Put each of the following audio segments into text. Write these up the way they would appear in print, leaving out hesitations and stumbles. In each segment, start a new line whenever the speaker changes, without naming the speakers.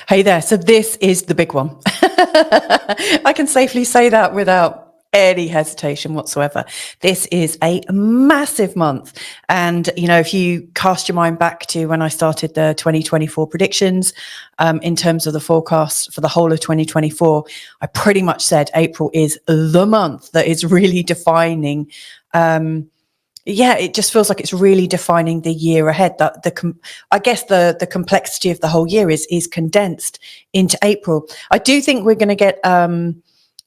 Hey there. So this is the big one. I can safely say that without any hesitation whatsoever. This is a massive month. And, if you cast your mind back to when I started the 2024 predictions, in terms of the forecast for the whole of 2024, I pretty much said April is the month that is really defining, it just feels like it's really defining the year ahead. That I guess the complexity of the whole year is condensed into April. I do think we're going to get an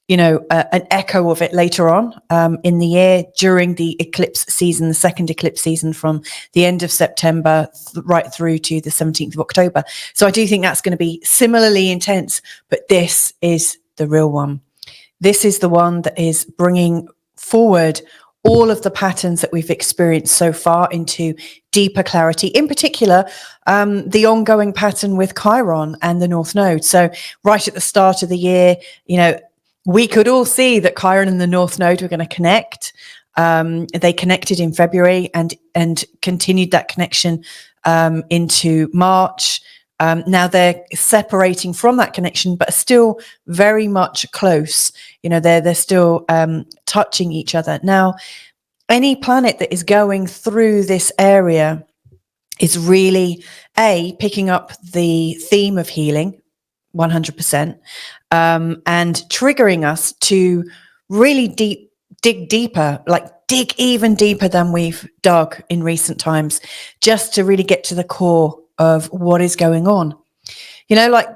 echo of it later on in the year during the eclipse season, the second eclipse season from the end of September right through to the 17th of October. So I do think that's going to be similarly intense, but this is the real one. This is the one that is bringing forward all of the patterns that we've experienced so far into deeper clarity, in particular, the ongoing pattern with Chiron and the North Node. So right at the start of the year, we could all see that Chiron and the North Node were going to connect. They connected in February and continued that connection into March. Now they're separating from that connection, but still very much close. They're still touching each other. Now, any planet that is going through this area is really picking up the theme of healing, 100%, and triggering us to really dig deeper, dig even deeper than we've dug in recent times, just to really get to the core of what is going on. Like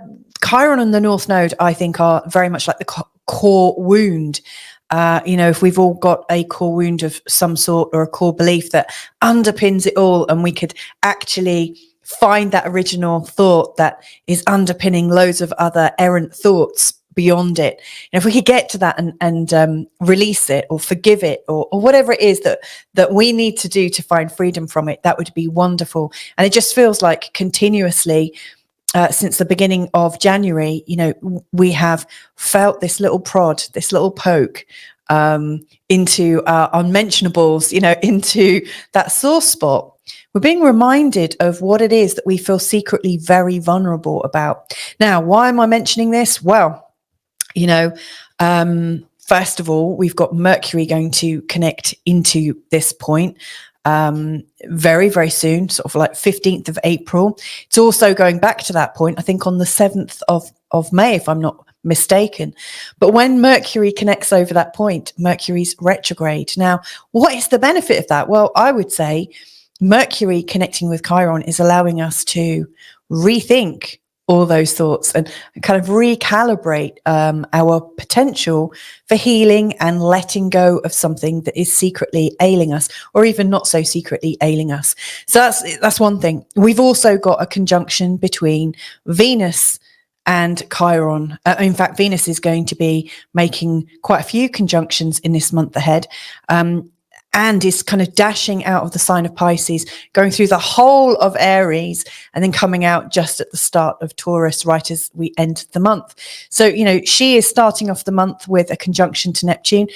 Chiron and the North Node, I think, are very much like the core wound. If we've all got a core wound of some sort or a core belief that underpins it all, and we could actually find that original thought that is underpinning loads of other errant thoughts beyond it. And if we could get to that and release it or forgive it or whatever it is that we need to do to find freedom from it, that would be wonderful. And it just feels like continuously since the beginning of January, we have felt this little prod, this little poke into our unmentionables, into that sore spot. We're being reminded of what it is that we feel secretly very vulnerable about. Now, why am I mentioning this? Well, first of all, we've got Mercury going to connect into this point very, very soon, sort of like 15th of April. It's also going back to that point, I think, on the 7th of May, if I'm not mistaken. But when Mercury connects over that point, Mercury's retrograde. Now, what is the benefit of that? Well, I would say Mercury connecting with Chiron is allowing us to rethink all those thoughts and kind of recalibrate our potential for healing and letting go of something that is secretly ailing us, or even not so secretly ailing us. So that's one thing. We've also got a conjunction between Venus and Chiron. In fact, Venus is going to be making quite a few conjunctions in this month ahead. And is kind of dashing out of the sign of Pisces, going through the whole of Aries, and then coming out just at the start of Taurus, right as we end the month. So, she is starting off the month with a conjunction to Neptune.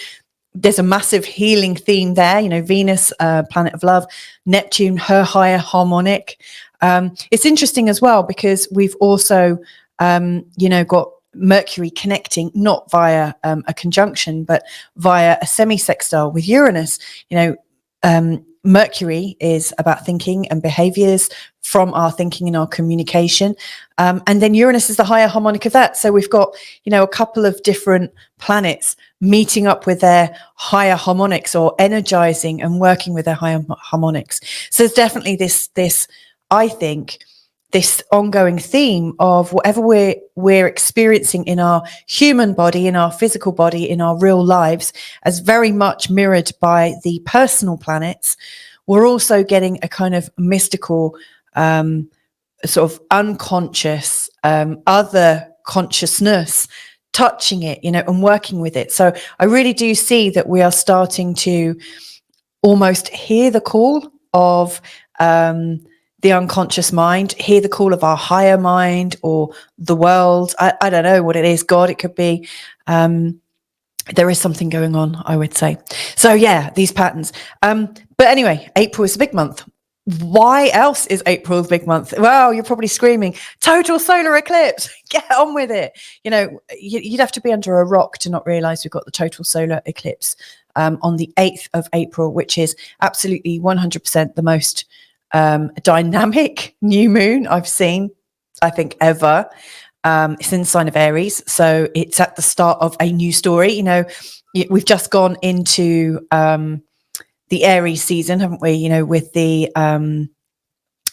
There's a massive healing theme there. Venus, planet of love, Neptune, her higher harmonic. It's interesting as well because we've also, got Mercury connecting not via a conjunction, but via a semi-sextile with Uranus. Mercury is about thinking and behaviors from our thinking and our communication. And then Uranus is the higher harmonic of that. So we've got, a couple of different planets meeting up with their higher harmonics or energizing and working with their higher harmonics. So there's definitely this, I think, this ongoing theme of whatever we're experiencing in our human body, in our physical body, in our real lives, as very much mirrored by the personal planets. We're also getting a kind of mystical, sort of unconscious, other consciousness touching it, and working with it. So I really do see that we are starting to almost hear the call of the unconscious mind, hear the call of our higher mind or the world. I don't know what it is, God, it could be. There is something going on, I would say. So yeah, these patterns. But anyway, April is a big month. why else is April the big month? Well, you're probably screaming, total solar eclipse, get on with it. You know, you'd have to be under a rock to not realize we've got the total solar eclipse on the 8th of April, which is absolutely 100% the most dynamic new moon I've seen, I think, ever. It's in the sign of Aries. So it's at the start of a new story. You know, we've just gone into the Aries season, haven't we? You know, with the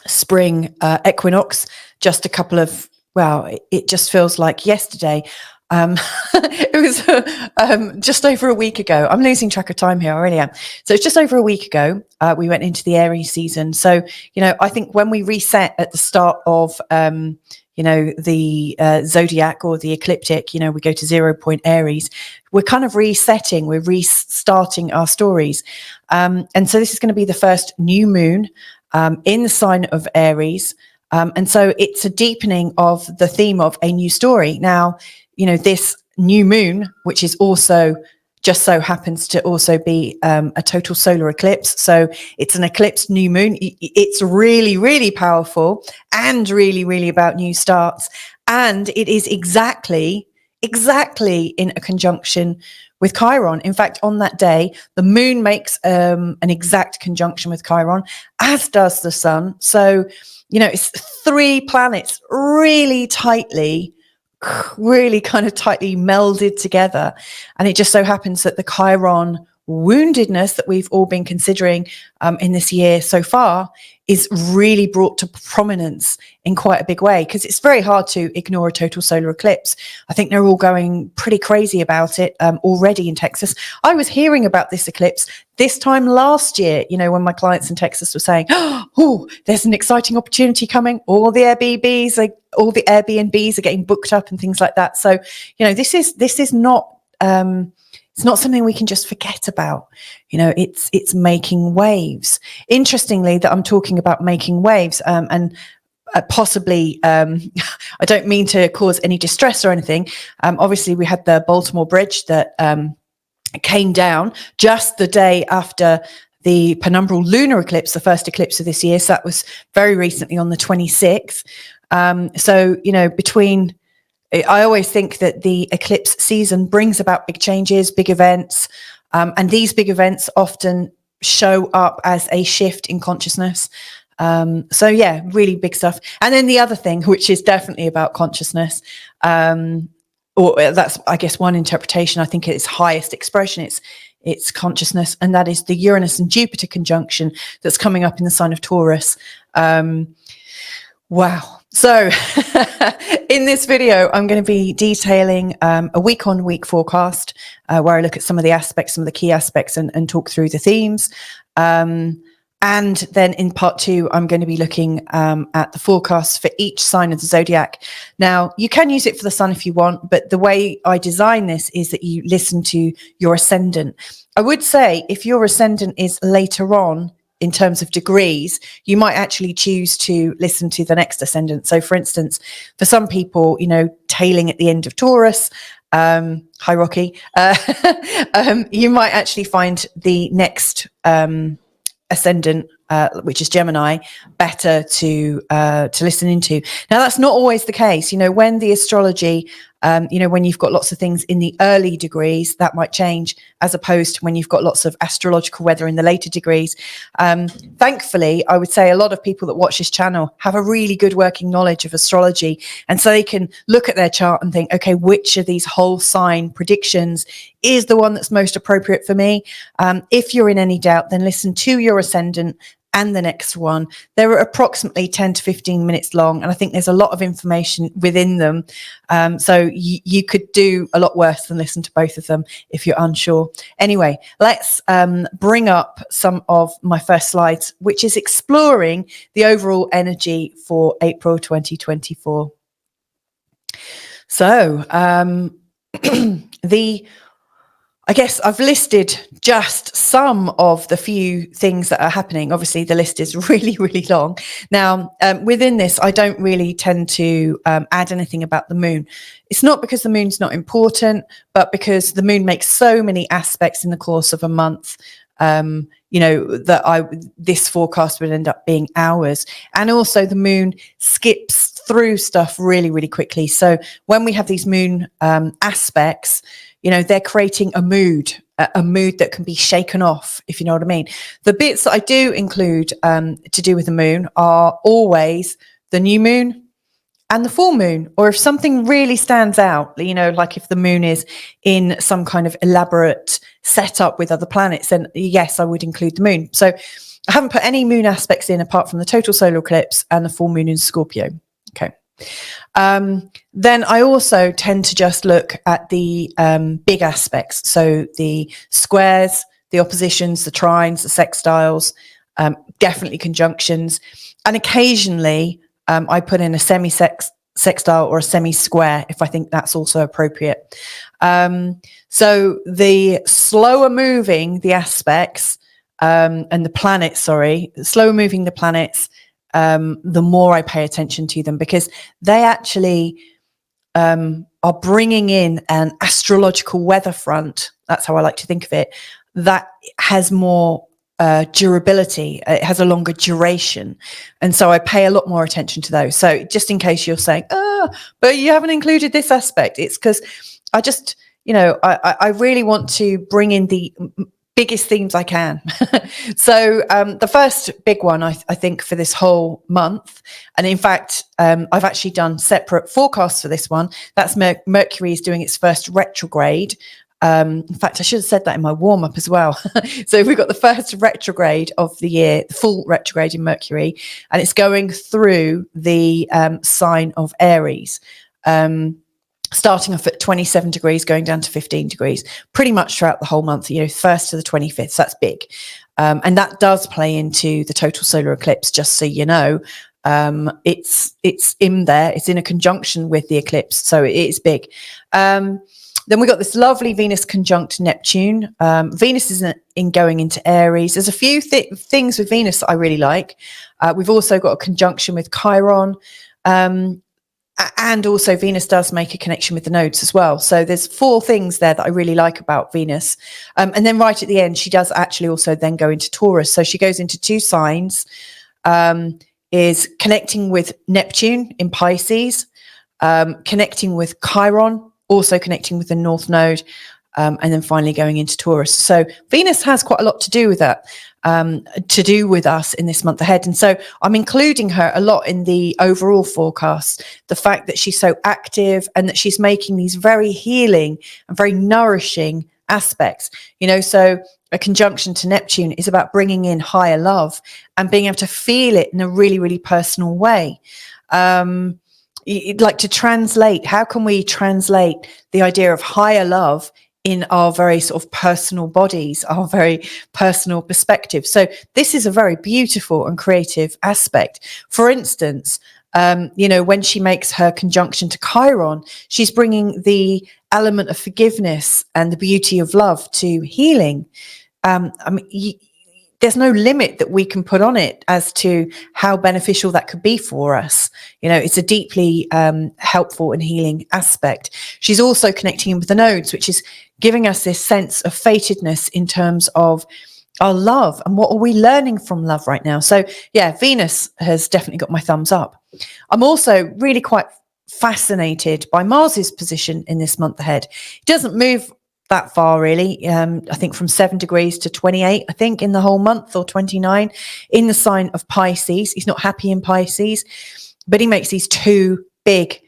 spring equinox, just a couple of, well, it just feels like yesterday. It was just over a week ago. I'm losing track of time here. I really am. So it's just over a week ago. We went into the Aries season. So, you know, I think when we reset at the start of, you know, the zodiac or the ecliptic, you know, we go to 0 point Aries, we're kind of resetting, we're restarting our stories. And so this is going to be the first new moon in the sign of Aries. And so it's a deepening of the theme of a new story. Now, you know, this new moon, which is also just so happens to also be a total solar eclipse. So it's an eclipsed new moon. It's really, really powerful and really, really about new starts. And it is exactly in a conjunction with Chiron. In fact, on that day, the moon makes an exact conjunction with Chiron, as does the sun. So, you know, it's 3 planets really kind of tightly melded together. And it just so happens that the Chiron woundedness that we've all been considering in this year so far is really brought to prominence in quite a big way, because it's very hard to ignore a total solar eclipse. I think they're all going pretty crazy about it already in Texas. I was hearing about this eclipse this time last year, you know, when my clients in Texas were saying, oh, there's an exciting opportunity coming. All the Airbnbs are getting booked up and things like that. So, you know, this is not it's not something we can just forget about. You know, it's making waves. Interestingly, that I'm talking about making waves, and possibly, I don't mean to cause any distress or anything. Obviously, we had the Baltimore Bridge that came down just the day after the penumbral lunar eclipse, the first eclipse of this year. So that was very recently on the 26th. So, you know, I always think that the eclipse season brings about big changes, big events, and these big events often show up as a shift in consciousness. So yeah, really big stuff. And then the other thing, which is definitely about consciousness, or that's, I guess, one interpretation. I think its highest expression, it's consciousness, and that is the Uranus and Jupiter conjunction that's coming up in the sign of Taurus. Wow. So in this video, I'm going to be detailing a week-on-week forecast where I look at some of the aspects, some of the key aspects, and talk through the themes. And then in part 2, I'm going to be looking at the forecast for each sign of the zodiac. Now, you can use it for the sun if you want, but the way I design this is that you listen to your ascendant. I would say if your ascendant is later on in terms of degrees, you might actually choose to listen to the next ascendant. So for instance, for some people, you know, tailing at the end of Taurus, hi Rocky, you might actually find the next ascendant, which is Gemini, better to listen into. Now, that's not always the case. You know, when the astrology, you know, when you've got lots of things in the early degrees, that might change, as opposed to when you've got lots of astrological weather in the later degrees. Thankfully, I would say a lot of people that watch this channel have a really good working knowledge of astrology. And so they can look at their chart and think, okay, which of these whole sign predictions is the one that's most appropriate for me? If you're in any doubt, then listen to your ascendant and the next one. They're approximately 10 to 15 minutes long, and I think there's a lot of information within them. So you could do a lot worse than listen to both of them if you're unsure. Anyway, let's bring up some of my first slides, which is exploring the overall energy for April 2024. So I guess I've listed just some of the few things that are happening. Obviously, the list is really, really long. Now, within this, I don't really tend to add anything about the moon. It's not because the moon's not important, but because the moon makes so many aspects in the course of a month. that this forecast would end up being ours. And also the moon skips through stuff really, really quickly. So when we have these moon aspects, they're creating a mood that can be shaken off, if you know what I mean. The bits that I do include to do with the moon are always the new moon and the full moon, or if something really stands out, like if the moon is in some kind of elaborate setup with other planets, then yes, I would include the moon. So I haven't put any moon aspects in apart from the total solar eclipse and the full moon in Scorpio. Okay. Then I also tend to just look at the big aspects. So the squares, the oppositions, the trines, the sextiles, definitely conjunctions. And occasionally I put in a sextile or a semi-square if I think that's also appropriate. So the slower moving the aspects and the planets, slower moving the planets, the more I pay attention to them, because they actually are bringing in an astrological weather front. That's how I like to think of it. That has more durability. It has a longer duration. And so I pay a lot more attention to those. So just in case you're saying, but you haven't included this aspect, it's because I just, I really want to bring in the biggest themes I can. So the first big one, I think, for this whole month, and in fact, I've actually done separate forecasts for this one. That's Mercury is doing its first retrograde. In fact, I should have said that in my warm-up as well. So we've got the first retrograde of the year, the full retrograde in Mercury, and it's going through the sign of Aries. Starting off at 27 degrees, going down to 15 degrees, pretty much throughout the whole month, 1st to the 25th. So that's big. And that does play into the total solar eclipse, just so you know. It's in there. It's in a conjunction with the eclipse. So it is big. Then we got this lovely Venus conjunct Neptune. Venus is in going into Aries. There's a few things with Venus that I really like. We've also got a conjunction with Chiron. And also Venus does make a connection with the nodes as well. So there's 4 things there that I really like about Venus. And then right at the end, she does actually also then go into Taurus. So she goes into 2 signs, is connecting with Neptune in Pisces, connecting with Chiron, also connecting with the North Node, and then finally going into Taurus. So Venus has quite a lot to do with that, to do with us in this month ahead. And so I'm including her a lot in the overall forecast, the fact that she's so active and that she's making these very healing and very nourishing aspects. So a conjunction to Neptune is about bringing in higher love and being able to feel it in a really, really personal way. Like to translate, how can we translate the idea of higher love in our very sort of personal bodies, our very personal perspective? So this is a very beautiful and creative aspect. For instance, when she makes her conjunction to Chiron, she's bringing the element of forgiveness and the beauty of love to healing. There's no limit that we can put on it as to how beneficial that could be for us. It's a deeply helpful and healing aspect. She's also connecting with the nodes, which is giving us this sense of fatedness in terms of our love and what are we learning from love right now. So yeah, Venus has definitely got my thumbs up. I'm also really quite fascinated by Mars's position in this month ahead. It doesn't move that far really. I think from 7 degrees to 28, I think in the whole month, or 29 in the sign of Pisces. He's not happy in Pisces, but he makes these 2 big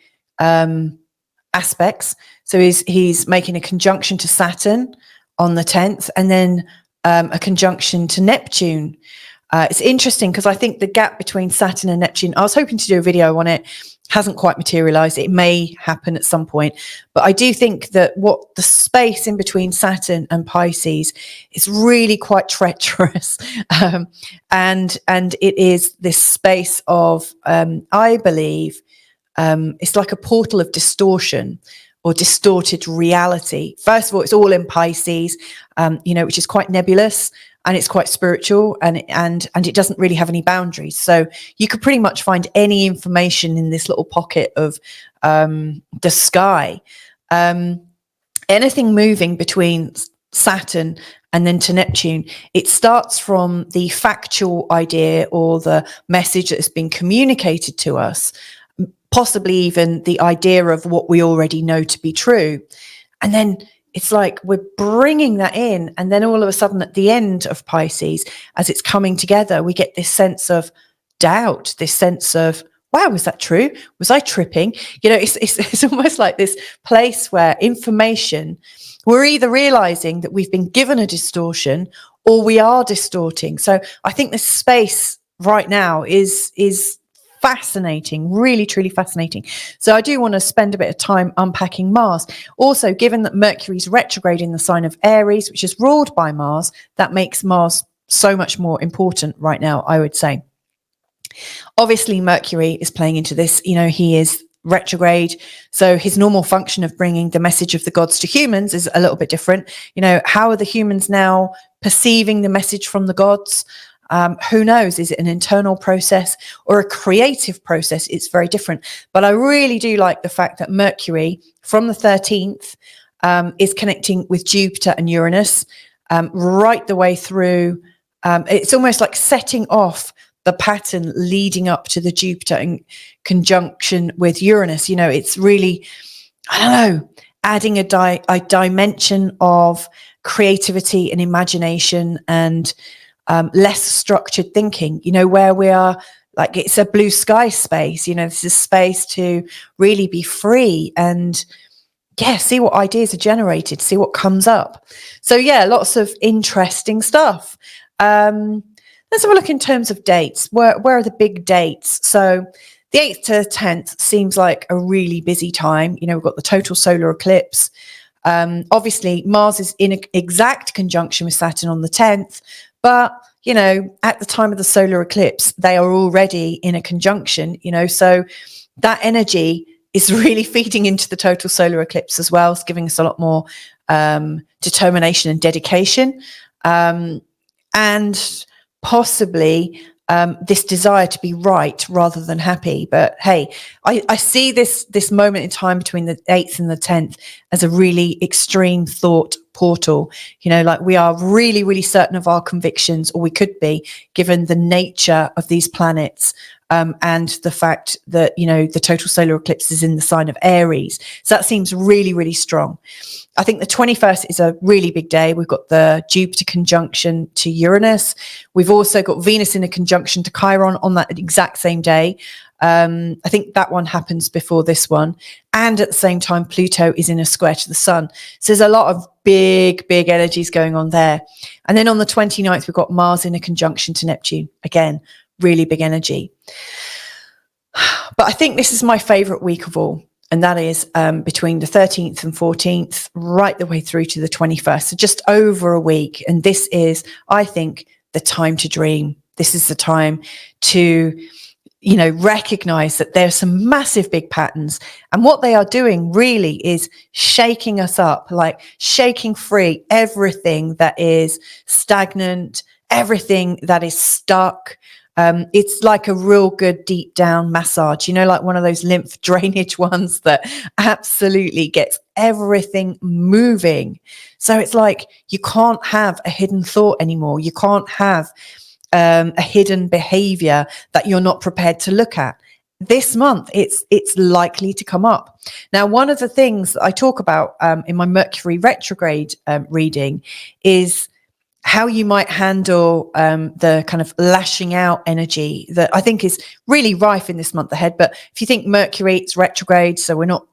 aspects. So he's making a conjunction to Saturn on the 10th, and then a conjunction to Neptune. It's interesting because I think the gap between Saturn and Neptune, I was hoping to do a video on it, hasn't quite materialized. It may happen at some point, but I do think that what the space in between Saturn and Pisces is really quite treacherous. And it is this space of, I believe, it's like a portal of distortion or distorted reality. First of all, it's all in Pisces, which is quite nebulous. And it's quite spiritual, and it doesn't really have any boundaries. So you could pretty much find any information in this little pocket of the sky. Anything moving between Saturn and then to Neptune, it starts from the factual idea or the message that has been communicated to us, possibly even the idea of what we already know to be true. And then it's like we're bringing that in. And then all of a sudden at the end of Pisces, as it's coming together, we get this sense of doubt, this sense of, wow, was that true? Was I tripping? You know, it's almost like this place where information, we're either realizing that we've been given a distortion or we are distorting. So I think this space right now is fascinating, really, truly fascinating. So I do want to spend a bit of time unpacking Mars. Also, given that Mercury's retrograde in the sign of Aries, which is ruled by Mars, that makes Mars so much more important right now, I would say. Obviously, Mercury is playing into this. You know, he is retrograde, so his normal function of bringing the message of the gods to humans is a little bit different. You know, how are the humans now perceiving the message from the gods? Who knows? Is it an internal process or a creative process? It's very different. But I really do like the fact that Mercury from the 13th is connecting with Jupiter and Uranus right the way through. It's almost like setting off the pattern leading up to the Jupiter in conjunction with Uranus. You know, it's really, I don't know, adding a dimension of creativity and imagination and less structured thinking, you know, where we are like, it's a blue sky space, you know, this is space to really be free and see what ideas are generated, see what comes up. So lots of interesting stuff. Let's have a look in terms of dates. Where are the big dates? So the 8th to 10th seems like a really busy time. You know, we've got the total solar eclipse. Obviously, Mars is in an exact conjunction with Saturn on the 10th. But, you know, at the time of the solar eclipse, they are already in a conjunction, you know, so that energy is really feeding into the total solar eclipse as well. It's giving us a lot more determination and dedication. And possibly this desire to be right rather than happy. But hey, I see this moment in time between the 8th and the 10th as a really extreme thought portal. You know, like we are really, really certain of our convictions, or we could be, given the nature of these planets. And the fact that, you know, the total solar eclipse is in the sign of Aries. So that seems really, really strong. I think the 21st is a really big day. We've got the Jupiter conjunction to Uranus. We've also got Venus in a conjunction to Chiron on that exact same day. I think that one happens before this one. And at the same time, Pluto is in a square to the sun. So there's a lot of big energies going on there. And then on the 29th, we've got Mars in a conjunction to Neptune. Again, really big energy. But I think this is my favorite week of all. And that is between the 13th and 14th, right the way through to the 21st. So just over a week. And this is, I think, the time to dream. This is the time to, you know, recognize that there's some massive big patterns. And what they are doing really is shaking us up, like shaking free everything that is stagnant, everything that is stuck. It's like a real good deep down massage, you know, like one of those lymph drainage ones that absolutely gets everything moving. So it's like you can't have a hidden thought anymore. You can't have a hidden behavior that you're not prepared to look at. This month, it's likely to come up. Now, one of the things that I talk about in my Mercury retrograde reading is how you might handle the kind of lashing out energy that I think is really rife in this month ahead. But if you think Mercury, it's retrograde, so we're not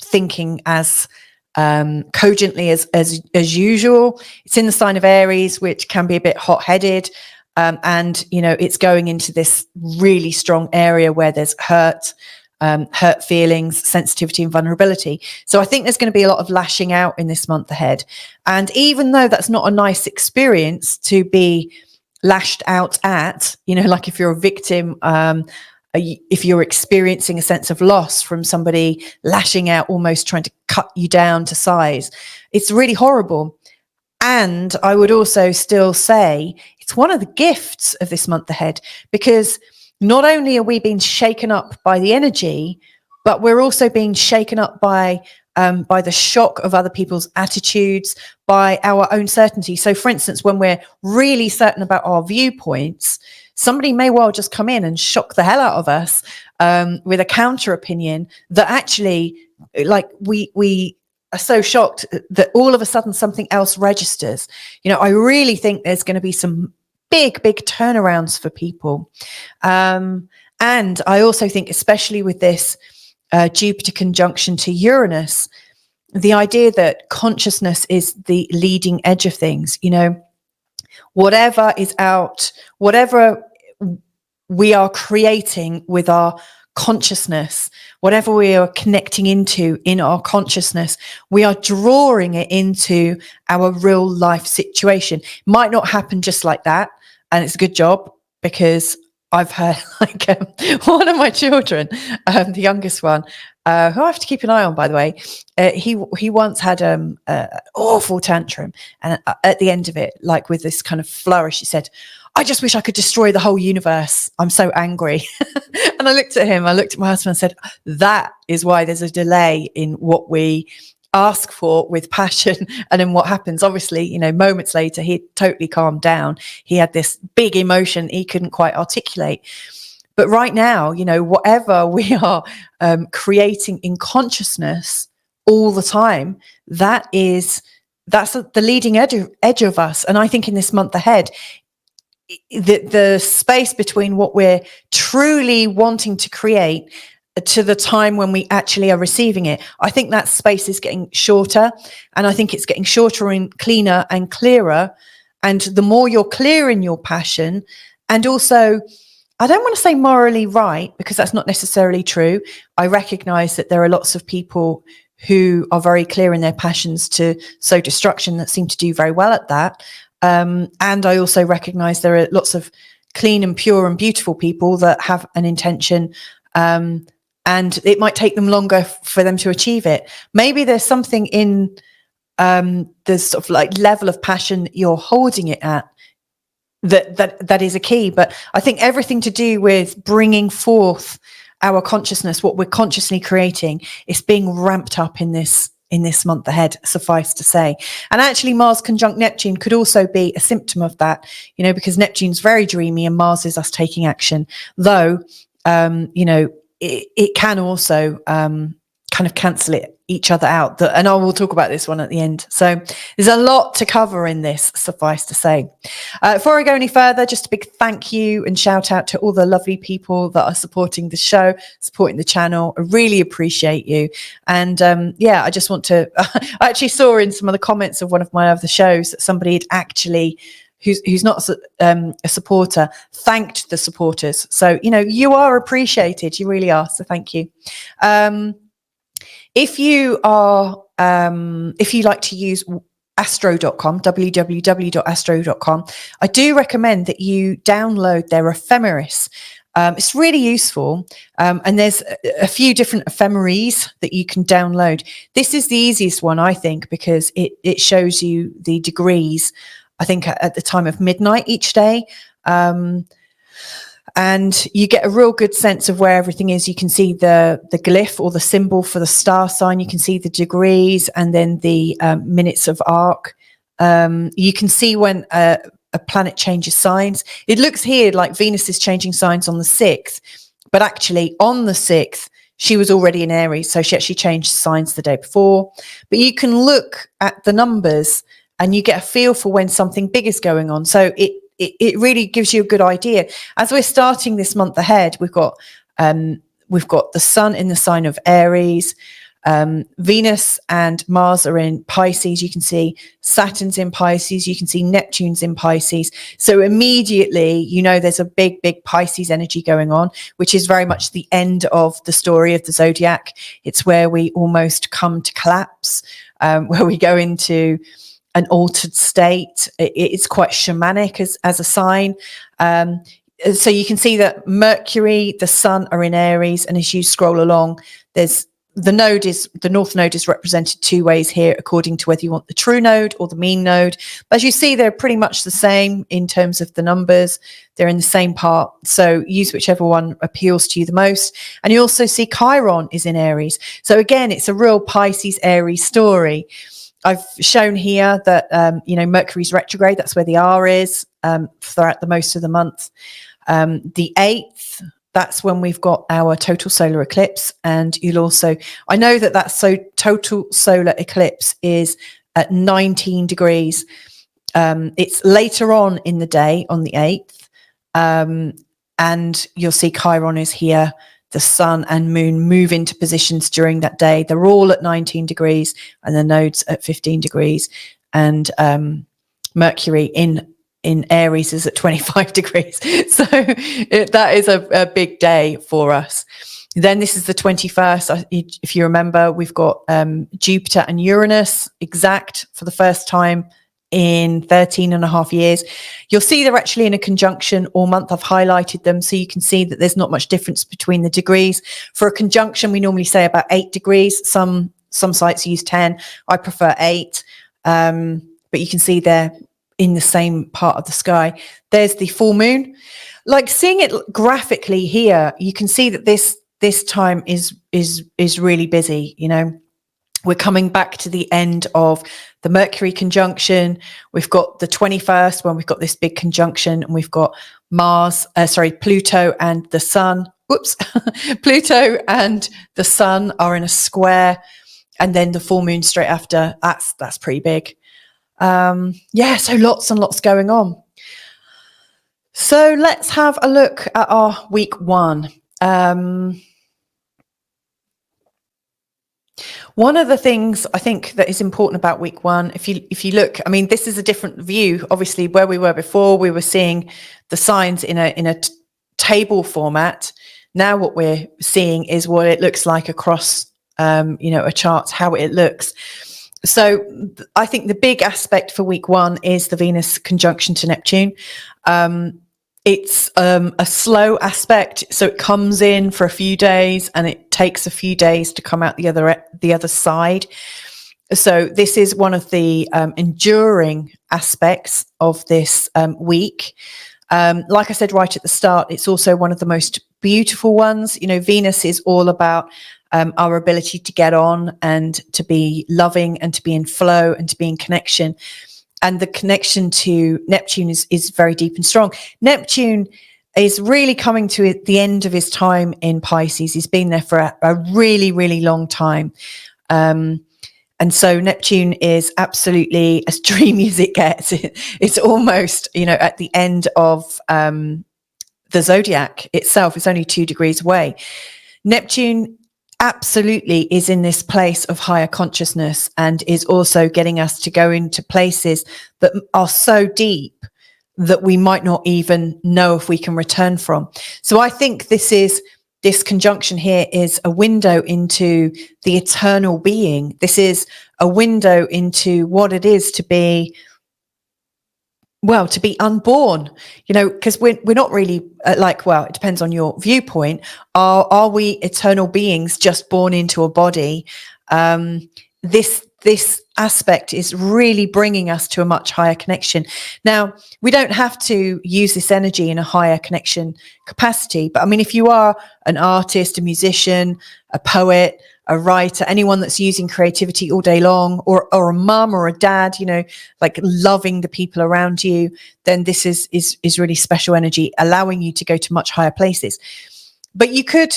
thinking as cogently as usual. It's in the sign of Aries, which can be a bit hot-headed. And, you know, it's going into this really strong area where there's hurt feelings, sensitivity and vulnerability. So I think there's going to be a lot of lashing out in this month ahead. And even though that's not a nice experience to be lashed out at, you know, like if you're a victim, if you're experiencing a sense of loss from somebody lashing out, almost trying to cut you down to size, it's really horrible. And I would also still say it's one of the gifts of this month ahead, because not only are we being shaken up by the energy, but we're also being shaken up by the shock of other people's attitudes, by our own certainty. So, for instance, when we're really certain about our viewpoints, somebody may well just come in and shock the hell out of us with a counter opinion that actually, like, we are so shocked that all of a sudden something else registers. You know, I really think there's going to be some big turnarounds for people. And I also think, especially with this Jupiter conjunction to Uranus, the idea that consciousness is the leading edge of things, you know, whatever is out, whatever we are creating with our consciousness, whatever we are connecting into in our consciousness, we are drawing it into our real life situation. It might not happen just like that. And it's a good job, because I've heard, like, one of my children, the youngest one, who I have to keep an eye on, by the way, he once had an awful tantrum, and at the end of it, like with this kind of flourish, he said, "I just wish I could destroy the whole universe. I'm so angry." And I looked at him, I looked at my husband and said, that is why there's a delay in what we ask for with passion and then what happens. Obviously, you know, moments later, he totally calmed down. He had this big emotion he couldn't quite articulate. But right now, you know, whatever we are creating in consciousness all the time, that's the leading edge of us. And I think in this month ahead, the space between what we're truly wanting to create to the time when we actually are receiving it, I think that space is getting shorter, and I think it's getting shorter and cleaner and clearer. And the more you're clear in your passion, and also, I don't want to say morally right, because that's not necessarily true. I recognize that there are lots of people who are very clear in their passions to sow destruction that seem to do very well at that. And I also recognize there are lots of clean and pure and beautiful people that have an intention, and it might take them longer for them to achieve it. Maybe there's something in the sort of like level of passion that you're holding it at that is a key. But I think everything to do with bringing forth our consciousness, what we're consciously creating, is being ramped up in this month ahead, suffice to say. And actually, Mars conjunct Neptune could also be a symptom of that, you know, because Neptune's very dreamy and Mars is us taking action. Though, you know, it can also kind of cancel each other out. And I will talk about this one at the end. So there's a lot to cover in this, suffice to say. Before I go any further, just a big thank you and shout out to all the lovely people that are supporting the show, supporting the channel. I really appreciate you. And yeah, I just want to, I actually saw in some of the comments of one of my other shows that somebody had actually, who's not a supporter, thanked the supporters. So, you know, you are appreciated. You really are. So thank you. If you like to use astro.com, www.astro.com, I do recommend that you download their Ephemeris. It's really useful. And there's a few different ephemeries that you can download. This is the easiest one, I think, because it shows you the degrees, I think, at the time of midnight each day. And you get a real good sense of where everything is. You can see the glyph or the symbol for the star sign. You can see the degrees and then the minutes of arc. You can see when a planet changes signs. It looks here like Venus is changing signs on the 6th, but actually on the 6th, she was already in Aries. So she actually changed signs the day before. But you can look at the numbers and you get a feel for when something big is going on. So it really gives you a good idea. As we're starting this month ahead, we've got the sun in the sign of Aries. Venus and Mars are in Pisces. You can see Saturn's in Pisces. You can see Neptune's in Pisces. So immediately, you know, there's a big Pisces energy going on, which is very much the end of the story of the zodiac. It's where we almost come to collapse, where we go into an altered state. It's quite shamanic as a sign. So you can see that Mercury, the sun are in Aries. And as you scroll along, there's the north node is represented two ways here, according to whether you want the true node or the mean node. But as you see, they're pretty much the same in terms of the numbers. They're in the same part. So use whichever one appeals to you the most. And you also see Chiron is in Aries. So again, it's a real Pisces Aries story. I've shown here that, Mercury's retrograde. That's where the R is throughout the most of the month. The 8th, that's when we've got our total solar eclipse. And you'll also, I know that total solar eclipse is at 19 degrees. It's later on in the day on the 8th. And you'll see Chiron is here. The sun and moon move into positions during that day. They're all at 19 degrees and the nodes at 15 degrees. And Mercury in Aries is at 25 degrees. So that is a big day for us. Then this is the 21st. If you remember, we've got Jupiter and Uranus exact for the first time in 13 and a half years. You'll see they're actually in a conjunction all month. I've highlighted them so you can see that there's not much difference between the degrees. For a conjunction, we normally say about 8 degrees. Some sites use 10. I prefer 8. But you can see they're in the same part of the sky. There's the full moon. Like seeing it graphically here, you can see that this time is really busy. We're coming back to the end of the Mercury conjunction. We've got the 21st when we've got this big conjunction, and we've got Pluto and the sun. Pluto and the sun are in a square, and then the full moon straight after. That's pretty big. So lots and lots going on. So let's have a look at our week 1. One of the things I think that is important about week 1, if you look, I mean, this is a different view. Obviously, where we were before, we were seeing the signs in a table format. Now what we're seeing is what it looks like across, a chart, how it looks. So I think the big aspect for week 1 is the Venus conjunction to Neptune. It's a slow aspect, so it comes in for a few days and it takes a few days to come out the other side. So this is one of the enduring aspects of this week. Like I said right at the start, it's also one of the most beautiful ones. Venus is all about our ability to get on and to be loving and to be in flow and to be in connection. And the connection to Neptune is very deep and strong. Neptune is really coming to the end of his time in Pisces. He's been there for a really, really long time. And so Neptune is absolutely as dreamy as it gets. It's almost, at the end of the zodiac itself. It's only 2 degrees away. Neptune absolutely is in this place of higher consciousness and is also getting us to go into places that are so deep that we might not even know if we can return from. So I think this conjunction here is a window into the eternal being. This is a window into what it is to be unborn, because we're not really it depends on your viewpoint. Are we eternal beings just born into a body? This aspect is really bringing us to a much higher connection. Now, we don't have to use this energy in a higher connection capacity, but I mean, if you are an artist, a musician, a poet, a writer, anyone that's using creativity all day long, or a mum or a dad, loving the people around you, then this is really special energy, allowing you to go to much higher places. But you could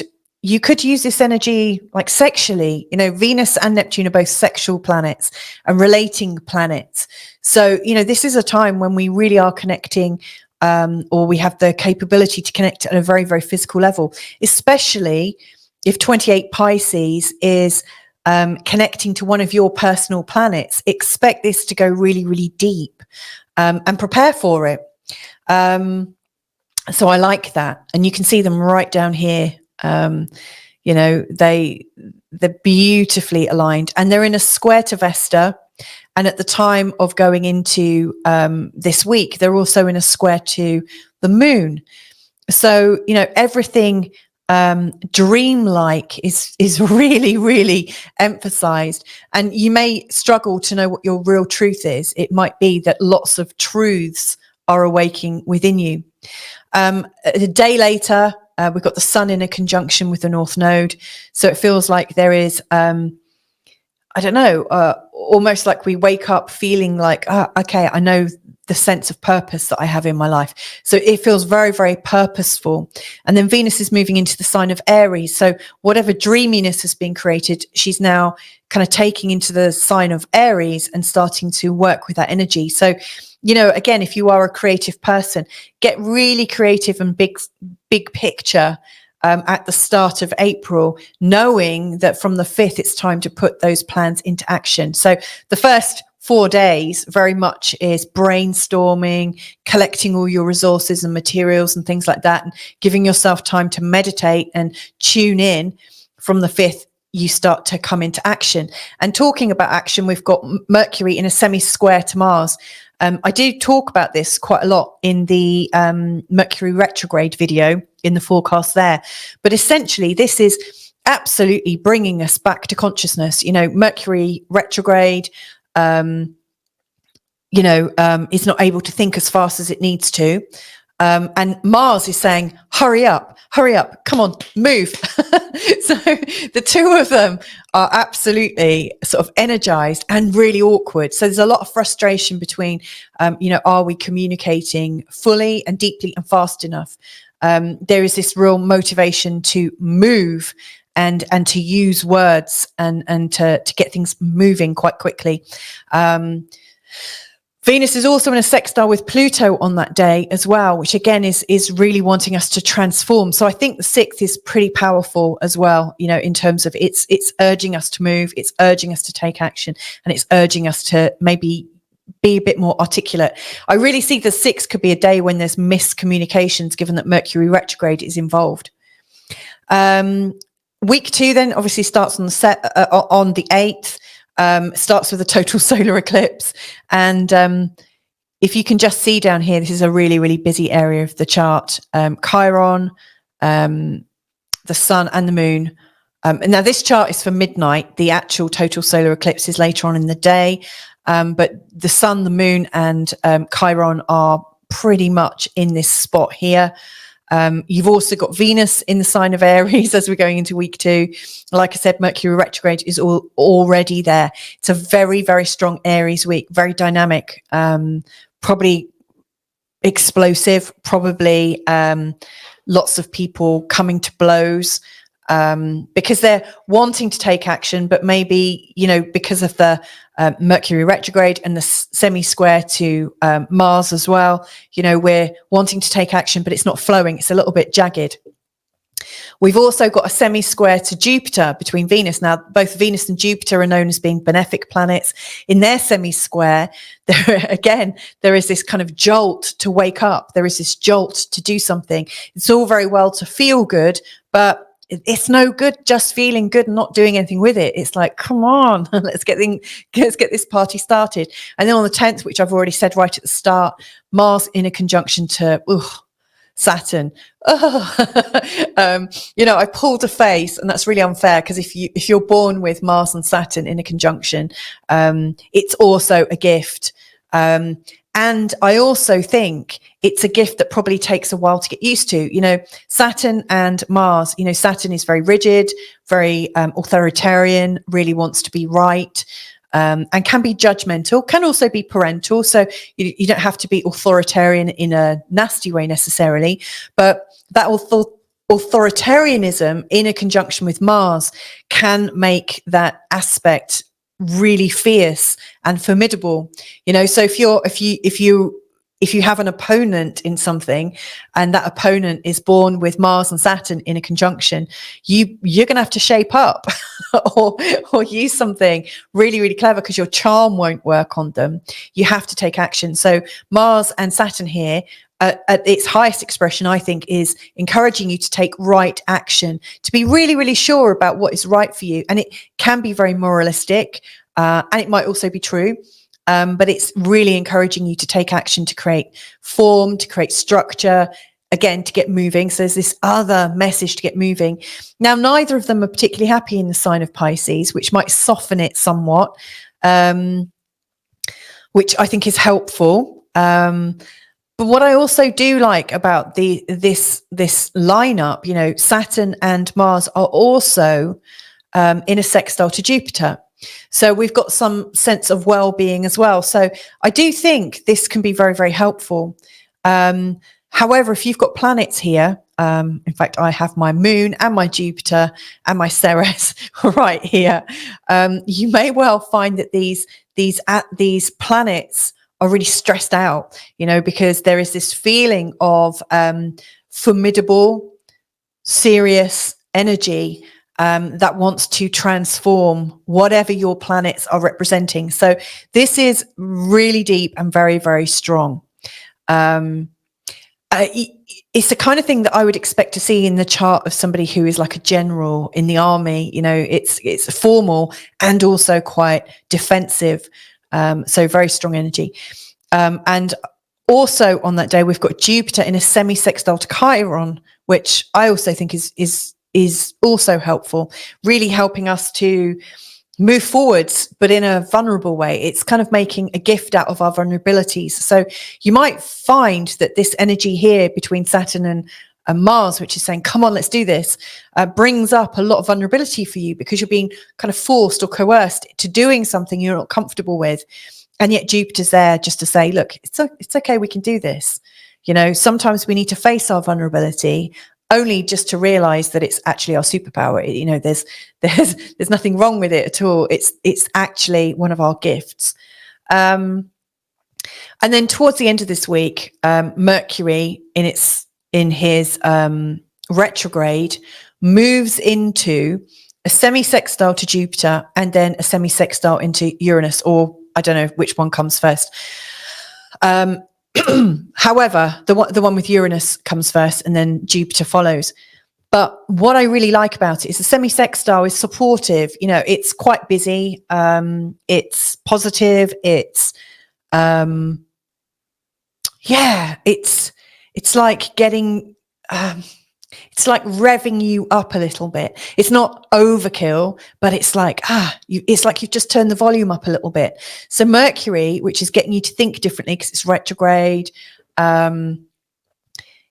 use this energy sexually. Venus and Neptune are both sexual planets and relating planets. So, this is a time when we really are connecting, or we have the capability to connect at a very, very physical level, especially if 28 Pisces is connecting to one of your personal planets. Expect this to go really, really deep, and prepare for it. So I like that. And you can see them right down here. They're beautifully aligned, and they're in a square to Vesta. And at the time of going into this week, they're also in a square to the moon. So, everything dreamlike is really, really emphasized. And you may struggle to know what your real truth is. It might be that lots of truths are awaking within you. A day later, we've got the sun in a conjunction with the North Node. So it feels like there is, I don't know, almost like we wake up feeling like, okay, I know the sense of purpose that I have in my life. So it feels very, very purposeful. And then Venus is moving into the sign of Aries. So whatever dreaminess has been created, she's now kind of taking into the sign of Aries and starting to work with that energy. So, you know, again, if you are a creative person, get really creative and big picture at the start of April, knowing that from the 5th, it's time to put those plans into action. So the first 4 days very much is brainstorming, collecting all your resources and materials and things like that, and giving yourself time to meditate and tune in. From the 5th, you start to come into action. And talking about action, we've got Mercury in a semi-square to Mars. I do talk about this quite a lot in the Mercury retrograde video in the forecast there. But essentially, this is absolutely bringing us back to consciousness. You know, Mercury retrograde, is not able to think as fast as it needs to. And Mars is saying, hurry up, come on, move. So the two of them are absolutely sort of energized and really awkward. So there's a lot of frustration between, are we communicating fully and deeply and fast enough? There is this real motivation to move and to use words and to get things moving quite quickly. Venus is also in a sextile with Pluto on that day as well, which again is really wanting us to transform. So I think the 6th is pretty powerful as well, you know, in terms of it's urging us to move, it's urging us to take action, and it's urging us to maybe be a bit more articulate. I really see the 6th could be a day when there's miscommunications, given that Mercury retrograde is involved. Week 2 then obviously starts on the 8th. Starts with a total solar eclipse. And if you can just see down here, this is a really, really busy area of the chart. Chiron, the sun and the moon. And now this chart is for midnight. The actual total solar eclipse is later on in the day. But the sun, the moon and Chiron are pretty much in this spot here. You've also got Venus in the sign of Aries as we're going into week 2. Like I said, Mercury retrograde is already there. It's a very, very strong Aries week, very dynamic, probably explosive, probably lots of people coming to blows because they're wanting to take action, but maybe, you know, because of the Mercury retrograde and the semi-square to Mars as well, you know, we're wanting to take action, but it's not flowing. It's a little bit jagged. We've also got a semi-square to Jupiter between Venus. Now, both Venus and Jupiter are known as being benefic planets. In their semi-square, there is this kind of jolt to wake up. There is this jolt to do something. It's all very well to feel good, but it's no good just feeling good and not doing anything with it. It's like, come on, let's get this party started. And then on the 10th, which I've already said right at the start, Mars in a conjunction to Saturn. I pulled a face, and that's really unfair because if you're born with Mars and Saturn in a conjunction, it's also a gift. And I also think it's a gift that probably takes a while to get used to. You know, Saturn and Mars, you know, Saturn is very rigid, very authoritarian, really wants to be right, and can be judgmental, can also be parental. So you don't have to be authoritarian in a nasty way necessarily, but that authoritarianism in a conjunction with Mars can make that aspect really fierce and formidable, you know. So if you have an opponent in something and that opponent is born with Mars and Saturn in a conjunction, you're going to have to shape up or use something really, really clever because your charm won't work on them. You have to take action. So Mars and Saturn here at its highest expression, I think, is encouraging you to take right action, to be really, really sure about what is right for you. And it can be very moralistic, and it might also be true, but it's really encouraging you to take action, to create form, to create structure, again, to get moving. So there's this other message to get moving. Now, neither of them are particularly happy in the sign of Pisces, which might soften it somewhat, which I think is helpful. But what I also do like about this lineup, you know, Saturn and Mars are also in a sextile to Jupiter. So we've got some sense of well-being as well. So I do think this can be very, very helpful. However, if you've got planets here, in fact, I have my moon and my Jupiter and my Ceres right here. You may well find that these planets are really stressed out, you know, because there is this feeling of formidable, serious energy that wants to transform whatever your planets are representing. So this is really deep and very, very strong. It's the kind of thing that I would expect to see in the chart of somebody who is like a general in the army. You know, it's formal and also quite defensive. So very strong energy. And also on that day, we've got Jupiter in a semi-sextile to Chiron, which I also think is also helpful, really helping us to move forwards, but in a vulnerable way. It's kind of making a gift out of our vulnerabilities. So you might find that this energy here between Saturn and Mars, which is saying, come on, let's do this, brings up a lot of vulnerability for you because you're being kind of forced or coerced to doing something you're not comfortable with. And yet Jupiter's there just to say, look, it's okay, we can do this. You know, sometimes we need to face our vulnerability only just to realize that it's actually our superpower. You know, there's nothing wrong with it at all. It's actually one of our gifts. And then towards the end of this week, Mercury in his retrograde moves into a semi-sextile to Jupiter and then a semi-sextile into Uranus, or I don't know which one comes first. However, the one with Uranus comes first and then Jupiter follows. But what I really like about it is the semi-sextile is supportive. You know, it's quite busy. It's positive. It's it's like getting it's like revving you up a little bit. It's not overkill, but it's like it's like you've just turned the volume up a little bit. So Mercury, which is getting you to think differently because it's retrograde,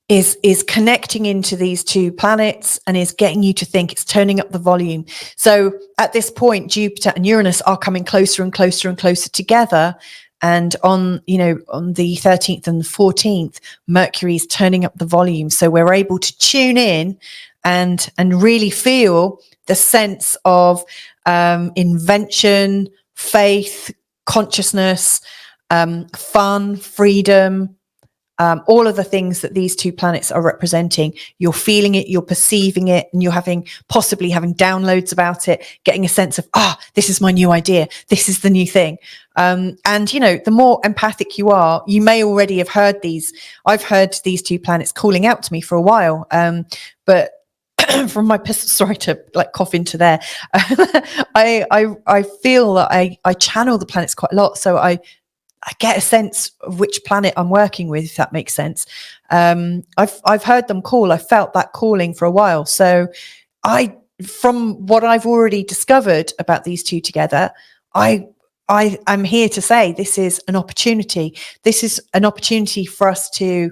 is connecting into these two planets and is getting you to think. It's turning up the volume. So at this point, Jupiter and Uranus are coming closer and closer and closer together. And on the 13th and the 14th, Mercury is turning up the volume. So we're able to tune in and really feel the sense of invention, faith, consciousness, fun, freedom, all of the things that these two planets are representing. You're feeling it, you're perceiving it, and you're possibly having downloads about it, getting a sense of, this is my new idea. This is the new thing. And, you know, the more empathic you are, you may already have heard these. I've heard these two planets calling out to me for a while. But from my sorry to like cough into there. I feel that I channel the planets quite a lot. So I get a sense of which planet I'm working with, if that makes sense. I've heard them call. I felt that calling for a while. So from what I've already discovered about these two together, I'm here to say this is an opportunity. This is an opportunity for us to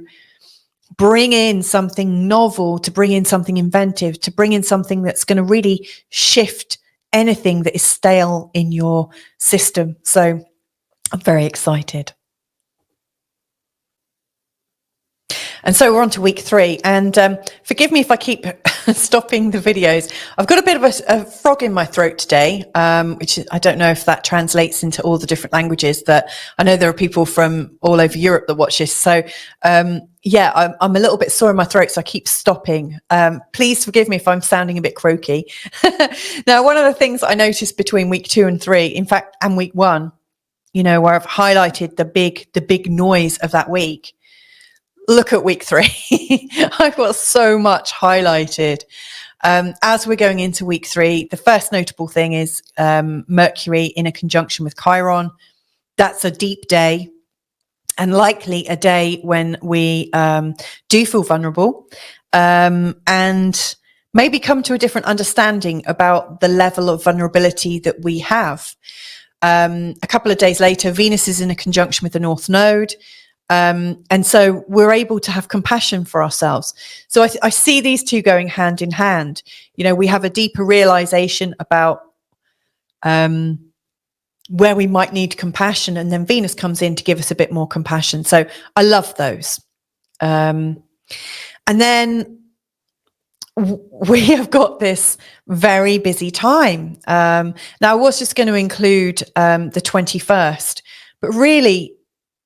bring in something novel, to bring in something inventive, to bring in something that's going to really shift anything that is stale in your system. So I'm very excited. And so we're on to week 3. And forgive me if I keep stopping the videos. I've got a bit of a frog in my throat today, which I don't know if that translates into all the different languages that I know there are people from all over Europe that watch this. So I'm a little bit sore in my throat, so I keep stopping. Please forgive me if I'm sounding a bit croaky. Now, one of the things I noticed between week 2 and 3, in fact, and week 1, you know, where I've highlighted the big noise of that week. Look at week 3. I've got so much highlighted. As we're going into week 3, the first notable thing is Mercury in a conjunction with Chiron. That's a deep day. and likely a day when we do feel vulnerable, and maybe come to a different understanding about the level of vulnerability that we have. A couple of days later, Venus is in a conjunction with the North Node. And so we're able to have compassion for ourselves. So I see these two going hand in hand. You know, we have a deeper realization about where we might need compassion, and then Venus comes in to give us a bit more compassion. So I love those. And then we have got this very busy time. Now, I was just going to include the 21st, but really,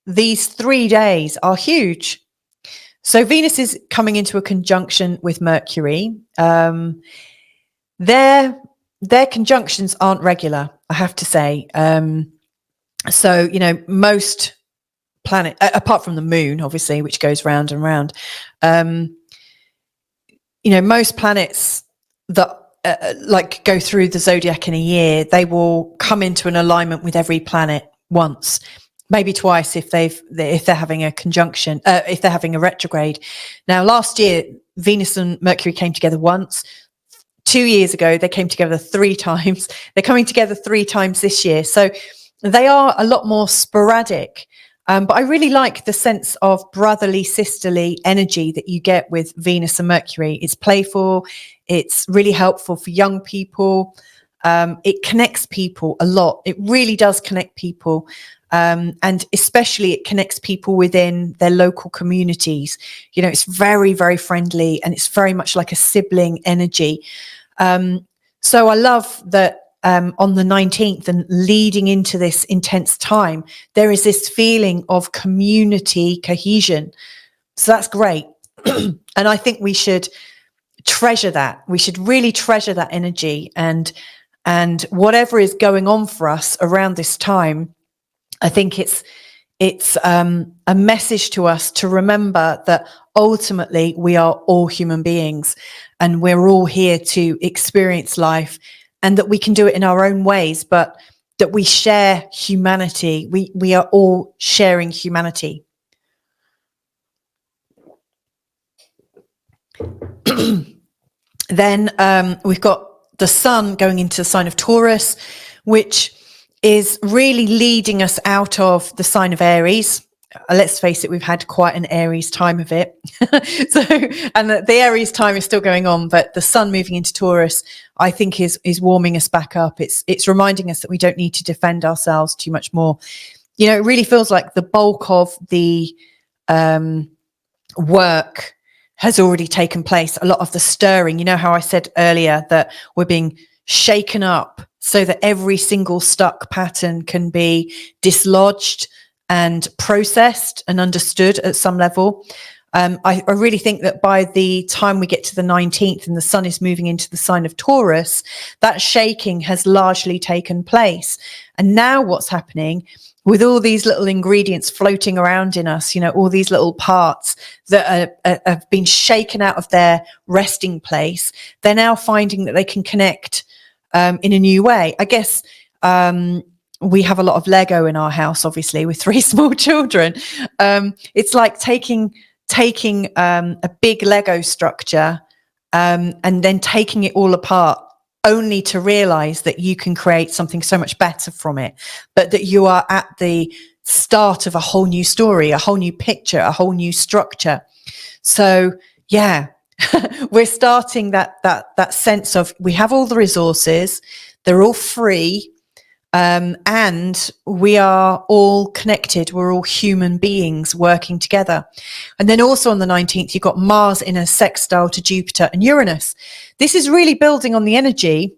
these 3 days are huge. So Venus is coming into a conjunction with Mercury. Their conjunctions aren't regular, I have to say. So, you know, most planet, apart from the moon, obviously, which goes round and round, you know, most planets that like go through the zodiac in a year, they will come into an alignment with every planet once, maybe twice if they're having a conjunction, if they're having a retrograde. Now, last year, Venus and Mercury came together once. 2 years ago, they came together 3 times. They're coming together 3 times this year. So they are a lot more sporadic. But I really like the sense of brotherly, sisterly energy that you get with Venus and Mercury. It's playful. It's really helpful for young people. It connects people a lot. It really does connect people. And especially it connects people within their local communities. You know, it's very, very friendly, and it's very much like a sibling energy. So I love that on the 19th and leading into this intense time, there is this feeling of community cohesion. So that's great. And I think we should treasure that. We should really treasure that energy, and whatever is going on for us around this time, I think it's a message to us to remember that ultimately we are all human beings, and we're all here to experience life, and that we can do it in our own ways, but that we share humanity. We are all sharing humanity. Then we've got the sun going into the sign of Taurus, which is really leading us out of the sign of Aries. Let's face it, we've had quite an Aries time of it. And the Aries time is still going on, but the sun moving into Taurus, I think is warming us back up. It's reminding us that we don't need to defend ourselves too much more. You know, it really feels like the bulk of the work has already taken place. A lot of the stirring, you know how I said earlier that we're being shaken up so that every single stuck pattern can be dislodged and processed and understood at some level. I really think that by the time we get to the 19th and the sun is moving into the sign of Taurus, that shaking has largely taken place. And now what's happening with all these little ingredients floating around in us, you know, all these little parts that have been shaken out of their resting place, they're now finding that they can connect in a new way. I guess we have a lot of Lego in our house, obviously, with 3 small children. It's like taking a big Lego structure and then taking it all apart, only to realize that you can create something so much better from it, but that you are at the start of a whole new story, a whole new picture, a whole new structure. So yeah, we're starting that sense of we have all the resources, they're all free, and we are all connected. We're all human beings working together. And then also on the 19th, you've got Mars in a sextile to Jupiter and Uranus. This is really building on the energy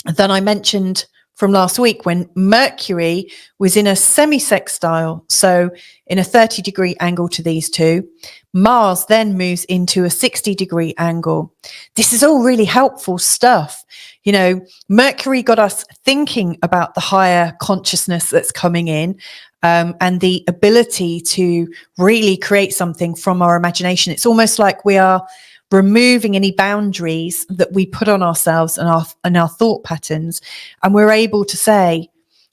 that I mentioned from last week when Mercury was in a semi-sextile, so in a 30-degree angle to these two. Mars then moves into a 60-degree angle. This is all really helpful stuff. You know, Mercury got us thinking about the higher consciousness that's coming in, and the ability to really create something from our imagination. It's almost like we are removing any boundaries that we put on ourselves and our thought patterns, and we're able to say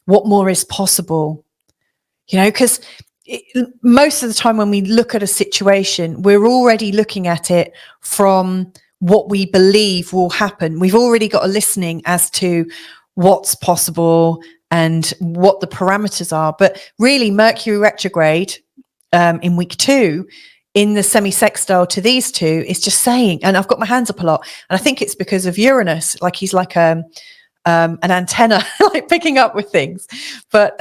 what more is possible. You know, because most of the time when we look at a situation, we're already looking at it from what we believe will happen. We've already got a listening as to what's possible and what the parameters are. But really, Mercury retrograde in week 2 in the semi-sextile to these two is just saying, and I've got my hands up a lot, and I think it's because of Uranus, like he's like an antenna, like picking up with things. But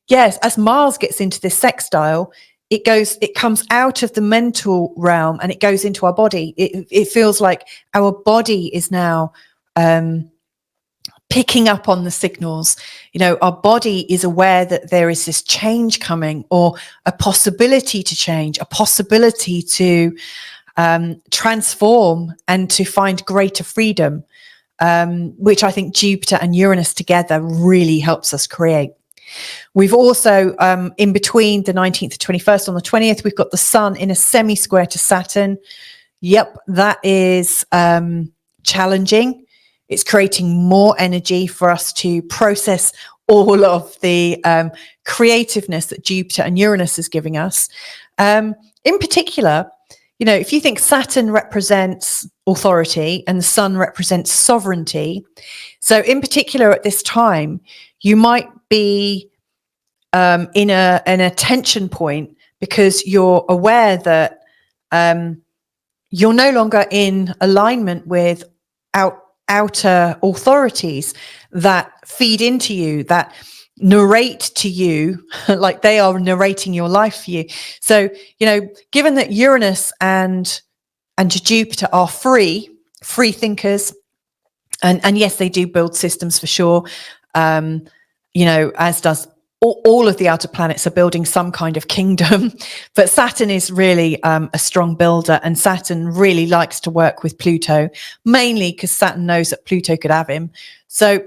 yes, as Mars gets into this sextile, it comes out of the mental realm and it goes into our body. It feels like our body is now picking up on the signals. Our body is aware that there is this change coming, or a possibility to change, a possibility to transform and to find greater freedom, which I think Jupiter and Uranus together really helps us create. We've also, in between the 19th to 21st, on the 20th, we've got the Sun in a semi-square to Saturn. Yep, that is challenging. It's creating more energy for us to process all of the creativeness that Jupiter and Uranus is giving us. In particular, if you think Saturn represents authority and the Sun represents sovereignty, so in particular at this time, you might be in a tension point because you're aware that you're no longer in alignment with outer authorities that feed into you, that narrate to you, like they are narrating your life for you. So, given that Uranus and Jupiter are free thinkers, and yes, they do build systems for sure, as does all of the outer planets are building some kind of kingdom, but Saturn is really a strong builder, and Saturn really likes to work with Pluto, mainly because Saturn knows that Pluto could have him. So,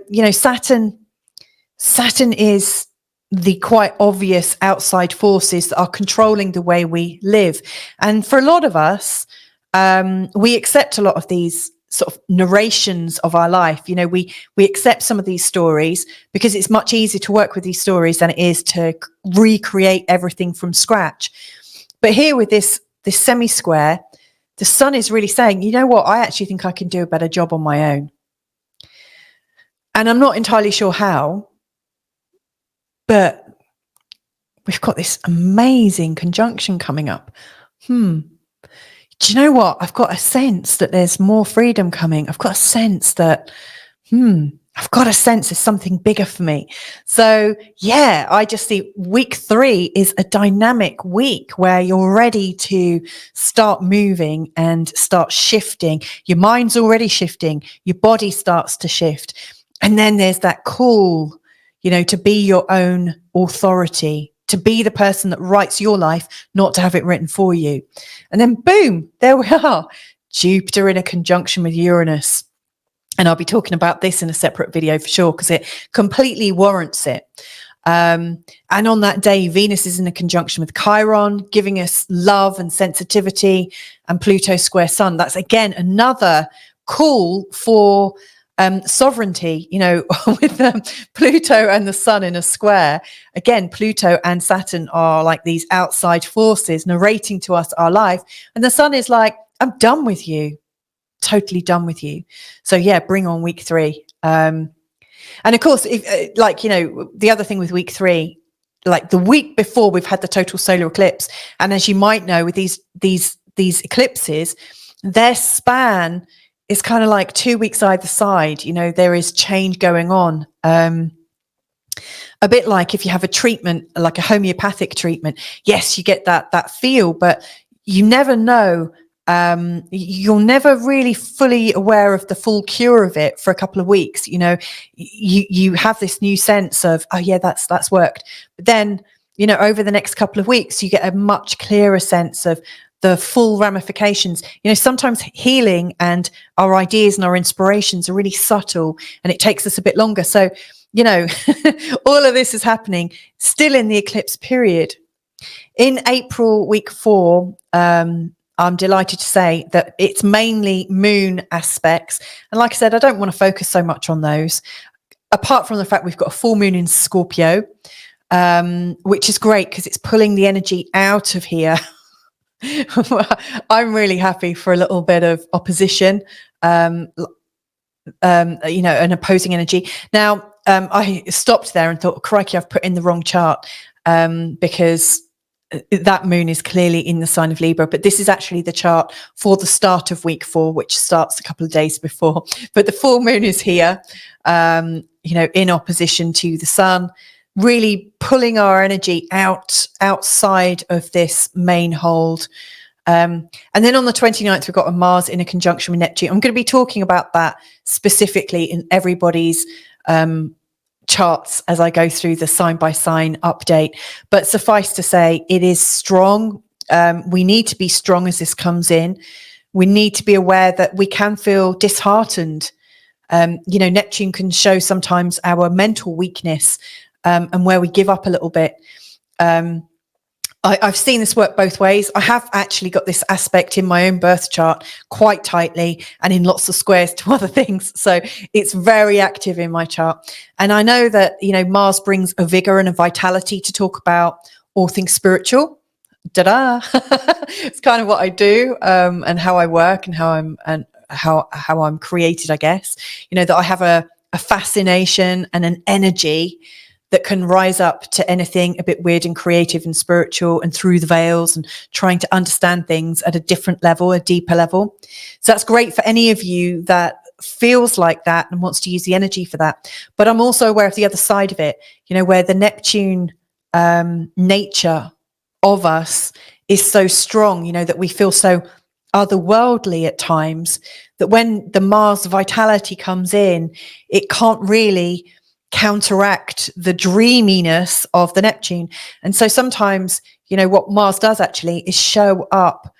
Saturn is the quite obvious outside forces that are controlling the way we live. And for a lot of us, we accept a lot of these sort of narrations of our life. We accept some of these stories because it's much easier to work with these stories than it is to recreate everything from scratch. But here with this semi-square, the Sun is really saying, you know what, I actually think I can do a better job on my own. And I'm not entirely sure how, but we've got this amazing conjunction coming up. Do you know what? I've got a sense that there's more freedom coming. I've got a sense that, I've got a sense there's something bigger for me. So yeah, I just see week 3 is a dynamic week where you're ready to start moving and start shifting. Your mind's already shifting. Your body starts to shift. And then there's that call, to be your own authority, to be the person that writes your life, not to have it written for you. And then boom, there we are. Jupiter in a conjunction with Uranus. And I'll be talking about this in a separate video for sure, because it completely warrants it. And on that day, Venus is in a conjunction with Chiron, giving us love and sensitivity, and Pluto square Sun. That's again another call for sovereignty, with Pluto and the Sun in a square. Again, Pluto and Saturn are like these outside forces narrating to us our life. And the Sun is like, I'm done with you. Totally done with you. So yeah, bring on week 3. And of course, if the other thing with week 3, like the week before, we've had the total solar eclipse. And as you might know, with these eclipses, their span is kind of like 2 weeks either side. There is change going on. A bit like if you have a treatment, like a homeopathic treatment, yes, you get that feel, but you never know. You're never really fully aware of the full cure of it for a couple of weeks. You have this new sense of, oh yeah, that's worked. But then, over the next couple of weeks, you get a much clearer sense of the full ramifications. Sometimes healing and our ideas and our inspirations are really subtle, and it takes us a bit longer. So, all of this is happening still in the eclipse period. In April, week 4, I'm delighted to say that it's mainly moon aspects. And like I said, I don't want to focus so much on those, apart from the fact we've got a full moon in Scorpio. which is great because it's pulling the energy out of here. I'm really happy for a little bit of opposition, an opposing energy. Now, I stopped there and thought, crikey, I've put in the wrong chart, because that moon is clearly in the sign of Libra, but this is actually the chart for the start of week 4, which starts a couple of days before. But the full moon is here, in opposition to the sun, really pulling our energy outside of this main hold. And then on the 29th, we've got a Mars in a conjunction with Neptune. I'm going to be talking about that specifically in everybody's charts as I go through the sign by sign update. But suffice to say, it is strong. We need to be strong as this comes in. We need to be aware that we can feel disheartened. Neptune can show sometimes our mental weakness, and where we give up a little bit. I've seen this work both ways. I have actually got this aspect in my own birth chart quite tightly and in lots of squares to other things. So it's very active in my chart. And I know that, Mars brings a vigor and a vitality to talk about all things spiritual. Ta-da! It's kind of what I do, and how I work and how I'm created, I guess. That I have a fascination and an energy that can rise up to anything a bit weird and creative and spiritual and through the veils and trying to understand things at a different level, a deeper level. So that's great for any of you that feels like that and wants to use the energy for that. But I'm also aware of the other side of it, where the Neptune nature of us is so strong, that we feel so otherworldly at times, that when the Mars vitality comes in, it can't really counteract the dreaminess of the Neptune. And so sometimes, what Mars does actually is show up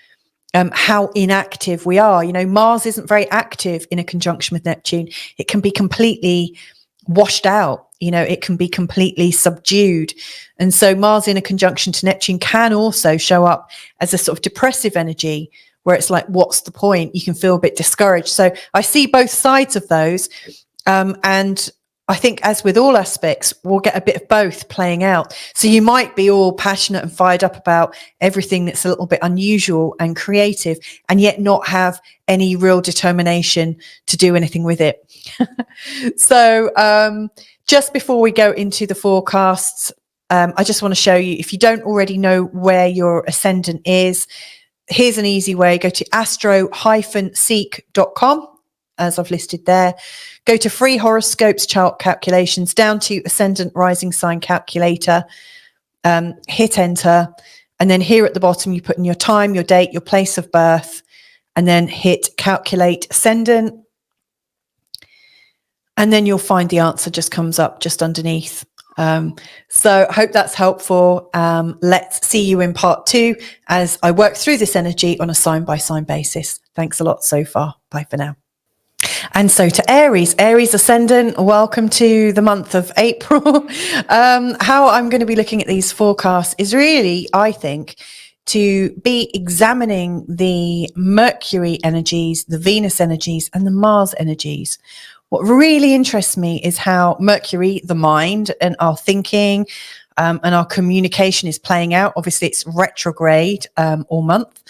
how inactive we are. Mars isn't very active in a conjunction with Neptune. It can be completely washed out. It can be completely subdued. And so Mars in a conjunction to Neptune can also show up as a sort of depressive energy where it's like, what's the point? You can feel a bit discouraged. So I see both sides of those. And I think, as with all aspects, we'll get a bit of both playing out. So you might be all passionate and fired up about everything that's a little bit unusual and creative, and yet not have any real determination to do anything with it. So just before we go into the forecasts, I just want to show you, if you don't already know where your ascendant is, here's an easy way. Go to astro-seek.com. as I've listed there. Go to free horoscopes, chart calculations, down to ascendant rising sign calculator, hit enter. And then here at the bottom, you put in your time, your date, your place of birth, and then hit calculate ascendant. And then you'll find the answer just comes up just underneath. So I hope that's helpful. Let's see you in part 2 as I work through this energy on a sign by sign basis. Thanks a lot so far. Bye for now. And so to Aries ascendant, welcome to the month of April. How I'm going to be looking at these forecasts is really, I think, to be examining the Mercury energies, the Venus energies, and the Mars energies. What really interests me is how Mercury, the mind, and our thinking and our communication is playing out. Obviously, it's retrograde all month.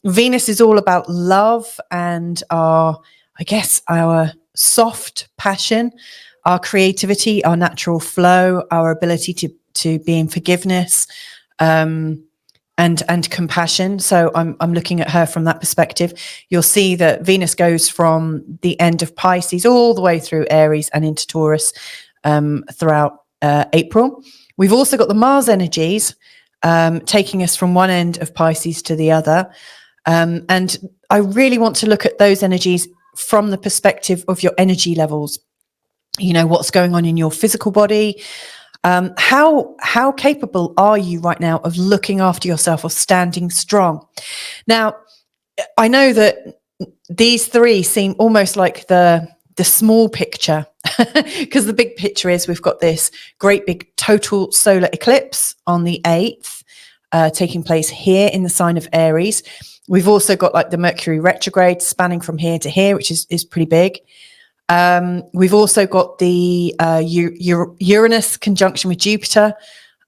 Venus is all about love and our soft passion, our creativity, our natural flow, our ability to be in forgiveness and compassion. So I'm looking at her from that perspective. You'll see that Venus goes from the end of Pisces all the way through Aries and into Taurus throughout April. We've also got the Mars energies taking us from one end of Pisces to the other. And I really want to look at those energies from the perspective of your energy levels. What's going on in your physical body. How capable are you right now of looking after yourself, of standing strong? Now, I know that these three seem almost like the small picture, because the big picture is we've got this great big total solar eclipse on the 8th taking place here in the sign of Aries. We've also got like the Mercury retrograde spanning from here to here, which is pretty big. We've also got the Uranus conjunction with Jupiter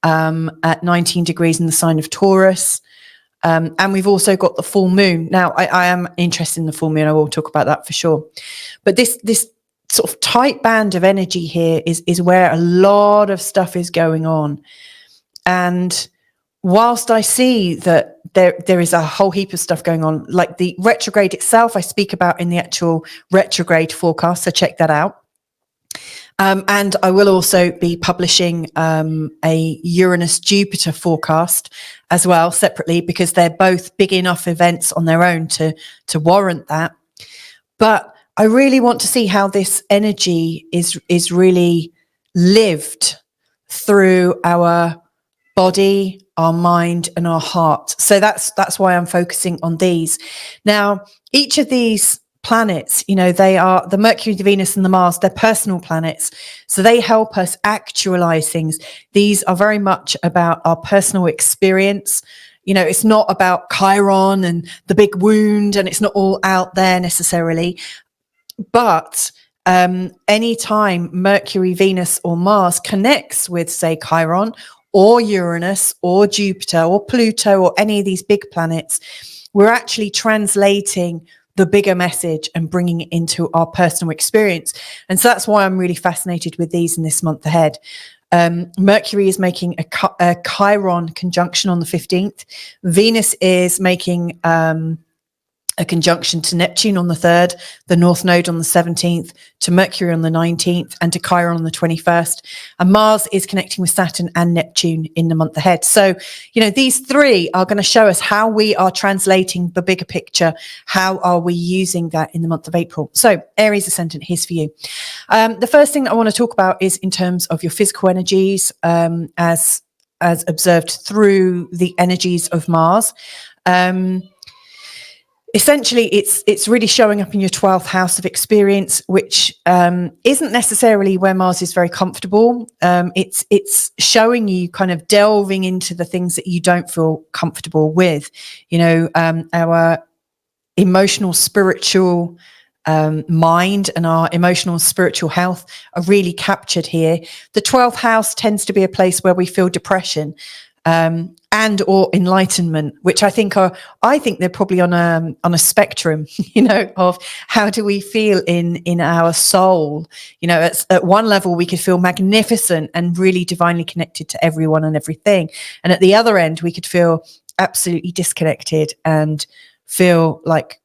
at 19 degrees in the sign of Taurus. And we've also got the full moon. Now, I am interested in the full moon. I will talk about that for sure. But this sort of tight band of energy here is where a lot of stuff is going on. And whilst I see that there is a whole heap of stuff going on, like the retrograde itself, I speak about in the actual retrograde forecast, so check that out. And I will also be publishing a Uranus-Jupiter forecast as well separately, because they're both big enough events on their own to warrant that. But I really want to see how this energy is really lived through our body, our mind, and our heart. So that's why I'm focusing on these. Now, each of these planets, they are the Mercury, the Venus, and the Mars. They're personal planets, so they help us actualize things. These are very much about our personal experience. It's not about Chiron and the big wound, and it's not all out there necessarily. But anytime Mercury, Venus, or Mars connects with, say, Chiron or Uranus or Jupiter or Pluto or any of these big planets, we're actually translating the bigger message and bringing it into our personal experience. And so that's why I'm really fascinated with these in this month ahead. Mercury is making a Chiron conjunction on the 15th. Venus is making a conjunction to Neptune on the 3rd, the North Node on the 17th, to Mercury on the 19th, and to Chiron on the 21st. And Mars is connecting with Saturn and Neptune in the month ahead. So, these three are going to show us how we are translating the bigger picture. How are we using that in the month of April? So, Aries Ascendant, here's for you. The first thing that I want to talk about is in terms of your physical energies, as observed through the energies of Mars. Essentially, it's really showing up in your 12th house of experience, which isn't necessarily where Mars is very comfortable. It's showing you kind of delving into the things that you don't feel comfortable with. Our emotional, spiritual mind and our emotional and spiritual health are really captured here. The 12th house tends to be a place where we feel depression. And or enlightenment, which I think they're probably on a spectrum, of how do we feel in our soul. At one level we could feel magnificent and really divinely connected to everyone and everything, and at the other end we could feel absolutely disconnected and feel like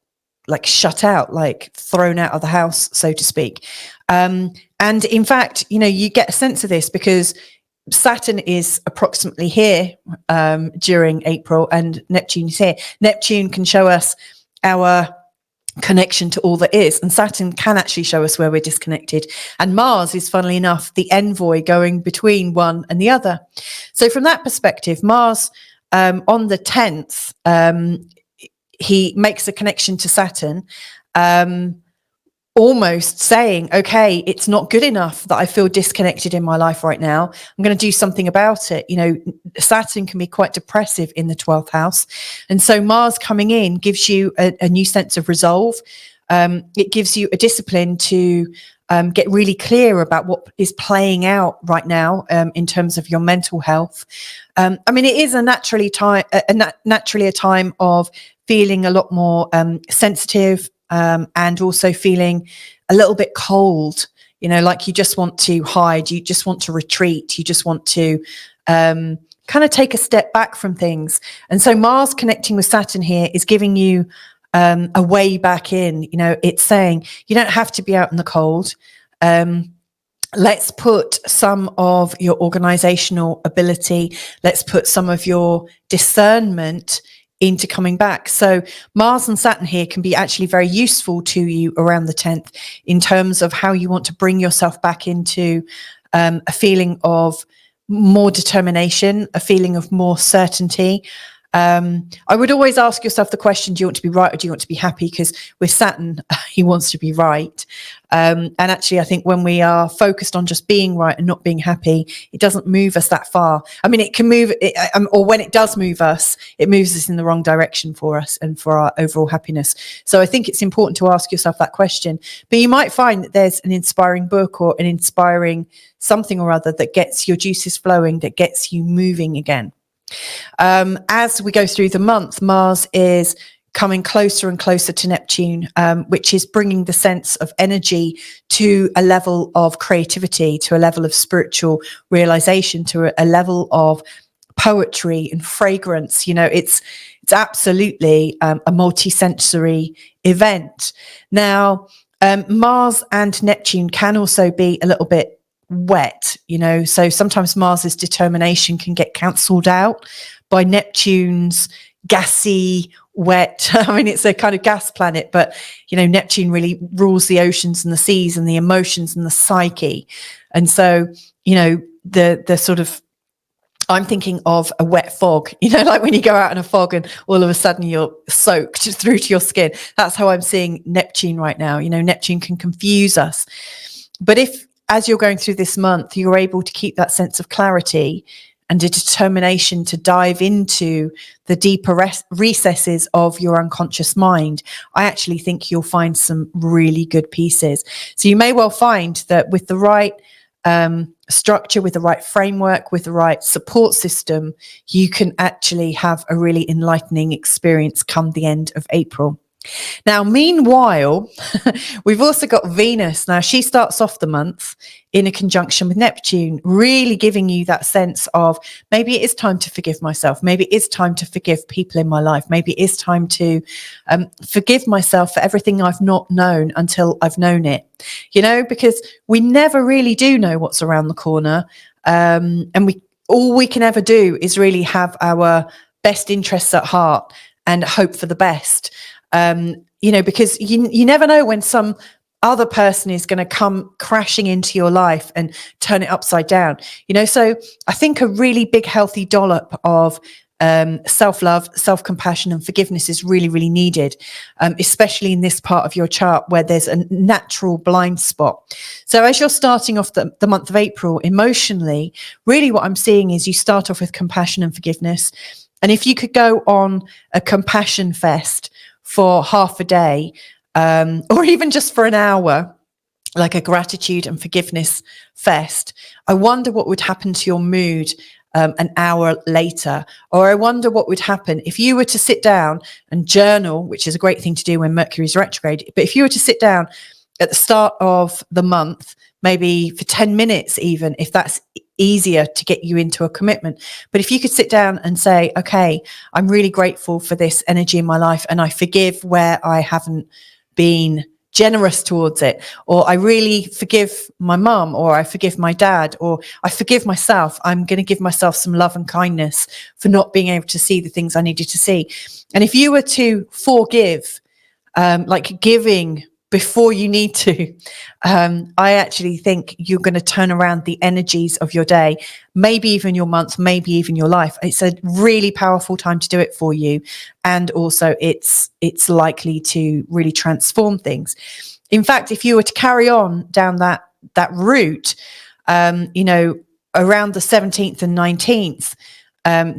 shut out, like thrown out of the house, so to speak. And in fact, you get a sense of this because Saturn is approximately here during April, and Neptune is here. Neptune can show us our connection to all that is, and Saturn can actually show us where we're disconnected. And Mars is, funnily enough, the envoy going between one and the other. So from that perspective, Mars on the 10th, he makes a connection to Saturn, almost saying, okay, it's not good enough that I feel disconnected in my life right now. I'm going to do something about it. Saturn can be quite depressive in the 12th house. And so Mars coming in gives you a new sense of resolve. It gives you a discipline to get really clear about what is playing out right now in terms of your mental health. It is naturally a time of feeling a lot more sensitive, and also feeling a little bit cold, like you just want to hide, you just want to retreat, you just want to kind of take a step back from things. And so Mars connecting with Saturn here is giving you a way back in. It's saying you don't have to be out in the cold. Let's put some of your organizational ability, let's put some of your discernment into coming back. So Mars and Saturn here can be actually very useful to you around the 10th in terms of how you want to bring yourself back into a feeling of more determination, a feeling of more certainty, I would always ask yourself the question, do you want to be right or do you want to be happy? Because with Saturn, he wants to be right. And actually, I think when we are focused on just being right and not being happy, it doesn't move us that far. I mean, it can move, or when it does move us, it moves us in the wrong direction for us and for our overall happiness. So I think it's important to ask yourself that question. But you might find that there's an inspiring book or an inspiring something or other that gets your juices flowing, that gets you moving again. As we go through the month, Mars is coming closer and closer to Neptune, which is bringing the sense of energy to a level of creativity, to a level of spiritual realization, to a level of poetry and fragrance. You know, it's absolutely a multi-sensory event. Now, Mars and Neptune can also be a little bit wet, you know, so sometimes Mars's determination can get cancelled out by Neptune's gassy, wet. I mean, it's a kind of gas planet, but you know, Neptune really rules the oceans and the seas and the emotions and the psyche. And so, you know, the sort of, I'm thinking of a wet fog, you know, like when you go out in a fog and all of a sudden you're soaked through to your skin. That's how I'm seeing Neptune right now. You know, Neptune can confuse us. But if, as you're going through this month, you're able to keep that sense of clarity and a determination to dive into the deeper recesses of your unconscious mind, I actually think you'll find some really good pieces. So you may well find that with the right structure, with the right framework, with the right support system, you can actually have a really enlightening experience come the end of April. Now, meanwhile, we've also got Venus. Now, she starts off the month in a conjunction with Neptune, really giving you that sense of maybe it is time to forgive myself. Maybe it is time to forgive people in my life. Maybe it is time to forgive myself for everything I've not known until I've known it. You know, because we never really do know what's around the corner. And all we can ever do is really have our best interests at heart and hope for the best. You know, because you never know when some other person is going to come crashing into your life and turn it upside down, you know. So I think a really big healthy dollop of self-love, self-compassion and forgiveness is really, really needed, especially in this part of your chart where there's a natural blind spot. So as you're starting off the month of April emotionally, really what I'm seeing is you start off with compassion and forgiveness. And if you could go on a compassion fest for half a day, or even just for an hour, like a gratitude and forgiveness fest, I wonder what would happen to your mood an hour later. Or I wonder what would happen if you were to sit down and journal, which is a great thing to do when Mercury's retrograde. But if you were to sit down at the start of the month, maybe for 10 minutes even, if that's easier to get you into a commitment. But if you could sit down and say, okay, I'm really grateful for this energy in my life and I forgive where I haven't been generous towards it, or I really forgive my mum, or I forgive my dad, or I forgive myself. I'm going to give myself some love and kindness for not being able to see the things I needed to see. And if you were to forgive, like giving before you need to, I actually think you're going to turn around the energies of your day, maybe even your month, maybe even your life. It's a really powerful time to do it for you. And also it's likely to really transform things. In fact, if you were to carry on down that route, you know, around the 17th and 19th,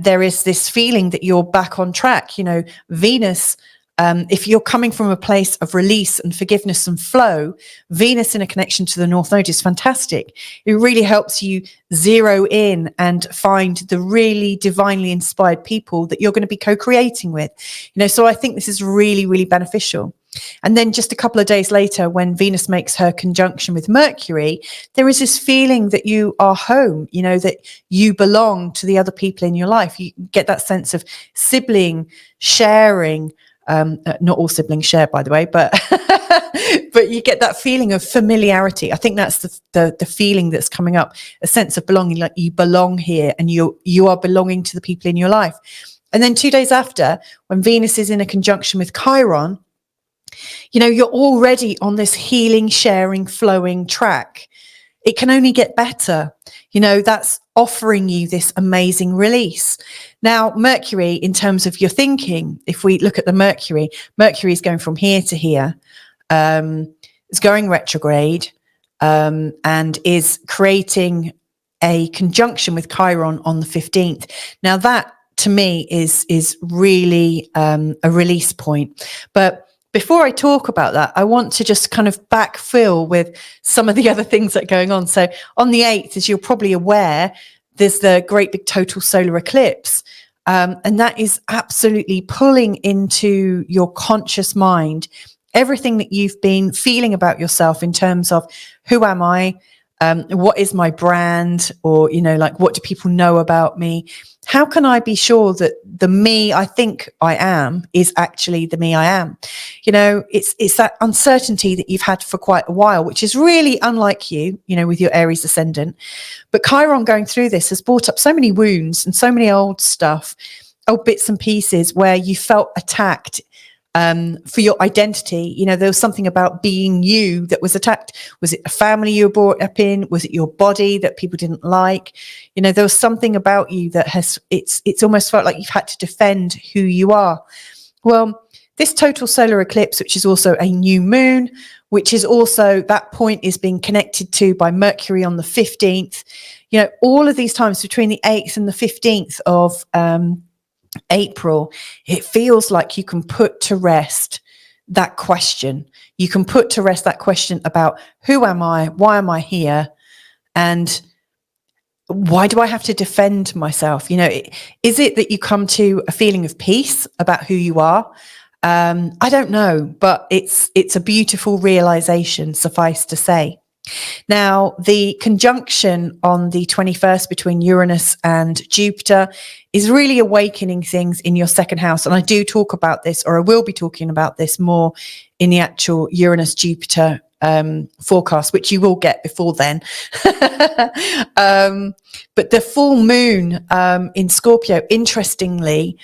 there is this feeling that you're back on track. You know, Venus, if you're coming from a place of release and forgiveness and flow, Venus in a connection to the North Node is fantastic. It really helps you zero in and find the really divinely inspired people that you're going to be co-creating with. You know, so I think this is really, really beneficial. And then just a couple of days later, when Venus makes her conjunction with Mercury, there is this feeling that you are home, you know, that you belong to the other people in your life. You get that sense of sibling sharing. Not all siblings share, by the way, but but you get that feeling of familiarity. I think that's the feeling that's coming up, a sense of belonging, like you belong here and you are belonging to the people in your life. And then 2 days after, when Venus is in a conjunction with Chiron, you know, you're already on this healing, sharing, flowing track. it can only get better. You know, that's offering you this amazing release. Now, Mercury, in terms of your thinking, if we look at the Mercury is going from here to here. It's going retrograde, and is creating a conjunction with Chiron on the 15th. Now, that to me is really a release point. But before I talk about that, I want to just kind of backfill with some of the other things that are going on. So on the 8th, as you're probably aware, there's the great big total solar eclipse. And that is absolutely pulling into your conscious mind everything that you've been feeling about yourself in terms of who am I? What is my brand? Or, you know, like, what do people know about me? How can I be sure that the me I think I am is actually the me I am? You know, it's that uncertainty that you've had for quite a while, which is really unlike you, you know, with your Aries ascendant. But Chiron going through this has brought up so many wounds and so many old stuff, old bits and pieces where you felt attacked for your identity. You know, there was something about being you that was attacked. Was it a family you were brought up in? Was it your body that people didn't like? You know, there was something about you that it's almost felt like you've had to defend who you are. Well, this total solar eclipse, which is also a new moon, which is also, that point is being connected to by Mercury on the 15th. You know, all of these times between the 8th and the 15th of April, it feels like you can put to rest that question. You can put to rest that question about who am I? Why am I here? And why do I have to defend myself? You know, is it that you come to a feeling of peace about who you are? I don't know, but it's a beautiful realization, suffice to say. Now, the conjunction on the 21st between Uranus and Jupiter is really awakening things in your second house. And I do talk about this, or I will be talking about this more in the actual Uranus-Jupiter forecast, which you will get before then. But the full moon in Scorpio, interestingly,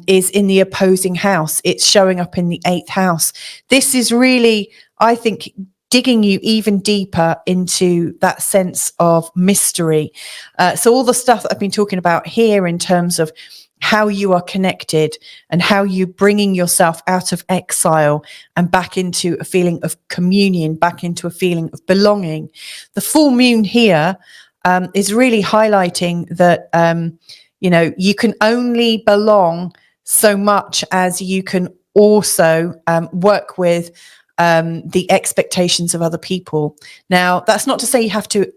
is in the opposing house. It's showing up in the 8th house. This is really, I think, digging you even deeper into that sense of mystery. So all the stuff that I've been talking about here in terms of how you are connected and how you're bringing yourself out of exile and back into a feeling of communion, back into a feeling of belonging. The full moon here is really highlighting that, you know, you can only belong so much as you can also work with the expectations of other people. Now, that's not to say you have to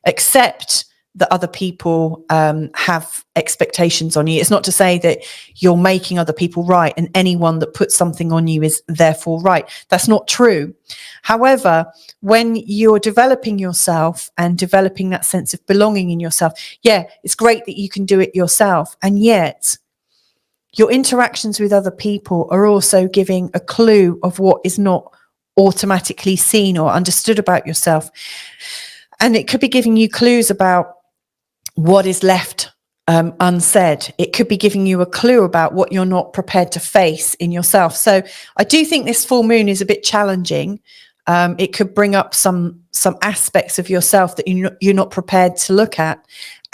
accept that other people have expectations on you. It's not to say that you're making other people right and anyone that puts something on you is therefore right. That's not true. However, when you're developing yourself and developing that sense of belonging in yourself, yeah, it's great that you can do it yourself. And yet, your interactions with other people are also giving a clue of what is not automatically seen or understood about yourself. And it could be giving you clues about what is left unsaid. It could be giving you a clue about what you're not prepared to face in yourself. So I do think this full moon is a bit challenging. It could bring up some aspects of yourself that you're not prepared to look at.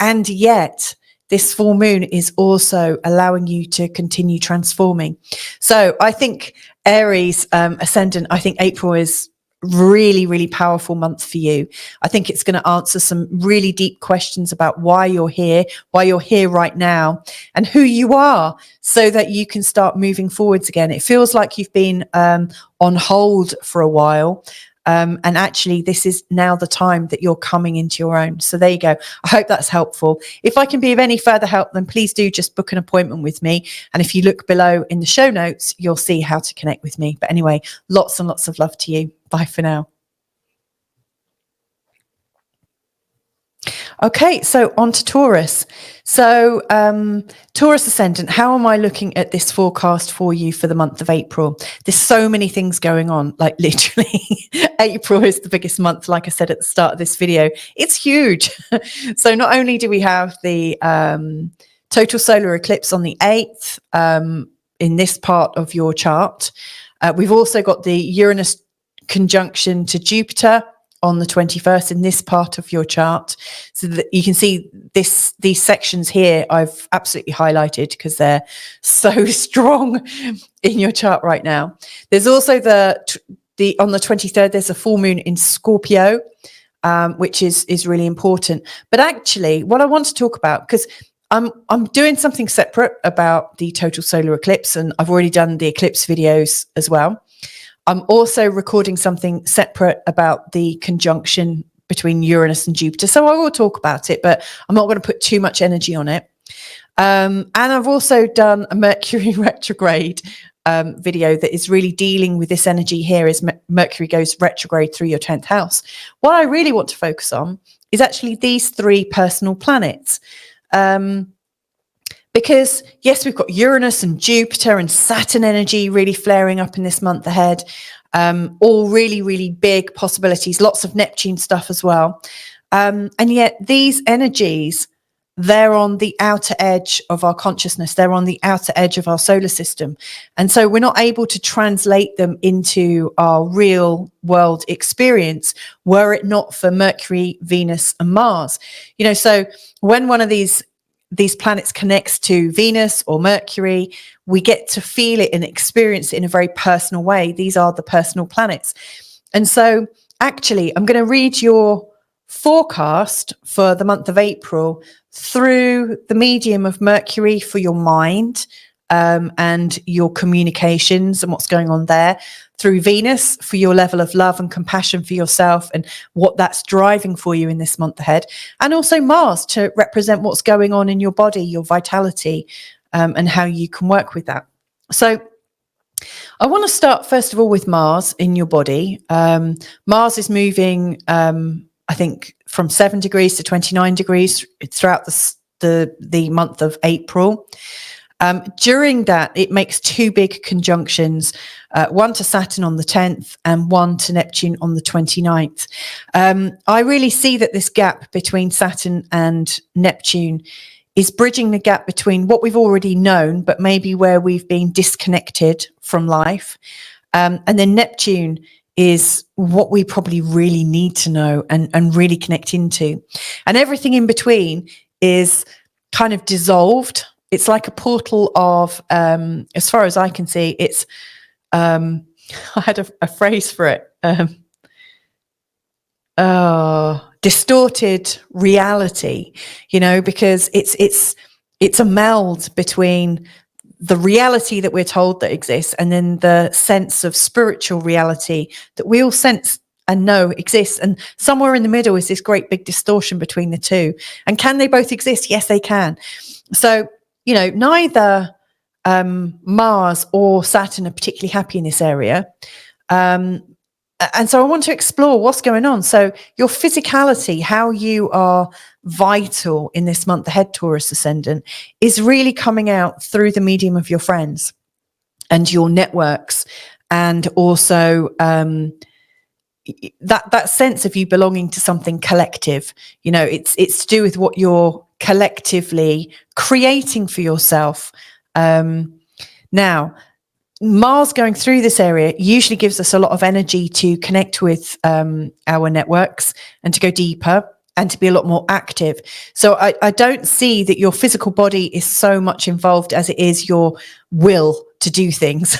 And yet, this full moon is also allowing you to continue transforming. So I think Aries ascendant, I think April is really, really powerful month for you. I think it's going to answer some really deep questions about why you're here right now, and who you are, so that you can start moving forwards again. It feels like you've been on hold for a while. And actually, this is now the time that you're coming into your own. So there you go. I hope that's helpful. If I can be of any further help, then please do just book an appointment with me. And if you look below in the show notes, you'll see how to connect with me. But anyway, lots and lots of love to you. Bye for now. Okay, so on to Taurus. So Taurus ascendant, how am I looking at this forecast for you for the month of April? There's so many things going on, like literally April is the biggest month, like I said at the start of this video. It's huge. So not only do we have the total solar eclipse on the 8th in this part of your chart, we've also got the Uranus conjunction to Jupiter on the 21st in this part of your chart, so that you can see these sections here I've absolutely highlighted because they're so strong in your chart right now. There's also on the 23rd, there's a full moon in Scorpio, which is really important. But actually, what I want to talk about, because I'm doing something separate about the total solar eclipse, and I've already done the eclipse videos as well. I'm also recording something separate about the conjunction between Uranus and Jupiter. So I will talk about it, but I'm not going to put too much energy on it. And I've also done a Mercury retrograde video that is really dealing with this energy here as Mercury goes retrograde through your 10th house. What I really want to focus on is actually these 3 personal planets. Because yes, we've got Uranus and Jupiter and Saturn energy really flaring up in this month ahead. All really, really big possibilities, lots of Neptune stuff as well. And yet these energies, they're on the outer edge of our consciousness. They're on the outer edge of our solar system. And so we're not able to translate them into our real world experience were it not for Mercury, Venus and Mars. So when one of these planets connects to Venus or Mercury, we get to feel it and experience it in a very personal way. These are the personal planets. And so actually, I'm going to read your forecast for the month of April through the medium of Mercury for your mind and your communications and what's going on there, through Venus for your level of love and compassion for yourself and what that's driving for you in this month ahead, and also Mars to represent what's going on in your body, your vitality, and how you can work with that. So I want to start first of all with Mars in your body. Mars is moving, I think, from 7 degrees to 29 degrees throughout the month of April. During that, it makes 2 big conjunctions, one to Saturn on the 10th and one to Neptune on the 29th. I really see that this gap between Saturn and Neptune is bridging the gap between what we've already known, but maybe where we've been disconnected from life. And then Neptune is what we probably really need to know and really connect into. And everything in between is kind of dissolved. It's like a portal of, as far as I can see, it's, I had a phrase for it, distorted reality, because it's a meld between the reality that we're told that exists and then the sense of spiritual reality that we all sense and know exists. And somewhere in the middle is this great big distortion between the two. And can they both exist? Yes, they can. So, neither Mars or Saturn are particularly happy in this area. And so I want to explore what's going on. So your physicality, how you are vital in this month ahead, Taurus ascendant, is really coming out through the medium of your friends and your networks, and also that sense of you belonging to something collective. It's to do with what you're collectively creating for yourself. Now, Mars going through this area usually gives us a lot of energy to connect with our networks and to go deeper and to be a lot more active. So I don't see that your physical body is so much involved as it is your will to do things.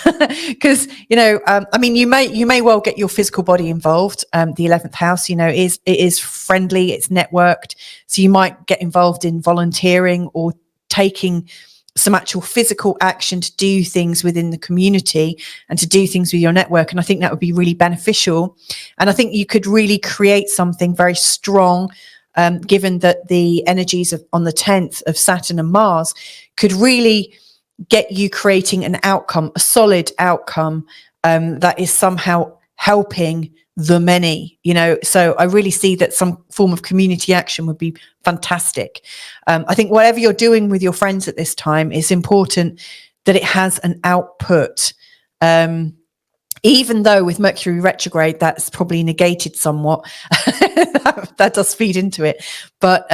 Because, you may well get your physical body involved. The 11th house, it is friendly, it's networked. So you might get involved in volunteering or taking some actual physical action to do things within the community and to do things with your network. And I think that would be really beneficial. And I think you could really create something very strong, given that the energies on the 10th of Saturn and Mars could really get you creating an outcome, a solid outcome that is somehow helping the many, so I really see that some form of community action would be fantastic. I think whatever you're doing with your friends at this time, it's important that it has an output. Even though with Mercury retrograde, that's probably negated somewhat. that does feed into it. But,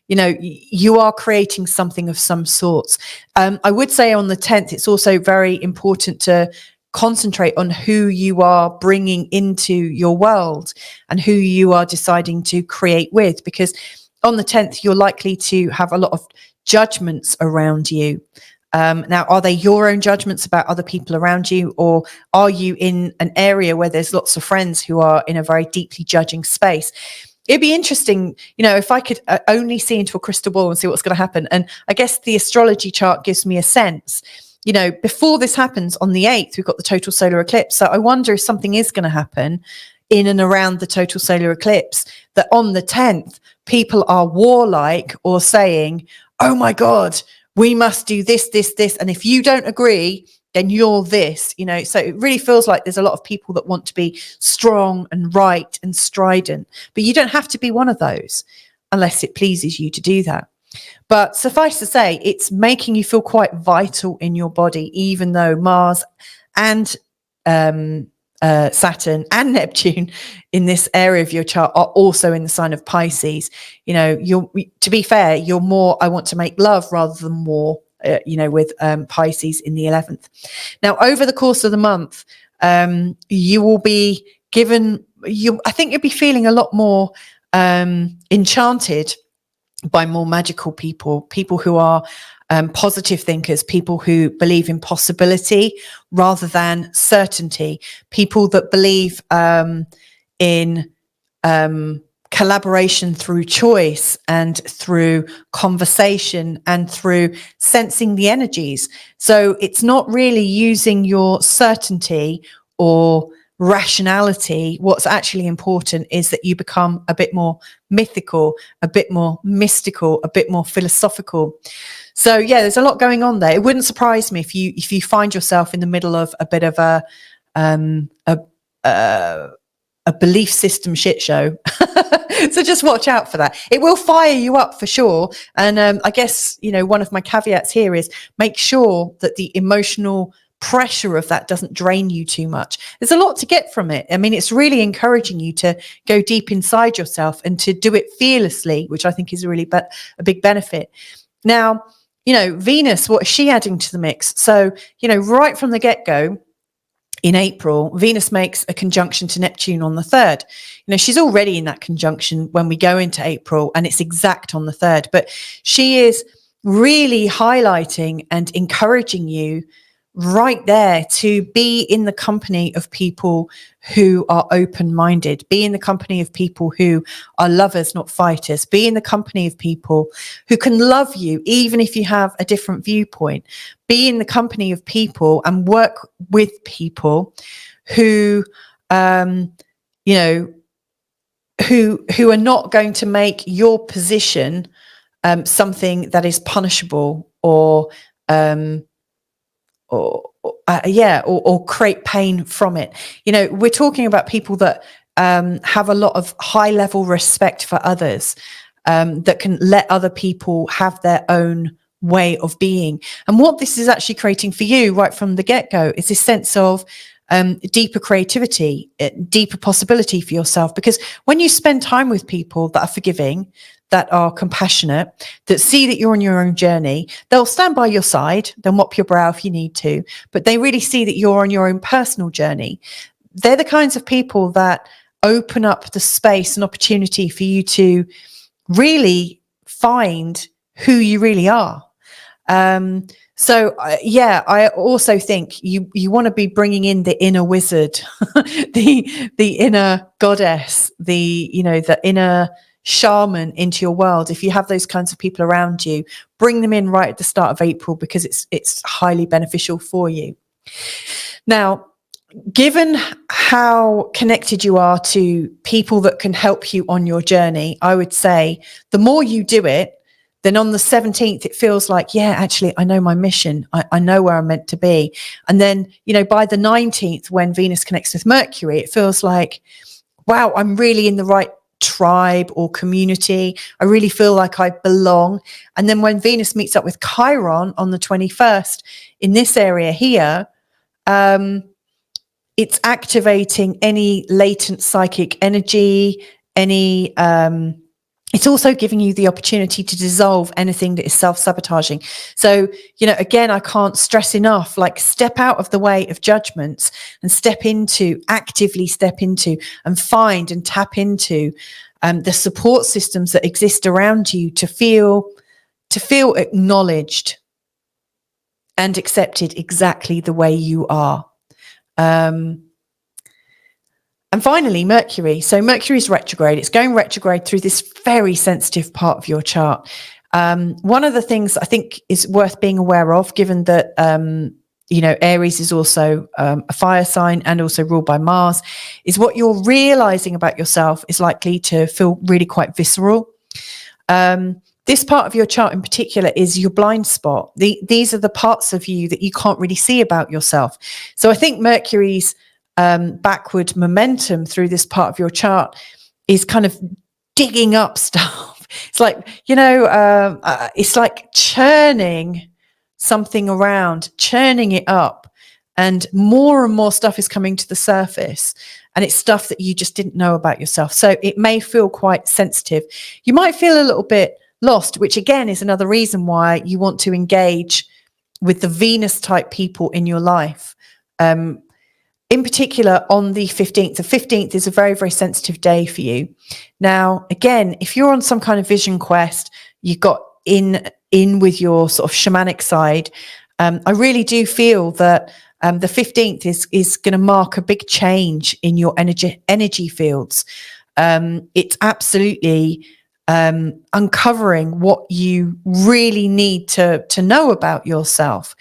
you are creating something of some sorts. I would say on the 10th, it's also very important to concentrate on who you are bringing into your world and who you are deciding to create with, because on the 10th, you're likely to have a lot of judgments around you. Now, are they your own judgments about other people around you, or are you in an area where there's lots of friends who are in a very deeply judging space? It'd be interesting, if I could only see into a crystal ball and see what's going to happen. And I guess the astrology chart gives me a sense. Before this happens on the 8th, we've got the total solar eclipse. So I wonder if something is going to happen in and around the total solar eclipse, that on the 10th, people are warlike or saying, oh my God, we must do this, this, this. And if you don't agree, then you're this, so it really feels like there's a lot of people that want to be strong and right and strident, but you don't have to be one of those unless it pleases you to do that. But suffice to say, it's making you feel quite vital in your body, even though Mars and Saturn and Neptune in this area of your chart are also in the sign of Pisces. To be fair, you're more, I want to make love rather than war, with Pisces in the 11th. Now, over the course of the month, you will be given, I think you'll be feeling a lot more enchanted by more magical people who are positive thinkers, people who believe in possibility rather than certainty, people that believe in collaboration through choice and through conversation and through sensing the energies. So it's not really using your certainty or rationality. What's actually important is that you become a bit more mythical, a bit more mystical, a bit more philosophical. So yeah, there's a lot going on there. It wouldn't surprise me if you find yourself in the middle of a bit of a belief system shit show. So just watch out for that. It will fire you up for sure. And I guess, one of my caveats here is make sure that the emotional pressure of that doesn't drain you too much. There's a lot to get from it. I mean, it's really encouraging you to go deep inside yourself and to do it fearlessly, which I think is really a big benefit. Now, Venus, what is she adding to the mix? So, right from the get-go, in April, Venus makes a conjunction to Neptune on the 3rd. She's already in that conjunction when we go into April, and it's exact on the 3rd. But she is really highlighting and encouraging you right there to be in the company of people who are open-minded, be in the company of people who are lovers, not fighters, be in the company of people who can love you, even if you have a different viewpoint, be in the company of people and work with people who, who are not going to make your position something that is punishable or create pain from it. We're talking about people that have a lot of high level respect for others, that can let other people have their own way of being. And what this is actually creating for you right from the get-go is this sense of deeper creativity, deeper possibility for yourself. Because when you spend time with people that are forgiving, that are compassionate, that see that you're on your own journey, they'll stand by your side, they'll mop your brow if you need to, but they really see that you're on your own personal journey. They're the kinds of people that open up the space and opportunity for you to really find who you really are. I also think you want to be bringing in the inner wizard, the inner goddess, the inner shaman into your world. If you have those kinds of people around you, bring them in right at the start of April, because it's highly beneficial for you. Now, given how connected you are to people that can help you on your journey, I would say the more you do it, then on the 17th, it feels like, yeah, actually, I know my mission. I know where I'm meant to be. And then, by the 19th, when Venus connects with Mercury, it feels like, wow, I'm really in the right tribe or community. I really feel like I belong. And then when Venus meets up with Chiron on the 21st in this area here, it's activating any latent psychic energy, any it's also giving you the opportunity to dissolve anything that is self-sabotaging. So, again, I can't stress enough, like, step out of the way of judgments and actively step into and find and tap into the support systems that exist around you to feel acknowledged and accepted exactly the way you are. And finally, Mercury. So Mercury is retrograde. It's going retrograde through this very sensitive part of your chart. One of the things I think is worth being aware of, given that, Aries is also a fire sign and also ruled by Mars, is what you're realizing about yourself is likely to feel really quite visceral. This part of your chart in particular is your blind spot. These are the parts of you that you can't really see about yourself. So I think Mercury's backward momentum through this part of your chart is kind of digging up stuff. It's like, it's like churning something around, churning it up, and more stuff is coming to the surface, and it's stuff that you just didn't know about yourself. So it may feel quite sensitive. You might feel a little bit lost, which again is another reason why you want to engage with the Venus type people in your life. In particular, on the 15th. The 15th is a very, very sensitive day for you. Now, again, if you're on some kind of vision quest, you've got in with your sort of shamanic side, I really do feel that the 15th is going to mark a big change in your energy fields. It's absolutely uncovering what you really need to know about yourself.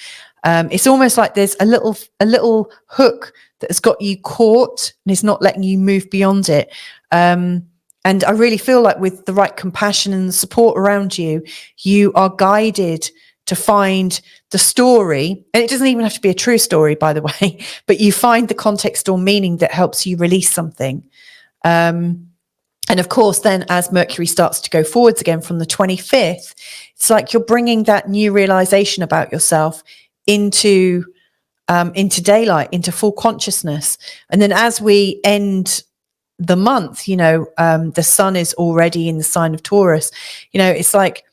It's almost like there's a little hook that has got you caught and is not letting you move beyond it. And I really feel like with the right compassion and support around you, you are guided to find the story. And it doesn't even have to be a true story, by the way, but you find the context or meaning that helps you release something. And of course, then as Mercury starts to go forwards again from the 25th, it's like you're bringing that new realization about yourself into daylight, into full consciousness. And then as we end the month, the sun is already in the sign of Taurus. It's like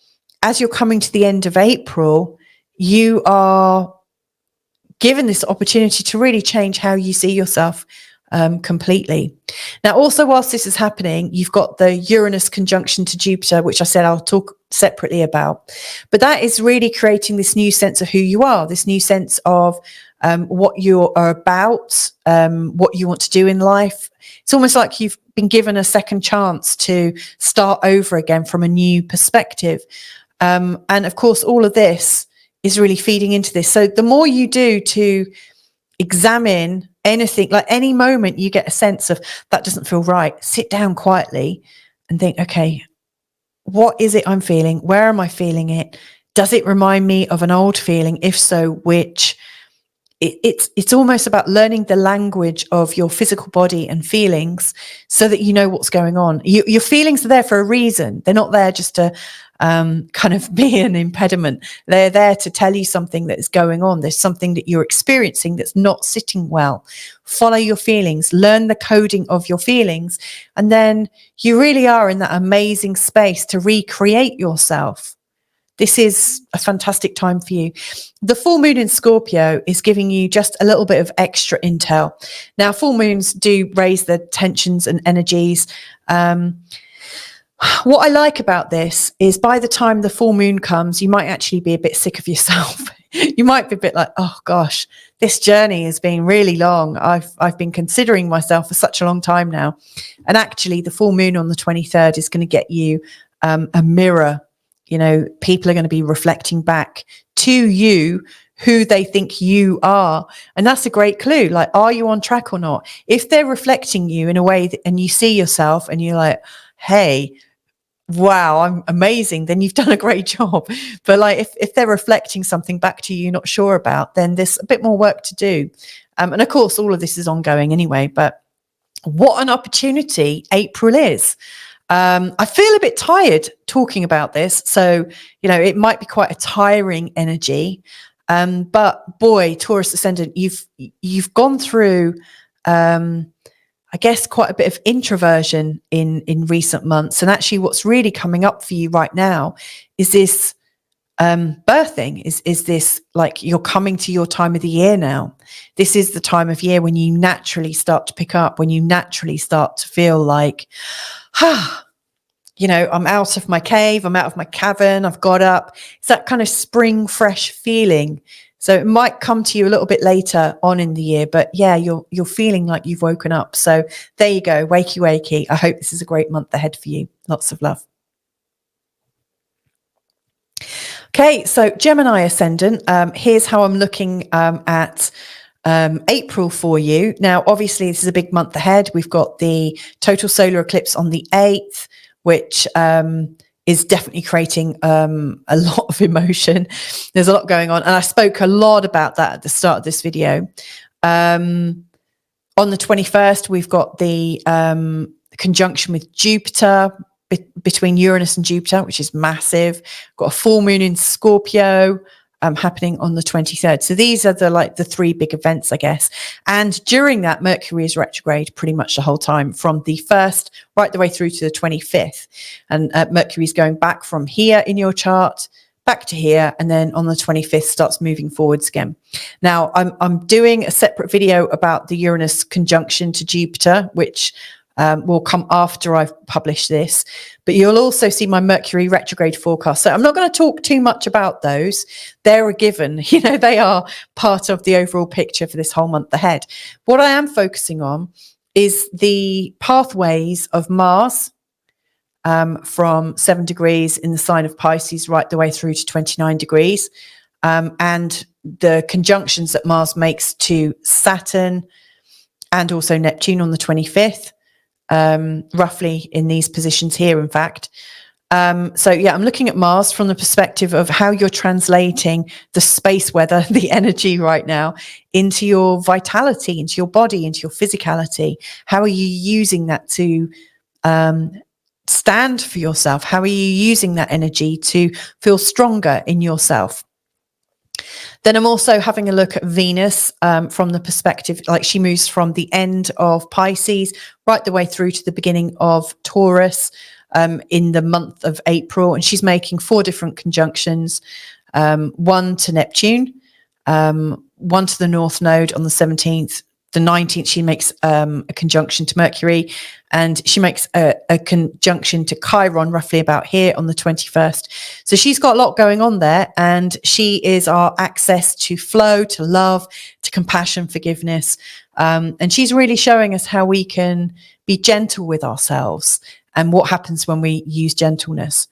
as you're coming to the end of April, you are given this opportunity to really change how you see yourself completely. Now, also, whilst this is happening, you've got the Uranus conjunction to Jupiter, which I said I'll talk separately about. But that is really creating this new sense of who you are, this new sense of what you are about, what you want to do in life. It's almost like you've been given a second chance to start over again from a new perspective. And of course, all of this is really feeding into this. So the more you do to examine anything, like any moment you get a sense of that doesn't feel right, sit down quietly and think, okay, what is it I'm feeling? Where am I feeling it? Does it remind me of an old feeling? If so, which? It's almost about learning the language of your physical body and feelings so that you know what's going on. Your feelings are there for a reason. They're not there just to kind of be an impediment. They're there to tell you something that is going on. There's something that you're experiencing that's not sitting well. Follow your feelings, learn the coding of your feelings, and then you really are in that amazing space to recreate yourself. This is a fantastic time for you. The full moon in Scorpio is giving you just a little bit of extra intel. Now, full moons do raise the tensions and energies. What I like about this is by the time the full moon comes, you might actually be a bit sick of yourself. You might be a bit like, oh gosh, this journey has been really long. I've been considering myself for such a long time now. And actually the full moon on the 23rd is going to get you a mirror. People are going to be reflecting back to you who they think you are. And that's a great clue. Like, are you on track or not? If they're reflecting you in a way and you see yourself and you're like, hey, wow, I'm amazing, then you've done a great job. But like, if they're reflecting something back to you you're not sure about, then there's a bit more work to do. And of course, all of this is ongoing anyway, but what an opportunity April is. I feel a bit tired talking about this. So, it might be quite a tiring energy. But boy, Taurus ascendant, you've gone through, I guess, quite a bit of introversion in recent months. And actually what's really coming up for you right now is this birthing, is this, like, you're coming to your time of the year now. This is the time of year when you naturally start to pick up, when you naturally start to feel like, you know, I'm out of my cave, I'm out of my cavern, I've got up. It's that kind of spring fresh feeling. So it might come to you a little bit later on in the year, but yeah, you're feeling like you've woken up. So there you go, wakey wakey. I hope this is a great month ahead for you. Lots of love. Okay, so Gemini ascendant, here's how I'm looking at April for you. Now, obviously, this is a big month ahead. We've got the total solar eclipse on the 8th, which is definitely creating a lot of emotion. There's a lot going on. And I spoke a lot about that at the start of this video. On the 21st, we've got the conjunction with Jupiter, between Uranus and Jupiter, which is massive. Got a full moon in Scorpio happening on the 23rd. So these are the three big events, I guess. And during that, Mercury is retrograde pretty much the whole time, from the 1st right the way through to the 25th. And Mercury is going back from here in your chart back to here, and then on the 25th starts moving forwards again. Now, I'm doing a separate video about the Uranus conjunction to Jupiter, which will come after I've published this, but you'll also see my Mercury retrograde forecast. So I'm not going to talk too much about those. They're a given, you know, they are part of the overall picture for this whole month ahead. What I am focusing on is the pathways of Mars from 7 degrees in the sign of Pisces right the way through to 29 degrees, and the conjunctions that Mars makes to Saturn and also Neptune on the 25th. Roughly in these positions here, in fact. So yeah, I'm looking at Mars from the perspective of how you're translating the space weather, the energy right now, into your vitality, into your body, into your physicality. How are you using that to stand for yourself? How are you using that energy to feel stronger in yourself? Then I'm also having a look at Venus from the perspective, like she moves from the end of Pisces right the way through to the beginning of Taurus in the month of April. And she's making 4 different conjunctions, one to Neptune, one to the North Node on the 17th. The 19th, she makes a conjunction to Mercury, and she makes a conjunction to Chiron roughly about here on the 21st. So she's got a lot going on there, and she is our access to flow, to love, to compassion, forgiveness. And she's really showing us how we can be gentle with ourselves and what happens when we use gentleness.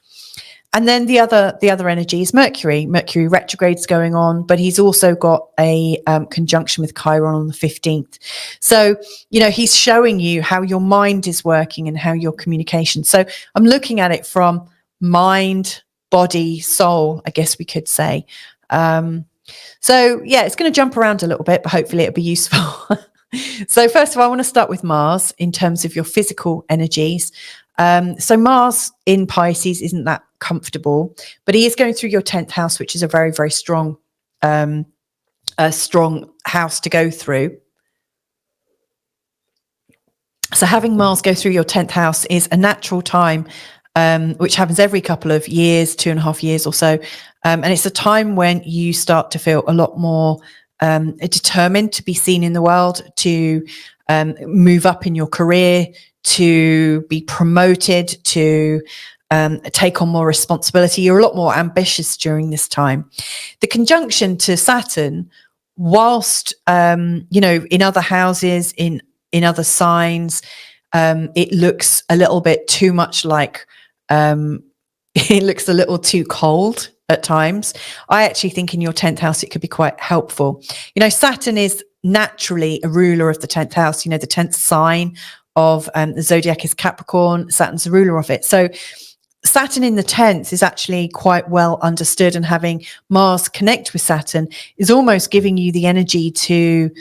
And then the other energy is Mercury. Mercury retrograde's going on, but he's also got a conjunction with Chiron on the 15th. So, you know, he's showing you how your mind is working and how your communication. So I'm looking at it from mind, body, soul, I guess we could say. So yeah, it's going to jump around a little bit, but hopefully it'll be useful. So first of all, I want to start with Mars in terms of your physical energies. So Mars in Pisces isn't that comfortable, but he is going through your 10th house, which is a very, very strong, strong house to go through. So having Mars go through your 10th house is a natural time, which happens every couple of years, 2.5 years or so. And it's a time when you start to feel a lot more determined to be seen in the world, to move up in your career, to be promoted, to take on more responsibility. You're a lot more ambitious during this time. The conjunction to Saturn, whilst, you know, in other houses, in other signs, it looks a little bit too much like, it looks a little too cold at times. I actually think in your 10th house, it could be quite helpful. You know, Saturn is naturally a ruler of the 10th house. You know, the 10th sign of the zodiac is Capricorn. Saturn's the ruler of it. So Saturn in the 10th is actually quite well understood, and having Mars connect with Saturn is almost giving you the energy to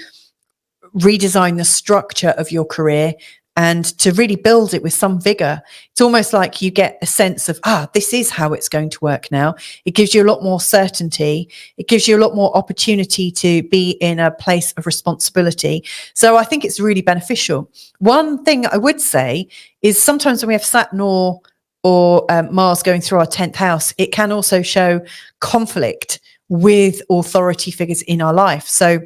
redesign the structure of your career and to really build it with some vigor. It's almost like you get a sense of, this is how it's going to work now. It gives you a lot more certainty. It gives you a lot more opportunity to be in a place of responsibility. So I think it's really beneficial. One thing I would say is sometimes when we have Saturn or Mars going through our 10th house, it can also show conflict with authority figures in our life. So,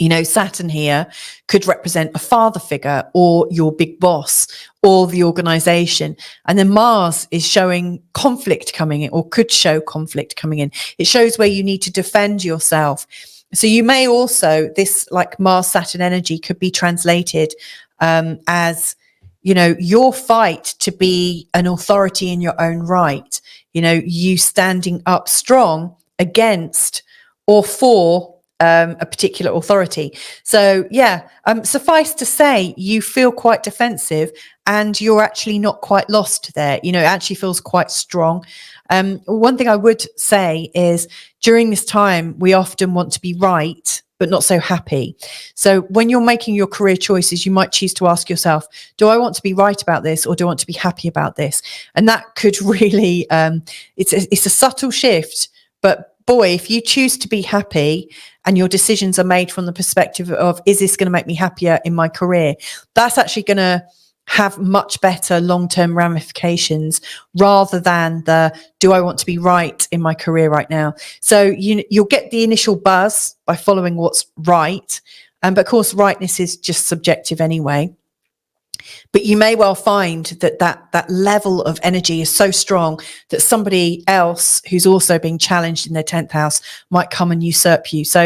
you know, Saturn here could represent a father figure or your big boss or the organization. And then Mars is showing conflict coming in, or could show conflict coming in. It shows where you need to defend yourself. So you may also, this like Mars Saturn energy could be translated as, you know, your fight to be an authority in your own right, you know, you standing up strong against or for a particular authority. So yeah, suffice to say, you feel quite defensive and you're actually not quite lost there. You know, it actually feels quite strong. One thing I would say is during this time, we often want to be right, but not so happy. So when you're making your career choices, you might choose to ask yourself, do I want to be right about this, or do I want to be happy about this? And that could really, it's a subtle shift, but boy, if you choose to be happy and your decisions are made from the perspective of, is this going to make me happier in my career? That's actually going to have much better long-term ramifications rather than the, do I want to be right in my career right now? So you'll get the initial buzz by following what's right. But of course, rightness is just subjective anyway. But you may well find that level of energy is so strong that somebody else who's also being challenged in their 10th house might come and usurp you. So,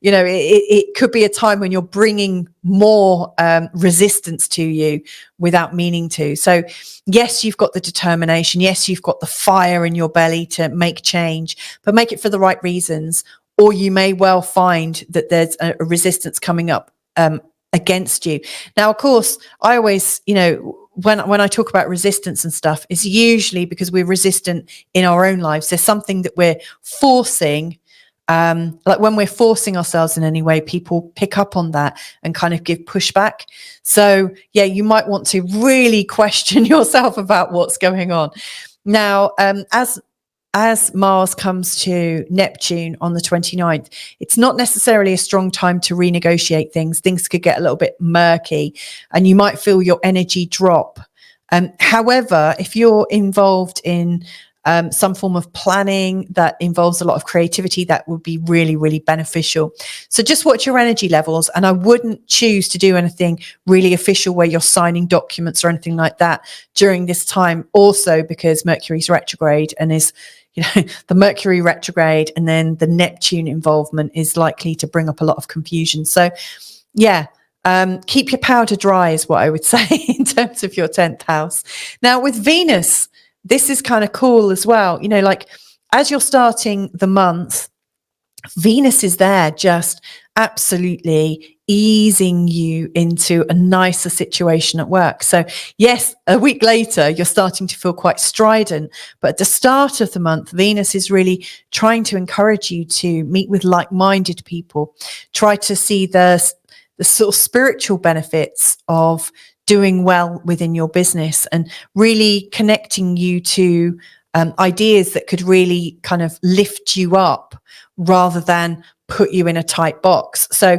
you know, it could be a time when you're bringing more resistance to you without meaning to. So, yes, you've got the determination. Yes, you've got the fire in your belly to make change, but make it for the right reasons. Or you may well find that there's a resistance coming up against you. Now, of course, I always, you know, when I talk about resistance and stuff, it's usually because we're resistant in our own lives. There's something that we're forcing, like when we're forcing ourselves in any way, people pick up on that and kind of give pushback. So yeah, you might want to really question yourself about what's going on. Now, as Mars comes to Neptune on the 29th, it's not necessarily a strong time to renegotiate things. Things could get a little bit murky and you might feel your energy drop. However, if you're involved in some form of planning that involves a lot of creativity, that would be really, really beneficial. So just watch your energy levels, and I wouldn't choose to do anything really official where you're signing documents or anything like that during this time. Also, because Mercury's retrograde and is, you know, the Mercury retrograde and then the Neptune involvement is likely to bring up a lot of confusion. So yeah, keep your powder dry is what I would say in terms of your 10th house. Now with Venus, this is kind of cool as well. You know, like as you're starting the month, Venus is there just absolutely easing you into a nicer situation at work. So yes, a week later, you're starting to feel quite strident, but at the start of the month, Venus is really trying to encourage you to meet with like-minded people, try to see the sort of spiritual benefits of doing well within your business and really connecting you to ideas that could really kind of lift you up rather than put you in a tight box. So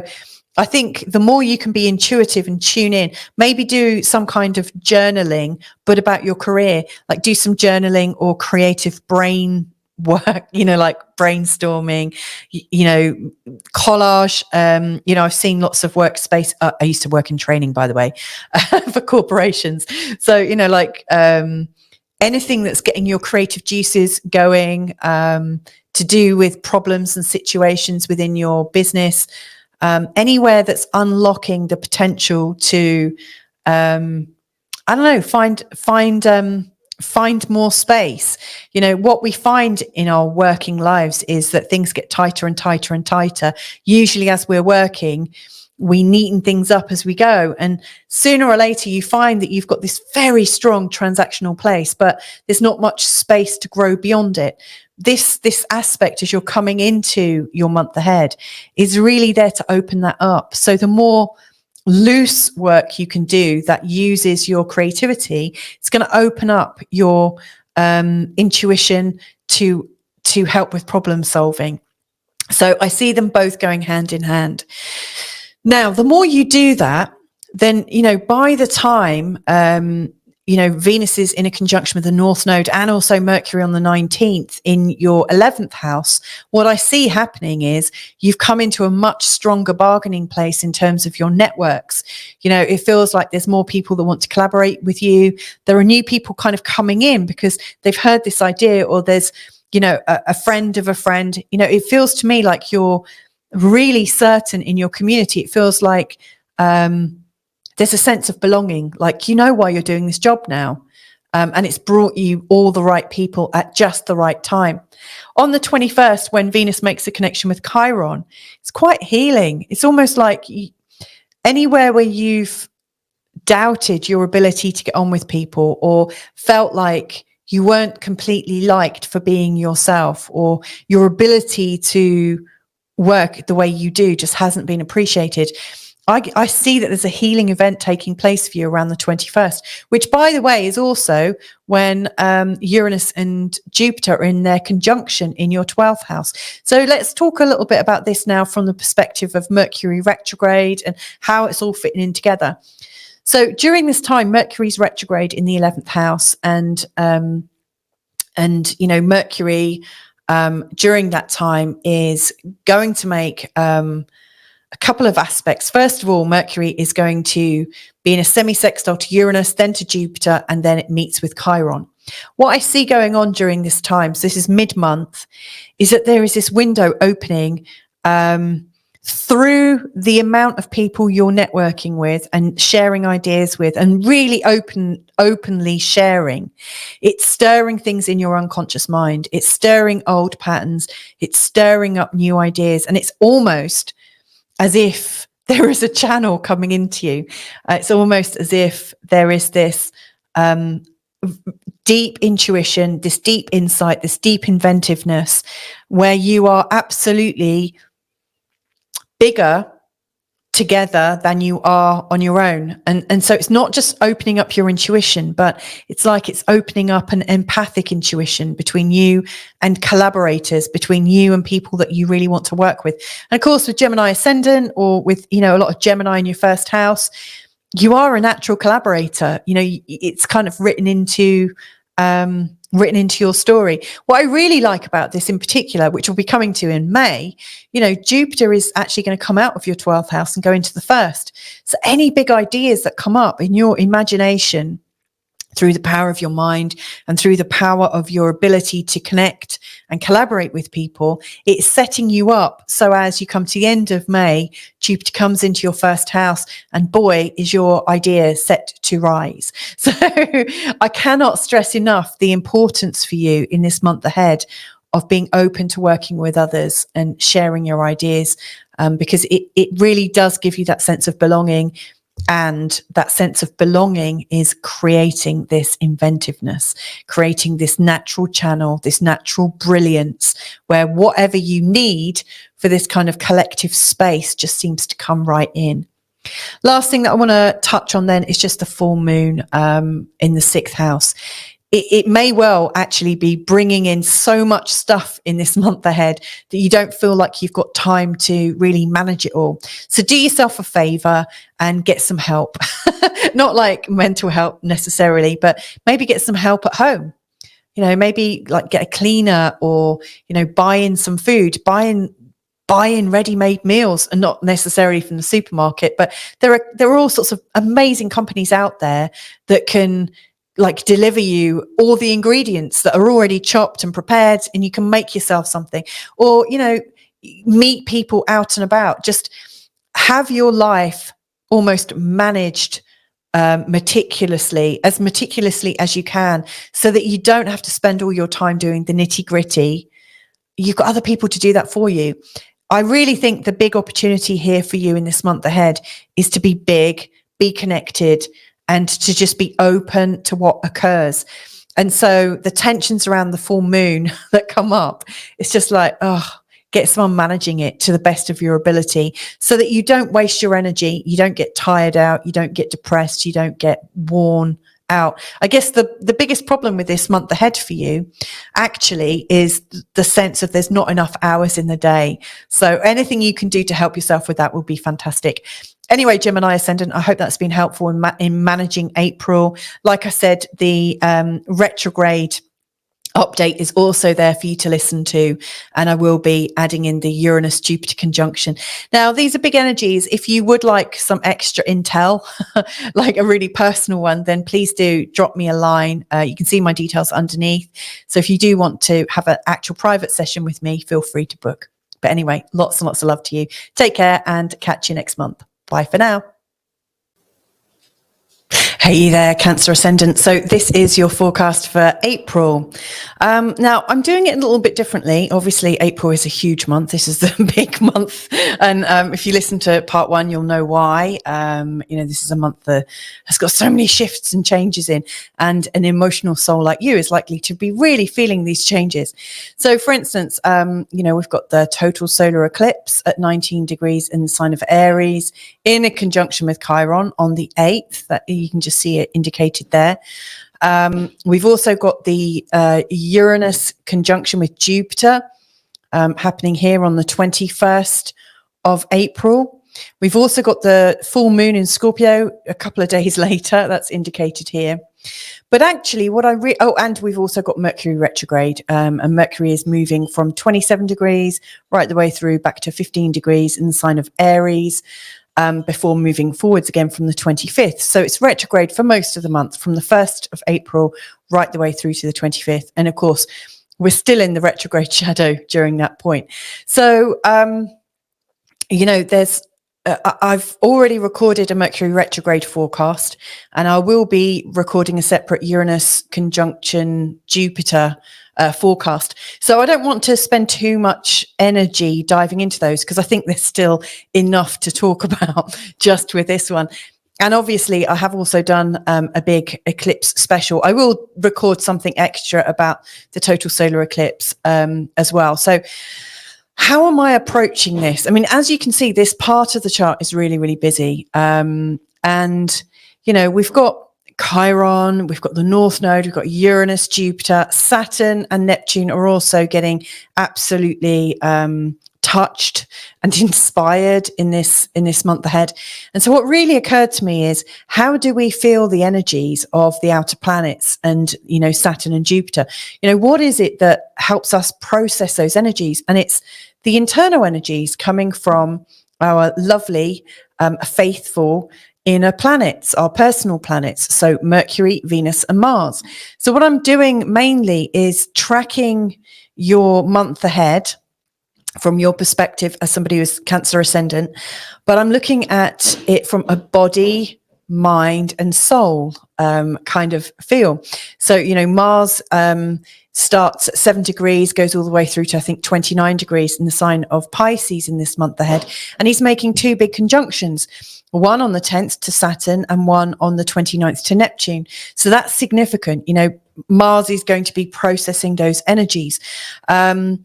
I think the more you can be intuitive and tune in, maybe do some kind of journaling, but about your career, like do some journaling or creative brain work, you know, like brainstorming, you know, collage. You know, I've seen lots of workspace. I used to work in training, by the way, for corporations. So, you know, like anything that's getting your creative juices going, to do with problems and situations within your business, anywhere that's unlocking the potential to, I don't know, find more space. You know, what we find in our working lives is that things get tighter and tighter and tighter. Usually as we're working, we neaten things up as we go. And sooner or later, you find that you've got this very strong transactional place, but there's not much space to grow beyond it. This aspect, as you're coming into your month ahead, is really there to open that up. So the more loose work you can do that uses your creativity. It's going to open up your intuition to help with problem solving. So I see them both going hand in hand. Now, the more you do that, then, by the time, Venus is in a conjunction with the North Node and also Mercury on the 19th in your 11th house, what I see happening is you've come into a much stronger bargaining place in terms of your networks. It feels like there's more people that want to collaborate with you. There are new people kind of coming in because they've heard this idea, or there's, a friend of a friend. It feels to me like you're really certain in your community. It feels like, there's a sense of belonging, like why you're doing this job now. And it's brought you all the right people at just the right time. On the 21st, when Venus makes a connection with Chiron, it's quite healing. It's almost like anywhere where you've doubted your ability to get on with people, or felt like you weren't completely liked for being yourself, or your ability to work the way you do just hasn't been appreciated. I see that there's a healing event taking place for you around the 21st, which, by the way, is also when Uranus and Jupiter are in their conjunction in your 12th house. So let's talk a little bit about this now from the perspective of Mercury retrograde and how it's all fitting in together. So during this time, Mercury's retrograde in the 11th house, and Mercury during that time is going to make a couple of aspects. First of all, Mercury is going to be in a semi-sextile to Uranus, then to Jupiter, and then it meets with Chiron. What I see going on during this time, so this is mid-month, is that there is this window opening through the amount of people you're networking with and sharing ideas with, and really openly sharing. It's stirring things in your unconscious mind. It's stirring old patterns. It's stirring up new ideas. And it's almost as if there is a channel coming into you. It's almost as if there is this deep intuition, this deep insight, this deep inventiveness, where you are absolutely bigger together than you are on your own. And so it's not just opening up your intuition, but it's like it's opening up an empathic intuition between you and collaborators, between you and people that you really want to work with. And of course, with Gemini ascendant, or with, a lot of Gemini in your first house, you are a natural collaborator. It's kind of written into your story. What I really like about this in particular, which we'll be coming to in May, Jupiter is actually going to come out of your 12th house and go into the first. So any big ideas that come up in your imagination, through the power of your mind and through the power of your ability to connect and collaborate with people, it's setting you up. So as you come to the end of May, Jupiter comes into your first house, and boy, is your idea set to rise. So I cannot stress enough the importance for you in this month ahead of being open to working with others and sharing your ideas, because it really does give you that sense of belonging. And that sense of belonging is creating this inventiveness, creating this natural channel, this natural brilliance, where whatever you need for this kind of collective space just seems to come right in. Last thing that I want to touch on then is just the full moon in the 6th house. It may well actually be bringing in so much stuff in this month ahead that you don't feel like you've got time to really manage it all. So do yourself a favor and get some help. Not like mental help necessarily, but maybe get some help at home. Maybe like get a cleaner, or, buy in some food, buy in ready-made meals, and not necessarily from the supermarket, but there are all sorts of amazing companies out there that can deliver you all the ingredients that are already chopped and prepared, and you can make yourself something. Or, meet people out and about. Just have your life almost managed meticulously as you can, so that you don't have to spend all your time doing the nitty-gritty. You've got other people to do that for you. I really think the big opportunity here for you in this month ahead is to be big, be connected, and to just be open to what occurs. And so the tensions around the full moon that come up, it's just like, get someone managing it to the best of your ability so that you don't waste your energy, you don't get tired out, you don't get depressed, you don't get worn out. I guess the biggest problem with this month ahead for you actually is the sense of there's not enough hours in the day. So anything you can do to help yourself with that will be fantastic. Anyway, Gemini Ascendant, I hope that's been helpful in managing April. Like I said, the retrograde update is also there for you to listen to, and I will be adding in the Uranus Jupiter conjunction. Now, these are big energies. If you would like some extra intel, like a really personal one, then please do drop me a line. You can see my details underneath. So if you do want to have an actual private session with me, feel free to book. But anyway, lots and lots of love to you. Take care and catch you next month. Bye for now. Hey there, Cancer Ascendant. So this is your forecast for April. Now, I'm doing it a little bit differently. Obviously, April is a huge month. This is the big month. And if you listen to part one, you'll know why. This is a month that has got so many shifts and changes in. And an emotional soul like you is likely to be really feeling these changes. So, for instance, we've got the total solar eclipse at 19 degrees in the sign of Aries in a conjunction with Chiron on the 8th. That you can just see it indicated there. We've also got the Uranus conjunction with Jupiter happening here on the 21st of April. We've also got the full moon in Scorpio a couple of days later. That's indicated here. But actually and we've also got Mercury retrograde, and Mercury is moving from 27 degrees right the way through back to 15 degrees in the sign of Aries. Before moving forwards again from the 25th. So it's retrograde for most of the month, from the 1st of April right the way through to the 25th. And of course, we're still in the retrograde shadow during that point. So, I've already recorded a Mercury retrograde forecast, and I will be recording a separate Uranus conjunction Jupiter forecast. So I don't want to spend too much energy diving into those, because I think there's still enough to talk about just with this one. And obviously, I have also done a big eclipse special. I will record something extra about the total solar eclipse as well. So how am I approaching this? I mean, as you can see, this part of the chart is really, really busy. We've got Chiron, we've got the North Node, we've got Uranus, Jupiter, Saturn and Neptune are also getting absolutely touched and inspired in this month ahead. And so what really occurred to me is, how do we feel the energies of the outer planets and, Saturn and Jupiter? What is it that helps us process those energies? And it's the internal energies coming from our lovely, faithful inner planets, our personal planets. So Mercury, Venus and Mars. So what I'm doing mainly is tracking your month ahead from your perspective as somebody who's Cancer Ascendant, but I'm looking at it from a body, mind and soul kind of feel. So, Mars starts at 7 degrees, goes all the way through to, I think, 29 degrees in the sign of Pisces in this month ahead. And he's making two big conjunctions, one on the 10th to Saturn and one on the 29th to Neptune. So that's significant. Mars is going to be processing those energies. And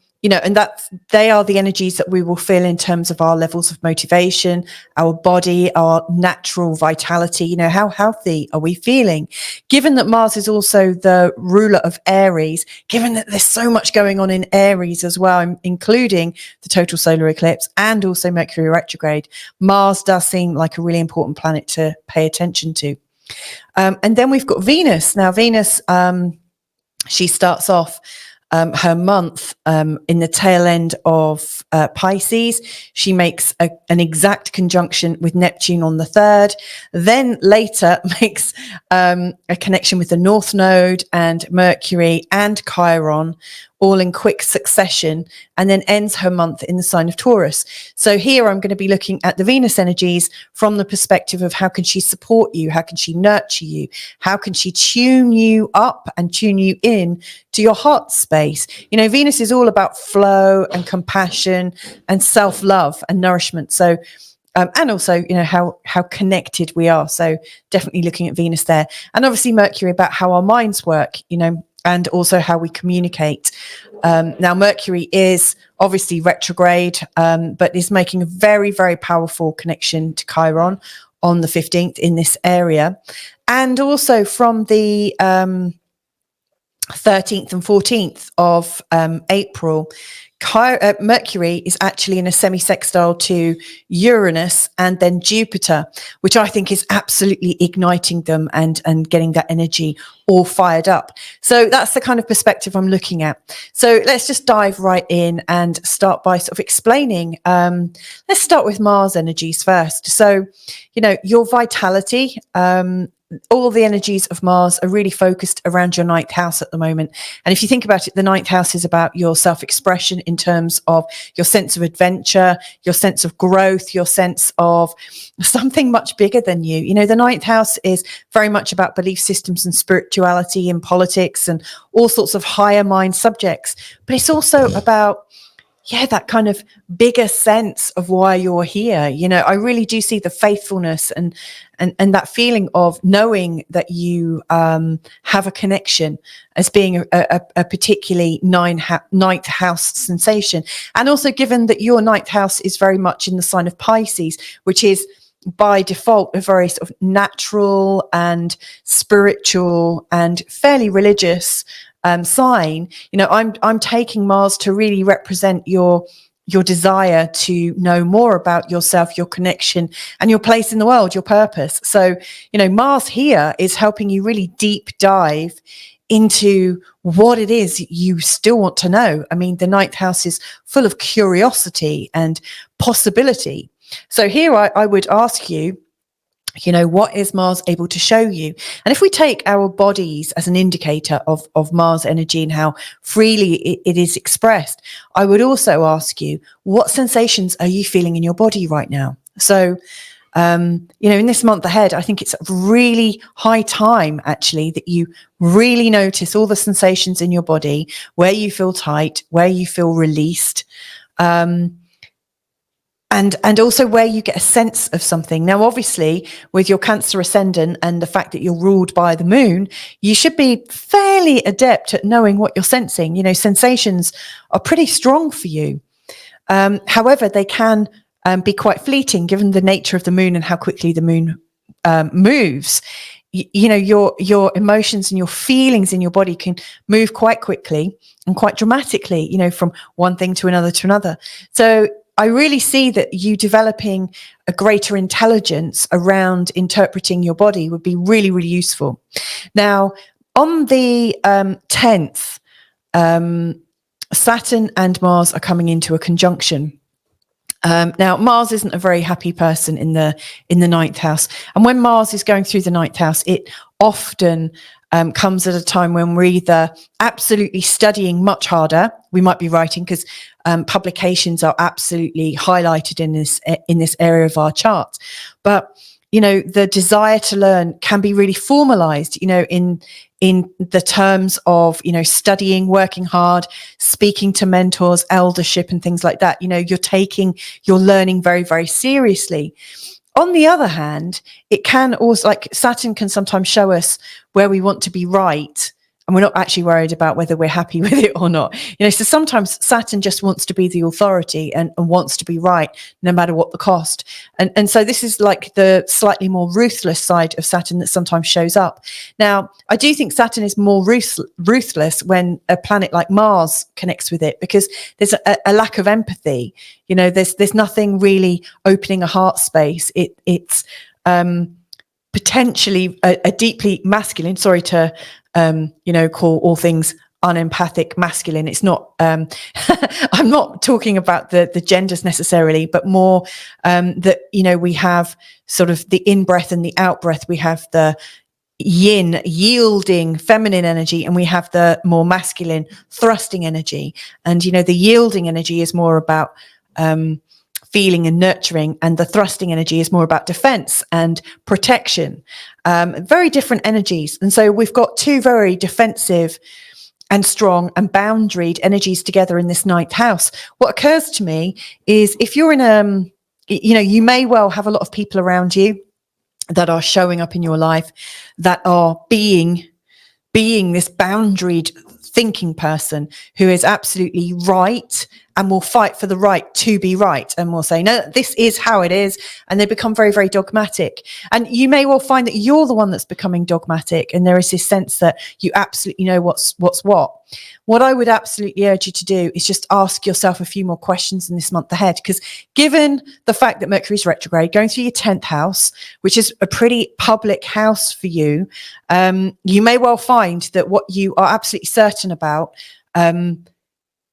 they are the energies that we will feel in terms of our levels of motivation, our body, our natural vitality. How healthy are we feeling? Given that Mars is also the ruler of Aries, given that there's so much going on in Aries as well, including the total solar eclipse and also Mercury retrograde, Mars does seem like a really important planet to pay attention to. And then we've got Venus. Now, Venus, she starts off her month in the tail end of Pisces. She makes an exact conjunction with Neptune on the 3rd, then later makes a connection with the North Node and Mercury and Chiron, all in quick succession, and then ends her month in the sign of Taurus. So here I'm going to be looking at the Venus energies from the perspective of how can she support you? How can she nurture you? How can she tune you up and tune you in to your heart space? Venus is all about flow and compassion and self-love and nourishment. So and also, how connected we are. So definitely looking at Venus there. And obviously Mercury about how our minds work. and also how we communicate. Now, Mercury is obviously retrograde, but is making a very, very powerful connection to Chiron on the 15th in this area. And also from the 13th and 14th of April, Mercury is actually in a semi-sextile to Uranus and then Jupiter, which I think is absolutely igniting them and getting that energy all fired up. So that's the kind of perspective I'm looking at. So let's just dive right in and start by sort of explaining. Let's start with Mars energies first. So, you know, your vitality, all the energies of Mars are really focused around your ninth house at the moment. And if you think about it, the ninth house is about your self-expression in terms of your sense of adventure, your sense of growth, your sense of something much bigger than you. You know, the ninth house is very much about belief systems and spirituality and politics and all sorts of higher mind subjects. But it's also about that kind of bigger sense of why you're here. You know, I really do see the faithfulness and that feeling of knowing that you have a connection as being a particularly ninth house sensation. And also given that your ninth house is very much in the sign of Pisces, which is by default a very sort of natural and spiritual and fairly religious sign. You know, I'm taking Mars to really represent your desire to know more about yourself, your connection, and your place in the world, your purpose. So, you know, Mars here is helping you really deep dive into what it is you still want to know. I mean, the ninth house is full of curiosity and possibility. So here I would ask you, you know, what is Mars able to show you? And if we take our bodies as an indicator of Mars energy and how freely it is expressed, I would also ask you, what sensations are you feeling in your body right now? So, you know, in this month ahead, I think it's really high time, actually, that you really notice all the sensations in your body, where you feel tight, where you feel released, and also where you get a sense of something. Now, obviously, with your Cancer ascendant and the fact that you're ruled by the moon, you should be fairly adept at knowing what you're sensing. You know, sensations are pretty strong for you. However, they can be quite fleeting given the nature of the moon and how quickly the moon moves. You know, your emotions and your feelings in your body can move quite quickly and quite dramatically, you know, from one thing to another. So I really see that you developing a greater intelligence around interpreting your body would be really, really useful. Now, on the 10th, Saturn and Mars are coming into a conjunction. Now, Mars isn't a very happy person in the ninth house. And when Mars is going through the ninth house, it often comes at a time when we're either absolutely studying much harder. We might be writing because publications are absolutely highlighted in this area of our chart. But, you know, the desire to learn can be really formalized, you know, in the terms of, you know, studying, working hard, speaking to mentors, eldership and things like that. You know, you're taking your learning very, very seriously. On the other hand, it can also, like Saturn can sometimes show us where we want to be right, and we're not actually worried about whether we're happy with it or not. You know, so sometimes Saturn just wants to be the authority and wants to be right, no matter what the cost. And so this is like the slightly more ruthless side of Saturn that sometimes shows up. Now, I do think Saturn is more ruthless when a planet like Mars connects with it, because there's a lack of empathy. You know, there's nothing really opening a heart space. It's potentially a deeply masculine, sorry to you know, call all things unempathic masculine. It's not I'm not talking about the genders necessarily, but more that, you know, we have sort of the in-breath and the out-breath. We have the yin, yielding feminine energy, and we have the more masculine thrusting energy. And, you know, the yielding energy is more about feeling and nurturing, and the thrusting energy is more about defense and protection. Very different energies. And so we've got two very defensive and strong and boundaried energies together in this ninth house. What occurs to me is, if you're in you know, you may well have a lot of people around you that are showing up in your life that are being being this boundaried thinking person who is absolutely right and will fight for the right to be right, and will say, no, this is how it is. And they become very, very dogmatic. And you may well find that you're the one that's becoming dogmatic. And there is this sense that you absolutely know what's what. What I would absolutely urge you to do is just ask yourself a few more questions in this month ahead, because given the fact that Mercury's retrograde, going through your 10th house, which is a pretty public house for you, you may well find that what you are absolutely certain about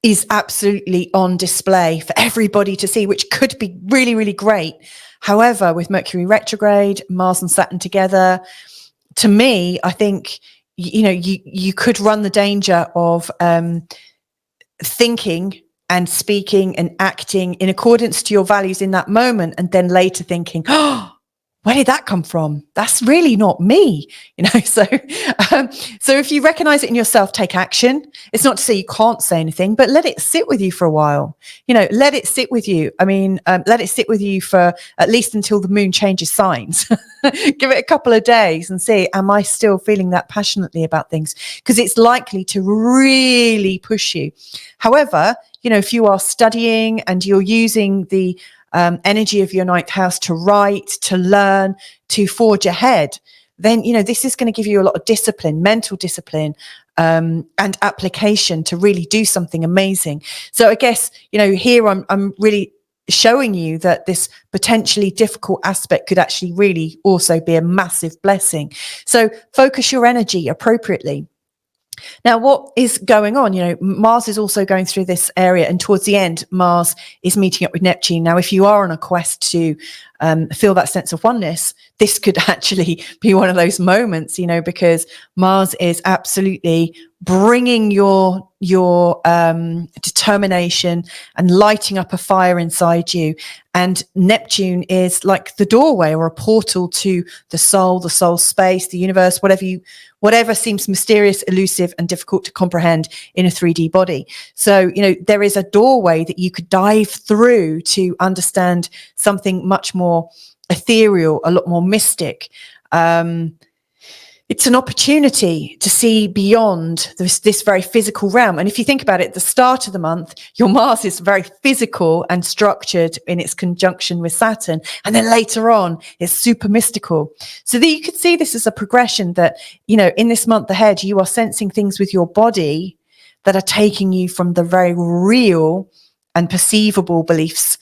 is absolutely on display for everybody to see, which could be really, really great. However, with Mercury retrograde, Mars and Saturn together, to me, I think, you could run the danger of thinking and speaking and acting in accordance to your values in that moment, and then later thinking, oh, where did that come from? That's really not me, So if you recognize it in yourself, take action. It's not to say you can't say anything, but let it sit with you for a while. Let it sit with you. Let it sit with you for at least until the moon changes signs. Give it a couple of days and see, am I still feeling that passionately about things? Because it's likely to really push you. However, if you are studying and you're using the energy of your 9th house to write, to learn, to forge ahead, then, this is going to give you a lot of discipline, mental discipline, and application to really do something amazing. So I guess, here I'm really showing you that this potentially difficult aspect could actually really also be a massive blessing. So focus your energy appropriately. Now, what is going on? Mars is also going through this area, and towards the end, Mars is meeting up with Neptune. Now, if you are on a quest to feel that sense of oneness, this could actually be one of those moments, because Mars is absolutely bringing your determination and lighting up a fire inside you. And Neptune is like the doorway or a portal to the soul space, the universe, whatever seems mysterious, elusive, and difficult to comprehend in a 3D body. So, there is a doorway that you could dive through to understand something much more ethereal, a lot more mystic. It's an opportunity to see beyond this very physical realm. And if you think about it, at the start of the month, your Mars is very physical and structured in its conjunction with Saturn. And then later on, it's super mystical. So that you could see this as a progression that, in this month ahead, you are sensing things with your body that are taking you from the very real and perceivable beliefs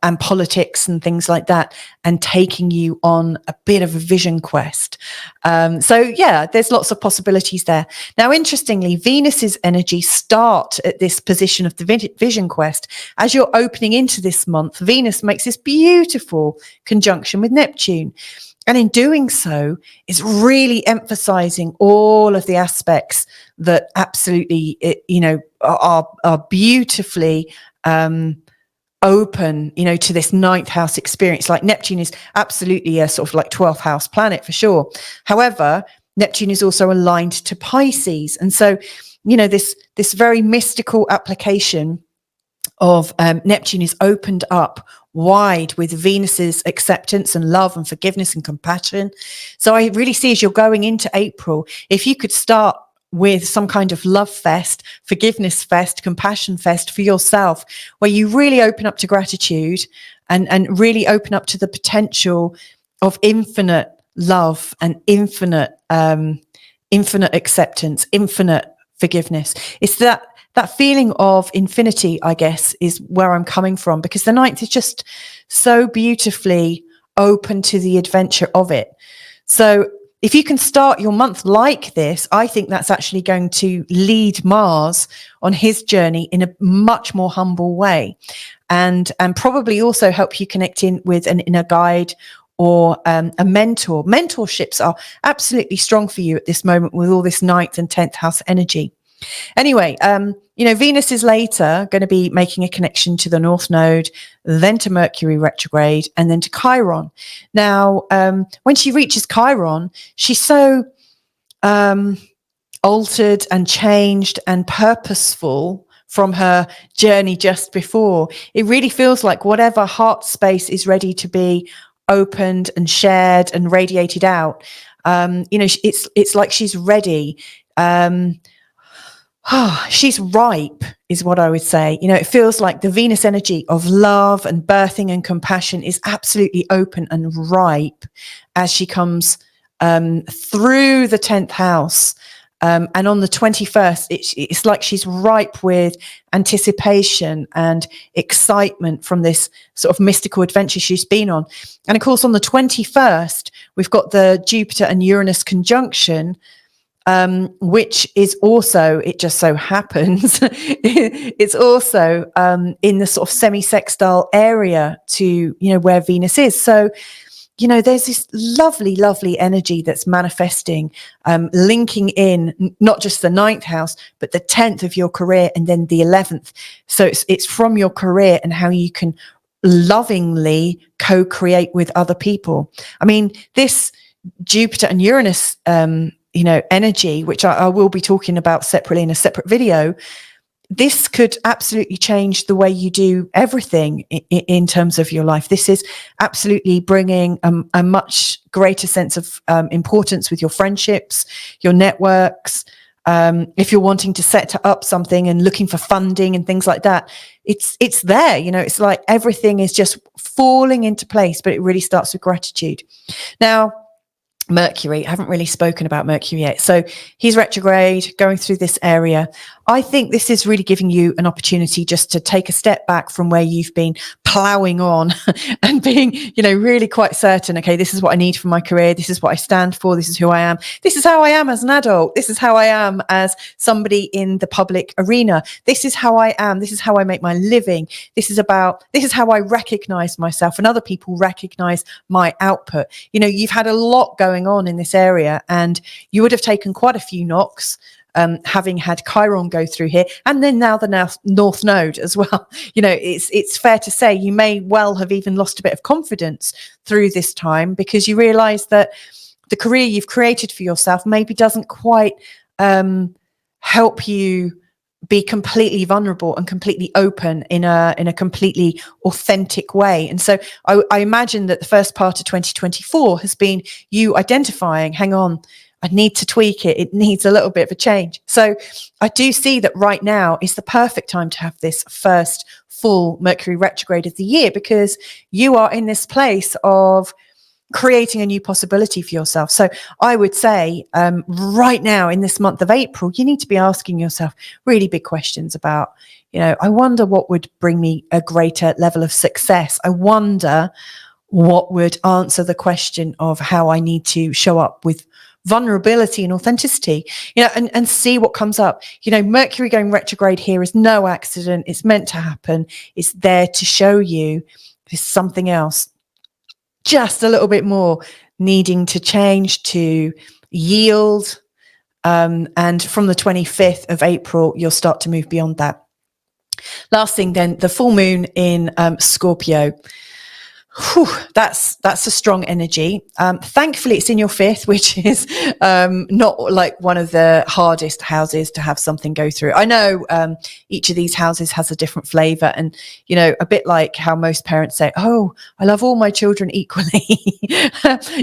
and politics and things like that, and taking you on a bit of a vision quest. There's lots of possibilities there. Now, interestingly, Venus's energy start at this position of the vision quest. As you're opening into this month, Venus makes this beautiful conjunction with Neptune. And in doing so, it's really emphasizing all of the aspects that absolutely, are beautifully open, to this 9th house experience. Like Neptune is absolutely a sort of like 12th house planet for sure. However, Neptune is also aligned to Pisces. And so, this very mystical application of Neptune is opened up wide with Venus's acceptance and love and forgiveness and compassion. So I really see, as you're going into April, if you could start with some kind of love fest, forgiveness fest, compassion fest for yourself, where you really open up to gratitude and really open up to the potential of infinite love and infinite acceptance, infinite forgiveness. It's that feeling of infinity, I guess, is where I'm coming from, because the 9th is just so beautifully open to the adventure of it. So if you can start your month like this, I think that's actually going to lead Mars on his journey in a much more humble way, and probably also help you connect in with an inner guide or a mentor. Mentorships are absolutely strong for you at this moment with all this 9th and 10th house energy. Anyway, Venus is later going to be making a connection to the North Node, then to Mercury retrograde, and then to Chiron. Now, when she reaches Chiron, she's so altered and changed and purposeful from her journey just before. It really feels like whatever heart space is ready to be opened and shared and radiated out, it's like she's ready. She's ripe is what I would say. It feels like the Venus energy of love and birthing and compassion is absolutely open and ripe as she comes through the 10th house. And on the 21st, it's like she's ripe with anticipation and excitement from this sort of mystical adventure she's been on. And of course, on the 21st, we've got the Jupiter and Uranus conjunction, which is also, it just so happens, it's also in the sort of semi-sextile area to, where Venus is. So, there's this lovely, lovely energy that's manifesting, linking in not just the 9th house, but the 10th of your career and then the 11th. So it's from your career and how you can lovingly co-create with other people. I mean, this Jupiter and Uranus, energy, which I will be talking about separately in a separate video, this could absolutely change the way you do everything in terms of your life. This is absolutely bringing a much greater sense of importance with your friendships, your networks. If you're wanting to set up something and looking for funding and things like that, it's there. It's like everything is just falling into place, but it really starts with gratitude. Now, Mercury, I haven't really spoken about Mercury yet. So he's retrograde, going through this area. I think this is really giving you an opportunity just to take a step back from where you've been plowing on and being, really quite certain, okay, this is what I need for my career. This is what I stand for. This is who I am. This is how I am as an adult. This is how I am as somebody in the public arena. This is how I am. This is how I make my living. This is how I recognize myself and other people recognize my output. You've had a lot going on in this area and you would have taken quite a few knocks, having had Chiron go through here, and then now the North Node as well. It's fair to say you may well have even lost a bit of confidence through this time because you realize that the career you've created for yourself maybe doesn't quite help you be completely vulnerable and completely open in a completely authentic way. And so I imagine that the first part of 2024 has been you identifying, hang on, I need to tweak it. It needs a little bit of a change. So I do see that right now is the perfect time to have this first full Mercury retrograde of the year, because you are in this place of creating a new possibility for yourself. So I would say right now in this month of April, you need to be asking yourself really big questions about, I wonder what would bring me a greater level of success. I wonder what would answer the question of how I need to show up with vulnerability and authenticity, and see what comes up. Mercury going retrograde here is no accident. It's meant to happen. It's there to show you there's something else, just a little bit more needing to change, to yield. And from the 25th of April, you'll start to move beyond that. Last thing then, the full moon in Scorpio. Whew, that's a strong energy. Thankfully, it's in your 5th, which is not like one of the hardest houses to have something go through. I know each of these houses has a different flavor, and a bit like how most parents say, "Oh, I love all my children equally."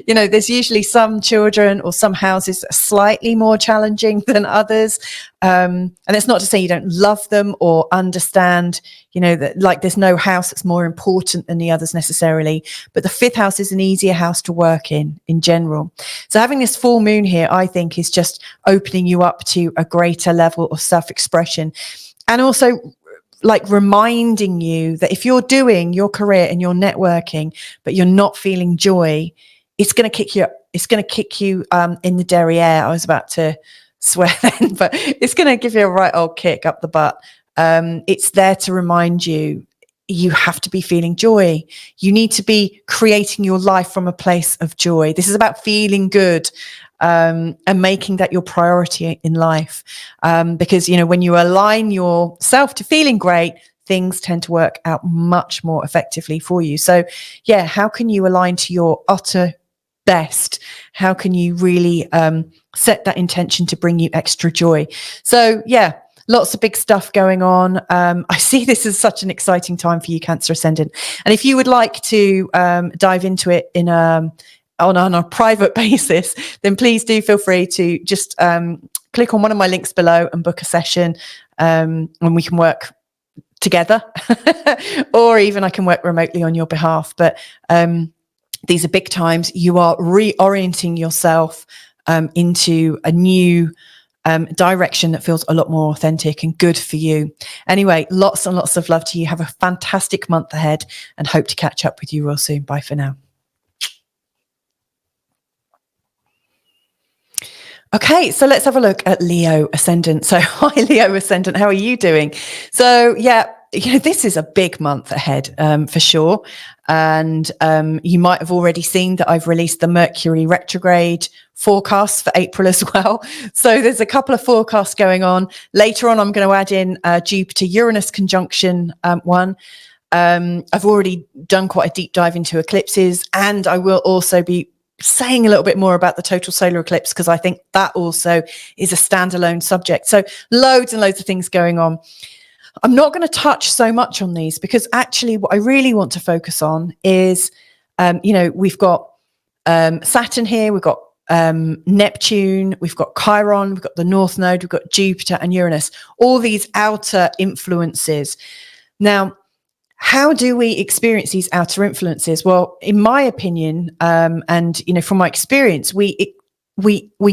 There's usually some children or some houses that are slightly more challenging than others. And it's not to say you don't love them or understand, that like there's no house that's more important than the others necessarily, but the 5th house is an easier house to work in general. So having this full moon here, I think, is just opening you up to a greater level of self-expression, and also like reminding you that if you're doing your career and you're networking, but you're not feeling joy, it's going to kick you up. It's going to kick you in the derriere. I was about to swear then, but it's going to give you a right old kick up the butt. It's there to remind you have to be feeling joy. You need to be creating your life from a place of joy. This is about feeling good, and making that your priority in life. Because, when you align yourself to feeling great, things tend to work out much more effectively for you. So yeah, how can you align to your utter best? How can you really set that intention to bring you extra joy? So yeah, lots of big stuff going on. I see this as such an exciting time for you, Cancer Ascendant. And if you would like to dive into it on a private basis, then please do feel free to just click on one of my links below and book a session, and we can work together, or even I can work remotely on your behalf. But these are big times. You are reorienting yourself into a new direction that feels a lot more authentic and good for you. Anyway, lots and lots of love to you. Have a fantastic month ahead, and hope to catch up with you real soon. Bye for now. Okay, so let's have a look at Leo Ascendant. So hi, Leo Ascendant, how are you doing? So yeah, this is a big month ahead for sure. And you might have already seen that I've released the Mercury retrograde forecast for April as well. So there's a couple of forecasts going on. Later on, I'm going to add in Jupiter-Uranus conjunction one. I've already done quite a deep dive into eclipses, and I will also be saying a little bit more about the total solar eclipse, because I think that also is a standalone subject. So loads and loads of things going on. I'm not going to touch so much on these, because actually what I really want to focus on is, we've got Saturn here, we've got Neptune, we've got Chiron, we've got the North Node, we've got Jupiter and Uranus, all these outer influences. Now, how do we experience these outer influences? Well, in my opinion, and from my experience, we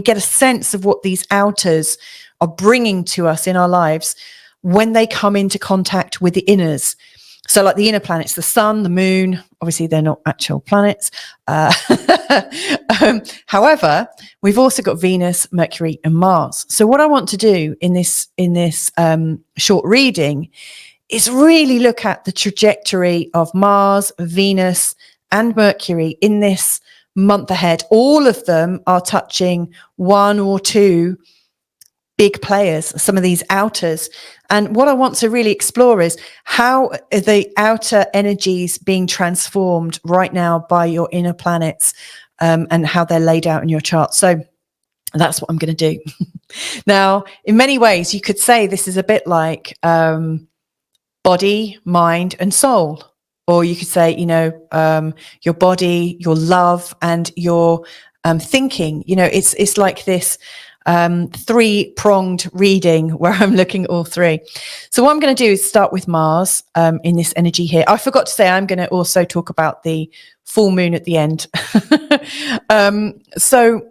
get a sense of what these outers are bringing to us in our lives when they come into contact with the inners. So like the inner planets, the sun, the moon, obviously they're not actual planets. However, we've also got Venus, Mercury and Mars. So what I want to do in this short reading is really look at the trajectory of Mars, Venus and Mercury in this month ahead. All of them are touching one or two big players, some of these outers. And what I want to really explore is how are the outer energies being transformed right now by your inner planets, and how they're laid out in your chart. So that's what I'm going to do. Now, in many ways, you could say this is a bit like body, mind and soul. Or you could say, your body, your love and your thinking. It's like this three-pronged reading where I'm looking at all three. So what I'm going to do is start with Mars in this energy here. I forgot to say I'm going to also talk about the full moon at the end. So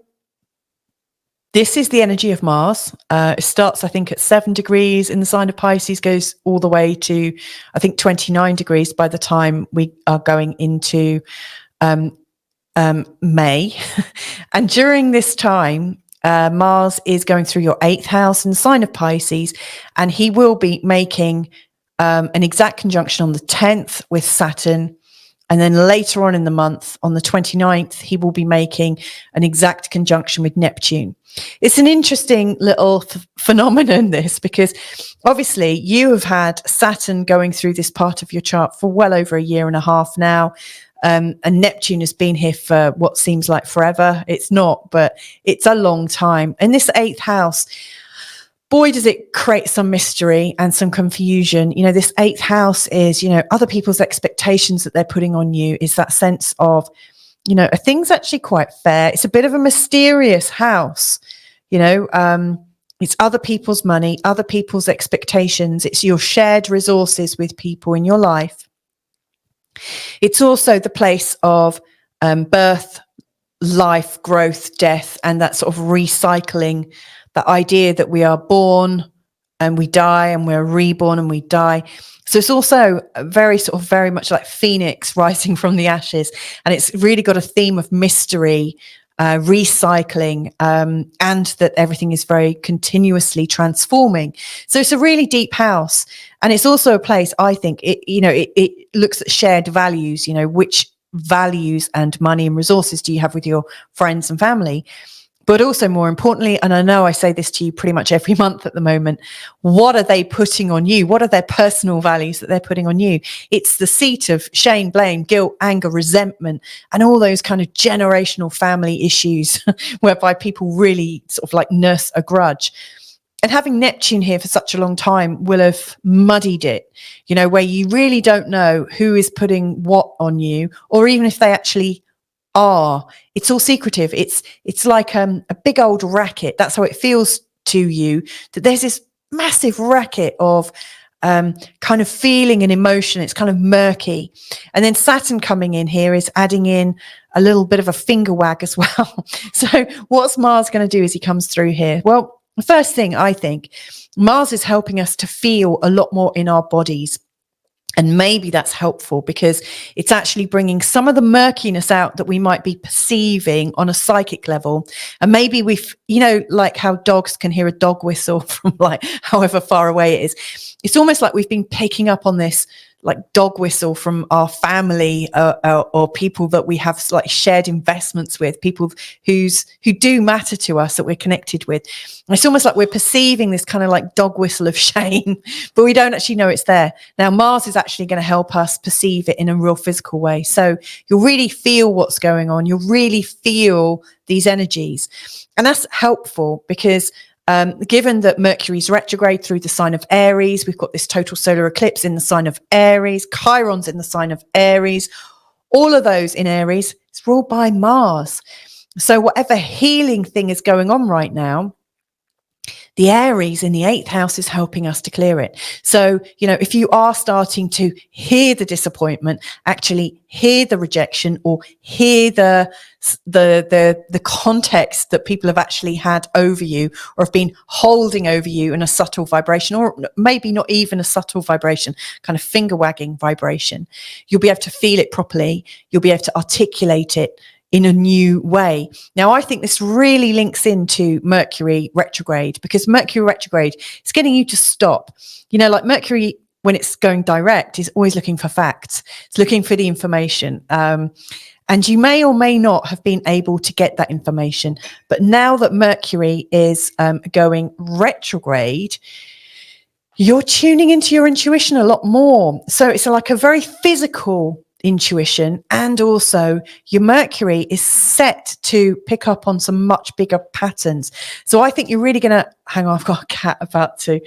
this is the energy of Mars. It starts, I think, at 7 degrees in the sign of Pisces, goes all the way to, I think, 29 degrees by the time we are going into May. And during this time, Mars is going through your 8th house in the sign of Pisces, and he will be making an exact conjunction on the 10th with Saturn. And then later on in the month, on the 29th, he will be making an exact conjunction with Neptune. It's an interesting little phenomenon, this, because obviously you have had Saturn going through this part of your chart for well over a year and a half now. And Neptune has been here for what seems like forever. It's not, but it's a long time. And this 8th house, boy, does it create some mystery and some confusion. This 8th house is, other people's expectations that they're putting on you, is that sense of, are things actually quite fair? It's a bit of a mysterious house, it's other people's money, other people's expectations. It's your shared resources with people in your life. It's also the place of birth, life, growth, death, and that sort of recycling, the idea that we are born and we die and we're reborn and we die. So it's also very much like Phoenix rising from the ashes. And it's really got a theme of mystery, recycling, and that everything is very continuously transforming. So it's a really deep house. And it's also a place, I think, it looks at shared values, which values and money and resources do you have with your friends and family? But also, more importantly, and I know I say this to you pretty much every month at the moment, what are they putting on you? What are their personal values that they're putting on you? It's the seat of shame, blame, guilt, anger, resentment, and all those kind of generational family issues whereby people really sort of like nurse a grudge. And having Neptune here for such a long time will have muddied it, where you really don't know who is putting what on you, or even if they actually are. It's all secretive. It's like a big old racket. That's how it feels to you, that there's this massive racket of kind of feeling and emotion. It's kind of murky. And then Saturn coming in here is adding in a little bit of a finger wag as well. So what's Mars going to do as he comes through here? Well, the first thing, I think, Mars is helping us to feel a lot more in our bodies. And maybe that's helpful because it's actually bringing some of the murkiness out that we might be perceiving on a psychic level. And maybe we've, like how dogs can hear a dog whistle from like however far away it is. It's almost like we've been picking up on this like dog whistle from our family or people that we have like shared investments with, people who do matter to us that we're connected with. And it's almost like we're perceiving this kind of like dog whistle of shame, but we don't actually know it's there. Now, Mars is actually going to help us perceive it in a real physical way. So you'll really feel what's going on. You'll really feel these energies. And that's helpful because given that Mercury's retrograde through the sign of Aries, we've got this total solar eclipse in the sign of Aries, Chiron's in the sign of Aries, all of those in Aries, it's ruled by Mars. So whatever healing thing is going on right now, the Aries in the 8th house is helping us to clear it. So, if you are starting to hear the disappointment, actually hear the rejection or hear the context that people have actually had over you or have been holding over you in a subtle vibration, or maybe not even a subtle vibration, kind of finger wagging vibration, you'll be able to feel it properly. You'll be able to articulate it in a new way. Now, I think this really links into Mercury retrograde because Mercury retrograde is getting you to stop. Like Mercury, when it's going direct, is always looking for facts. It's looking for the information. And you may or may not have been able to get that information. But now that Mercury is going retrograde, you're tuning into your intuition a lot more. So it's like a very physical intuition, and also your Mercury is set to pick up on some much bigger patterns. So I think you're really going to hang on. I've got a cat about to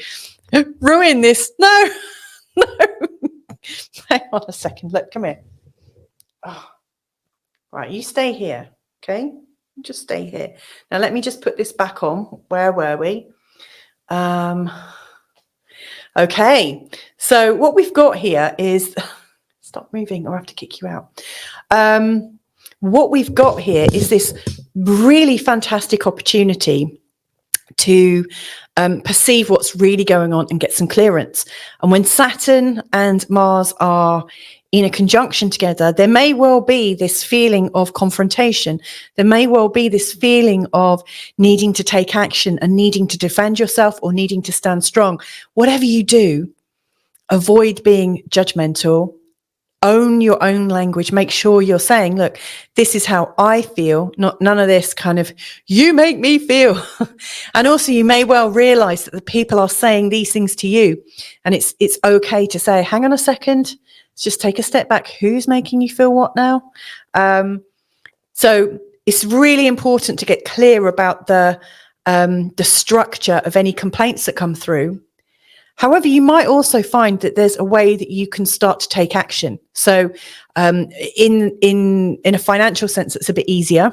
ruin this. No. Hang on a second. Look, come here. Oh. Right, you stay here. Okay, just stay here. Now let me just put this back on. Where were we? Okay, so what we've got here is stop moving or I have to kick you out. What we've got here is this really fantastic opportunity to perceive what's really going on and get some clearance. And when Saturn and Mars are in a conjunction together, there may well be this feeling of confrontation. There may well be this feeling of needing to take action and needing to defend yourself or needing to stand strong. Whatever you do, avoid being judgmental. Own your own language. Make sure you're saying, look, this is how I feel, none of this kind of, you make me feel. And also you may well realize that the people are saying these things to you. And it's okay to say, hang on a second, let's just take a step back. Who's making you feel what now? So it's really important to get clear about the structure of any complaints that come through. However, you might also find that there's a way that you can start to take action. So in a financial sense, it's a bit easier.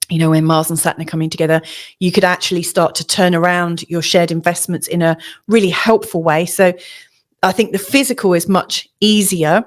When Mars and Saturn are coming together, you could actually start to turn around your shared investments in a really helpful way. So I think the physical is much easier.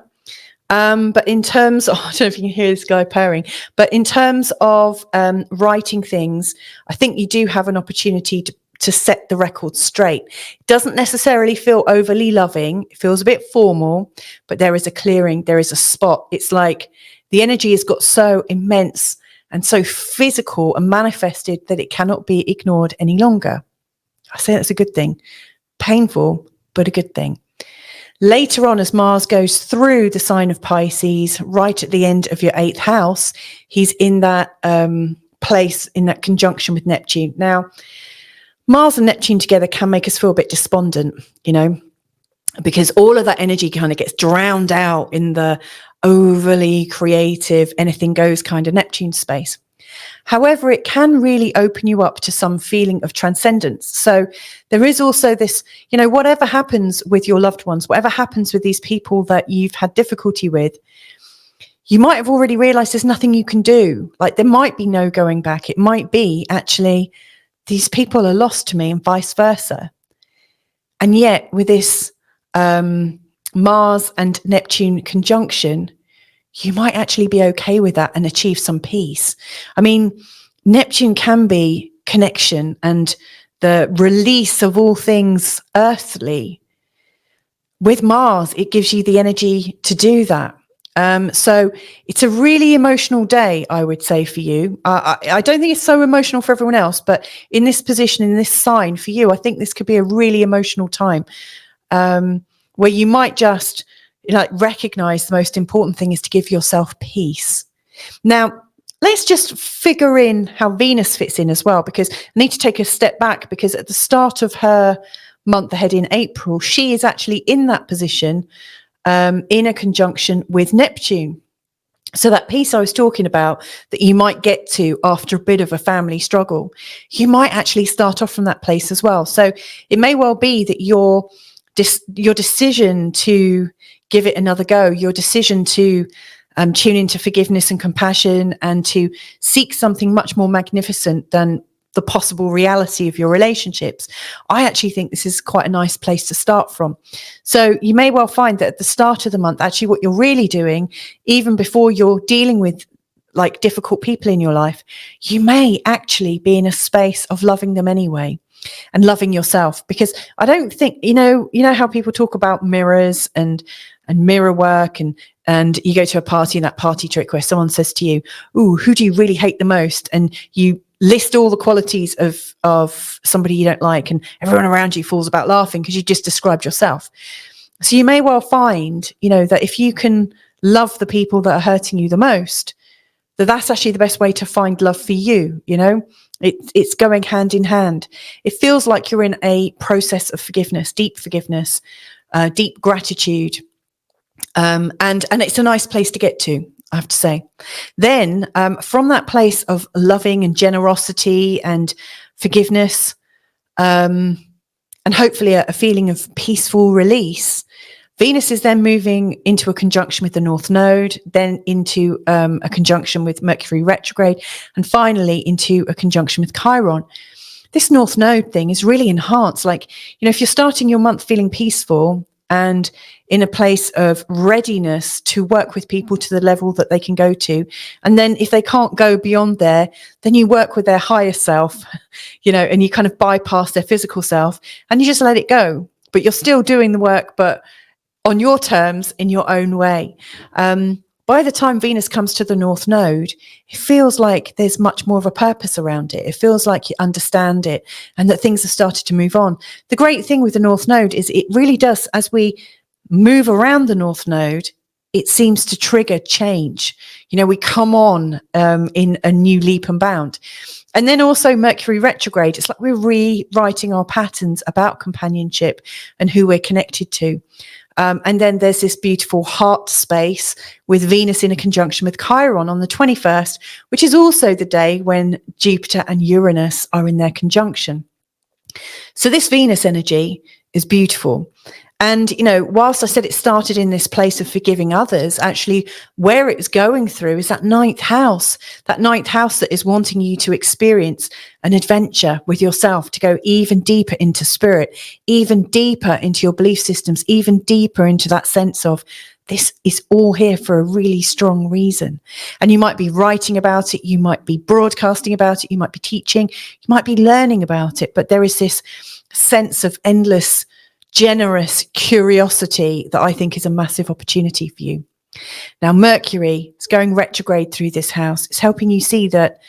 But in terms of, I don't know if you can hear this guy purring, but in terms of writing things, I think you do have an opportunity to set the record straight. It doesn't necessarily feel overly loving. It feels a bit formal, but there is a clearing. There is a spot. It's like the energy has got so immense and so physical and manifested that it cannot be ignored any longer. I say that's a good thing. Painful, but a good thing. Later on, as Mars goes through the sign of Pisces, right at the end of your 8th house, he's in that place, in that conjunction with Neptune. Now, Mars and Neptune together can make us feel a bit despondent, because all of that energy kind of gets drowned out in the overly creative, anything goes kind of Neptune space. However, it can really open you up to some feeling of transcendence. So there is also this, whatever happens with your loved ones, whatever happens with these people that you've had difficulty with, you might have already realized there's nothing you can do. Like there might be no going back. It might be actually these people are lost to me, and vice versa. And yet with this Mars and Neptune conjunction, you might actually be okay with that and achieve some peace. I mean, Neptune can be connection and the release of all things earthly. With Mars, it gives you the energy to do that. So it's a really emotional day, I would say, for you. I don't think it's so emotional for everyone else, but in this position, in this sign for you, I think this could be a really emotional time where you might just recognize the most important thing is to give yourself peace. Now, let's just figure in how Venus fits in as well, because I need to take a step back, because at the start of her month ahead in April, she is actually in that position in a conjunction with Neptune. So that peace I was talking about that you might get to after a bit of a family struggle, you might actually start off from that place as well. So it may well be that your decision to give it another go, your decision to tune into forgiveness and compassion and to seek something much more magnificent than the possible reality of your relationships, I actually think this is quite a nice place to start from. So you may well find that at the start of the month, actually what you're really doing, even before you're dealing with like difficult people in your life, you may actually be in a space of loving them anyway and loving yourself. Because I don't think, you know how people talk about mirrors and mirror work, and you go to a party, and that party trick where someone says to you, "Ooh, who do you really hate the most?" And you list all the qualities of somebody you don't like, and everyone around you falls about laughing because you just described yourself. So you may well find, that if you can love the people that are hurting you the most, that's actually the best way to find love for you. It's going hand in hand. It feels like you're in a process of forgiveness, deep gratitude. And it's a nice place to get to, I have to say. Then from that place of loving and generosity and forgiveness, and hopefully a feeling of peaceful release, Venus is then moving into a conjunction with the North Node, then into a conjunction with Mercury retrograde, and finally into a conjunction with Chiron. This North Node thing is really enhanced. If you're starting your month feeling peaceful and in a place of readiness to work with people to the level that they can go to, and then if they can't go beyond there, then you work with their higher self, and you kind of bypass their physical self and you just let it go. But you're still doing the work, but on your terms, in your own way. By the time Venus comes to the North Node, it feels like there's much more of a purpose around it. It feels like you understand it and that things have started to move on. The great thing with the North Node is it really does, as we move around the North Node, it seems to trigger change. We come on in a new leap and bound. And then also Mercury retrograde, it's like we're rewriting our patterns about companionship and who we're connected to. And then there's this beautiful heart space with Venus in a conjunction with Chiron on the 21st, which is also the day when Jupiter and Uranus are in their conjunction. So this Venus energy is beautiful. And, whilst I said it started in this place of forgiving others, actually where it's going through is that ninth house that is wanting you to experience an adventure with yourself, to go even deeper into spirit, even deeper into your belief systems, even deeper into that sense of this is all here for a really strong reason. And you might be writing about it, you might be broadcasting about it, you might be teaching, you might be learning about it, but there is this sense of endless generous curiosity that I think is a massive opportunity for you. Now, Mercury is going retrograde through this house. It's helping you see that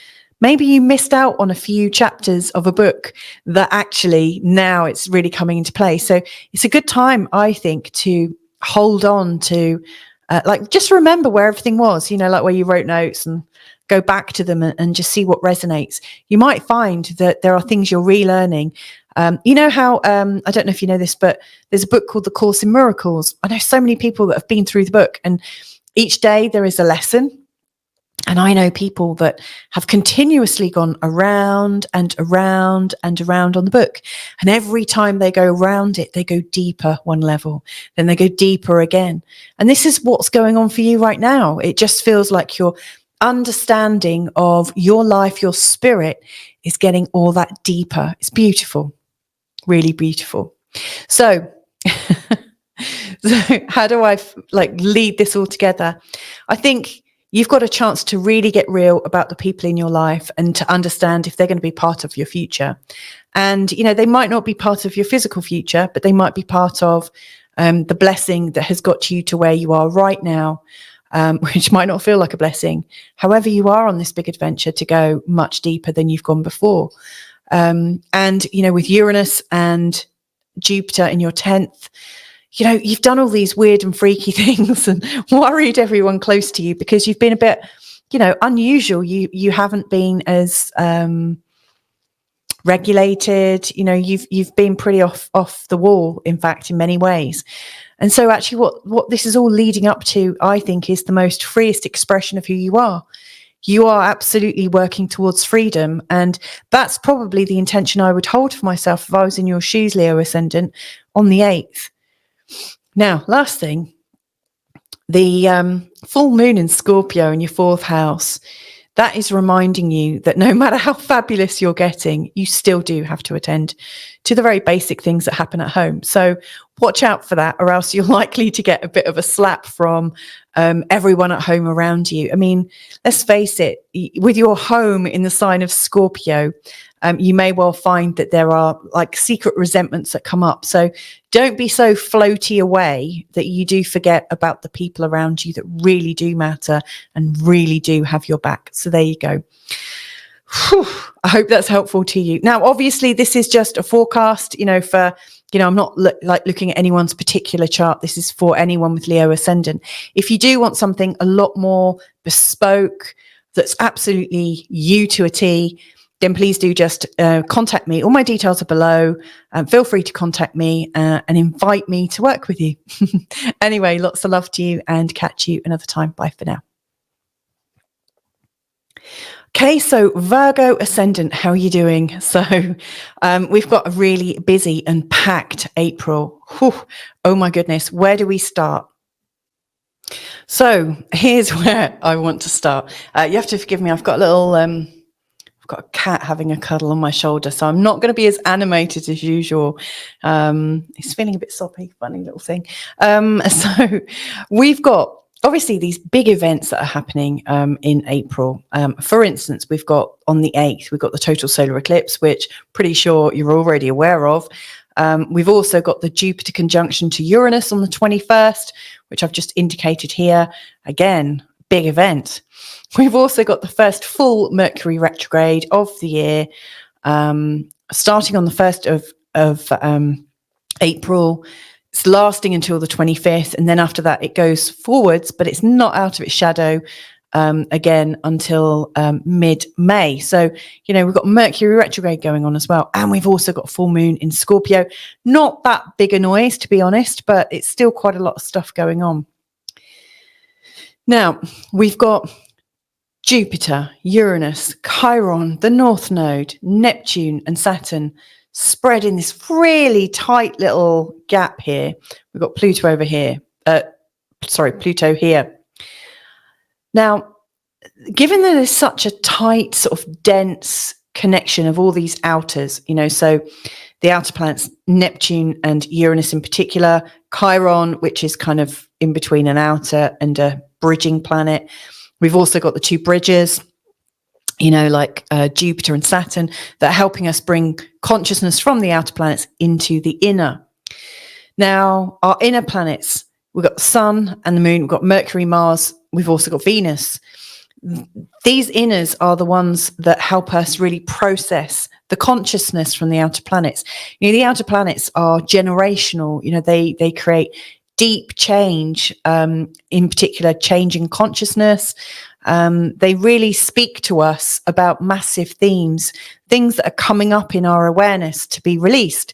maybe you missed out on a few chapters of a book that actually now it's really coming into play. So it's a good time, I think, to hold on to, just remember where everything was, where you wrote notes, and go back to them and just see what resonates. You might find that there are things you're relearning. How, I don't know if you know this, but there's a book called The Course in Miracles. I know so many people that have been through the book, and each day there is a lesson. And I know people that have continuously gone around and around and around on the book. And every time they go around it, they go deeper one level, then they go deeper again. And this is what's going on for you right now. It just feels like your understanding of your life, your spirit, is getting all that deeper. It's beautiful, really beautiful. So, so how do I lead this all together? I think you've got a chance to really get real about the people in your life and to understand if they're going to be part of your future. And, they might not be part of your physical future, but they might be part of the blessing that has got you to where you are right now, which might not feel like a blessing. However, you are on this big adventure to go much deeper than you've gone before. And, with Uranus and Jupiter in your 10th, you've done all these weird and freaky things and worried everyone close to you because you've been a bit, unusual. You haven't been as regulated. You've been pretty off the wall, in fact, in many ways. And so actually what this is all leading up to, I think, is the most freest expression of who you are. You are absolutely working towards freedom. And that's probably the intention I would hold for myself if I was in your shoes, Leo ascendant, on the 8th. Now, last thing, the full moon in Scorpio in your 4th house, that is reminding you that no matter how fabulous you're getting, you still do have to attend to the very basic things that happen at home. So watch out for that, or else you're likely to get a bit of a slap from everyone at home around you. I mean, let's face it, with your home in the sign of Scorpio, you may well find that there are secret resentments that come up. So don't be so floaty away that you do forget about the people around you that really do matter and really do have your back. So there you go. Whew, I hope that's helpful to you. Now, obviously, this is just a forecast, for, I'm not looking at anyone's particular chart. This is for anyone with Leo ascendant. If you do want something a lot more bespoke, that's absolutely you to a T, then please do just contact me. All my details are below. Feel free to contact me and invite me to work with you. Anyway, lots of love to you and catch you another time. Bye for now. Okay, so Virgo ascendant, how are you doing? So we've got a really busy and packed April. Whew, oh my goodness, where do we start? So here's where I want to start. You have to forgive me. I've got a little... I've got a cat having a cuddle on my shoulder, so I'm not going to be as animated as usual. He's feeling a bit soppy, funny little thing. So we've got obviously these big events that are happening in April. For instance, we've got on the 8th, we've got the total solar eclipse, which pretty sure you're already aware of. We've also got the Jupiter conjunction to Uranus on the 21st, which I've just indicated here. Again, big event. We've also got the first full Mercury retrograde of the year, starting on the 1st of April. It's lasting until the 25th. And then after that, it goes forwards, but it's not out of its shadow again until mid-May. So, we've got Mercury retrograde going on as well. And we've also got full moon in Scorpio. Not that big a noise, to be honest, but it's still quite a lot of stuff going on. Now, we've got Jupiter, Uranus, Chiron, the North Node, Neptune and Saturn spread in this really tight little gap here. We've got Pluto over here. Pluto here. Now, given that there's such a tight, sort of dense connection of all these outers, so the outer planets, Neptune and Uranus in particular, Chiron, which is kind of in between an outer and a bridging planet. We've also got the two bridges, Jupiter and Saturn, that are helping us bring consciousness from the outer planets into the inner. Now, our inner planets, we've got the Sun and the Moon, we've got Mercury, Mars, we've also got Venus. These inners are the ones that help us really process the consciousness from the outer planets. The outer planets are generational. They create deep change, in particular, change in consciousness. They really speak to us about massive themes, things that are coming up in our awareness to be released.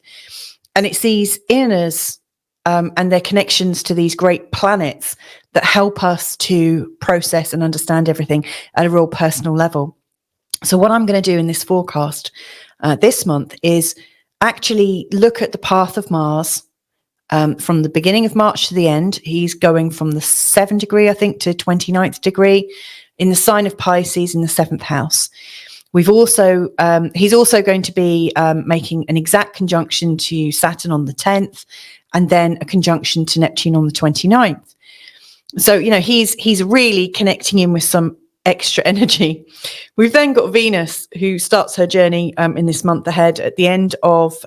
And it's these inners and their connections to these great planets that help us to process and understand everything at a real personal level. So what I'm going to do in this forecast this month is actually look at the path of Mars from the beginning of March to the end. He's going from the 7th degree, I think, to 29th degree in the sign of Pisces in the 7th house. We've also, he's also going to be making an exact conjunction to Saturn on the 10th, and then a conjunction to Neptune on the 29th. So, you know, he's really connecting in with some extra energy. We've then got Venus, who starts her journey in this month ahead at the end of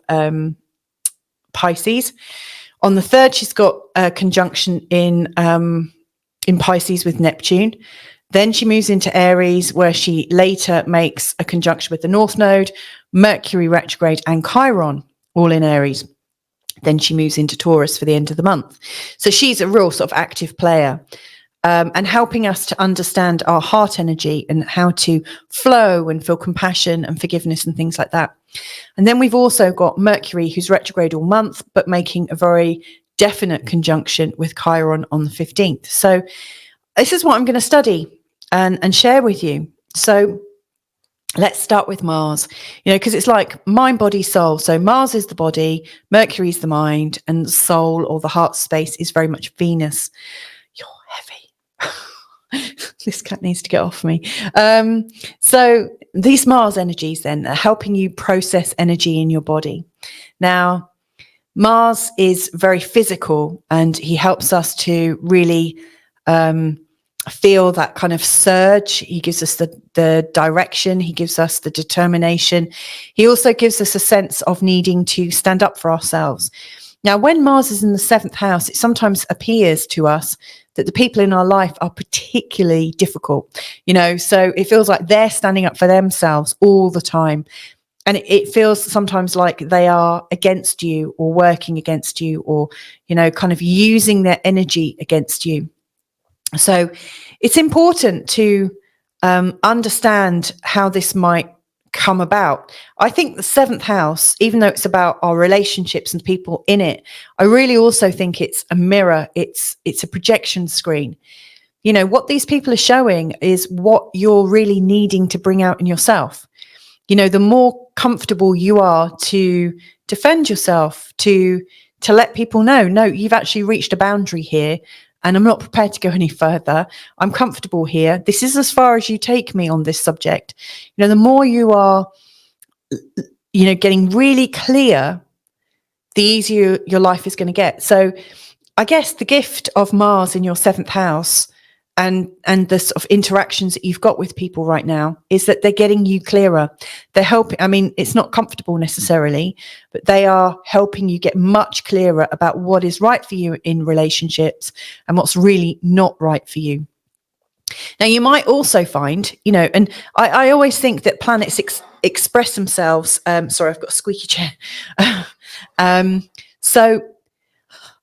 Pisces. On the 3rd, she's got a conjunction in Pisces with Neptune. Then she moves into Aries, where she later makes a conjunction with the North Node, Mercury retrograde, and Chiron, all in Aries. Then she moves into Taurus for the end of the month. So she's a real sort of active player, and helping us to understand our heart energy and how to flow and feel compassion and forgiveness and things like that. And then we've also got Mercury, who's retrograde all month, but making a very definite conjunction with Chiron on the 15th. So this is what I'm going to study and share with you. So let's start with Mars, you know, because it's like mind, body, soul. So Mars is the body, Mercury is the mind, and soul, or the heart space, is very much Venus. You're heavy. This cat needs to get off me. So these Mars energies then are helping you process energy in your body. Now, Mars is very physical, and he helps us to really feel that kind of surge. He gives us the direction. He gives us the determination. He also gives us a sense of needing to stand up for ourselves. Now, when Mars is in the 7th house, it sometimes appears to us that the people in our life are particularly difficult, you know, so it feels like they're standing up for themselves all the time. And it feels sometimes like they are against you, or working against you, or, you know, kind of using their energy against you. So it's important to understand how this might come about. I think the 7th house, even though it's about our relationships and people in it, I really also think it's a mirror. It's a projection screen. You know, what these people are showing is what you're really needing to bring out in yourself. You know, the more comfortable you are to defend yourself, to let people know, no, you've actually reached a boundary here, and I'm not prepared to go any further. I'm comfortable here. This is as far as you take me on this subject. You know, the more you are, you know, getting really clear, the easier your life is going to get. So I guess the gift of Mars in your 7th house and the sort of interactions that you've got with people right now is that they're getting you clearer. They're helping. I mean, it's not comfortable necessarily, but they are helping you get much clearer about what is right for you in relationships and what's really not right for you. Now, you might also find, you know, and I always think that planets express themselves. Sorry, I've got a squeaky chair. So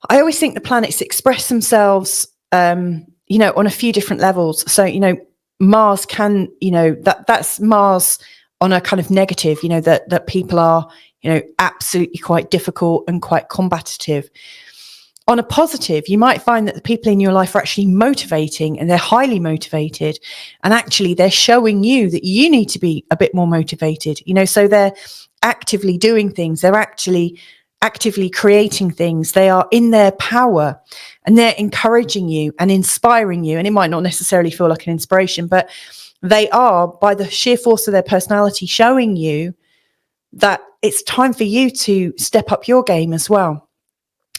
I always think the planets express themselves, you know, on a few different levels. So, you know, Mars can, you know, that's Mars on a kind of negative, you know, that people are, you know, absolutely quite difficult and quite combative. On a positive, you might find that the people in your life are actually motivating, and they're highly motivated. And actually, they're showing you that you need to be a bit more motivated, you know, so they're actively doing things. They're actually actively creating things. They are in their power, and they're encouraging you and inspiring you. And it might not necessarily feel like an inspiration, but they are, by the sheer force of their personality, showing you that it's time for you to step up your game as well.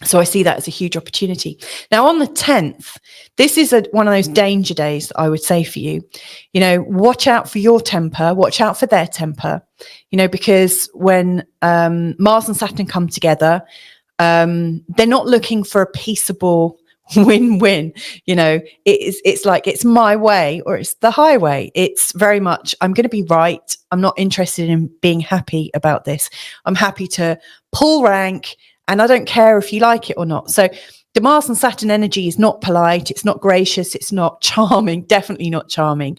So I see that as a huge opportunity. Now, on the 10th, this is one of those danger days that I would say for you. You know, watch out for your temper, watch out for their temper, you know, because when Mars and Saturn come together, they're not looking for a peaceable win-win. You know, it's like, it's my way or it's the highway. It's very much, I'm going to be right. I'm not interested in being happy about this. I'm happy to pull rank, and I don't care if you like it or not. So the Mars and Saturn energy is not polite. It's not gracious. It's not charming. Definitely not charming.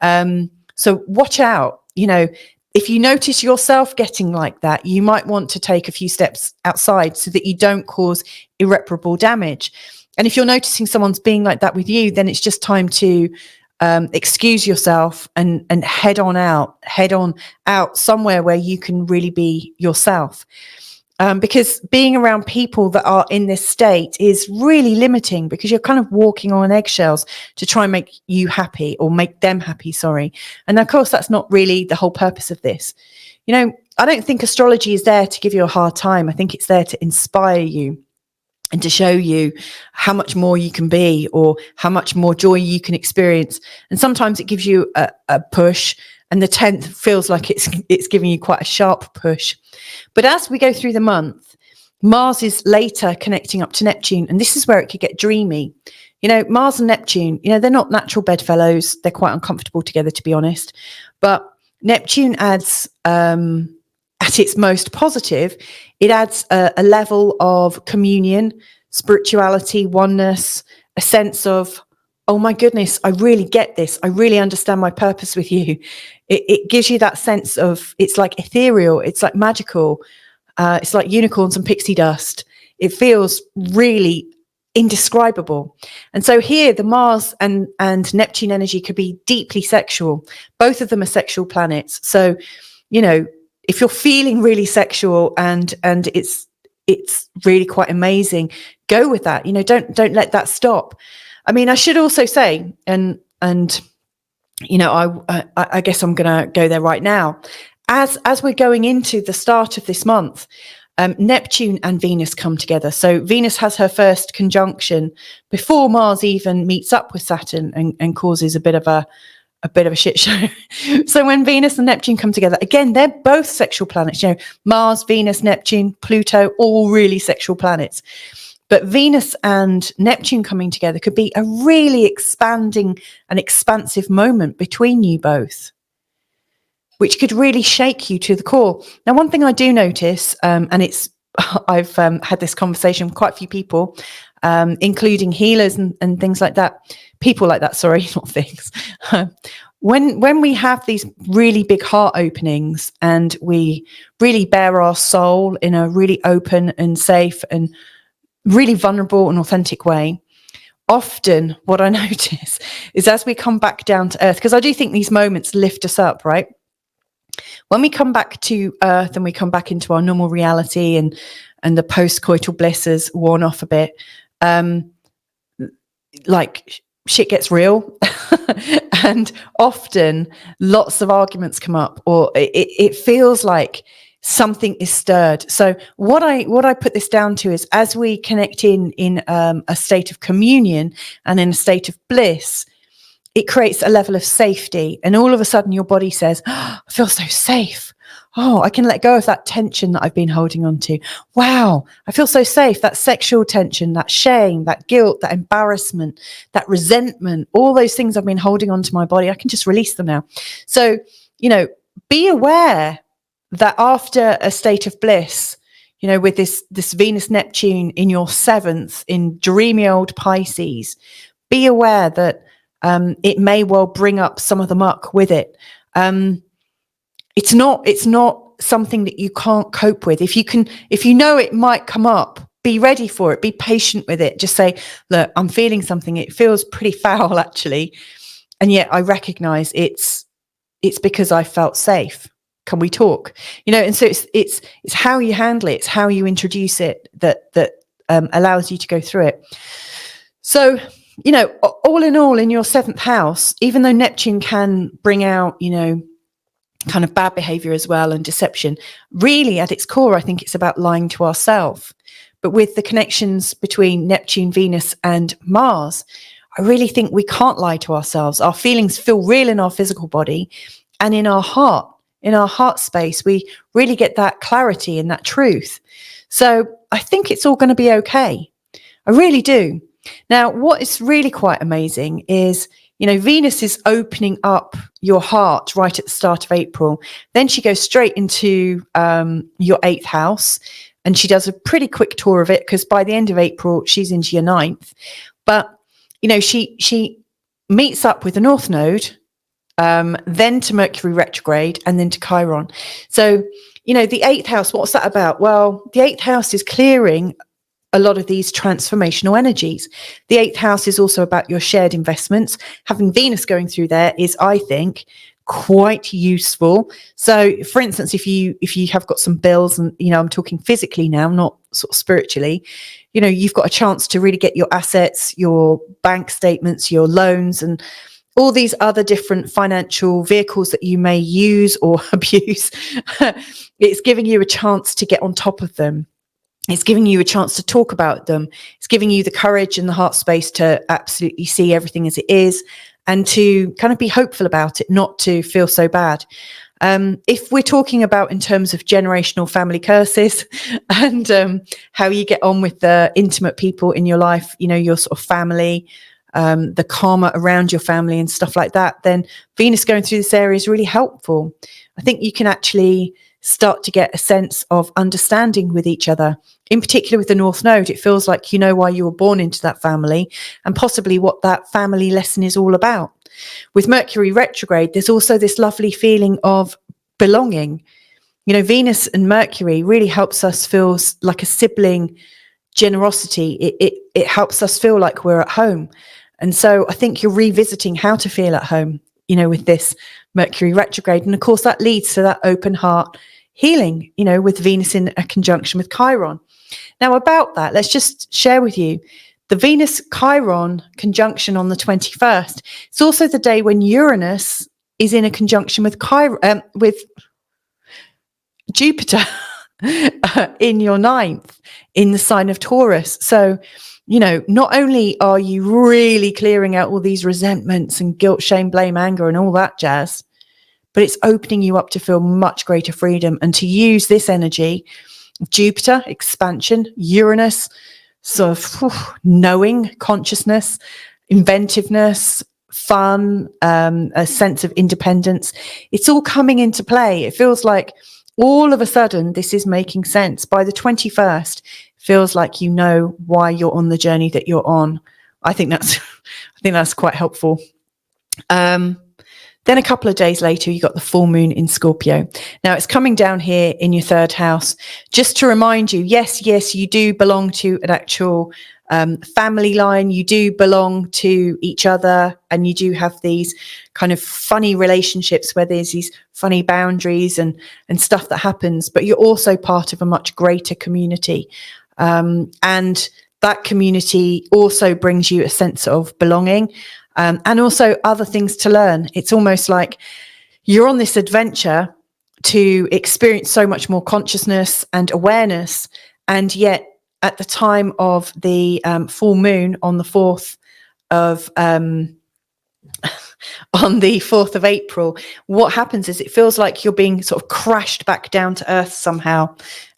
So watch out. You know, if you notice yourself getting like that, you might want to take a few steps outside so that you don't cause irreparable damage. And if you're noticing someone's being like that with you, then it's just time to excuse yourself and head on out somewhere where you can really be yourself. because being around people that are in this state is really limiting, because you're kind of walking on eggshells to try and make you happy, or make them happy, sorry. And of course, that's not really the whole purpose of this. You know, I don't think astrology is there to give you a hard time. I think it's there to inspire you and to show you how much more you can be, or how much more joy you can experience. And sometimes it gives you a push, and the 10th feels like it's giving you quite a sharp push. But as we go through the month, Mars is later connecting up to Neptune, and this is where it could get dreamy. You know, Mars and Neptune, you know, they're not natural bedfellows. They're quite uncomfortable together, to be honest. But Neptune adds, at its most positive, it adds a level of communion, spirituality, oneness, a sense of, oh my goodness, I really get this. I really understand my purpose with you. It gives you that sense of, it's like ethereal, it's like magical, it's like unicorns and pixie dust. It feels really indescribable. And so here, the Mars and Neptune energy could be deeply sexual. Both of them are sexual planets. So, you know, if you're feeling really sexual and it's really quite amazing, go with that. You know, don't let that stop. I mean, I should also say, and you know, I guess I'm going to go there right now. As we're going into the start of this month, Neptune and Venus come together. So Venus has her first conjunction before Mars even meets up with Saturn and causes a bit of a shit show. So when Venus and Neptune come together, again, they're both sexual planets. You know, Mars, Venus, Neptune, Pluto, all really sexual planets. But Venus and Neptune coming together could be a really expanding and expansive moment between you both, which could really shake you to the core. Now, one thing I do notice, and it's I've had this conversation with quite a few people, including healers and things like that. People like that, sorry, not things. When we have these really big heart openings and we really bare our soul in a really open and safe and really vulnerable and authentic way, often what I notice is as we come back down to earth, because I do think these moments lift us up, right? When we come back to earth and we come back into our normal reality and the post-coital bliss has worn off a bit, like shit gets real. And often lots of arguments come up, or it feels like something is stirred. So what I put this down to is, as we connect in a state of communion and in a state of bliss, it creates a level of safety. And all of a sudden your body says, oh, I feel so safe. Oh, I can let go of that tension that I've been holding on to. Wow, I feel so safe. That sexual tension, that shame, that guilt, that embarrassment, that resentment, all those things I've been holding on to my body, I can just release them now. So, you know, be aware that after a state of bliss, you know, with this Venus Neptune in your 7th in dreamy old Pisces, be aware that it may well bring up some of the muck with it. It's not something that you can't cope with. If you know it might come up, be ready for it. Be patient with it. Just say, look, I'm feeling something. It feels pretty foul, actually, and yet I recognize it's because I felt safe. Can we talk? You know, and so it's how you handle it. It's how you introduce it that allows you to go through it. So, you know, all in all, in your 7th house, even though Neptune can bring out, you know, kind of bad behavior as well and deception, really at its core, I think it's about lying to ourselves. But with the connections between Neptune, Venus and Mars, I really think we can't lie to ourselves. Our feelings feel real in our physical body and in our heart. In our heart space, we really get that clarity and that truth. So I think it's all going to be okay. I really do. Now, what is really quite amazing is, you know, Venus is opening up your heart right at the start of April. Then she goes straight into your 8th house, and she does a pretty quick tour of it, because by the end of April, she's into your 9th. But, you know, she meets up with the North Node, then to Mercury retrograde, and then to Chiron. So, you know, the 8th house, what's that about? Well, the 8th house is clearing a lot of these transformational energies. The 8th house is also about your shared investments. Having Venus going through there is, I think, quite useful. So for instance, if you have got some bills, and I'm talking physically now, not sort of spiritually, you've got a chance to really get your assets, your bank statements, your loans, and all these other different financial vehicles that you may use or abuse. It's giving you a chance to get on top of them. It's giving you a chance to talk about them. It's giving you the courage and the heart space to absolutely see everything as it is, and to kind of be hopeful about it, not to feel so bad. If we're talking about in terms of generational family curses and how you get on with the intimate people in your life, your sort of family, the karma around your family and stuff like that, then Venus going through this area is really helpful. I think you can actually start to get a sense of understanding with each other. In particular with the North Node, it feels like you know why you were born into that family and possibly what that family lesson is all about. With Mercury retrograde, there's also this lovely feeling of belonging. Venus and Mercury really helps us feel like a sibling generosity. It helps us feel like we're at home. And so I think you're revisiting how to feel at home, with this Mercury retrograde. And of course, that leads to that open heart healing, with Venus in a conjunction with Chiron. Now, about that, let's just share with you the Venus-Chiron conjunction on the 21st. It's also the day when Uranus is in a conjunction with Jupiter in your ninth, in the sign of Taurus. So, not only are you really clearing out all these resentments and guilt, shame, blame, anger, and all that jazz, but it's opening you up to feel much greater freedom and to use this energy. Jupiter, expansion, Uranus, sort of knowing, consciousness, inventiveness, fun, a sense of independence. It's all coming into play. It feels like all of a sudden this is making sense. By the 21st, it feels like you know why you're on the journey that you're on. I think that's quite helpful. Then a couple of days later, you got the full moon in Scorpio. Now it's coming down here in your third house. Just to remind you, yes, you do belong to an actual family line. You do belong to each other, and you do have these kind of funny relationships where there's these funny boundaries and stuff that happens, but you're also part of a much greater community. And that community also brings you a sense of belonging. And also other things to learn. It's almost like you're on this adventure to experience so much more consciousness and awareness. And yet at the time of the full moon on the 4th of on the 4th of April, what happens is it feels like you're being sort of crashed back down to earth somehow.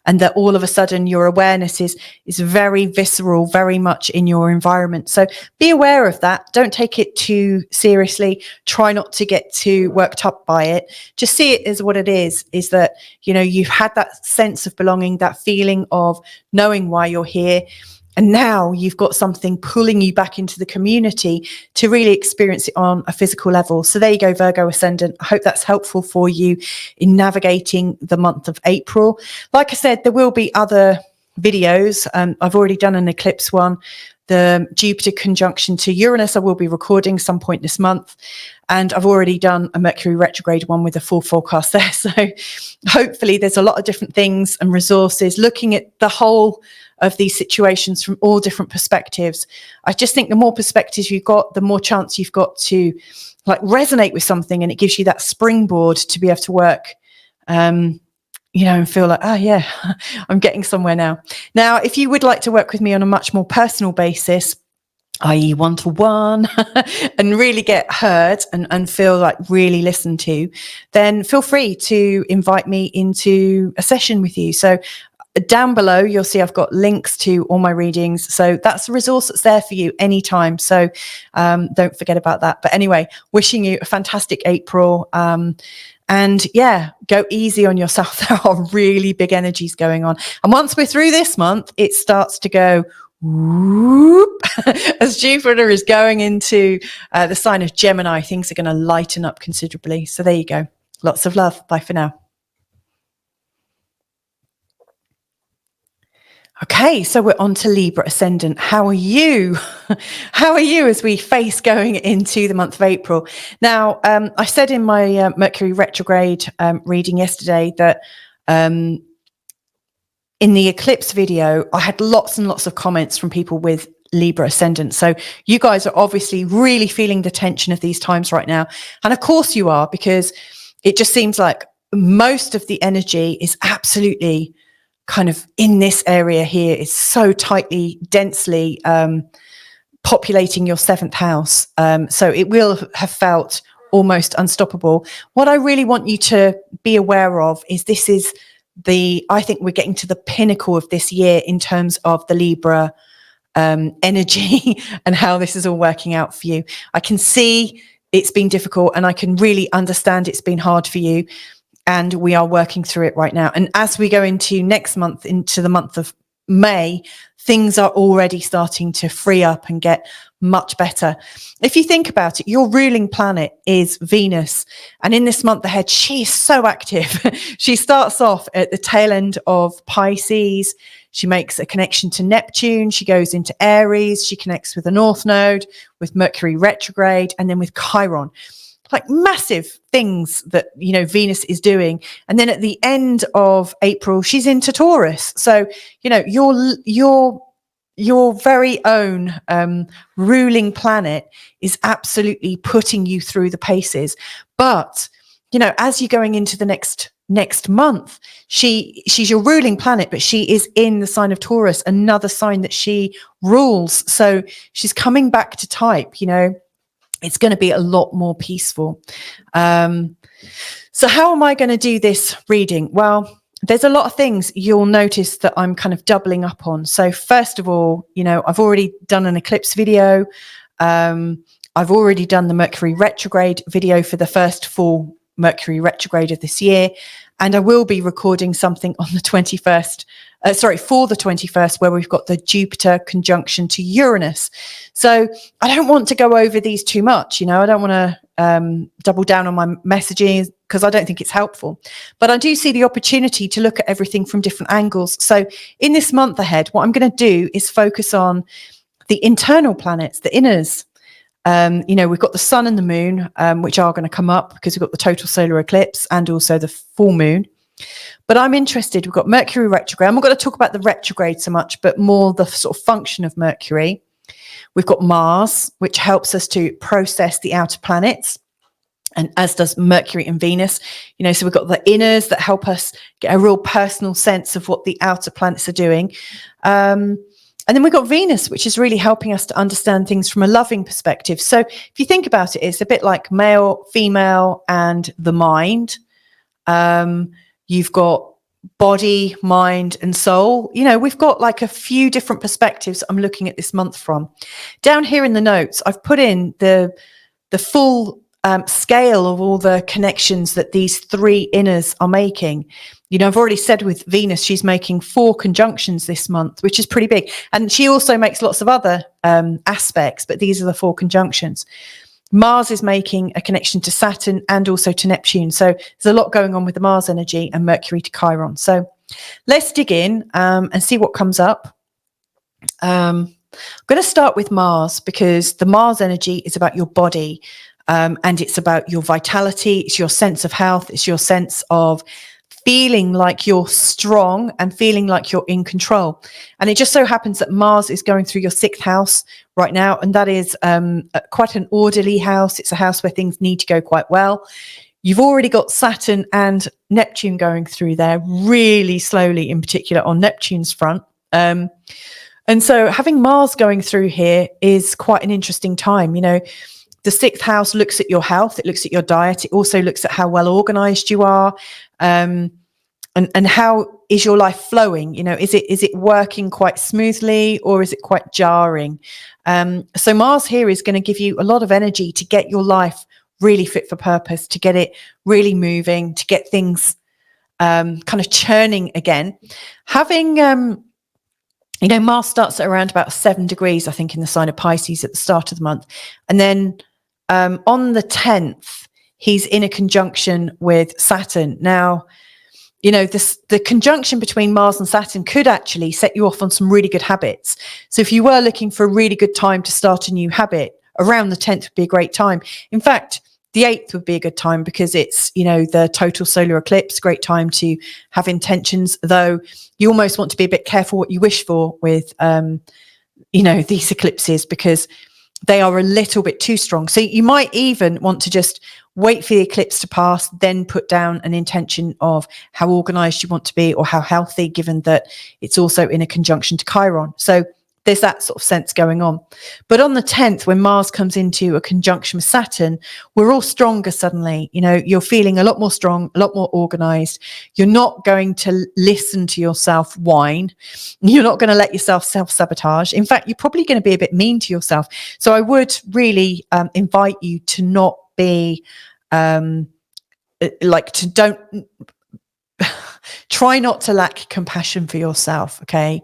And that all of a sudden your awareness is very visceral, very much in your environment. So be aware of that. Don't take it too seriously. Try not to get too worked up by it. Just see it as what it is that, you've had that sense of belonging, that feeling of knowing why you're here. And now you've got something pulling you back into the community to really experience it on a physical level. So there you go, Virgo Ascendant. I hope that's helpful for you in navigating the month of April. Like I said, there will be other videos. I've already done an eclipse one. The Jupiter conjunction to Uranus, I will be recording some point this month. And I've already done a Mercury retrograde one with a full forecast there. So hopefully there's a lot of different things and resources looking at the whole of these situations from all different perspectives. I just think the more perspectives you've got, the more chance you've got to resonate with something, and it gives you that springboard to be able to work, and feel like, I'm getting somewhere now. Now, if you would like to work with me on a much more personal basis, i.e. one-to-one, and really get heard and feel like really listened to, then feel free to invite me into a session with you. So down below, you'll see I've got links to all my readings. So that's a resource that's there for you anytime. So don't forget about that. But anyway, wishing you a fantastic April. And go easy on yourself. There are really big energies going on. And once we're through this month, it starts to go whoop. As Jupiter is going into the sign of Gemini, things are going to lighten up considerably. So there you go. Lots of love. Bye for now. Okay, so we're on to Libra ascendant. How are you? How are you as we face going into the month of April? Now, I said in my Mercury retrograde reading yesterday that in the eclipse video, I had lots and lots of comments from people with Libra ascendant. So you guys are obviously really feeling the tension of these times right now. And of course you are, because it just seems like most of the energy is absolutely kind of in this area here. Is so tightly, densely populating your seventh house. So it will have felt almost unstoppable. What I really want you to be aware of is this is I think we're getting to the pinnacle of this year in terms of the Libra energy and how this is all working out for you. I can see it's been difficult, and I can really understand it's been hard for you. And we are working through it right now. And as we go into next month, into the month of May, things are already starting to free up and get much better. If you think about it, your ruling planet is Venus. And in this month ahead, she is so active. She starts off at the tail end of Pisces. She makes a connection to Neptune. She goes into Aries. She connects with the North Node, with Mercury retrograde, and then with Chiron. Like massive things that, you know, Venus is doing. And then at the end of April, she's into Taurus. So, you know, your very own ruling planet is absolutely putting you through the paces. But, you know, as you're going into the next month, she's your ruling planet, but she is in the sign of Taurus, another sign that she rules. So she's coming back to type, you know. It's going to be a lot more peaceful. So how am I going to do this reading? Well, there's a lot of things you'll notice that I'm kind of doubling up on. So first of all, you know, I've already done an eclipse video. I've already done the Mercury retrograde video for the first full Mercury retrograde of this year. And I will be recording something on the 21st, for the 21st, where we've got the Jupiter conjunction to Uranus. So I don't want to go over these too much. You know, I don't want to double down on my messaging because I don't think it's helpful. But I do see the opportunity to look at everything from different angles. So in this month ahead, what I'm going to do is focus on the internal planets, the inners. You know, we've got the sun and the moon, which are going to come up because we've got the total solar eclipse and also the full moon. But I'm interested, we've got Mercury retrograde. I'm not going to talk about the retrograde so much, but more the sort of function of Mercury. We've got Mars, which helps us to process the outer planets, and as does Mercury and Venus. You know, so we've got the inners that help us get a real personal sense of what the outer planets are doing. And then we've got Venus, which is really helping us to understand things from a loving perspective. So if you think about it, it's a bit like male, female, and the mind. You've got body, mind, and soul. You know, we've got like a few different perspectives I'm looking at this month from. Down here in the notes, I've put in the full scale of all the connections that these three inners are making. You know, I've already said with Venus, she's making 4 conjunctions this month, which is pretty big. And she also makes lots of other aspects, but these are the 4 conjunctions. Mars is making a connection to Saturn and also to Neptune. So there's a lot going on with the Mars energy and Mercury to Chiron. So let's dig in and see what comes up. I'm going to start with Mars because the Mars energy is about your body and it's about your vitality. It's your sense of health. It's your sense of feeling like you're strong and feeling like you're in control. And it just so happens that Mars is going through your 6th house right now. And that is quite an orderly house. It's a house where things need to go quite well. You've already got Saturn and Neptune going through there really slowly, in particular on Neptune's front. And so having Mars going through here is quite an interesting time. You know, the 6th house looks at your health. It looks at your diet. It also looks at how well organized you are. And how is your life flowing? You know, is it working quite smoothly or is it quite jarring? So Mars here is going to give you a lot of energy to get your life really fit for purpose, to get it really moving, to get things kind of churning again. Having, you know, Mars starts at around about 7 degrees, I think, in the sign of Pisces at the start of the month. And then on the 10th, he's in a conjunction with Saturn. Now, the conjunction between Mars and Saturn could actually set you off on some really good habits. So if you were looking for a really good time to start a new habit, around the 10th would be a great time. In fact, the 8th would be a good time because it's, the total solar eclipse, great time to have intentions, though you almost want to be a bit careful what you wish for with, these eclipses, because they are a little bit too strong. So you might even want to just wait for the eclipse to pass, then put down an intention of how organized you want to be or how healthy, given that it's also in a conjunction to Chiron. So there's that sort of sense going on. But on the 10th, when Mars comes into a conjunction with Saturn, we're all stronger suddenly. You're feeling a lot more strong, a lot more organized. You're not going to listen to yourself whine. You're not going to let yourself self-sabotage. In fact, you're probably going to be a bit mean to yourself. So I would really invite you to not be try not to lack compassion for yourself. Okay.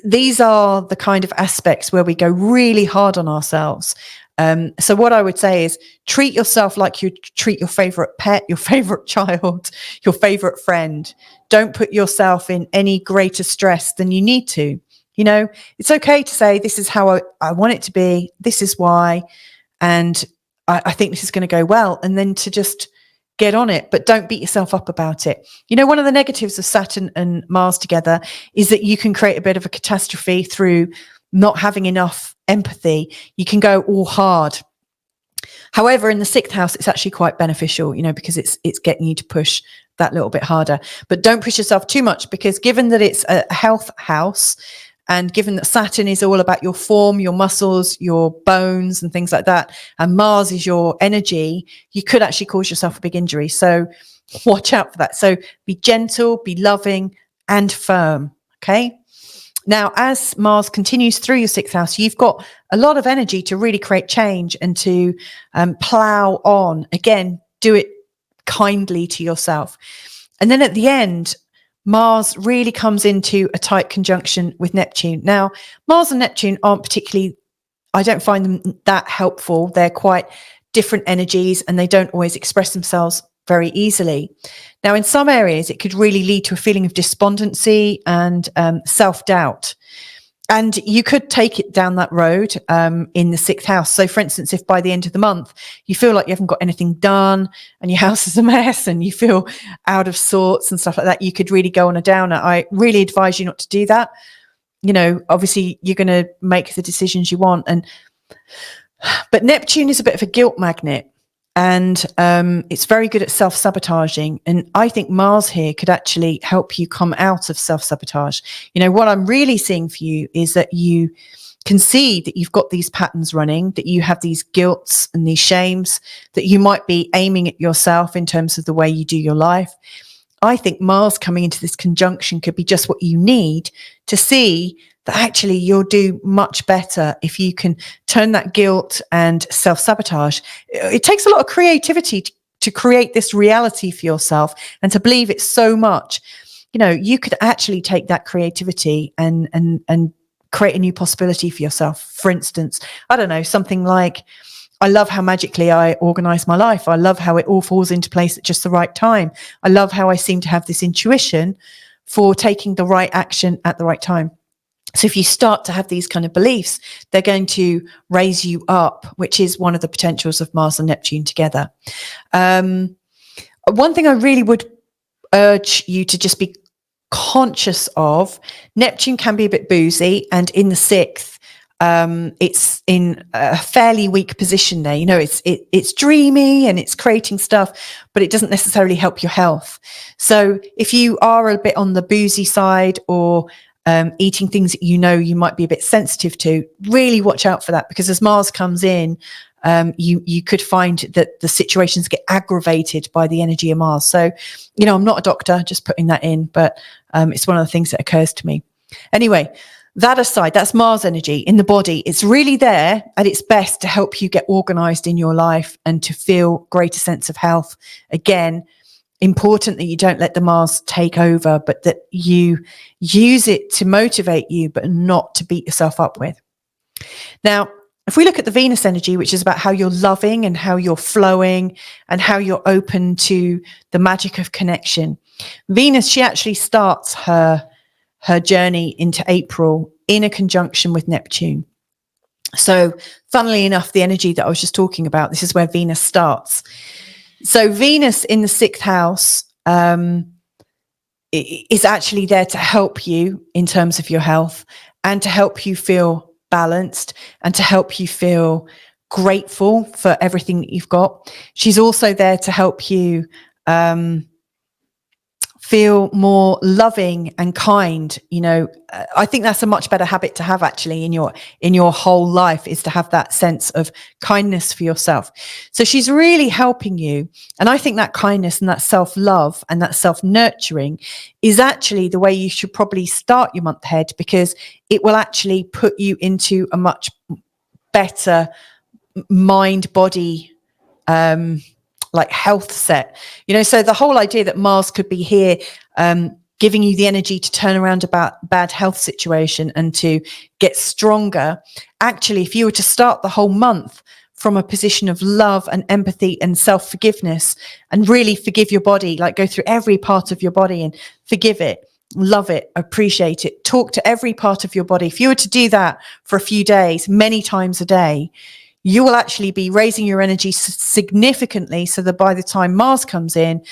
These are the kind of aspects where we go really hard on ourselves. So what I would say is treat yourself like you treat your favorite pet, your favorite child, your favorite friend. Don't put yourself in any greater stress than you need to. It's okay to say, this is how I want it to be. This is why. And I think this is going to go well. And then to just get on it, but don't beat yourself up about it. One of the negatives of Saturn and Mars together is that you can create a bit of a catastrophe through not having enough empathy. You can go all hard. However, in the 6th house, it's actually quite beneficial, because it's getting you to push that little bit harder. But don't push yourself too much, because given that it's a health house, and given that Saturn is all about your form, your muscles, your bones and things like that, and Mars is your energy, you could actually cause yourself a big injury. So watch out for that. So be gentle, be loving and firm. Okay. Now, as Mars continues through your 6th house, you've got a lot of energy to really create change and to plow on. Again, do it kindly to yourself. And then at the end, Mars really comes into a tight conjunction with Neptune. Now, Mars and Neptune aren't particularly, I don't find them that helpful. They're quite different energies and they don't always express themselves very easily. Now, in some areas, it could really lead to a feeling of despondency and self-doubt. And you could take it down that road in the 6th house. So, for instance, if by the end of the month you feel like you haven't got anything done and your house is a mess and you feel out of sorts and stuff like that, you could really go on a downer. I really advise you not to do that. Obviously, you're going to make the decisions you want. But Neptune is a bit of a guilt magnet. And it's very good at self-sabotaging. And I think Mars here could actually help you come out of self-sabotage. What I'm really seeing for you is that you can see that you've got these patterns running, that you have these guilts and these shames, that you might be aiming at yourself in terms of the way you do your life. I think Mars coming into this conjunction could be just what you need to see that actually you'll do much better if you can turn that guilt and self-sabotage. It takes a lot of creativity to create this reality for yourself and to believe it so much. You could actually take that creativity and create a new possibility for yourself. For instance, I don't know, something like, I love how magically I organize my life. I love how it all falls into place at just the right time. I love how I seem to have this intuition for taking the right action at the right time. So if you start to have these kind of beliefs, they're going to raise you up, which is one of the potentials of Mars and Neptune together. One thing I really would urge you to just be conscious of, Neptune can be a bit boozy, and in the 6th, it's in a fairly weak position there. It's dreamy and it's creating stuff, but it doesn't necessarily help your health. So if you are a bit on the boozy side or eating things that you might be a bit sensitive to, really watch out for that, because as Mars comes in, you could find that the situations get aggravated by the energy of Mars. So, I'm not a doctor, just putting that in, but it's one of the things that occurs to me. Anyway, that aside, that's Mars energy in the body. It's really there at its best to help you get organized in your life and to feel greater sense of health. Again, important that you don't let the Mars take over, but that you use it to motivate you, but not to beat yourself up with. Now, If we look at the Venus energy, which is about how you're loving and how you're flowing and how you're open to the magic of connection, Venus, she actually starts her journey into April in a conjunction with Neptune. So funnily enough, the energy that I was just talking about, this is where Venus starts. So Venus in the 6th house is actually there to help you in terms of your health and to help you feel balanced and to help you feel grateful for everything that you've got. She's also there to help you feel more loving and kind. You know, I think that's a much better habit to have actually in your whole life, is to have that sense of kindness for yourself. So she's really helping you. And I think that kindness and that self-love and that self-nurturing is actually the way you should probably start your month ahead, because it will actually put you into a much better mind, body, like health set, you know. So the whole idea that Mars could be here, giving you the energy to turn around about bad health situation and to get stronger. Actually, if you were to start the whole month from a position of love and empathy and self-forgiveness and really forgive your body, like go through every part of your body and forgive it, love it, appreciate it, talk to every part of your body. If you were to do that for a few days, many times a day, you will actually be raising your energy significantly, so that by the time Mars comes in,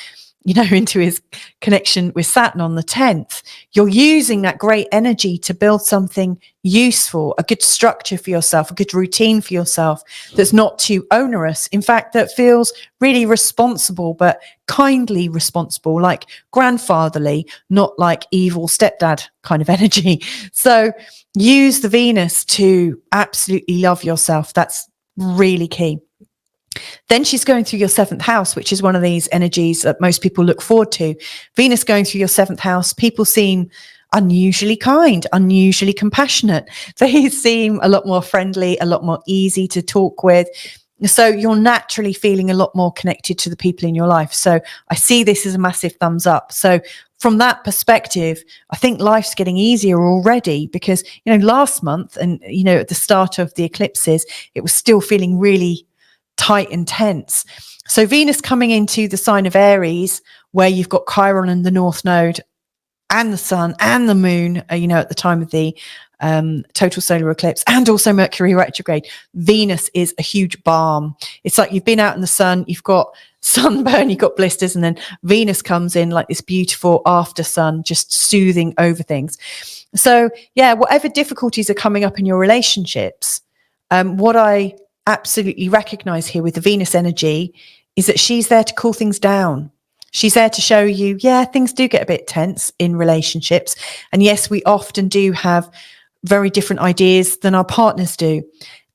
you know, into his connection with Saturn on the 10th, you're using that great energy to build something useful, a good structure for yourself, a good routine for yourself that's not too onerous. In fact, that feels really responsible, but kindly responsible, like grandfatherly, not like evil stepdad kind of energy. So use the Venus to absolutely love yourself. That's really key. Then she's going through your 7th house, which is one of these energies that most people look forward to. Venus going through your 7th house, people seem unusually kind, unusually compassionate. They seem a lot more friendly, a lot more easy to talk with. So you're naturally feeling a lot more connected to the people in your life. So I see this as a massive thumbs up. So from that perspective, I think life's getting easier already, because, you know, last month and, you know, at the start of the eclipses, it was still feeling really tight and tense. So Venus coming into the sign of Aries, where you've got Chiron and the North Node and the Sun and the Moon, you know, at the time of the total solar eclipse, and also Mercury retrograde. Venus is a huge balm. It's like you've been out in the sun, you've got sunburn, you've got blisters, and then Venus comes in like this beautiful after sun, just soothing over things. So yeah, whatever difficulties are coming up in your relationships, what I absolutely recognize here with the Venus energy is that she's there to cool things down. She's there to show you, yeah, things do get a bit tense in relationships. And yes, we often do have very different ideas than our partners do.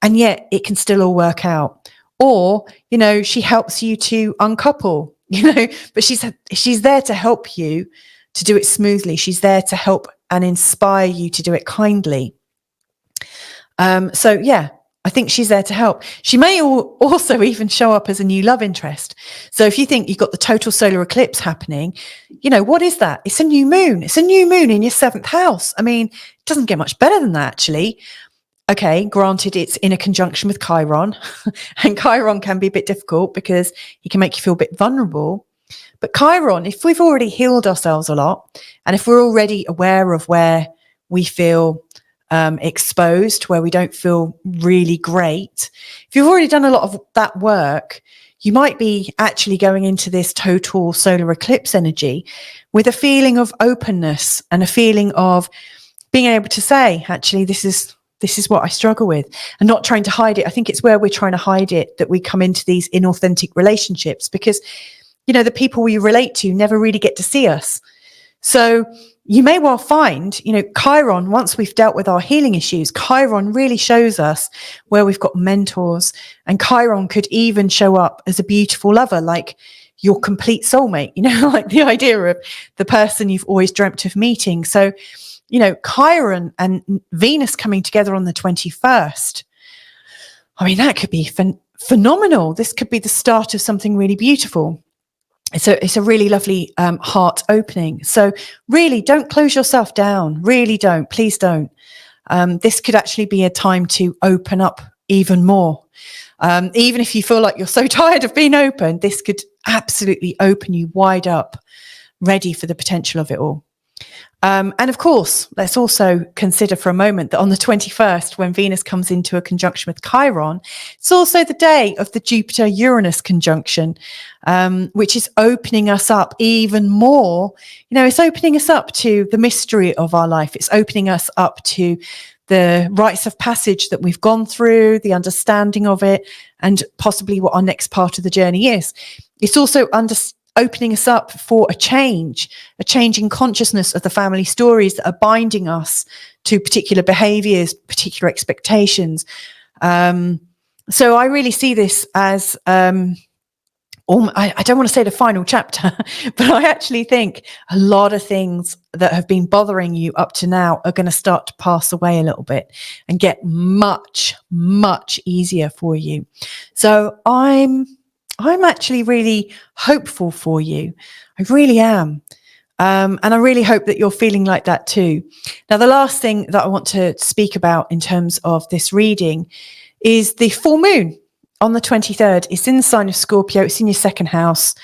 And yet it can still all work out. Or, you know, she helps you to uncouple, you know, but she's there to help you to do it smoothly. She's there to help and inspire you to do it kindly. So yeah, I think she's there to help. She may also even show up as a new love interest. So if you think you've got the total solar eclipse happening, you know, what is that? It's a new moon. It's a new moon in your 7th house. I mean, it doesn't get much better than that, actually. Okay, granted, it's in a conjunction with Chiron, and Chiron can be a bit difficult because he can make you feel a bit vulnerable. But Chiron, if we've already healed ourselves a lot, and if we're already aware of where we feel exposed, where we don't feel really great, if you've already done a lot of that work, you might be actually going into this total solar eclipse energy with a feeling of openness and a feeling of being able to say, actually, this is what I struggle with, and not trying to hide it. I think it's where we're trying to hide it that we come into these inauthentic relationships, because, you know, the people we relate to never really get to see us. So you may well find, you know, Chiron, once we've dealt with our healing issues, Chiron really shows us where we've got mentors, and Chiron could even show up as a beautiful lover, like your complete soulmate, you know, like the idea of the person you've always dreamt of meeting. So, you know, Chiron and Venus coming together on the 21st, I mean, that could be phenomenal. This could be the start of something really beautiful. It's a really lovely heart opening. So really don't close yourself down. Really don't. Please don't. This could actually be a time to open up even more. Even if you feel like you're so tired of being open, this could absolutely open you wide up, ready for the potential of it all. And of course, let's also consider for a moment that on the 21st, when Venus comes into a conjunction with Chiron, it's also the day of the Jupiter-Uranus conjunction, which is opening us up even more. You know, it's opening us up to the mystery of our life. It's opening us up to the rites of passage that we've gone through, the understanding of it, and possibly what our next part of the journey is. It's also opening us up for a change in consciousness of the family stories that are binding us to particular behaviors, particular expectations. So I really see this as, I don't want to say the final chapter, but I actually think a lot of things that have been bothering you up to now are going to start to pass away a little bit and get much, much easier for you. So I'm actually really hopeful for you. I really am. And I really hope that you're feeling like that too. Now, the last thing that I want to speak about in terms of this reading is the full moon on the 23rd. It's in the sign of Scorpio. It's in your second house.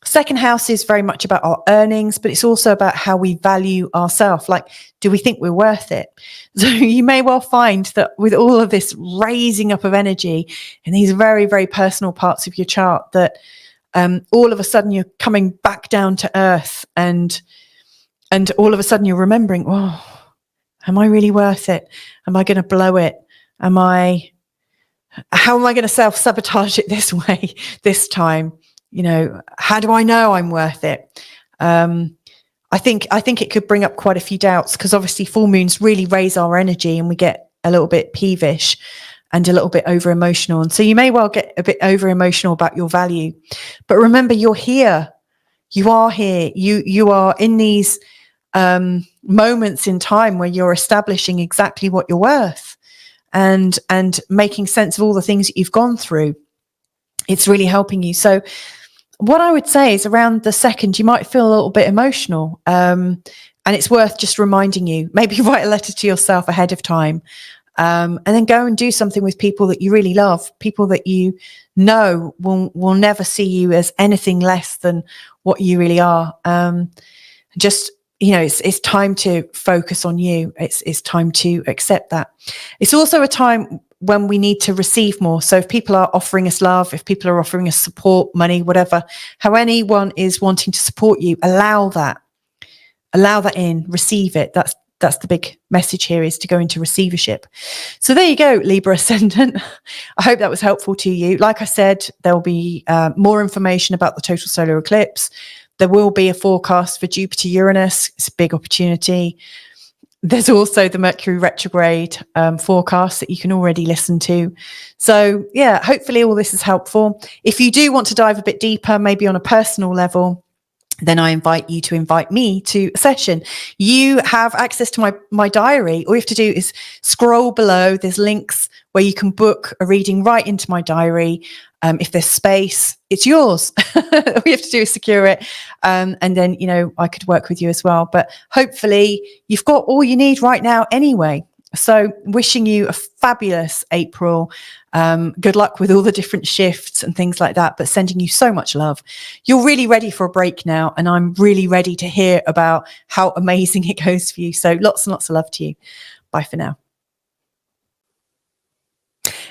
Second house is very much about our earnings, but it's also about how we value ourselves. Like, do we think we're worth it? So you may well find that with all of this raising up of energy in these very, very personal parts of your chart, that all of a sudden you're coming back down to earth, and all of a sudden you're remembering, oh, am I really worth it? Am I going to blow it? How am I going to self-sabotage it this way, this time? You know, how do I know I'm worth it? I think it could bring up quite a few doubts, because obviously full moons really raise our energy and we get a little bit peevish and a little bit over emotional. And so you may well get a bit over emotional about your value. But remember, you're here. You are here. You are in these moments in time where you're establishing exactly what you're worth and making sense of all the things that you've gone through. It's really helping you. So what I would say is around the second, you might feel a little bit emotional. And it's worth just reminding you, maybe write a letter to yourself ahead of time, and then go and do something with people that you really love, people that you know will never see you as anything less than what you really are. Just, you know, it's time to focus on you. It's time to accept that. It's also a time when we need to receive more. So if people are offering us love, if people are offering us support, money, whatever, how anyone is wanting to support you, allow that in, receive it. That's the big message here, is to go into receivership. So there you go, Libra ascendant. I hope that was helpful to you. Like I said, there will be more information about the total solar eclipse. There will be a forecast for Jupiter Uranus. It's a big opportunity. There's also the Mercury retrograde forecast that you can already listen to. So yeah, hopefully all this is helpful. If you do want to dive a bit deeper, maybe on a personal level, then I invite you to invite me to a session. You have access to my diary. All you have to do is scroll below. There's links where you can book a reading right into my diary. If there's space, it's yours. All you have to do is secure it. And then, you know, I could work with you as well. But hopefully you've got all you need right now anyway. So wishing you a fabulous April. Good luck with all the different shifts and things like that, but sending you so much love. You're really ready for a break now, and I'm really ready to hear about how amazing it goes for you. So lots and lots of love to you. Bye for now.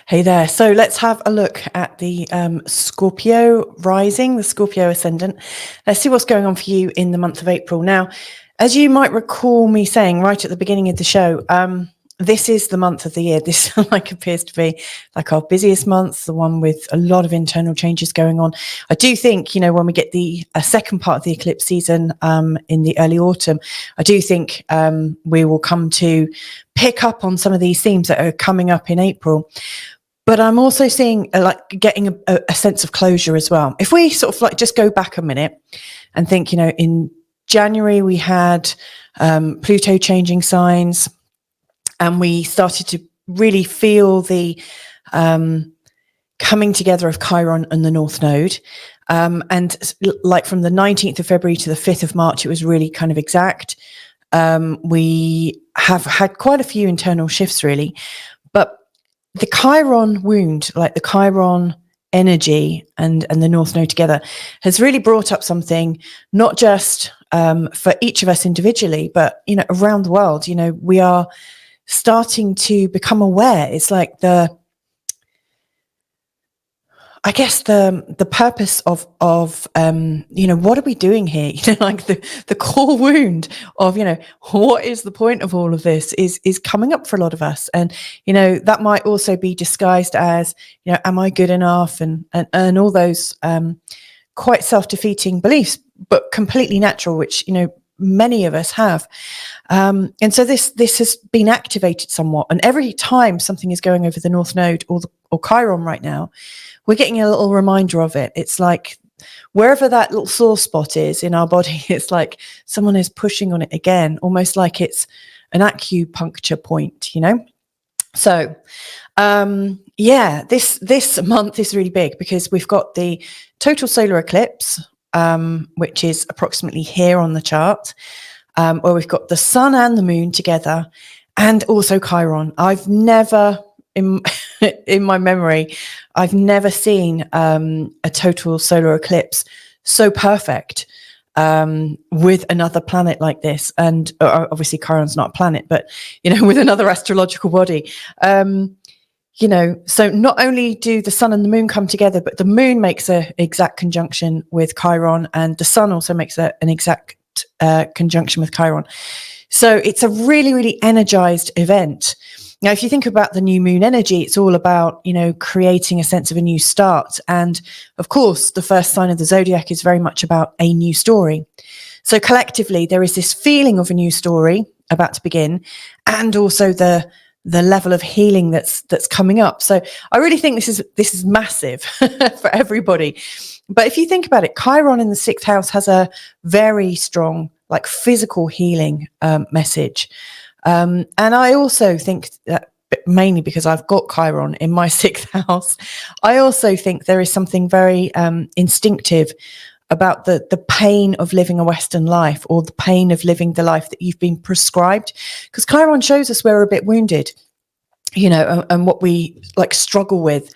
Hey there. So let's have a look at the Scorpio rising, the Scorpio ascendant. Let's see what's going on for you in the month of April. Now, as you might recall me saying right at the beginning of the show, this is the month of the year. This appears to be like our busiest month, the one with a lot of internal changes going on. I do think, you know, when we get the second part of the eclipse season in the early autumn, I do think we will come to pick up on some of these themes that are coming up in April. But I'm also seeing getting a sense of closure as well. If we sort of just go back a minute and think, you know, in January we had Pluto changing signs, and we started to really feel the coming together of Chiron and the North Node. And like from the 19th of February to the 5th of March, it was really kind of exact. We have had quite a few internal shifts, really. But the Chiron wound, like the Chiron energy and the North Node together, has really brought up something, not just for each of us individually, but, you know, around the world. You know, we are starting to become aware. It's like I guess the purpose of you know, what are we doing here? You know, like the core wound of, you know, what is the point of all of this is coming up for a lot of us. And, you know, that might also be disguised as, you know, am I good enough, and all those quite self-defeating beliefs, but completely natural, which, you know, many of us have. And so this has been activated somewhat. And every time something is going over the North Node or Chiron right now, we're getting a little reminder of it. It's like wherever that little sore spot is in our body, it's like someone is pushing on it again, almost like it's an acupuncture point, you know? So, yeah, this month is really big because we've got the total solar eclipse, which is approximately here on the chart, where we've got the sun and the moon together, and also Chiron. I've never, in my memory, I've never seen a total solar eclipse so perfect with another planet like this. And obviously Chiron's not a planet, but, you know, with another astrological body. You know, so not only do the sun and the moon come together, but the moon makes an exact conjunction with Chiron, and the sun also makes an exact conjunction with Chiron. So it's a really, really energized event. Now, if you think about the new moon energy, it's all about, you know, creating a sense of a new start. And of course, the first sign of the zodiac is very much about a new story. So collectively, there is this feeling of a new story about to begin, and also the level of healing that's coming up. So I really think this is massive for everybody. But if you think about it, Chiron in the 6th house has a very strong, like, physical healing message. And I also think that, mainly because I've got Chiron in my 6th house, I also think there is something very instinctive about the pain of living a Western life, or the pain of living the life that you've been prescribed. Because Chiron shows us we're a bit wounded, you know, and what we like struggle with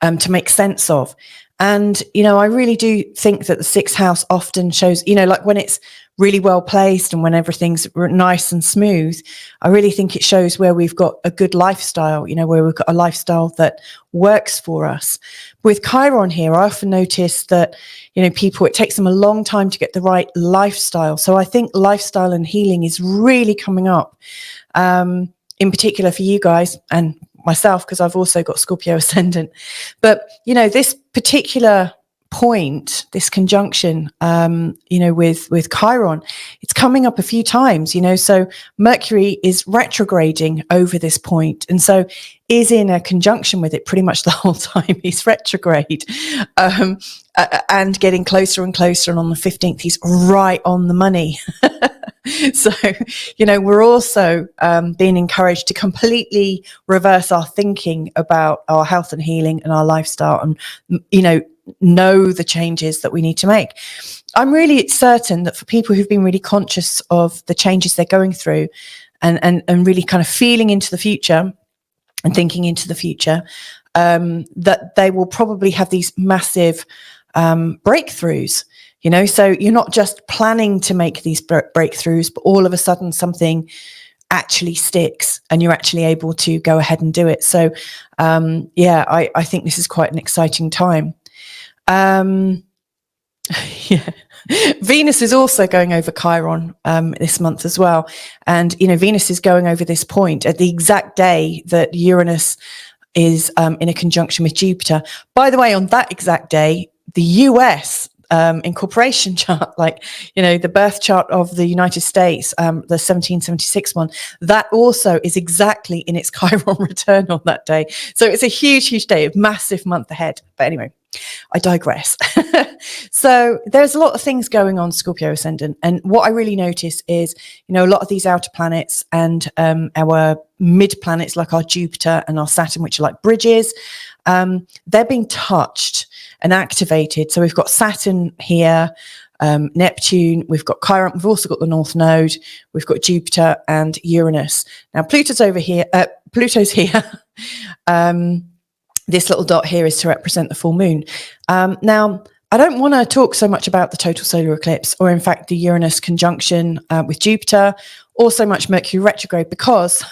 to make sense of. And, you know, I really do think that the 6th house often shows, you know, like when it's really well placed and when everything's nice and smooth, I really think it shows where we've got a good lifestyle, you know, where we've got a lifestyle that works for us. With Chiron here, I often notice that, you know, people, it takes them a long time to get the right lifestyle. So I think lifestyle and healing is really coming up, in particular for you guys and myself, because I've also got Scorpio ascendant. But, you know, this particular point, this conjunction, you know, with Chiron, it's coming up a few times, you know, so Mercury is retrograding over this point, and so is in a conjunction with it pretty much the whole time he's retrograde, and getting closer and closer, and on the 15th he's right on the money. So, you know, we're also being encouraged to completely reverse our thinking about our health and healing and our lifestyle, and, you know the changes that we need to make. I'm really certain that for people who've been really conscious of the changes they're going through, and really kind of feeling into the future and thinking into the future, that they will probably have these massive breakthroughs. You know, so you're not just planning to make these breakthroughs, but all of a sudden something actually sticks and you're actually able to go ahead and do it. So, yeah, I think this is quite an exciting time. Yeah. Venus is also going over Chiron this month as well. And, you know, Venus is going over this point at the exact day that Uranus is in a conjunction with Jupiter. By the way, on that exact day, the US incorporation chart, like, you know, the birth chart of the United States, the 1776 one, that also is exactly in its Chiron return on that day. So it's a huge, huge day, a massive month ahead. But anyway, I digress. So there's a lot of things going on, Scorpio ascendant. And what I really notice is, you know, a lot of these outer planets and our mid planets, like our Jupiter and our Saturn, which are like bridges, they're being touched and activated. So we've got Saturn here, Neptune, we've got Chiron, we've also got the North Node, we've got Jupiter and Uranus. Now Pluto's over here, Pluto's here, This little dot here is to represent the full moon. Now, I don't want to talk so much about the total solar eclipse, or in fact the Uranus conjunction with Jupiter, or so much Mercury retrograde, because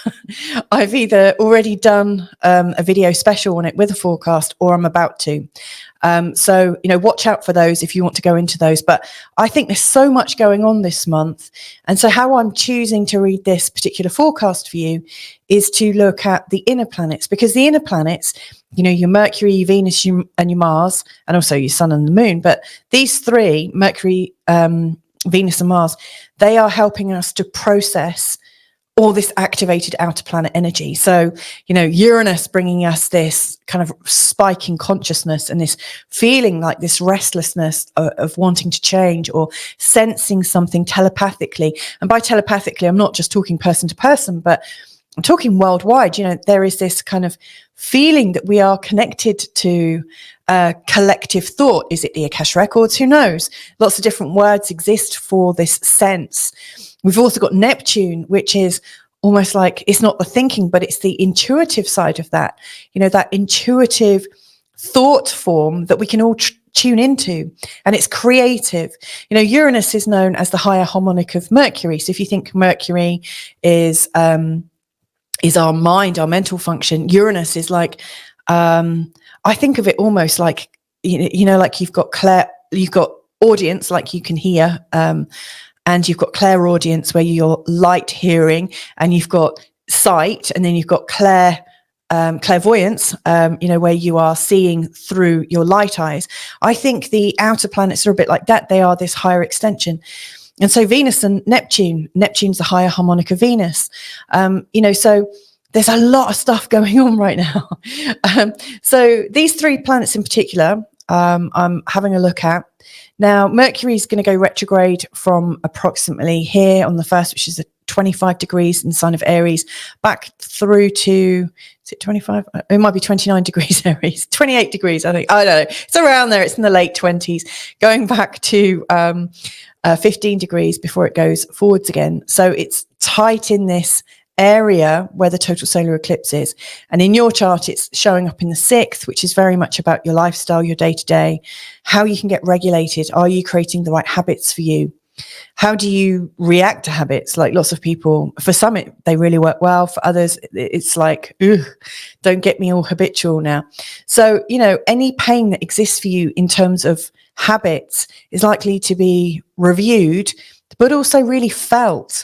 I've either already done a video special on it with a forecast, or I'm about to. So, watch out for those if you want to go into those. But I think there's so much going on this month. And so how I'm choosing to read this particular forecast for you is to look at the inner planets, because the inner planets, your Mercury, your Venus, and your Mars, and also your Sun and the Moon. But these three, Mercury, Venus and Mars, they are helping us to process all this activated outer planet energy. So, Uranus bringing us this kind of spike in consciousness and this feeling like this restlessness of wanting to change or sensing something telepathically. And by telepathically, I'm not just talking person to person, but I'm talking worldwide. There is this kind of feeling that we are connected to collective thought. Is it the Akasha Records? Who knows? Lots of different words exist for this sense. We've also got Neptune, which is almost like, it's not the thinking, but it's the intuitive side of that. That intuitive thought form that we can all tune into, and it's creative. Uranus is known as the higher harmonic of Mercury. So if you think Mercury is our mind, our mental function, Uranus is like, I think of it almost like, like you've got audience, like you can hear, and you've got clairaudience where you're light hearing, and you've got sight, and then you've got clairvoyance, where you are seeing through your light eyes. I think the outer planets are a bit like that. They are this higher extension. And so Venus and Neptune's the higher harmonic of Venus. So there's a lot of stuff going on right now. So these three planets in particular, I'm having a look at. Now, Mercury is going to go retrograde from approximately here on the 1st, which is 25 degrees in the sign of Aries, back through to, is it 25? It might be 29 degrees Aries, 28 degrees, I think. I don't know. It's around there. It's in the late 20s, going back to 15 degrees before it goes forwards again. So it's tight in this area where the total solar eclipse is. And in your chart, it's showing up in the 6th, which is very much about your lifestyle, your day-to-day, how you can get regulated. Are you creating the right habits for you? How do you react to habits? Like lots of people, for some, they really work well. For others, it's like, ugh, don't get me all habitual now. So, any pain that exists for you in terms of habits is likely to be reviewed, but also really felt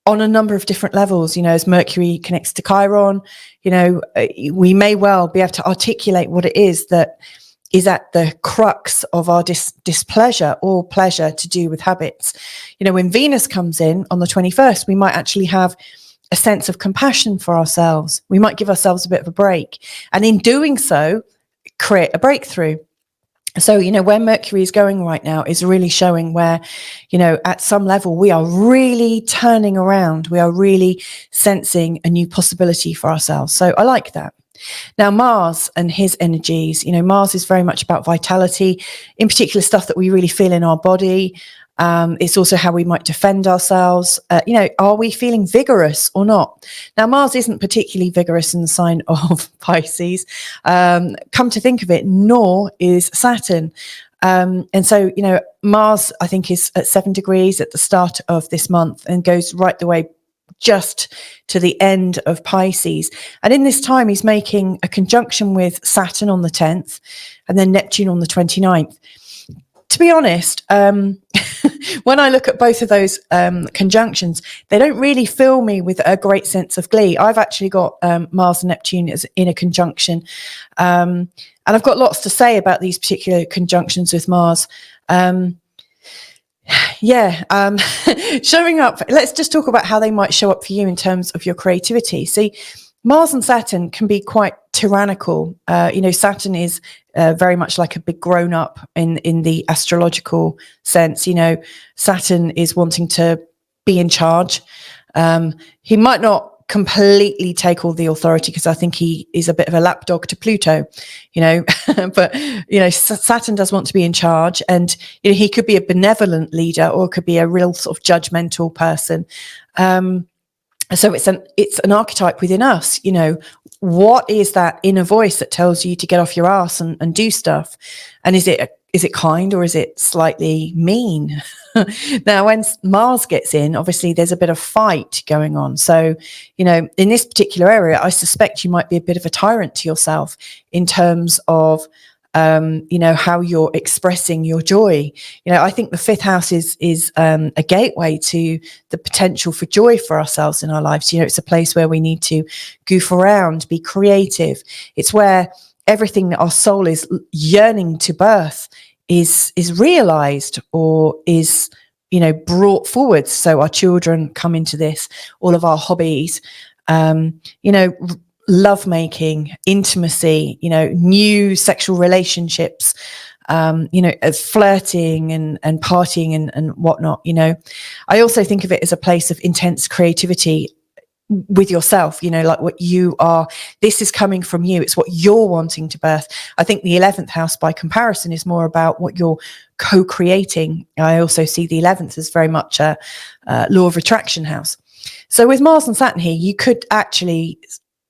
on a number of different levels. As Mercury connects to Chiron, we may well be able to articulate what it is that is at the crux of our displeasure or pleasure to do with habits. When Venus comes in on the 21st, we might actually have a sense of compassion for ourselves. We might give ourselves a bit of a break, and in doing so, create a breakthrough. So, where Mercury is going right now is really showing where, at some level, we are really turning around. We are really sensing a new possibility for ourselves. So I like that. Now, Mars and his energies, Mars is very much about vitality, in particular stuff that we really feel in our body. It's also how we might defend ourselves. Are we feeling vigorous or not? Now, Mars isn't particularly vigorous in the sign of Pisces. Come to think of it, nor is Saturn. And so, Mars, I think, is at 7 degrees at the start of this month and goes right the way just to the end of Pisces. And in this time, he's making a conjunction with Saturn on the 10th and then Neptune on the 29th. To be honest, when I look at both of those conjunctions, they don't really fill me with a great sense of glee. I've actually got Mars and Neptune as in a conjunction. And I've got lots to say about these particular conjunctions with Mars. Showing up, let's just talk about how they might show up for you in terms of your creativity. See, Mars and Saturn can be quite tyrannical. Saturn is very much like a big grown up in the astrological sense. Saturn is wanting to be in charge. He might not completely take all the authority, because I think he is a bit of a lapdog to Pluto, but Saturn does want to be in charge, and he could be a benevolent leader or could be a real sort of judgmental person. So it's an archetype within us. what is that inner voice that tells you to get off your ass and do stuff? And is it kind, or is it slightly mean? Now, when Mars gets in, obviously there's a bit of fight going on. So, in this particular area, I suspect you might be a bit of a tyrant to yourself in terms of, how you're expressing your joy. I think the fifth house is a gateway to the potential for joy for ourselves in our lives. It's a place where we need to goof around, be creative. It's where everything that our soul is yearning to birth is realized, or is brought forward. So our children come into this, all of our hobbies, love making, intimacy, new sexual relationships, flirting and partying and whatnot. I also think of it as a place of intense creativity with yourself, like what you are. This is coming from you. It's what you're wanting to birth. I think the 11th house, by comparison, is more about what you're co-creating. I also see the 11th as very much a law of attraction house. So with Mars and Saturn here, you could actually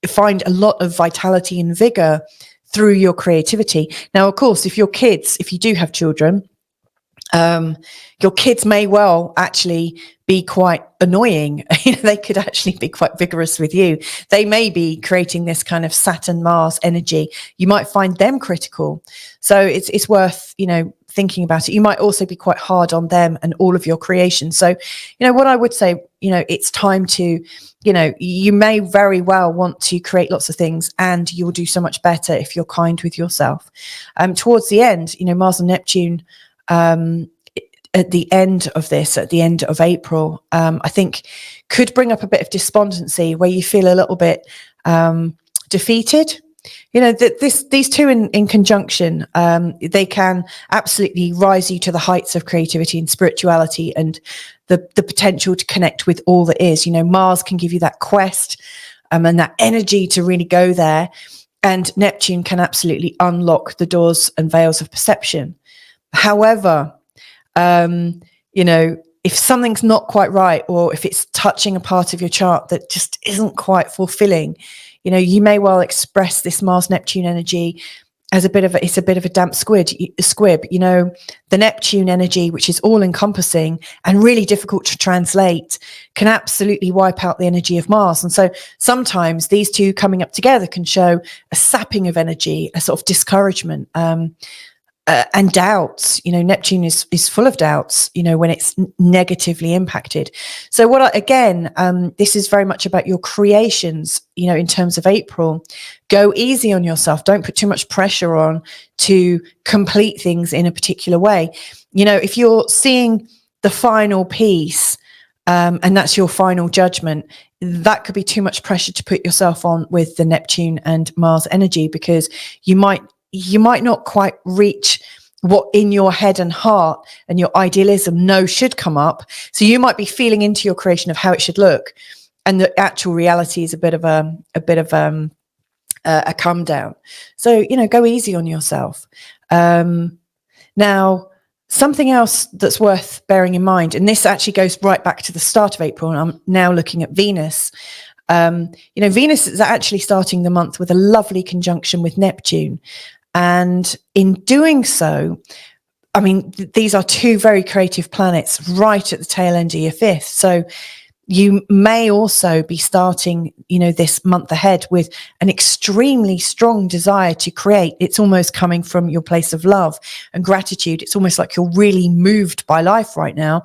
find a lot of vitality and vigor through your creativity. Now, of course, if you do have children, your kids may well actually be quite annoying. They could actually be quite vigorous with you. They may be creating this kind of Saturn Mars energy. You might find them critical. So it's worth, thinking about it. You might also be quite hard on them and all of your creations. So, what I would say, it's time to, you may very well want to create lots of things, and you'll do so much better if you're kind with yourself. Towards the end, Mars and Neptune, at the end of this, at the end of April, I think could bring up a bit of despondency, where you feel a little bit defeated. These two in conjunction, they can absolutely rise you to the heights of creativity and spirituality, and the potential to connect with all that is. Mars can give you that quest and that energy to really go there, and Neptune can absolutely unlock the doors and veils of perception. However, if something's not quite right, or if it's touching a part of your chart that just isn't quite fulfilling, you may well express this Mars Neptune energy as a bit of a damp squib. The Neptune energy, which is all encompassing and really difficult to translate, can absolutely wipe out the energy of Mars. And so sometimes these two coming up together can show a sapping of energy, a sort of discouragement, and doubts. Neptune is full of doubts, when it's negatively impacted. So this is very much about your creations, in terms of April. Go easy on yourself. Don't put too much pressure on to complete things in a particular way. If you're seeing the final piece, and that's your final judgment, that could be too much pressure to put yourself on with the Neptune and Mars energy, because you might not quite reach what in your head and heart and your idealism should come up. So you might be feeling into your creation of how it should look, and the actual reality is a bit of a come down. So go easy on yourself. Now, something else that's worth bearing in mind, and this actually goes right back to the start of April, and I'm now looking at Venus. Venus is actually starting the month with a lovely conjunction with Neptune. And in doing so, these are two very creative planets right at the tail end of your fifth. So you may also be starting, this month ahead with an extremely strong desire to create. It's almost coming from your place of love and gratitude. It's almost like you're really moved by life right now.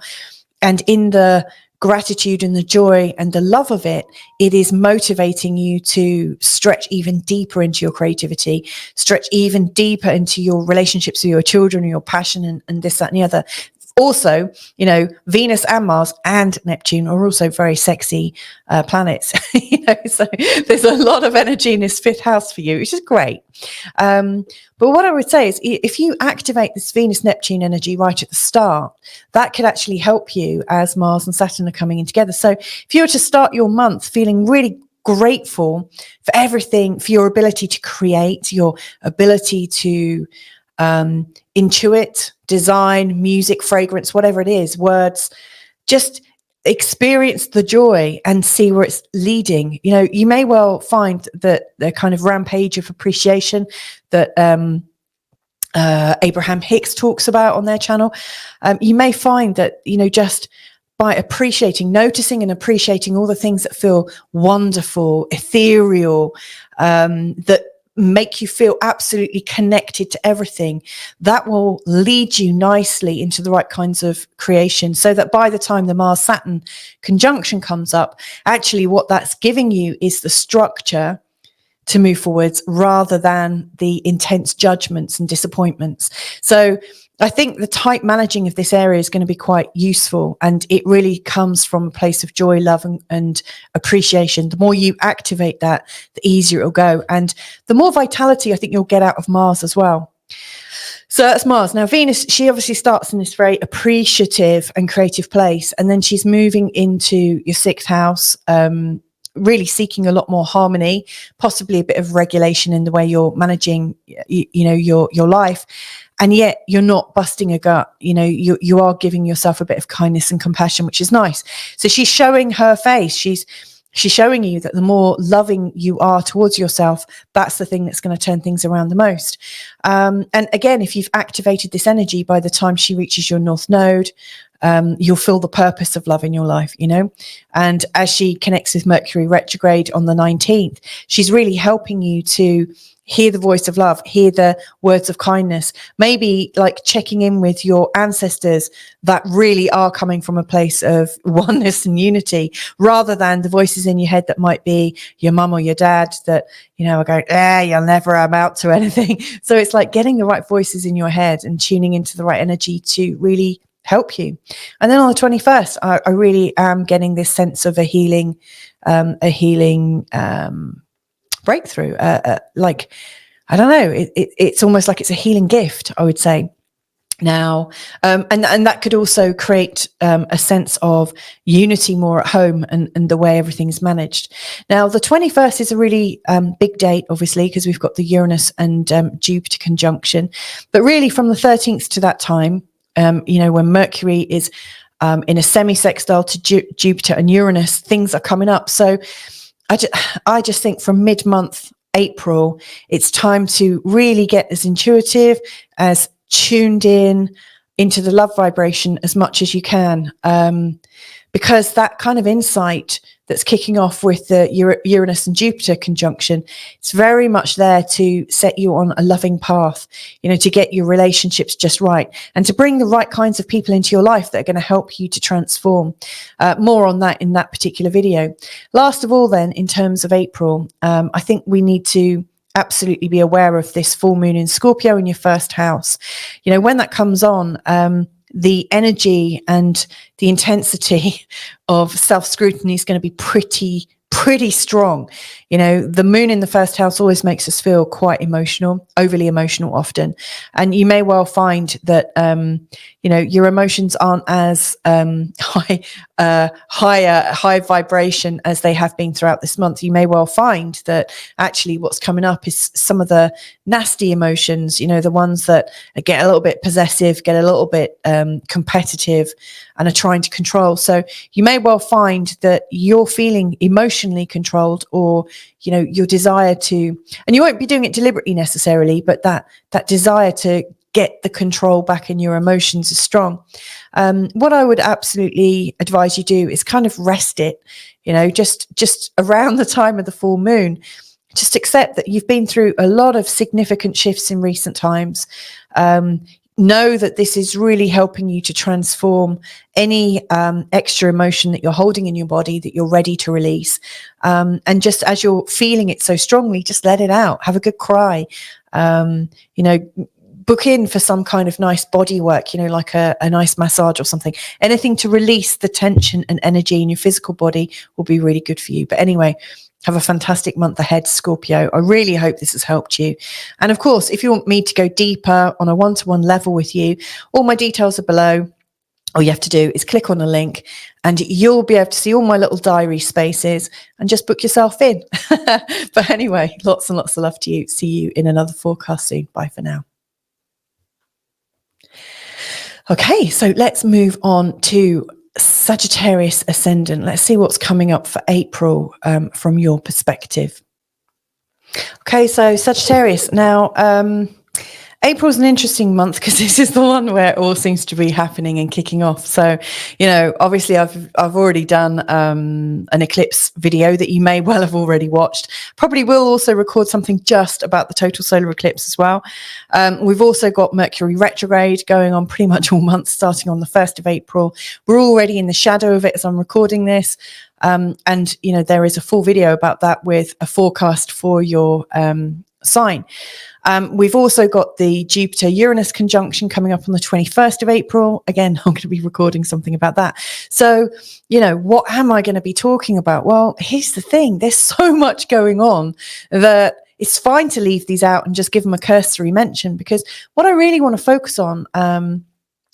And in the gratitude and the joy and the love of it, it is motivating you to stretch even deeper into your creativity, stretch even deeper into your relationships with your children, your passion, and this, that, and the other. Also, Venus and Mars and Neptune are also very sexy planets. So there's a lot of energy in this fifth house for you, which is great. But what I would say is, if you activate this Venus Neptune energy right at the start, that could actually help you as Mars and Saturn are coming in together. So if you were to start your month feeling really grateful for everything, for your ability to create, your ability to intuit, design, music, fragrance, whatever it is, words, just experience the joy and see where it's leading. You know, you may well find that the kind of rampage of appreciation that Abraham Hicks talks about on their channel, you may find that, you know, just by appreciating, noticing and appreciating all the things that feel wonderful, ethereal, that make you feel absolutely connected to everything, that will lead you nicely into the right kinds of creation, so that by the time the Mars-Saturn conjunction comes up, actually what that's giving you is the structure to move forwards rather than the intense judgments and disappointments. So I think the tight managing of this area is going to be quite useful, and it really comes from a place of joy, love and appreciation. The more you activate that, the easier it'll go, and the more vitality I think you'll get out of Mars as well. So that's Mars. Now Venus, she obviously starts in this very appreciative and creative place, and then she's moving into your 6th house, really seeking a lot more harmony, possibly a bit of regulation in the way you're managing, you know, your life. And yet you're not busting a gut. You know, you are giving yourself a bit of kindness and compassion, which is nice. So she's showing her face. She's showing you that the more loving you are towards yourself, that's the thing that's going to turn things around the most. And again, if you've activated this energy, by the time she reaches your North Node, you'll feel the purpose of love in your life, you know. And as she connects with Mercury retrograde on the 19th, she's really helping you to hear the voice of love, hear the words of kindness, maybe like checking in with your ancestors that really are coming from a place of oneness and unity, rather than the voices in your head that might be your mum or your dad that, you know, are going, you'll never amount to anything. So it's like getting the right voices in your head and tuning into the right energy to really help you. And then on the 21st, I really am getting this sense of a healing breakthrough. Like, I don't know, it's almost like it's a healing gift, I would say. Now, and that could also create a sense of unity more at home and the way everything's managed. Now, the 21st is a really big date, obviously, because we've got the Uranus and Jupiter conjunction. But really, from the 13th to that time, you know, when Mercury is in a semi-sextile to Jupiter and Uranus, things are coming up. So I just think from mid-month April, it's time to really get as intuitive, as tuned in into the love vibration as much as you can, because that kind of insight that's kicking off with the Uranus and Jupiter conjunction, it's very much there to set you on a loving path, you know, to get your relationships just right and to bring the right kinds of people into your life that are going to help you to transform. More on that in that particular video. Last of all, then, in terms of April, I think we need to absolutely be aware of this full moon in Scorpio in your 1st house. You know, when that comes on, the energy and the intensity of self-scrutiny is going to be pretty strong. You know, the moon in the 1st house always makes us feel quite emotional, overly emotional often. And you may well find that, you know, your emotions aren't as high vibration as they have been throughout this month. You may well find that actually what's coming up is some of the nasty emotions, you know, the ones that get a little bit possessive, get a little bit competitive and are trying to control. So you may well find that you're feeling emotionally controlled, or, you know, your desire to, and you won't be doing it deliberately necessarily, but that desire to get the control back in your emotions is strong. What I would absolutely advise you do is kind of rest it, you know, just around the time of the full moon. Just accept that you've been through a lot of significant shifts in recent times. Know that this is really helping you to transform any extra emotion that you're holding in your body that you're ready to release. And just as you're feeling it so strongly, just let it out. Have a good cry. You know, book in for some kind of nice body work, you know, like a nice massage or something. Anything to release the tension and energy in your physical body will be really good for you. But anyway, have a fantastic month ahead, Scorpio. I really hope this has helped you. And of course, if you want me to go deeper on a one-to-one level with you, all my details are below. All you have to do is click on a link and you'll be able to see all my little diary spaces and just book yourself in. But anyway, lots and lots of love to you. See you in another forecast soon. Bye for now. Okay, so let's move on to Sagittarius ascendant. Let's see what's coming up for April from your perspective. Okay, so Sagittarius. Now, April's an interesting month because this is the one where it all seems to be happening and kicking off. So, you know, obviously I've already done an eclipse video that you may well have already watched. Probably will also record something just about the total solar eclipse as well. We've also got Mercury retrograde going on pretty much all month, starting on the 1st of April. We're already in the shadow of it as I'm recording this. And, you know, there is a full video about that with a forecast for your sign. We've also got the Jupiter-Uranus conjunction coming up on the 21st of April. Again, I'm going to be recording something about that. So, you know, what am I going to be talking about? Well, here's the thing. There's so much going on that it's fine to leave these out and just give them a cursory mention, because what I really want to focus on,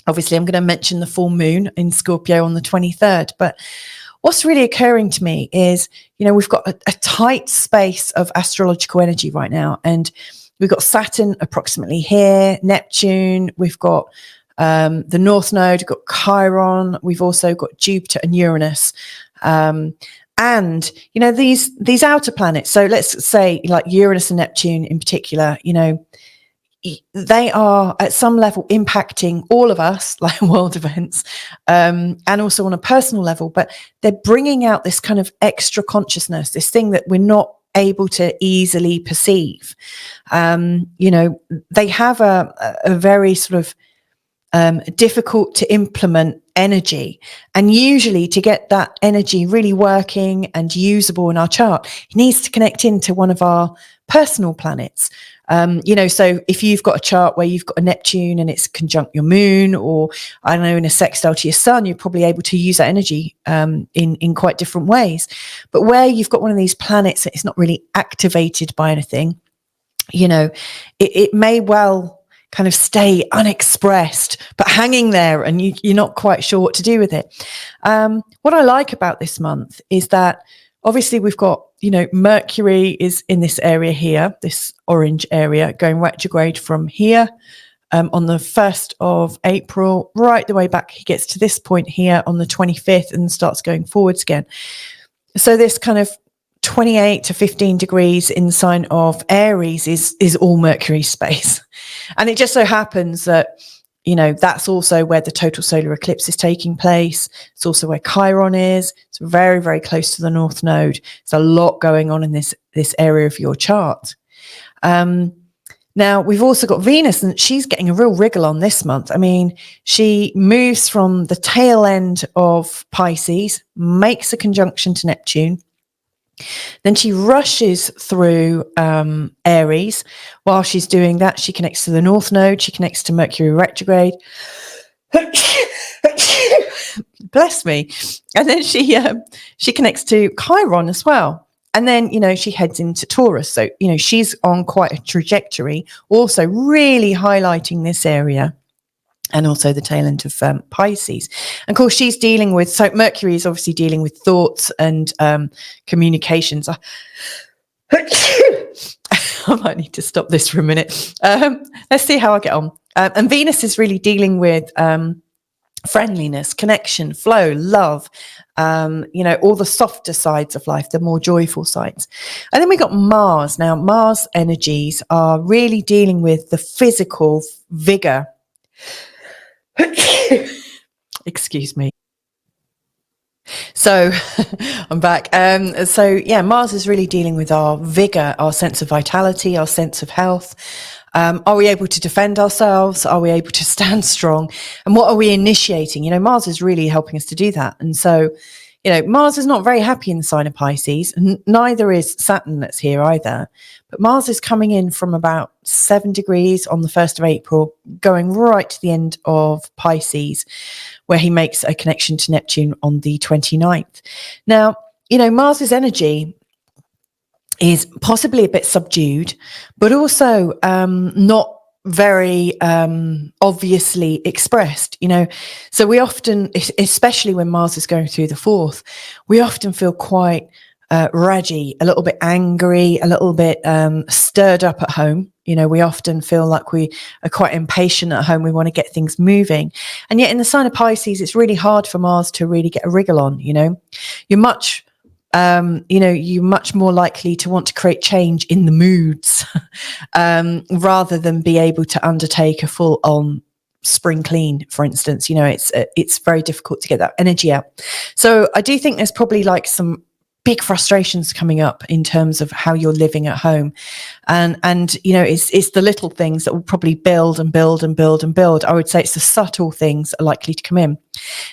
obviously I'm going to mention the full moon in Scorpio on the 23rd, but what's really occurring to me is, you know, we've got a tight space of astrological energy right now, and we've got Saturn approximately here, Neptune, we've got the North Node, we've got Chiron, we've also got Jupiter and Uranus. And, you know, these outer planets, so let's say like Uranus and Neptune in particular, you know, they are at some level impacting all of us, like world events, and also on a personal level, but they're bringing out this kind of extra consciousness, this thing that we're not able to easily perceive. You know, they have a very sort of difficult to implement energy, and usually to get that energy really working and usable in our chart, it needs to connect into one of our personal planets. You know, so if you've got a chart where you've got a Neptune and it's conjunct your moon, or I don't know, in a sextile to your sun, you're probably able to use that energy in quite different ways. But where you've got one of these planets that is not really activated by anything, you know, it may well kind of stay unexpressed, but hanging there, and you're not quite sure what to do with it. What I like about this month is that obviously we've got, you know, Mercury is in this area here, this orange area, going retrograde from here on the 1st of April, right the way back. He gets to this point here on the 25th and starts going forwards again. So this kind of 28 to 15 degrees in the sign of Aries is all Mercury space. And it just so happens that, you know, that's also where the total solar eclipse is taking place. It's also where Chiron is. It's very, very close to the North Node. There's a lot going on in this area of your chart. Now, we've also got Venus, and she's getting a real wriggle on this month. I mean, she moves from the tail end of Pisces, makes a conjunction to Neptune. Then she rushes through Aries. While she's doing that, she connects to the North Node. She connects to Mercury retrograde. Bless me. And then she connects to Chiron as well. And then, you know, she heads into Taurus. So, you know, she's on quite a trajectory, also really highlighting this area. And also the tail end of Pisces. And of course, she's dealing with, so Mercury is obviously dealing with thoughts and communications. I might need to stop this for a minute. Let's see how I get on. And Venus is really dealing with friendliness, connection, flow, love, you know, all the softer sides of life, the more joyful sides. And then we got Mars. Now, Mars energies are really dealing with the physical vigor. Excuse me. So I'm back. So yeah, Mars is really dealing with our vigor, our sense of vitality, our sense of health. Are we able to defend ourselves? Are we able to stand strong? And what are we initiating? You know, Mars is really helping us to do that. And so, you know, Mars is not very happy in the sign of Pisces, and neither is Saturn that's here either. But Mars is coming in from about 7 degrees on the 1st of April, going right to the end of Pisces, where he makes a connection to Neptune on the 29th. Now, you know, Mars's energy is possibly a bit subdued, but also not very obviously expressed, you know. So we often, especially when Mars is going through the 4th, we often feel quite raggy, a little bit angry, a little bit stirred up at home. We often feel like we are quite impatient at home. We want to get things moving. And yet in the sign of Pisces, it's really hard for Mars to really get a wriggle on. You're much you're much more likely to want to create change in the moods rather than be able to undertake a full on spring clean, for instance. It's very difficult to get that energy out. So I do think there's probably like some big frustrations coming up in terms of how you're living at home, and it's the little things that will probably build and build and build and build. I would say it's the subtle things that are likely to come in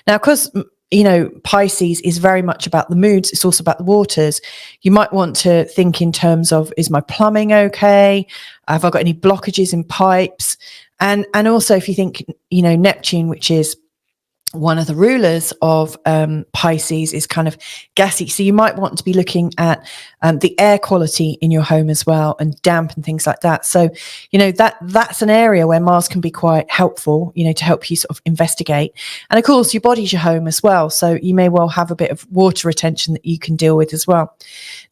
now, because Pisces is very much about the moods. It's also about the waters. You might want to think in terms of, is my plumbing okay? Have I got any blockages in pipes? And also, if you think, Neptune, which is one of the rulers of Pisces, is kind of gassy. So you might want to be looking at the air quality in your home as well, and damp and things like that. So, that's an area where Mars can be quite helpful, to help you sort of investigate. And of course, your body's your home as well. So you may well have a bit of water retention that you can deal with as well.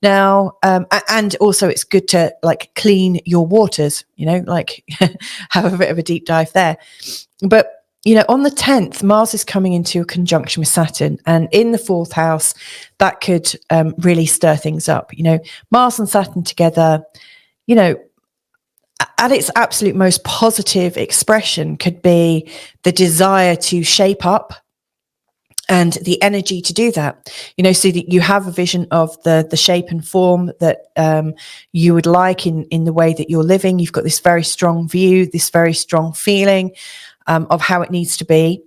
Now, and also it's good to like clean your waters, have a bit of a deep dive there. But on the 10th, Mars is coming into a conjunction with Saturn, and in the 4th house, that could really stir things up. Mars and Saturn together, at its absolute most positive expression could be the desire to shape up and the energy to do that, so that you have a vision of the shape and form that you would like in the way that you're living. You've got this very strong view, this very strong feeling of how it needs to be.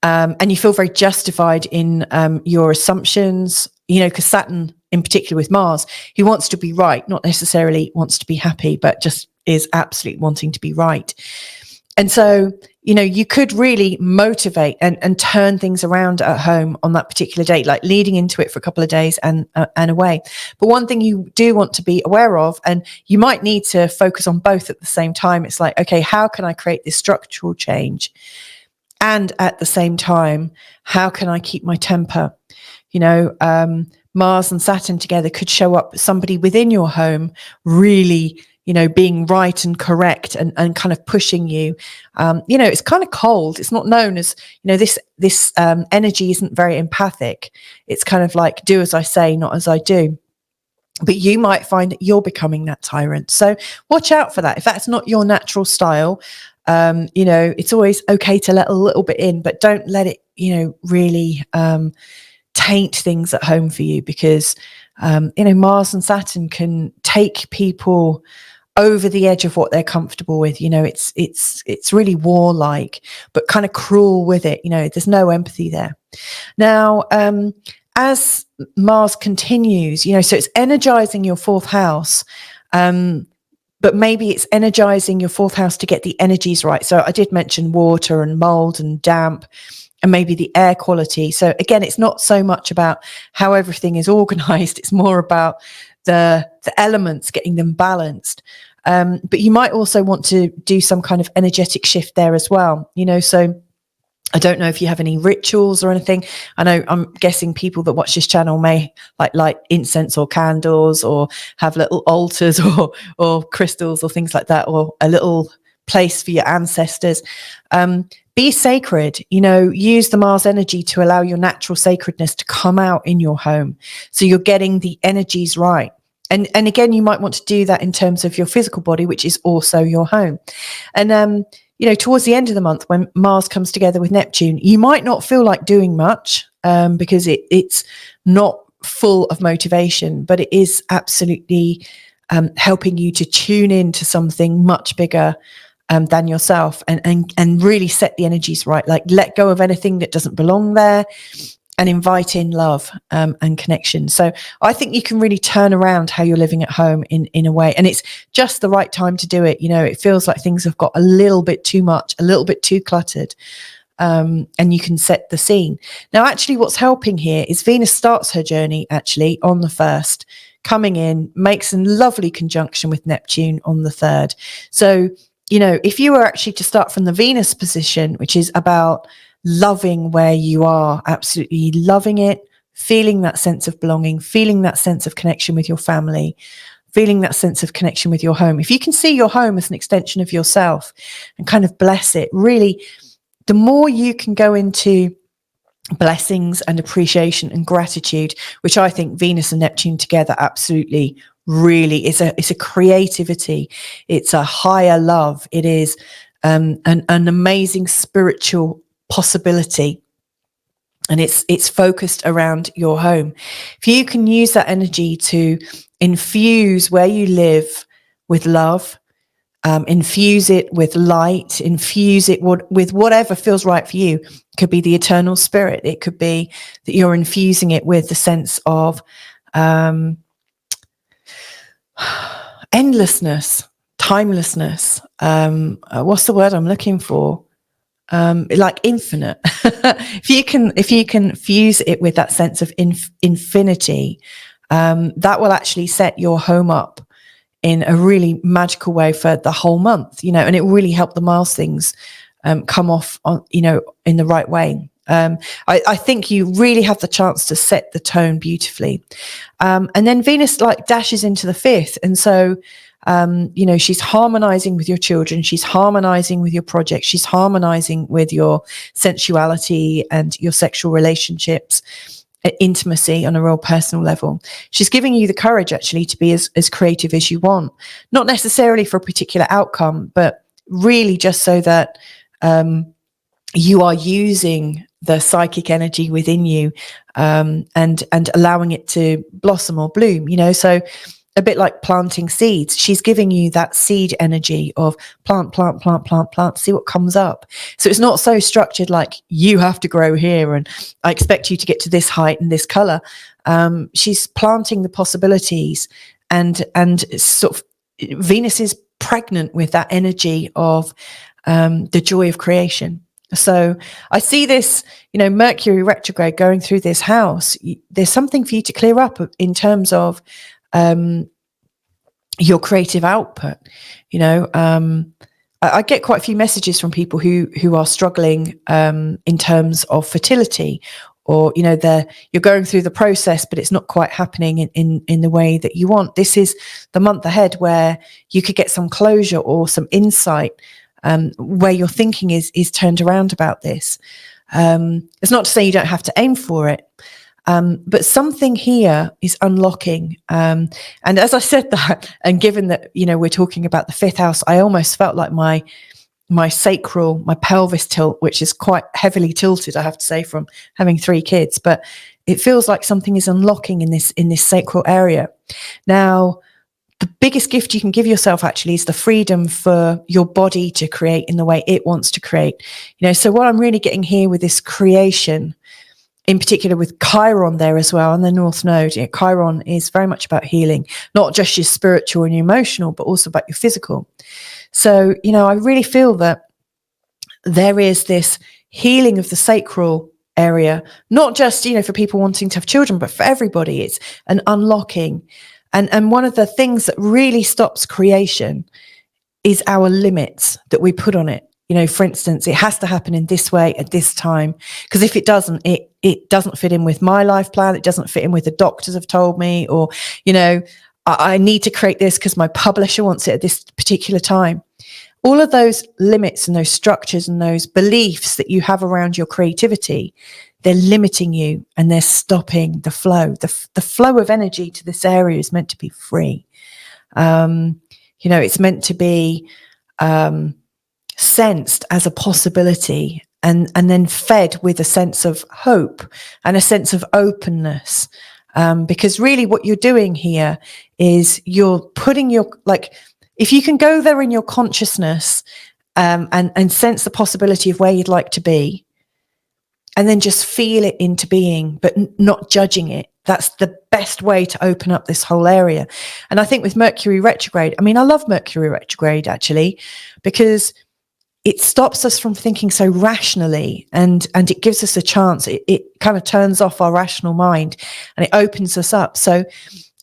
And you feel very justified in your assumptions, because Saturn, in particular with Mars, he wants to be right, not necessarily wants to be happy, but just is absolutely wanting to be right. And so, you could really motivate and turn things around at home on that particular date, like leading into it for a couple of days and away. But one thing you do want to be aware of, and you might need to focus on both at the same time, it's like, okay, how can I create this structural change? And at the same time, how can I keep my temper? Mars and Saturn together could show up somebody within your home really being right and correct and kind of pushing you. It's kind of cold. It's not known as, this energy isn't very empathic. It's kind of like, do as I say, not as I do. But you might find that you're becoming that tyrant. So watch out for that. If that's not your natural style, it's always okay to let a little bit in, but don't let it, really taint things at home for you, because, Mars and Saturn can take people over the edge of what they're comfortable with. It's really warlike, but kind of cruel with it. There's no empathy there. Now, as Mars continues, so it's energizing your 4th house, but maybe it's energizing your 4th house to get the energies right. So I did mention water and mold and damp, and maybe the air quality. So again, it's not so much about how everything is organized. It's more about the elements, getting them balanced. But you might also want to do some kind of energetic shift there as well. So I don't know if you have any rituals or anything. I know, I'm guessing people that watch this channel may light incense or candles, or have little altars or crystals or things like that, or a little place for your ancestors. Be sacred, use the Mars energy to allow your natural sacredness to come out in your home. So you're getting the energies right. And again, you might want to do that in terms of your physical body, which is also your home. And, towards the end of the month, when Mars comes together with Neptune, you might not feel like doing much because it's not full of motivation, but it is absolutely helping you to tune into something much bigger than yourself, and really set the energies right. Like, let go of anything that doesn't belong there, and invite in love and connection. So I think you can really turn around how you're living at home in a way. And it's just the right time to do it. It feels like things have got a little bit too much, a little bit too cluttered. And you can set the scene. Now, actually, what's helping here is Venus starts her journey actually on the 1st, coming in, makes a lovely conjunction with Neptune on the 3rd. So, if you were actually to start from the Venus position, which is about loving where you are, absolutely loving it, feeling that sense of belonging, feeling that sense of connection with your family, feeling that sense of connection with your home. If you can see your home as an extension of yourself and kind of bless it, really, the more you can go into blessings and appreciation and gratitude, which I think Venus and Neptune together absolutely really is a creativity. It's a higher love. It is an amazing spiritual possibility. And it's focused around your home. If you can use that energy to infuse where you live with love, infuse it with light, infuse it with whatever feels right for you. It could be the eternal spirit. It could be that you're infusing it with the sense of endlessness, timelessness. What's the word I'm looking for? Like infinite. if you can fuse it with that sense of infinity, that will actually set your home up in a really magical way for the whole month, and it will really help the Mars things come off on, in the right way. I think you really have the chance to set the tone beautifully. And then Venus dashes into the 5th. And so, she's harmonizing with your children. She's harmonizing with your project. She's harmonizing with your sensuality and your sexual relationships, intimacy on a real personal level. She's giving you the courage actually to be as creative as you want, not necessarily for a particular outcome, but really just so that you are using the psychic energy within you and allowing it to blossom or bloom, so a bit like planting seeds. She's giving you that seed energy of plant, see what comes up. So it's not so structured like you have to grow here and I expect you to get to this height and this color. She's planting the possibilities and sort of Venus is pregnant with that energy of the joy of creation. So I see this, Mercury retrograde going through this house. There's something for you to clear up in terms of your creative output. I get quite a few messages from people who are struggling in terms of fertility, or you're going through the process but it's not quite happening in the way that you want. This is the month ahead where you could get some closure or some insight, where your thinking is turned around about this. It's not to say you don't have to aim for it, but something here is unlocking. And as I said that, and given that, we're talking about the 5th house, I almost felt like my sacral, my pelvis tilt, which is quite heavily tilted, I have to say, from having 3 kids, but it feels like something is unlocking in this sacral area. Now, the biggest gift you can give yourself actually is the freedom for your body to create in the way it wants to create. So what I'm really getting here with this creation, in particular with Chiron there as well, and the North Node, Chiron is very much about healing, not just your spiritual and your emotional, but also about your physical. So, I really feel that there is this healing of the sacral area, not just, for people wanting to have children, but for everybody. It's an unlocking. And one of the things that really stops creation is our limits that we put on it. For instance, it has to happen in this way at this time, because if it doesn't, it doesn't fit in with my life plan. It doesn't fit in with the doctors have told me, or, I need to create this because my publisher wants it at this particular time. All of those limits and those structures and those beliefs that you have around your creativity, they're limiting you and they're stopping the flow. The flow of energy to this area is meant to be free. It's meant to be sensed as a possibility and then fed with a sense of hope and a sense of openness. Because really what you're doing here is you're putting if you can go there in your consciousness and sense the possibility of where you'd like to be, and then just feel it into being, but not judging it. That's the best way to open up this whole area. And I think with Mercury retrograde, I love Mercury retrograde actually, because it stops us from thinking so rationally, and it gives us a chance. It kind of turns off our rational mind and it opens us up. So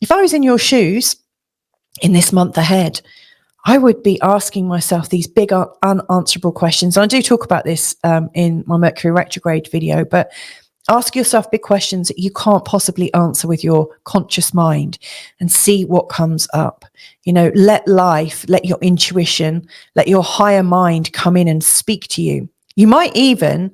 if I was in your shoes in this month ahead, I would be asking myself these big unanswerable questions. And I do talk about this in my Mercury retrograde video, but Ask yourself big questions that you can't possibly answer with your conscious mind, and see what comes up. Let life, let your intuition, let your higher mind come in and speak to you. You might even,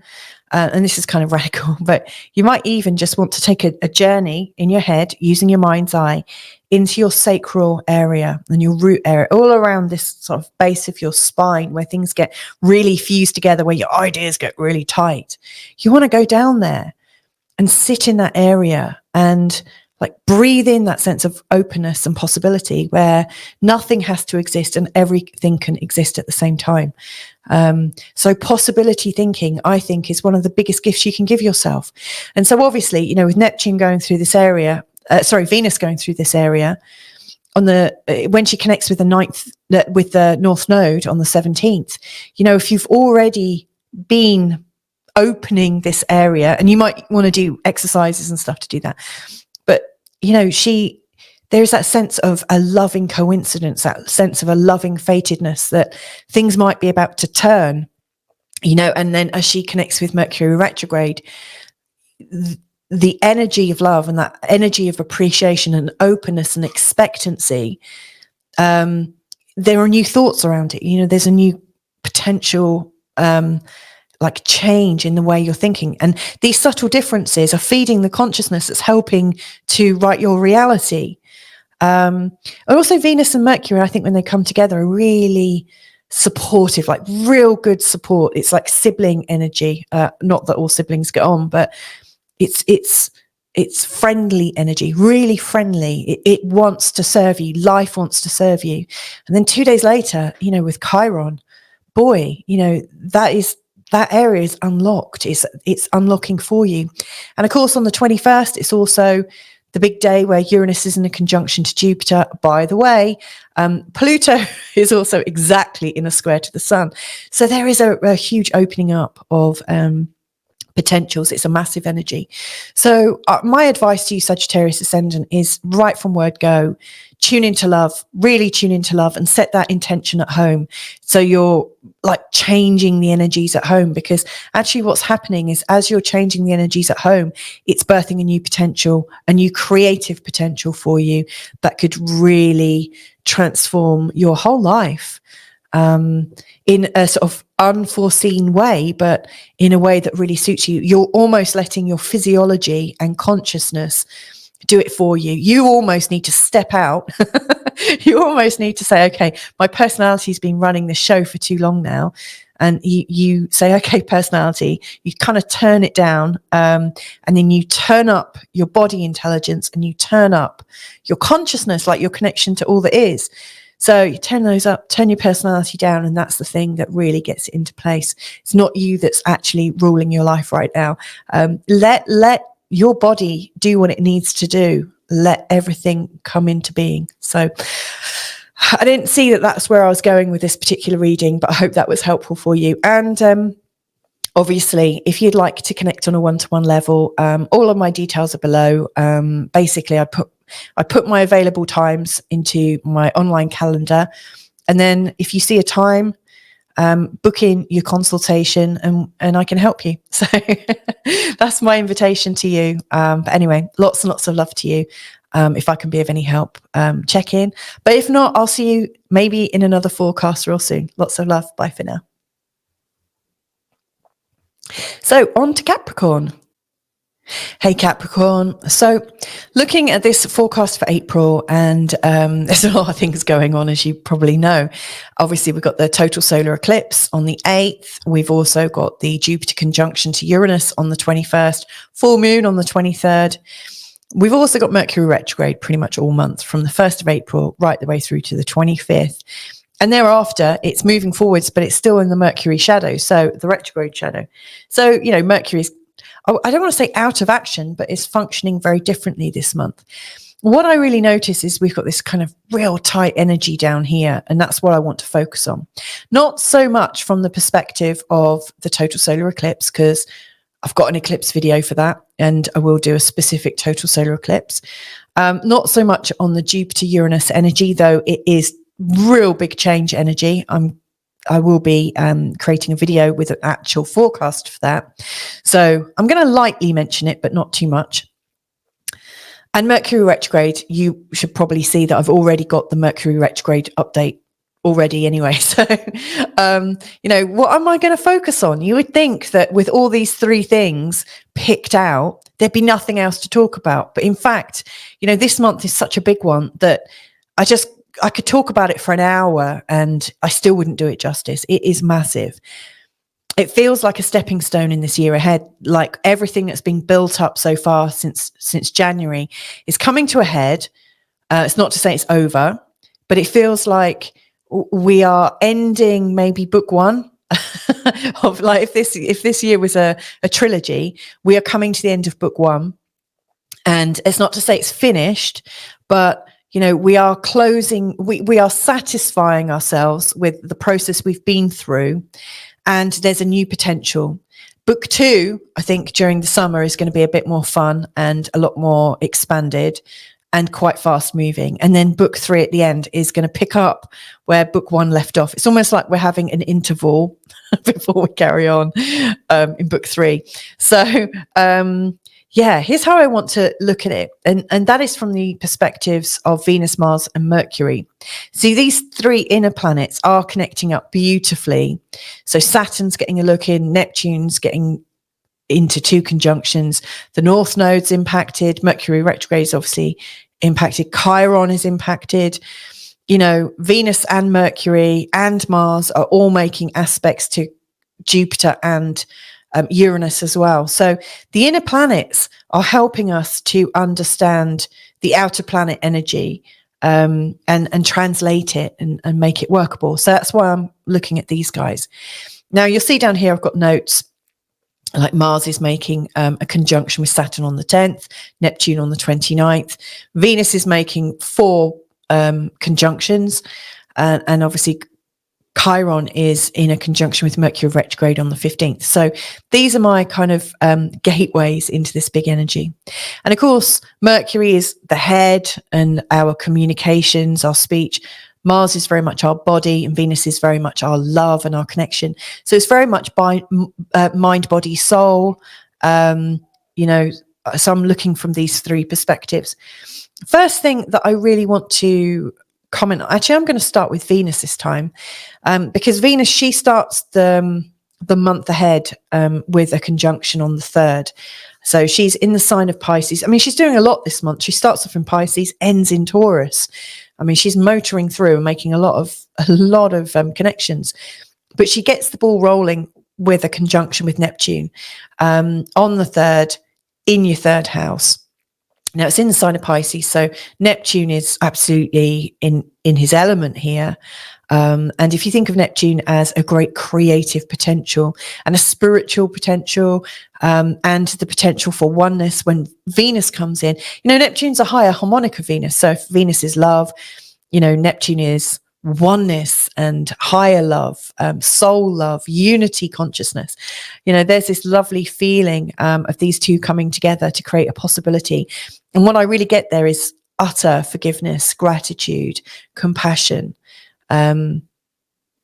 and this is kind of radical, but you might even just want to take a journey in your head using your mind's eye into your sacral area and your root area, all around this sort of base of your spine where things get really fused together, where your ideas get really tight. You want to go down there and sit in that area and like breathe in that sense of openness and possibility, where nothing has to exist and everything can exist at the same time. So possibility thinking, I think, is one of the biggest gifts you can give yourself. And so obviously, with Neptune going through this area, Venus going through this area when she connects with the North Node on the 17th, if you've already been opening this area, and you might want to do exercises and stuff to do that, but there's that sense of a loving coincidence, that sense of a loving fatedness, that things might be about to turn, and then as she connects with Mercury retrograde, the energy of love and that energy of appreciation and openness and expectancy, there are new thoughts around it. There's a new potential like change in the way you're thinking, and these subtle differences are feeding the consciousness that's helping to write your reality. And also Venus and Mercury, I think, when they come together, are really supportive, like real good support. It's like sibling energy. Not that all siblings get on, but it's friendly energy, really friendly. It wants to serve you. Life wants to serve you. And then 2 days later, with Chiron, boy, that area is unlocked. It's unlocking for you. And of course, on the 21st, it's also the big day where Uranus is in a conjunction to Jupiter. By the way, Pluto is also exactly in a square to the sun. So there is a huge opening up of potentials. It's a massive energy. So my advice to you, Sagittarius ascendant, is right from word go, tune into love, really tune into love, and set that intention at home. So you're like changing the energies at home, because actually what's happening is, as you're changing the energies at home, it's birthing a new potential, a new creative potential for you that could really transform your whole life. In a sort of unforeseen way, but in a way that really suits you. You're almost letting your physiology and consciousness do it for you. You almost need to step out. You almost need to say, okay, my personality's been running this show for too long now. And you say, okay, personality, you kind of turn it down, and then you turn up your body intelligence, and you turn up your consciousness, like your connection to all that is. So you turn those up, turn your personality down, and that's the thing that really gets it into place. It's not you that's actually ruling your life right now. Let your body do what it needs to do. Let everything come into being. So I didn't see that that's where I was going with this particular reading, but I hope that was helpful for you. And obviously, if you'd like to connect on a one-to-one level, all of my details are below. Basically, I put my available times into my online calendar. And then if you see a time, book in your consultation, and I can help you. So that's my invitation to you. But anyway, lots and lots of love to you. If I can be of any help, check in. But if not, I'll see you maybe in another forecast real soon. Lots of love. Bye for now. So on to Capricorn. Hey Capricorn. So looking at this forecast for April, and there's a lot of things going on, as you probably know. Obviously, we've got the total solar eclipse on the 8th. We've also got the Jupiter conjunction to Uranus on the 21st, full moon on the 23rd. We've also got Mercury retrograde pretty much all month from the 1st of April right the way through to the 25th. And thereafter, it's moving forwards, but it's still in the Mercury shadow, so the retrograde shadow. So, Mercury is, I don't want to say out of action, but it's functioning very differently this month. What I really notice is we've got this kind of real tight energy down here, and that's what I want to focus on. Not so much from the perspective of the total solar eclipse, because I've got an eclipse video for that, and I will do a specific total solar eclipse. Not so much on the Jupiter-Uranus energy, though it is real big change energy. I'm I will be creating a video with an actual forecast for that. So I'm going to lightly mention it, but not too much. And Mercury retrograde, you should probably see that I've already got the Mercury retrograde update already anyway. So, what am I going to focus on? You would think that with all these three things picked out, there'd be nothing else to talk about. But in fact, this month is such a big one that I could talk about it for an hour and I still wouldn't do it justice. It is massive. It feels like a stepping stone in this year ahead. Like everything that's been built up so far since January is coming to a head. It's not to say it's over, but it feels like we are ending maybe book one of like, if this year was a trilogy, we are coming to the end of book one. And it's not to say it's finished, but we are closing, we are satisfying ourselves with the process we've been through, and there's a new potential. Book two, I think during the summer is going to be a bit more fun and a lot more expanded and quite fast moving. And then book three at the end is going to pick up where book one left off. It's almost like we're having an interval before we carry on in book three. So, here's how I want to look at it. And that is from the perspectives of Venus, Mars, and Mercury. See, these three inner planets are connecting up beautifully. So Saturn's getting a look in, Neptune's getting into two conjunctions. The North Node's impacted, Mercury retrograde is obviously impacted, Chiron is impacted. Venus and Mercury and Mars are all making aspects to Jupiter and Uranus as well. So the inner planets are helping us to understand the outer planet energy and translate it and make it workable. So that's why I'm looking at these guys. Now you'll see down here I've got notes like Mars is making a conjunction with Saturn on the 10th, Neptune on the 29th. Venus is making 4 conjunctions and obviously Chiron is in a conjunction with Mercury retrograde on the 15th. So these are my kind of gateways into this big energy. And of course, Mercury is the head and our communications, our speech. Mars is very much our body and Venus is very much our love and our connection. So it's very much by mind, body, soul. So I'm looking from these three perspectives. First thing that I really want to comment. Actually, I'm going to start with Venus this time, because Venus, she starts the month ahead with a conjunction on the 3rd. So she's in the sign of Pisces. I mean, she's doing a lot this month. She starts off in Pisces, ends in Taurus. I mean, she's motoring through and making a lot of connections, but she gets the ball rolling with a conjunction with Neptune on the 3rd in your 3rd house. Now it's in the sign of Pisces, so Neptune is absolutely in his element here. And if you think of Neptune as a great creative potential and a spiritual potential, and the potential for oneness when Venus comes in, Neptune's a higher harmonic of Venus. So if Venus is love, Neptune is oneness and higher love, soul love, unity consciousness. There's this lovely feeling of these two coming together to create a possibility. And what I really get there is utter forgiveness, gratitude, compassion. And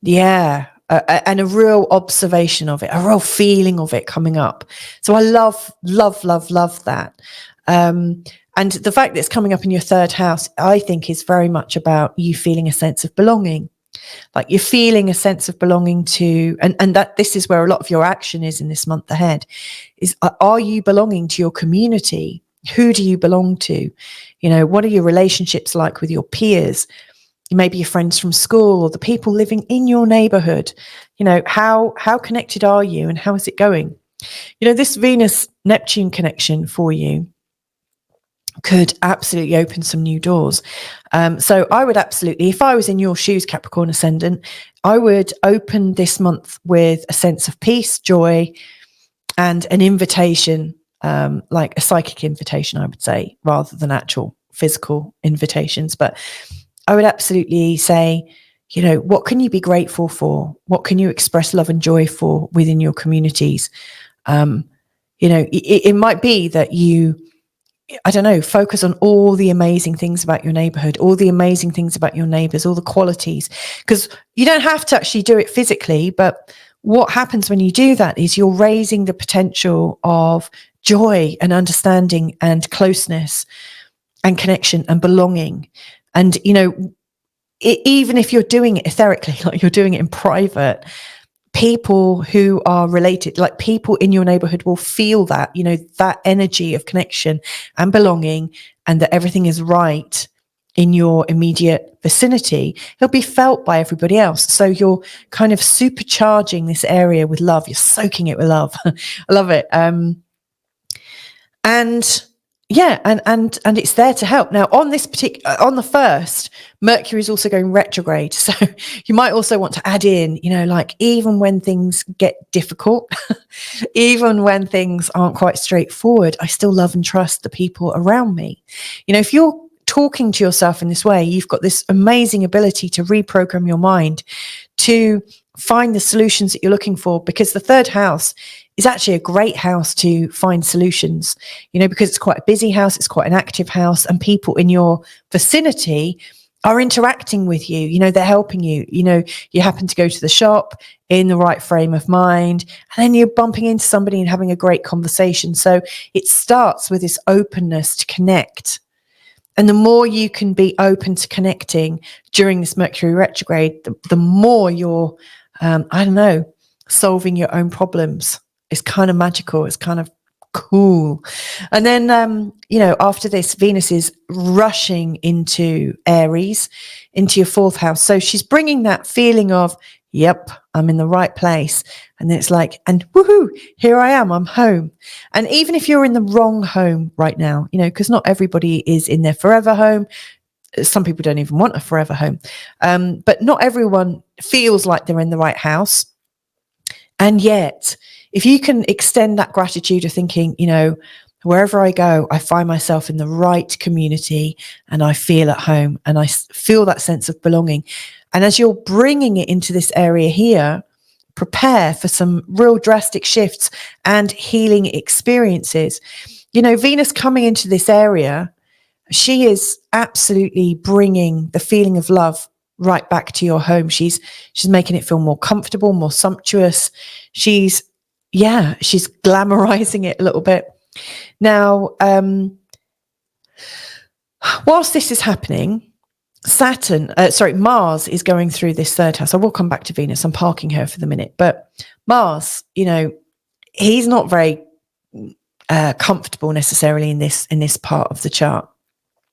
a real observation of it, a real feeling of it coming up. So I love that. And the fact that it's coming up in your 3rd house, I think is very much about you feeling a sense of belonging. Like you're feeling a sense of belonging to, and that this is where a lot of your action is in this month ahead, is are you belonging to your community? Who do you belong to? What are your relationships like with your peers? Maybe your friends from school or the people living in your neighborhood. How connected are you and how is it going? This Venus-Neptune connection for you could absolutely open some new doors. So I would absolutely, if I was in your shoes, Capricorn ascendant, I would open this month with a sense of peace, joy, and an invitation, like a psychic invitation, I would say, rather than actual physical invitations. But I would absolutely say, what can you be grateful for? What can you express love and joy for within your communities? It might be that you I don't know, focus on all the amazing things about your neighborhood, all the amazing things about your neighbors, all the qualities, because you don't have to actually do it physically. But what happens when you do that is you're raising the potential of joy and understanding and closeness and connection and belonging. And, even if you're doing it etherically, like you're doing it in private, people who are related, like people in your neighborhood, will feel that, that energy of connection and belonging, and that everything is right in your immediate vicinity. It'll be felt by everybody else. So you're kind of supercharging this area with love. You're soaking it with love. I love it. And yeah, and it's there to help. Now, on this on the 1st, Mercury is also going retrograde. So you might also want to add in, like, even when things get difficult, even when things aren't quite straightforward, I still love and trust the people around me. If you're talking to yourself in this way, you've got this amazing ability to reprogram your mind to find the solutions that you're looking for, because the 3rd house is actually a great house to find solutions, because it's quite a busy house, it's quite an active house, and people in your vicinity are interacting with you. They're helping you. You happen to go to the shop in the right frame of mind, and then you're bumping into somebody and having a great conversation. So it starts with this openness to connect. And the more you can be open to connecting during this Mercury retrograde, the more you're, solving your own problems. It's kind of magical. It's kind of cool. And then, after this, Venus is rushing into Aries, into your 4th house. So she's bringing that feeling of, yep, I'm in the right place. And then it's like, and woohoo, here I am, I'm home. And even if you're in the wrong home right now, because not everybody is in their forever home. Some people don't even want a forever home. But not everyone feels like they're in the right house. And yet, if you can extend that gratitude of thinking, wherever I go, I find myself in the right community and I feel at home and I feel that sense of belonging. And as you're bringing it into this area here, prepare for some real drastic shifts and healing experiences. Venus coming into this area, she is absolutely bringing the feeling of love right back to your home. She's making it feel more comfortable, more sumptuous. She's glamorizing it a little bit. Now, whilst this is happening, Mars is going through this 3rd house. I will come back to Venus. I'm parking her for the minute. But Mars, he's not very comfortable necessarily in this part of the chart.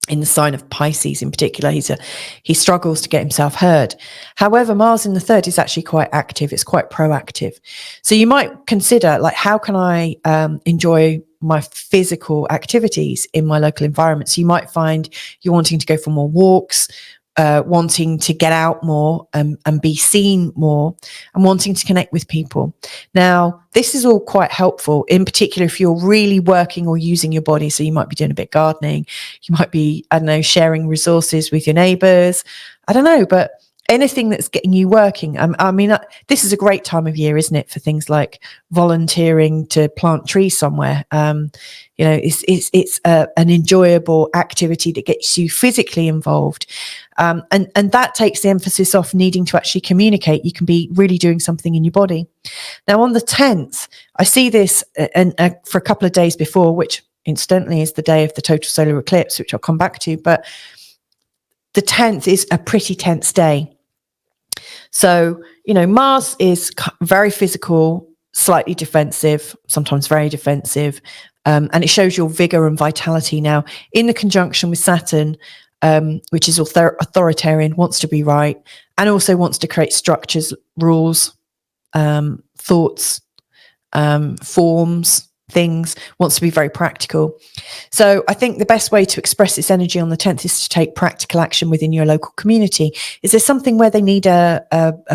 In the sign of Pisces in particular, he struggles to get himself heard. However, Mars in the 3rd is actually quite active. It's quite proactive. So you might consider, like, how can I enjoy my physical activities in my local environment? So you might find you're wanting to go for more walks, wanting to get out more and be seen more, and wanting to connect with people. Now, this is all quite helpful, in particular if you're really working or using your body. So you might be doing a bit of gardening. You might be, sharing resources with your neighbors. I don't know, but anything that's getting you working. This is a great time of year, isn't it, for things like volunteering to plant trees somewhere. It's an enjoyable activity that gets you physically involved. And that takes the emphasis off needing to actually communicate. You can be really doing something in your body. Now, on the 10th, I see this for a couple of days before, which incidentally is the day of the total solar eclipse, which I'll come back to. But the 10th is a pretty tense day. So, Mars is very physical, slightly defensive, sometimes very defensive, and it shows your vigor and vitality. Now, in the conjunction with Saturn, which is authoritarian, wants to be right, and also wants to create structures, rules, thoughts, forms, things, wants to be very practical. So I think the best way to express this energy on the 10th is to take practical action within your local community. Is there something where they need a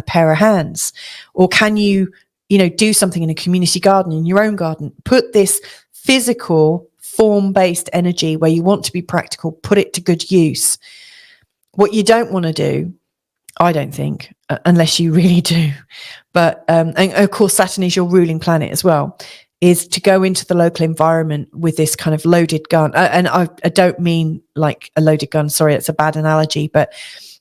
pair of hands? Or can you, do something in a community garden, in your own garden? Put this physical, form-based energy where you want to be practical, put it to good use. What you don't want to do, I don't think, unless you really do. But, and of course, Saturn is your ruling planet as well. is to go into the local environment with this kind of loaded gun. And I don't mean like a loaded gun. Sorry, it's a bad analogy, but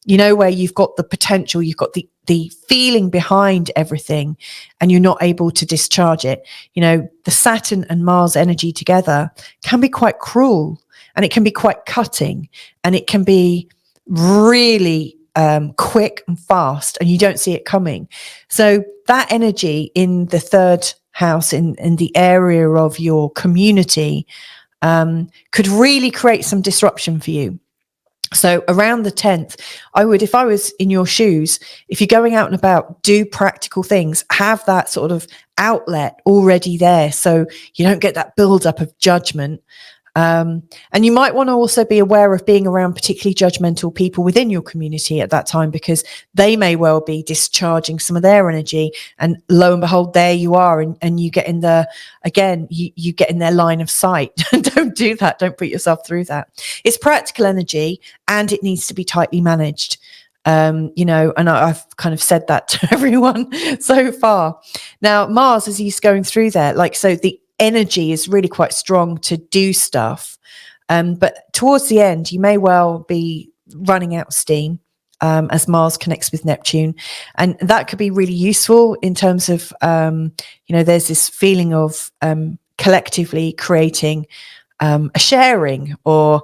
you know, where you've got the potential, you've got the feeling behind everything, and you're not able to discharge it. You know, the Saturn and Mars energy together can be quite cruel, and it can be quite cutting, and it can be really quick and fast, and you don't see it coming. So that energy in the third house, in the area of your community, could really create some disruption for you. So around the 10th, I would, if I was in your shoes, if you're going out and about, do practical things, have that sort of outlet already there, so you don't get that build-up of judgment. And you might want to also be aware of being around particularly judgmental people within your community at that time, because they may well be discharging some of their energy, and lo and behold, there you are, and you get in you get in their line of sight. Don't do that. Don't put yourself through that. It's practical energy, and it needs to be tightly managed. You know, and I've kind of said that to everyone so far. Now, Mars, as he's going through there, so the energy is really quite strong to do stuff, but towards the end you may well be running out of steam, as Mars connects with Neptune, and that could be really useful in terms of you know, there's this feeling of collectively creating a sharing, or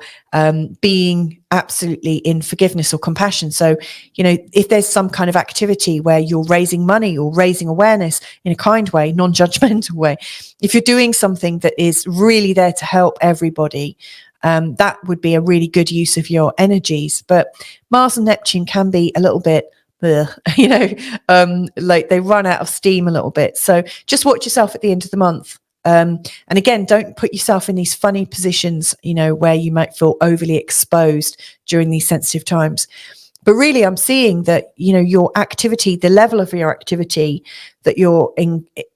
being absolutely in forgiveness or compassion. So, you know, if there's some kind of activity where you're raising money or raising awareness in a kind way, non-judgmental way, if you're doing something that is really there to help everybody, that would be a really good use of your energies. But Mars and Neptune can be a little bit, you know, like they run out of steam a little bit. So just watch yourself at the end of the month. And again, don't put yourself in these funny positions, you know, where you might feel overly exposed during these sensitive times. But really, I'm seeing that, you know, your activity, the level of your activity that you're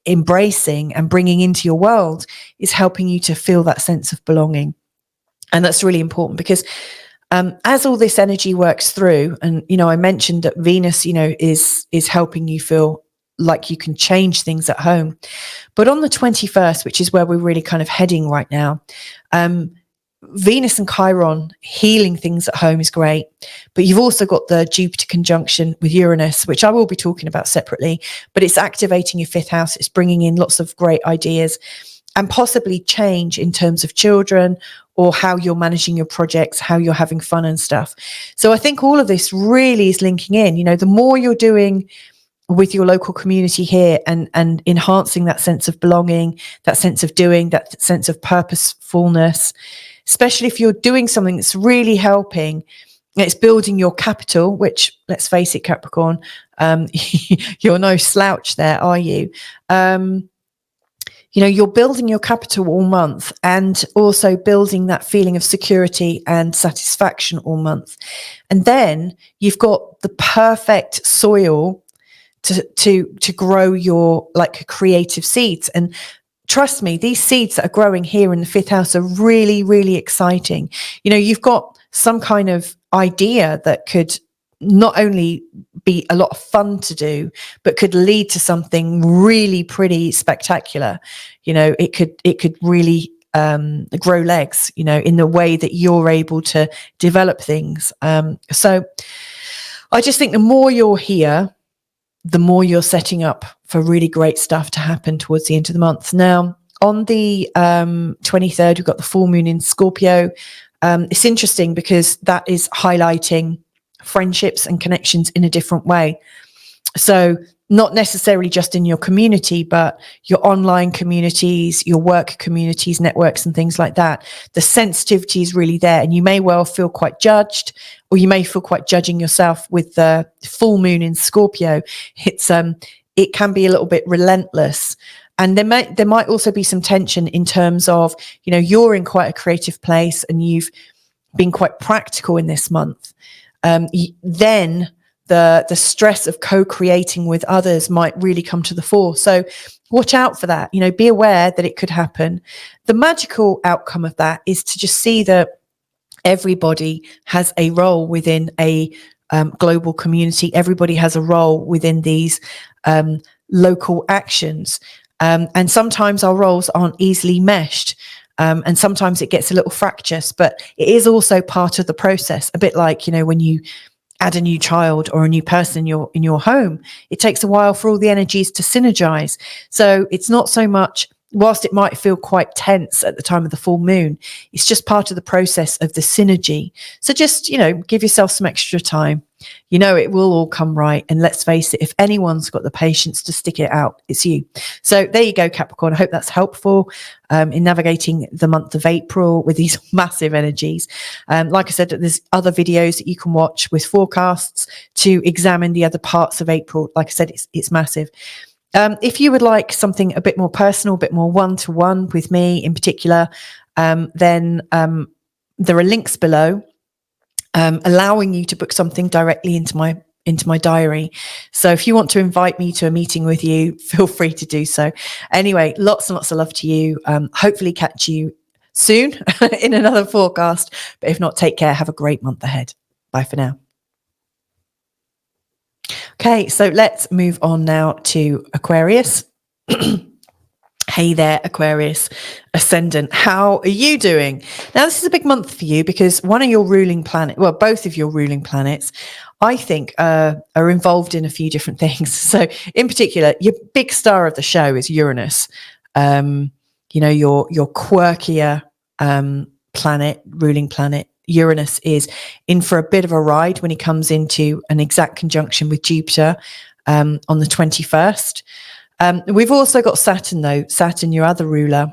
embracing and bringing into your world, is helping you to feel that sense of belonging. And that's really important, because as all this energy works through, and, you know, I mentioned that Venus, you know, is helping you feel like you can change things at home. But on the 21st, which is where we're really kind of heading right now, Venus and Chiron healing things at home is great. But you've also got the Jupiter conjunction with Uranus, which I will be talking about separately, but it's activating your fifth house. It's bringing in lots of great ideas and possibly change in terms of children, or how you're managing your projects, how you're having fun and stuff. So I think all of this really is linking in. You know, the more you're doing with your local community here, and enhancing that sense of belonging, that sense of doing, that sense of purposefulness, especially if you're doing something that's really helping, it's building your capital, which, let's face it, Capricorn, you're no slouch there, are you? You know, you're building your capital all month, and also building that feeling of security and satisfaction all month. And then you've got the perfect soil to grow your creative seeds. And trust me, these seeds that are growing here in the fifth house are really, really exciting. You know, you've got some kind of idea that could not only be a lot of fun to do, but could lead to something really pretty spectacular. You know, it could really grow legs, you know, in the way that you're able to develop things. So I just think the more you're here, the more you're setting up for really great stuff to happen towards the end of the month. Now, on the 23rd, we've got the full moon in Scorpio. It's interesting because that is highlighting friendships and connections in a different way. So not necessarily just in your community, but your online communities, your work communities, networks, and things like that. The sensitivity is really there, and you may well feel quite judged, or you may feel quite judging yourself with the full moon in Scorpio. It can be a little bit relentless. And there might also be some tension in terms of, you know, you're in quite a creative place and you've been quite practical in this month. Then the stress of co-creating with others might really come to the fore. So watch out for that. You know, be aware that it could happen. The magical outcome of that is to just see that everybody has a role within a global community. Everybody has a role within these local actions. And sometimes our roles aren't easily meshed. And sometimes it gets a little fractious, but it is also part of the process. A bit like, when you add a new child or a new person in your home, it takes a while for all the energies to synergize. So it's not so much, whilst it might feel quite tense at the time of the full moon, it's just part of the process of the synergy. So just, give yourself some extra time. It will all come right. And let's face it, if anyone's got the patience to stick it out, it's you. So there you go, Capricorn. I hope that's helpful in navigating the month of April with these massive energies. Like I said, there's other videos that you can watch with forecasts to examine the other parts of April. Like I said, it's massive. If you would like something a bit more personal, a bit more one-to-one with me in particular, then there are links below allowing you to book something directly into my diary. So if you want to invite me to a meeting with you, feel free to do so. Anyway, lots and lots of love to you. Hopefully catch you soon in another forecast. But if not, take care. Have a great month ahead. Bye for now. Okay, so let's move on now to Aquarius. Hey there, Aquarius ascendant. How are you doing? Now, this is a big month for you because one of your ruling planets, well, both of your ruling planets, I think are involved in a few different things. So in particular, your big star of the show is Uranus. Your quirkier planet, ruling planet. Uranus is in for a bit of a ride when he comes into an exact conjunction with Jupiter on the 21st. We've also got Saturn, though. Saturn, your other ruler,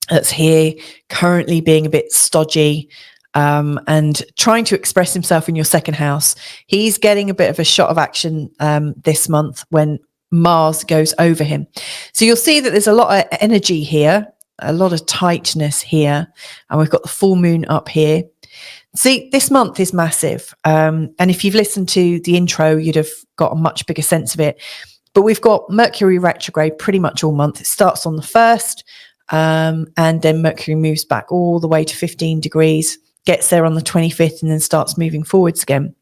that's here currently being a bit stodgy and trying to express himself in your second house. He's getting a bit of a shot of action this month when Mars goes over him. So you'll see that there's a lot of energy here, a lot of tightness here. And we've got the full moon up here. See, this month is massive. And if you've listened to the intro, you'd have got a much bigger sense of it. But we've got Mercury retrograde pretty much all month. It starts on the 1st, and then Mercury moves back all the way to 15 degrees, gets there on the 25th, and then starts moving forwards again.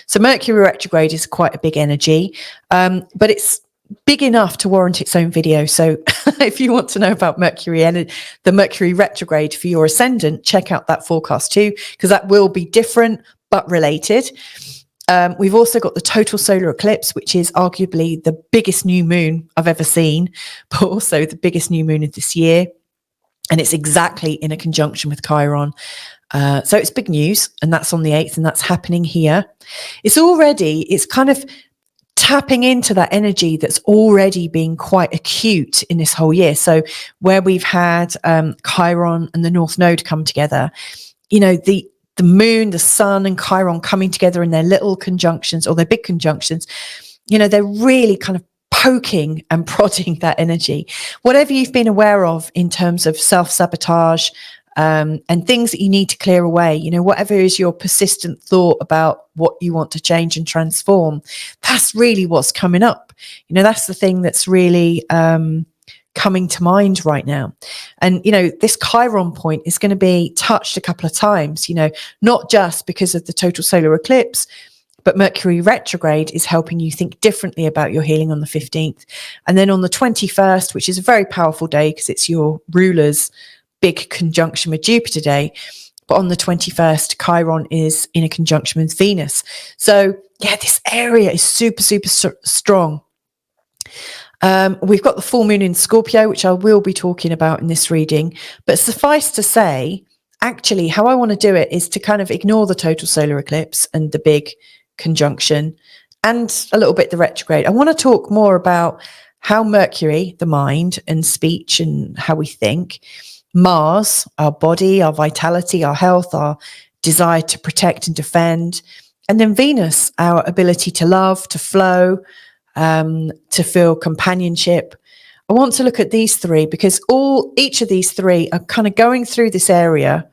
So Mercury retrograde is quite a big energy, but it's big enough to warrant its own video. So if you want to know about Mercury and the Mercury retrograde for your ascendant, check out that forecast too, because that will be different but related. We've also got the total solar eclipse, which is arguably the biggest new moon I've ever seen, but also the biggest new moon of this year. And it's exactly in a conjunction with Chiron. So it's big news, and that's on the 8th, and that's happening here. It's kind of tapping into that energy that's already been quite acute in this whole year. So where we've had Chiron and the North Node come together, the moon, the sun, and Chiron coming together in their little conjunctions or their big conjunctions, they're really kind of poking and prodding that energy. Whatever you've been aware of in terms of self-sabotage and things that you need to clear away, whatever is your persistent thought about what you want to change and transform, that's really what's coming up. That's the thing that's really coming to mind right now. And this Chiron point is going to be touched a couple of times, not just because of the total solar eclipse, but Mercury retrograde is helping you think differently about your healing on the 15th. And then on the 21st, which is a very powerful day because it's your ruler's big conjunction with Jupiter day, but on the 21st, Chiron is in a conjunction with Venus. So yeah, this area is super, super strong. We've got the full moon in Scorpio, which I will be talking about in this reading. But suffice to say, actually, how I want to do it is to kind of ignore the total solar eclipse and the big conjunction and a little bit the retrograde. I want to talk more about how Mercury, the mind and speech and how we think, Mars, our body, our vitality, our health, our desire to protect and defend, and then Venus, our ability to love, to flow, to feel companionship. I want to look at these three because each of these three are kind of going through this area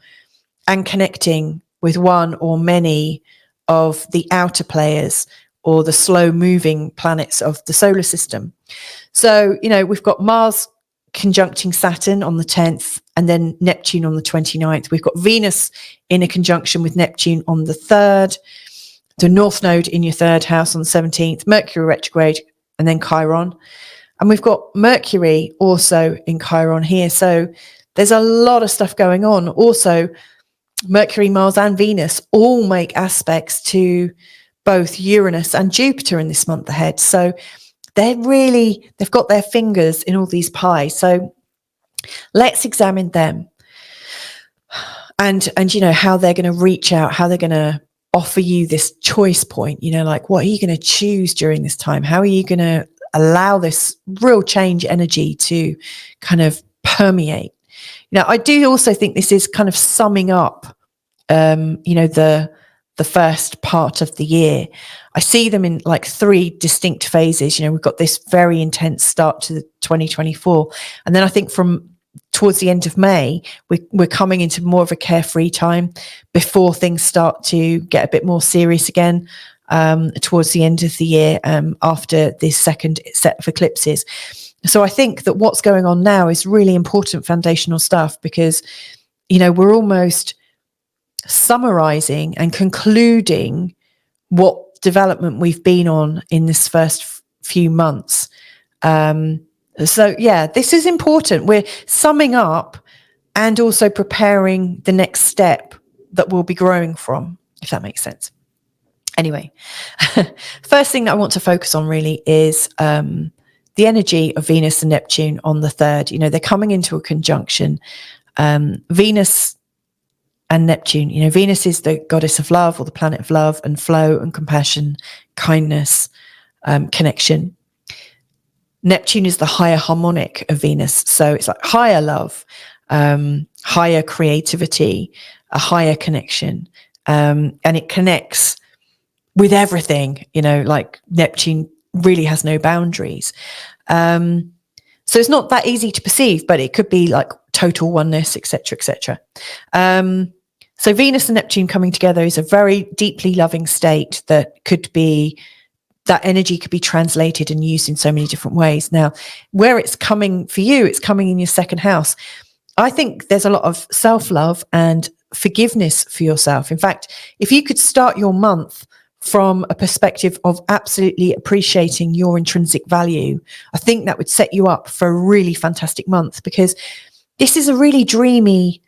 and connecting with one or many of the outer players or the slow moving planets of the solar system. So, we've got Mars conjuncting Saturn on the 10th and then Neptune on the 29th. We've got Venus in a conjunction with Neptune on the 3rd. The North Node in your 3rd house on the 17th, Mercury retrograde, and then Chiron. And we've got Mercury also in Chiron here. So there's a lot of stuff going on. Also, Mercury, Mars and Venus all make aspects to both Uranus and Jupiter in this month ahead. So they've got their fingers in all these pies. So let's examine them and how they're going to reach out, how they're going to offer you this choice point, like what are you going to choose during this time? How are you going to allow this real change energy to kind of permeate? I do also think this is kind of summing up, the first part of the year. I see them in like 3 distinct phases. We've got this very intense start to 2024. And then I think from towards the end of May, we're coming into more of a carefree time before things start to get a bit more serious again towards the end of the year after this second set of eclipses. So I think that what's going on now is really important foundational stuff because, we're almost summarizing and concluding what development we've been on in this first few months. So yeah, this is important. We're summing up and also preparing the next step that we'll be growing from, if that makes sense. Anyway, first thing that I want to focus on really is the energy of Venus and Neptune on the 3rd. They're coming into a conjunction. Venus and Neptune, Venus is the goddess of love or the planet of love and flow and compassion, kindness, connection. Neptune is the higher harmonic of Venus. So it's like higher love, higher creativity, a higher connection. And it connects with everything, like Neptune really has no boundaries. So it's not that easy to perceive, but it could be like total oneness, etc., etc. So Venus and Neptune coming together is a very deeply loving state that energy could be translated and used in so many different ways. Now, where it's coming for you, it's coming in your second house. I think there's a lot of self-love and forgiveness for yourself. In fact, if you could start your month from a perspective of absolutely appreciating your intrinsic value, I think that would set you up for a really fantastic month because this is a really dreamy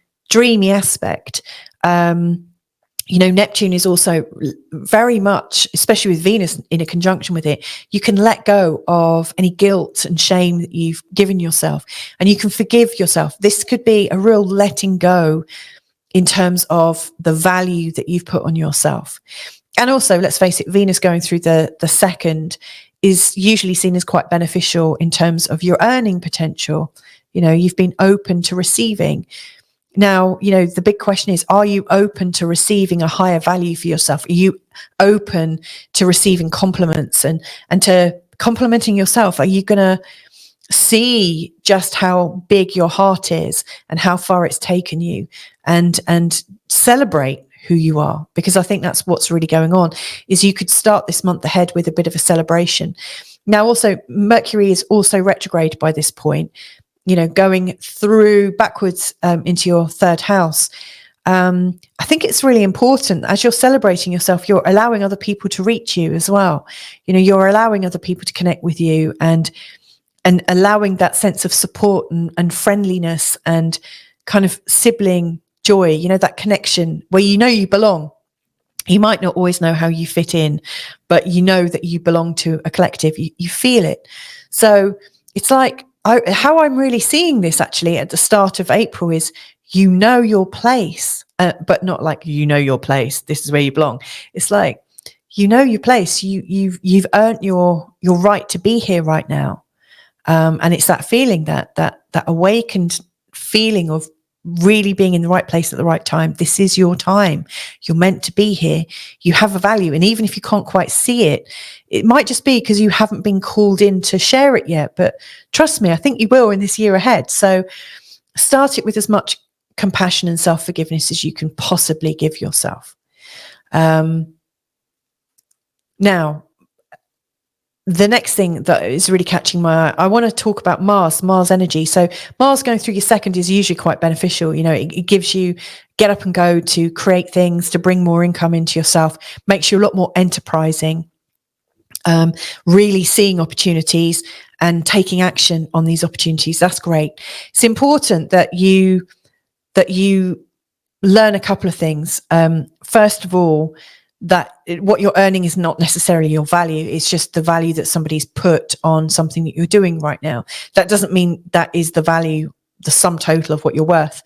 aspect. Neptune is also very much, especially with Venus in a conjunction with it, you can let go of any guilt and shame that you've given yourself and you can forgive yourself. This could be a real letting go in terms of the value that you've put on yourself. And also, let's face it, Venus going through the second is usually seen as quite beneficial in terms of your earning potential. You've been open to receiving. Now, the big question is, are you open to receiving a higher value for yourself? Are you open to receiving compliments and to complimenting yourself? Are you going to see just how big your heart is and how far it's taken you and celebrate who you are? Because I think that's what's really going on, is you could start this month ahead with a bit of a celebration. Now, also, Mercury is also retrograde by this point, going through backwards into your 3rd house. I think it's really important as you're celebrating yourself, you're allowing other people to reach you as well. You're allowing other people to connect with you and allowing that sense of support and friendliness and kind of sibling joy, that connection where you belong. You might not always know how you fit in, but you know that you belong to a collective. You feel it. So it's like, how I'm really seeing this actually at the start of April is, your place, but not like, your place, this is where you belong. It's like, your place, you've earned your right to be here right now. And it's that feeling, that awakened feeling of really being in the right place at the right time. This is your time. You're meant to be here. You have a value. And even if you can't quite see it, it might just be because you haven't been called in to share it yet. But trust me, I think you will in this year ahead. So start it with as much compassion and self-forgiveness as you can possibly give yourself. Now, the next thing that is really catching my eye, I want to talk about Mars energy. So Mars going through your second is usually quite beneficial. It gives you get up and go to create things, to bring more income into yourself, makes you a lot more enterprising. really seeing opportunities and taking action on these opportunities. That's great. It's important that you learn a couple of things. First of all, that what you're earning is not necessarily your value. It's just the value that somebody's put on something that you're doing right now. That doesn't mean that is the value, the sum total of what you're worth.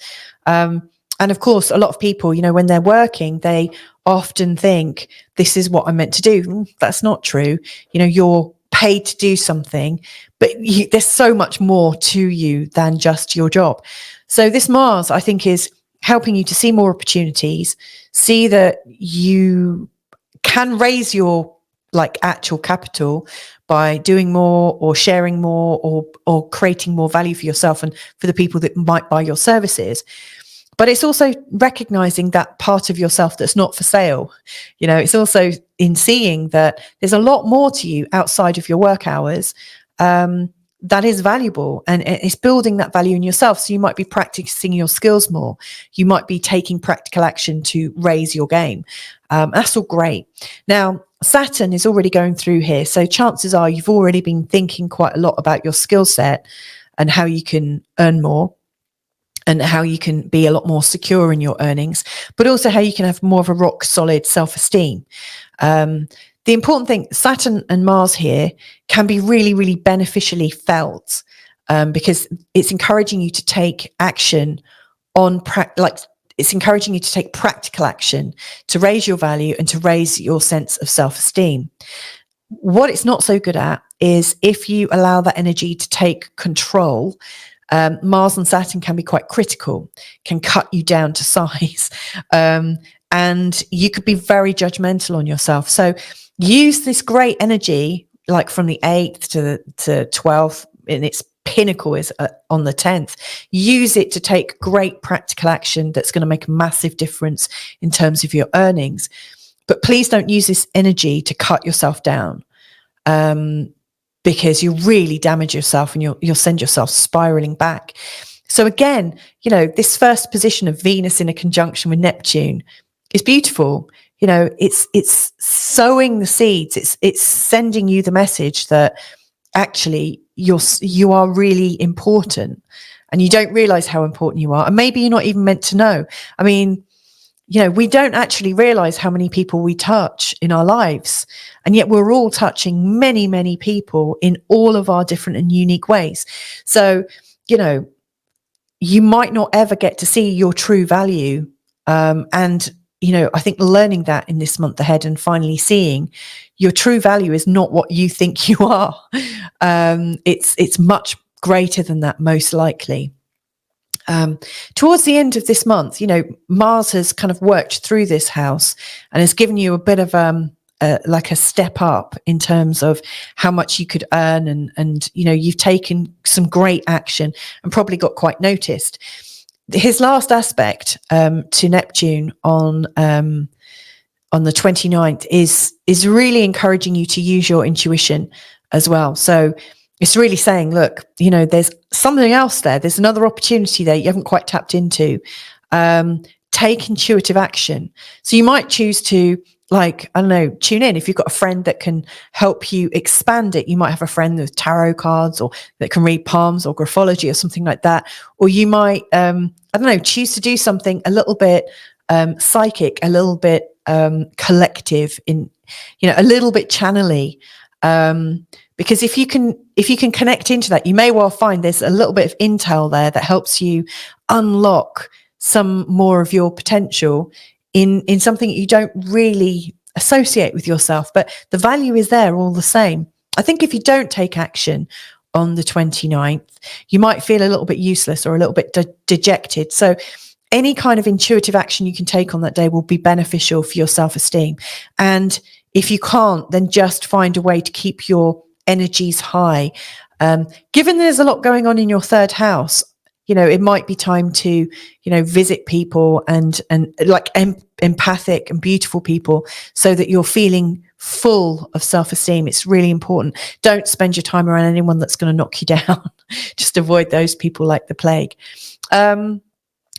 And of course, a lot of people, when they're working, they often think this is what I'm meant to do. That's not true. You're paid to do something, but there's so much more to you than just your job. So this Mars, I think, is helping you to see more opportunities, see that you can raise your actual capital by doing more or sharing more or creating more value for yourself and for the people that might buy your services. But it's also recognizing that part of yourself that's not for sale. It's also in seeing that there's a lot more to you outside of your work hours that is valuable, and it's building that value in yourself. So you might be practicing your skills more. You might be taking practical action to raise your game. That's all great. Now, Saturn is already going through here. So chances are you've already been thinking quite a lot about your skill set and how you can earn more and how you can be a lot more secure in your earnings, but also how you can have more of a rock solid self-esteem. The important thing, Saturn and Mars here can be really, really beneficially felt because it's encouraging you to take action on it's encouraging you to take practical action to raise your value and to raise your sense of self-esteem. What it's not so good at is if you allow that energy to take control. Mars and Saturn can be quite critical, can cut you down to size, and you could be very judgmental on yourself. So use this great energy, like from the 8th to 12th, and its pinnacle is on the 10th. Use it to take great practical action that's going to make a massive difference in terms of your earnings. But please don't use this energy to cut yourself down, because you really damage yourself and you'll send yourself spiraling back. So again, this first position of Venus in a conjunction with Neptune is beautiful. It's sowing the seeds. It's sending you the message that actually you are really important, and you don't realize how important you are. And maybe you're not even meant to know. I mean, we don't actually realize how many people we touch in our lives. And yet we're all touching many, many people in all of our different and unique ways. So, you might not ever get to see your true value. And I think learning that in this month ahead and finally seeing your true value is not what you think you are. It's much greater than that, most likely. Towards the end of this month, Mars has kind of worked through this house and has given you a bit of a step up in terms of how much you could earn, and you've taken some great action and probably got quite noticed. His last aspect to Neptune on the 29th is really encouraging you to use your intuition as well. So it's really saying, look, there's something else there. There's another opportunity there you haven't quite tapped into. Take intuitive action. So you might choose to, tune in. If you've got a friend that can help you expand it, you might have a friend with tarot cards or that can read palms or graphology or something like that. Or you might, choose to do something a little bit psychic, a little bit collective, a little bit channely. Because if you can connect into that, you may well find there's a little bit of intel there that helps you unlock some more of your potential in something that you don't really associate with yourself, but the value is there all the same. I think if you don't take action on the 29th, you might feel a little bit useless or a little bit dejected. So any kind of intuitive action you can take on that day will be beneficial for your self-esteem. And if you can't, then just find a way to keep your energies high. Given there's a lot going on in your third house, it might be time to, visit people and empathic and beautiful people so that you're feeling full of self-esteem. It's really important. Don't spend your time around anyone that's going to knock you down. Just avoid those people like the plague. So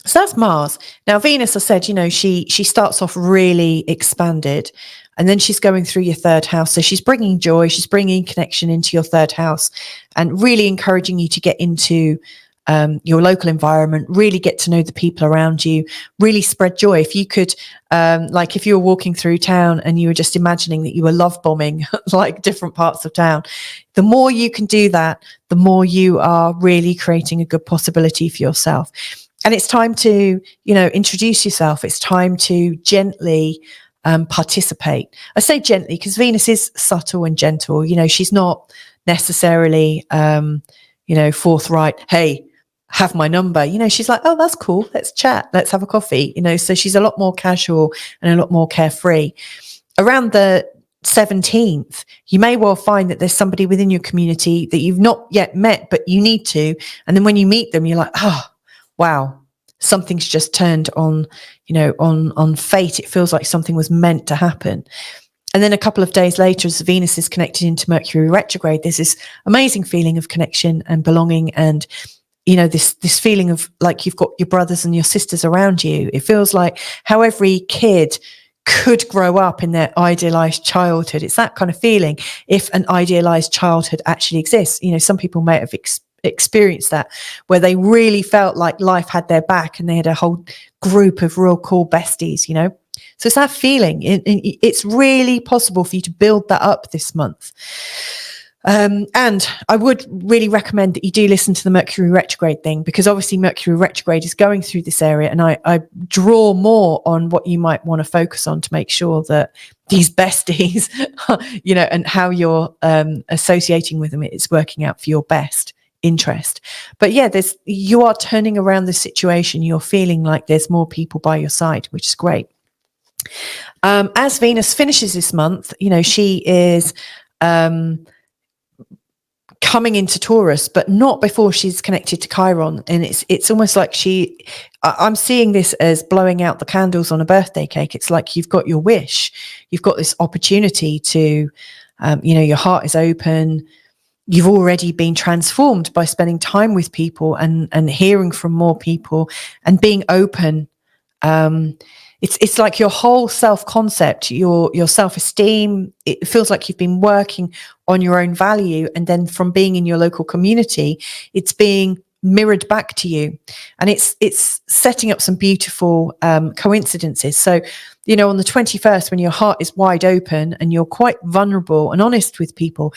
that's Mars. Now, Venus, I said, she starts off really expanded. And then she's going through your third house. So she's bringing joy, she's bringing connection into your third house, and really encouraging you to get into your local environment, really get to know the people around you, really spread joy. If you could, like if you were walking through town and you were just imagining that you were love bombing like different parts of town, the more you can do that, the more you are really creating a good possibility for yourself. And it's time to, introduce yourself. It's time to gently participate. I say gently because Venus is subtle and gentle. She's not necessarily, forthright. Hey, have my number. She's like, oh, that's cool. Let's chat. Let's have a coffee. So she's a lot more casual and a lot more carefree. Around the 17th, you may well find that there's somebody within your community that you've not yet met, but you need to. And then when you meet them, you're like, oh, wow, something's just turned on, on fate. It feels like something was meant to happen. And then a couple of days later, as Venus is connected into Mercury retrograde, there's this amazing feeling of connection and belonging, and this feeling of like you've got your brothers and your sisters around you. It feels like how every kid could grow up in their idealized childhood. It's that kind of feeling if an idealized childhood actually exists. Some people may have experienced that, where they really felt like life had their back and they had a whole group of real cool besties, So it's that feeling. It's really possible for you to build that up this month. And I would really recommend that you do listen to the Mercury retrograde thing, because obviously Mercury retrograde is going through this area, and I draw more on what you might want to focus on to make sure that these besties, and how you're associating with them, it's working out for your best interest. But yeah, you are turning around the situation. You're feeling like there's more people by your side, which is great. As Venus finishes this month, she is coming into Taurus, but not before she's connected to Chiron. And it's almost like I'm seeing this as blowing out the candles on a birthday cake. It's like you've got your wish, you've got this opportunity to, your heart is open. You've already been transformed by spending time with people and hearing from more people and being open. It's like your whole self-concept, your self-esteem, it feels like you've been working on your own value. And then from being in your local community, it's being mirrored back to you. And it's setting up some beautiful coincidences. So, on the 21st, when your heart is wide open and you're quite vulnerable and honest with people,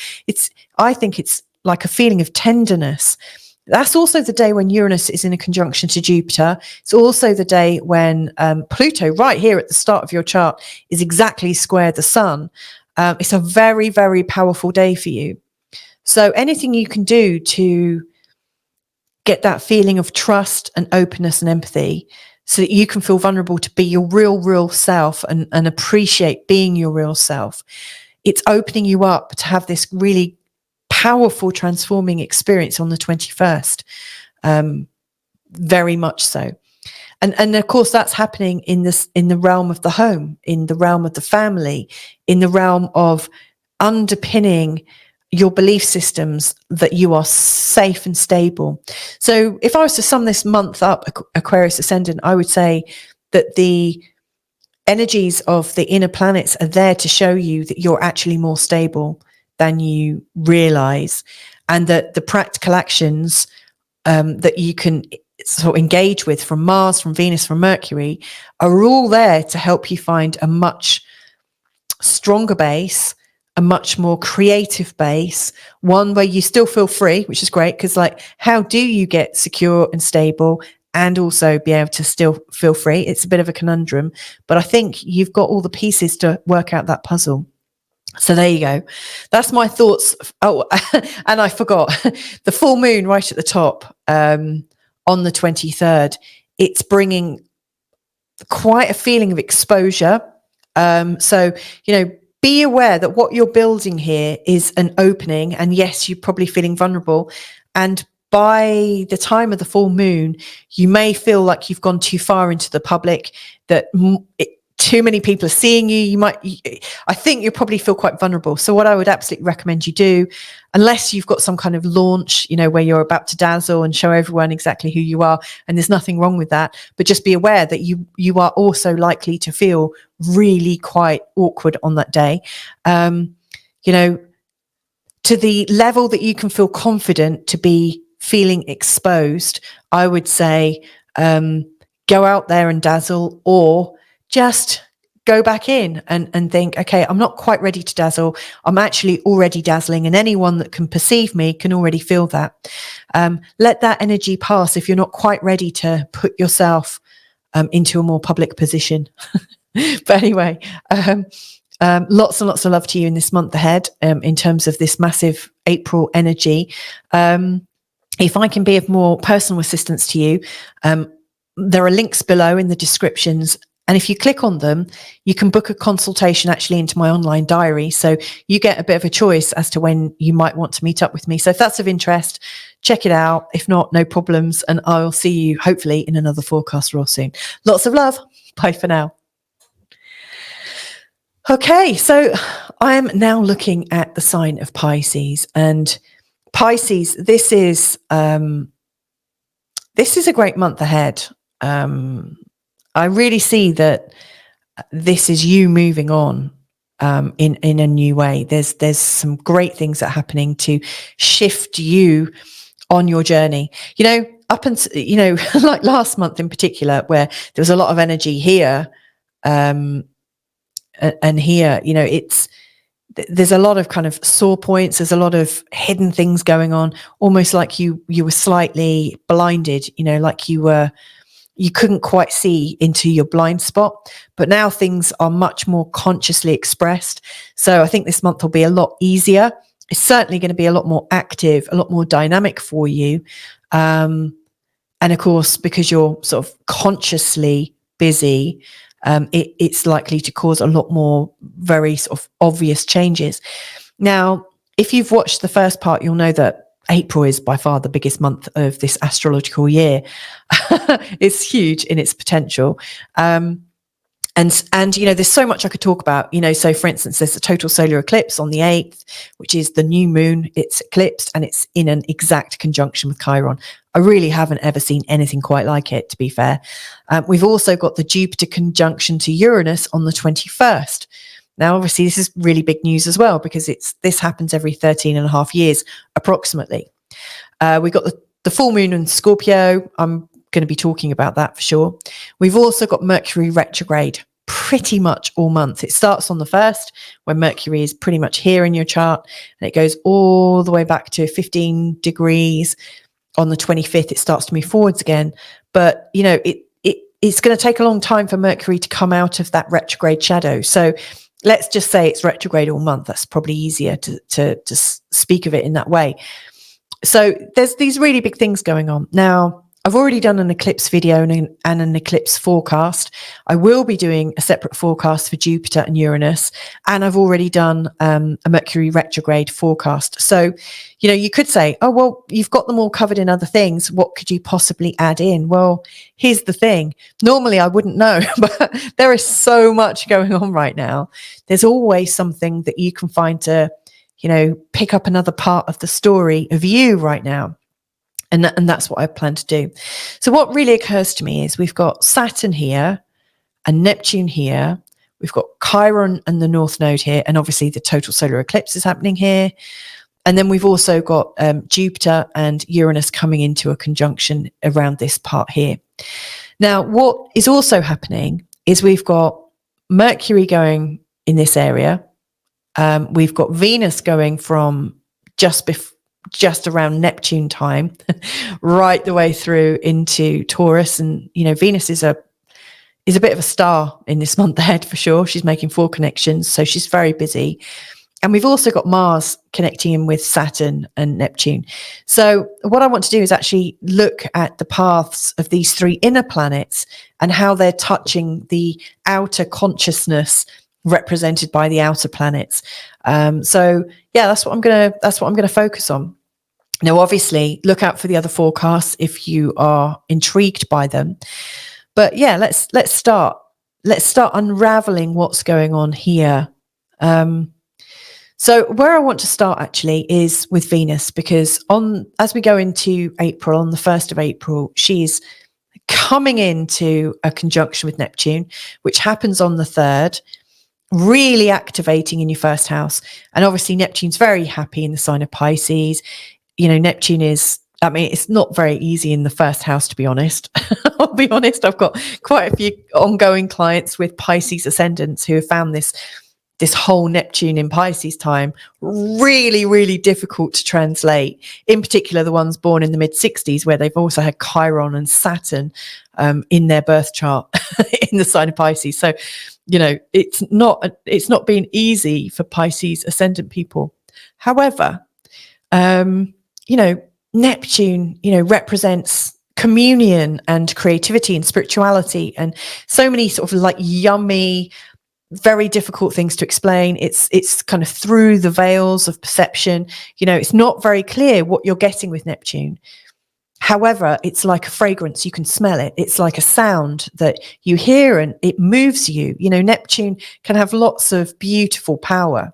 I think it's like a feeling of tenderness. That's also the day when Uranus is in a conjunction to Jupiter. It's also the day when Pluto, right here at the start of your chart, is exactly square the sun. It's a very, very powerful day for you. So anything you can do to get that feeling of trust and openness and empathy, so that you can feel vulnerable to be your real self and appreciate being your real self. It's opening you up to have this really powerful transforming experience on the 21st. Very much so. And of course that's happening in the realm of the home, in the realm of the family, in the realm of underpinning your belief systems that you are safe and stable. So if I was to sum this month up, Aquarius ascendant, I would say that the energies of the inner planets are there to show you that you're actually more stable than you realize, and that the practical actions that you can sort of engage with from Mars, from Venus, from Mercury are all there to help you find a much stronger base, a much more creative base, one where you still feel free, which is great, because like, how do you get secure and stable and also be able to still feel free? It's a bit of a conundrum, but I think you've got all the pieces to work out that puzzle. So there you go. That's my thoughts. Oh, and I forgot the full moon right at the top on the 23rd. It's bringing quite a feeling of exposure. So, be aware that what you're building here is an opening. And yes, you're probably feeling vulnerable. And by the time of the full moon, you may feel like you've gone too far into the public, that too many people are seeing you. I think you'll probably feel quite vulnerable. So what I would absolutely recommend you do, unless you've got some kind of launch, where you're about to dazzle and show everyone exactly who you are, and there's nothing wrong with that, but just be aware that you are also likely to feel really quite awkward on that day. To the level that you can feel confident to be feeling exposed, I would say go out there and dazzle, or just go back in and think, okay, I'm not quite ready to dazzle. I'm actually already dazzling, and anyone that can perceive me can already feel that. Let that energy pass if you're not quite ready to put yourself into a more public position. But anyway, lots and lots of love to you in this month ahead, in terms of this massive April energy. If I can be of more personal assistance to you, there are links below in the descriptions. And if you click on them, you can book a consultation actually into my online diary. So you get a bit of a choice as to when you might want to meet up with me. So if that's of interest, check it out. If not, no problems. And I'll see you hopefully in another forecast real soon. Lots of love. Bye for now. Okay, so I'm now looking at the sign of Pisces, and Pisces, this is a great month ahead. I really see that this is you moving on in a new way. There's some great things that are happening to shift you on your journey. Up until like last month in particular, where there was a lot of energy here. And here, there's a lot of kind of sore points. There's a lot of hidden things going on, almost like you were slightly blinded, like you couldn't quite see into your blind spot. But now things are much more consciously expressed. So I think this month will be a lot easier. It's certainly going to be a lot more active, a lot more dynamic for you. And of course, because you're sort of consciously busy, it's likely to cause a lot more very sort of obvious changes. Now, if you've watched the first part, you'll know that April is by far the biggest month of this astrological year. It's huge in its potential. And there's so much I could talk about, so for instance, there's a total solar eclipse on the 8th, which is the new moon. It's eclipsed and it's in an exact conjunction with Chiron. I really haven't ever seen anything quite like it, to be fair. We've also got the Jupiter conjunction to Uranus on the 21st. Now, obviously, this is really big news as well, because this happens every 13 and a half years, approximately. We've got the full moon in Scorpio. I'm going to be talking about that for sure. We've also got Mercury retrograde pretty much all month. It starts on the 1st, when Mercury is pretty much here in your chart, and it goes all the way back to 15 degrees. On the 25th, it starts to move forwards again. But, it's going to take a long time for Mercury to come out of that retrograde shadow. So let's just say it's retrograde all month. That's probably easier to speak of it in that way. So there's these really big things going on. Now, I've already done an eclipse video and an eclipse forecast. I will be doing a separate forecast for Jupiter and Uranus, and I've already done a Mercury retrograde forecast. So, you could say, oh, well, you've got them all covered in other things. What could you possibly add in? Well, here's the thing. Normally, I wouldn't know, but there is so much going on right now. There's always something that you can find to, pick up another part of the story of you right now. And that's what I plan to do. So what really occurs to me is we've got Saturn here and Neptune here. We've got Chiron and the North Node here. And obviously the total solar eclipse is happening here. And then we've also got Jupiter and Uranus coming into a conjunction around this part here. Now, what is also happening is we've got Mercury going in this area. We've got Venus going from just around Neptune time, right the way through into Taurus. And, Venus is a bit of a star in this month ahead for sure. She's making 4 connections, so she's very busy. And we've also got Mars connecting in with Saturn and Neptune. So what I want to do is actually look at the paths of these 3 inner planets and how they're touching the outer consciousness represented by the outer planets. So yeah, that's what I'm gonna focus on. Now, obviously, look out for the other forecasts if you are intrigued by them. But yeah, let's start. let's start unraveling what's going on here. So where I want to start actually is with Venus, because as we go into April, on the 1st of April, she's coming into a conjunction with Neptune, which happens on the 3rd, really activating in your first house. And obviously Neptune's very happy in the sign of Pisces. Neptune is, I mean, it's not very easy in the first house, to be honest. I'll be honest, I've got quite a few ongoing clients with Pisces ascendants who have found this whole Neptune in Pisces time really, really difficult to translate. In particular, the ones born in the mid-60s, where they've also had Chiron and Saturn in their birth chart in the sign of Pisces. So, it's not been easy for Pisces ascendant people. However, Neptune, represents communion and creativity and spirituality and so many sort of like yummy, very difficult things to explain. It's kind of through the veils of perception. It's not very clear what you're getting with Neptune. However, it's like a fragrance. You can smell it. It's like a sound that you hear and it moves you. Neptune can have lots of beautiful power.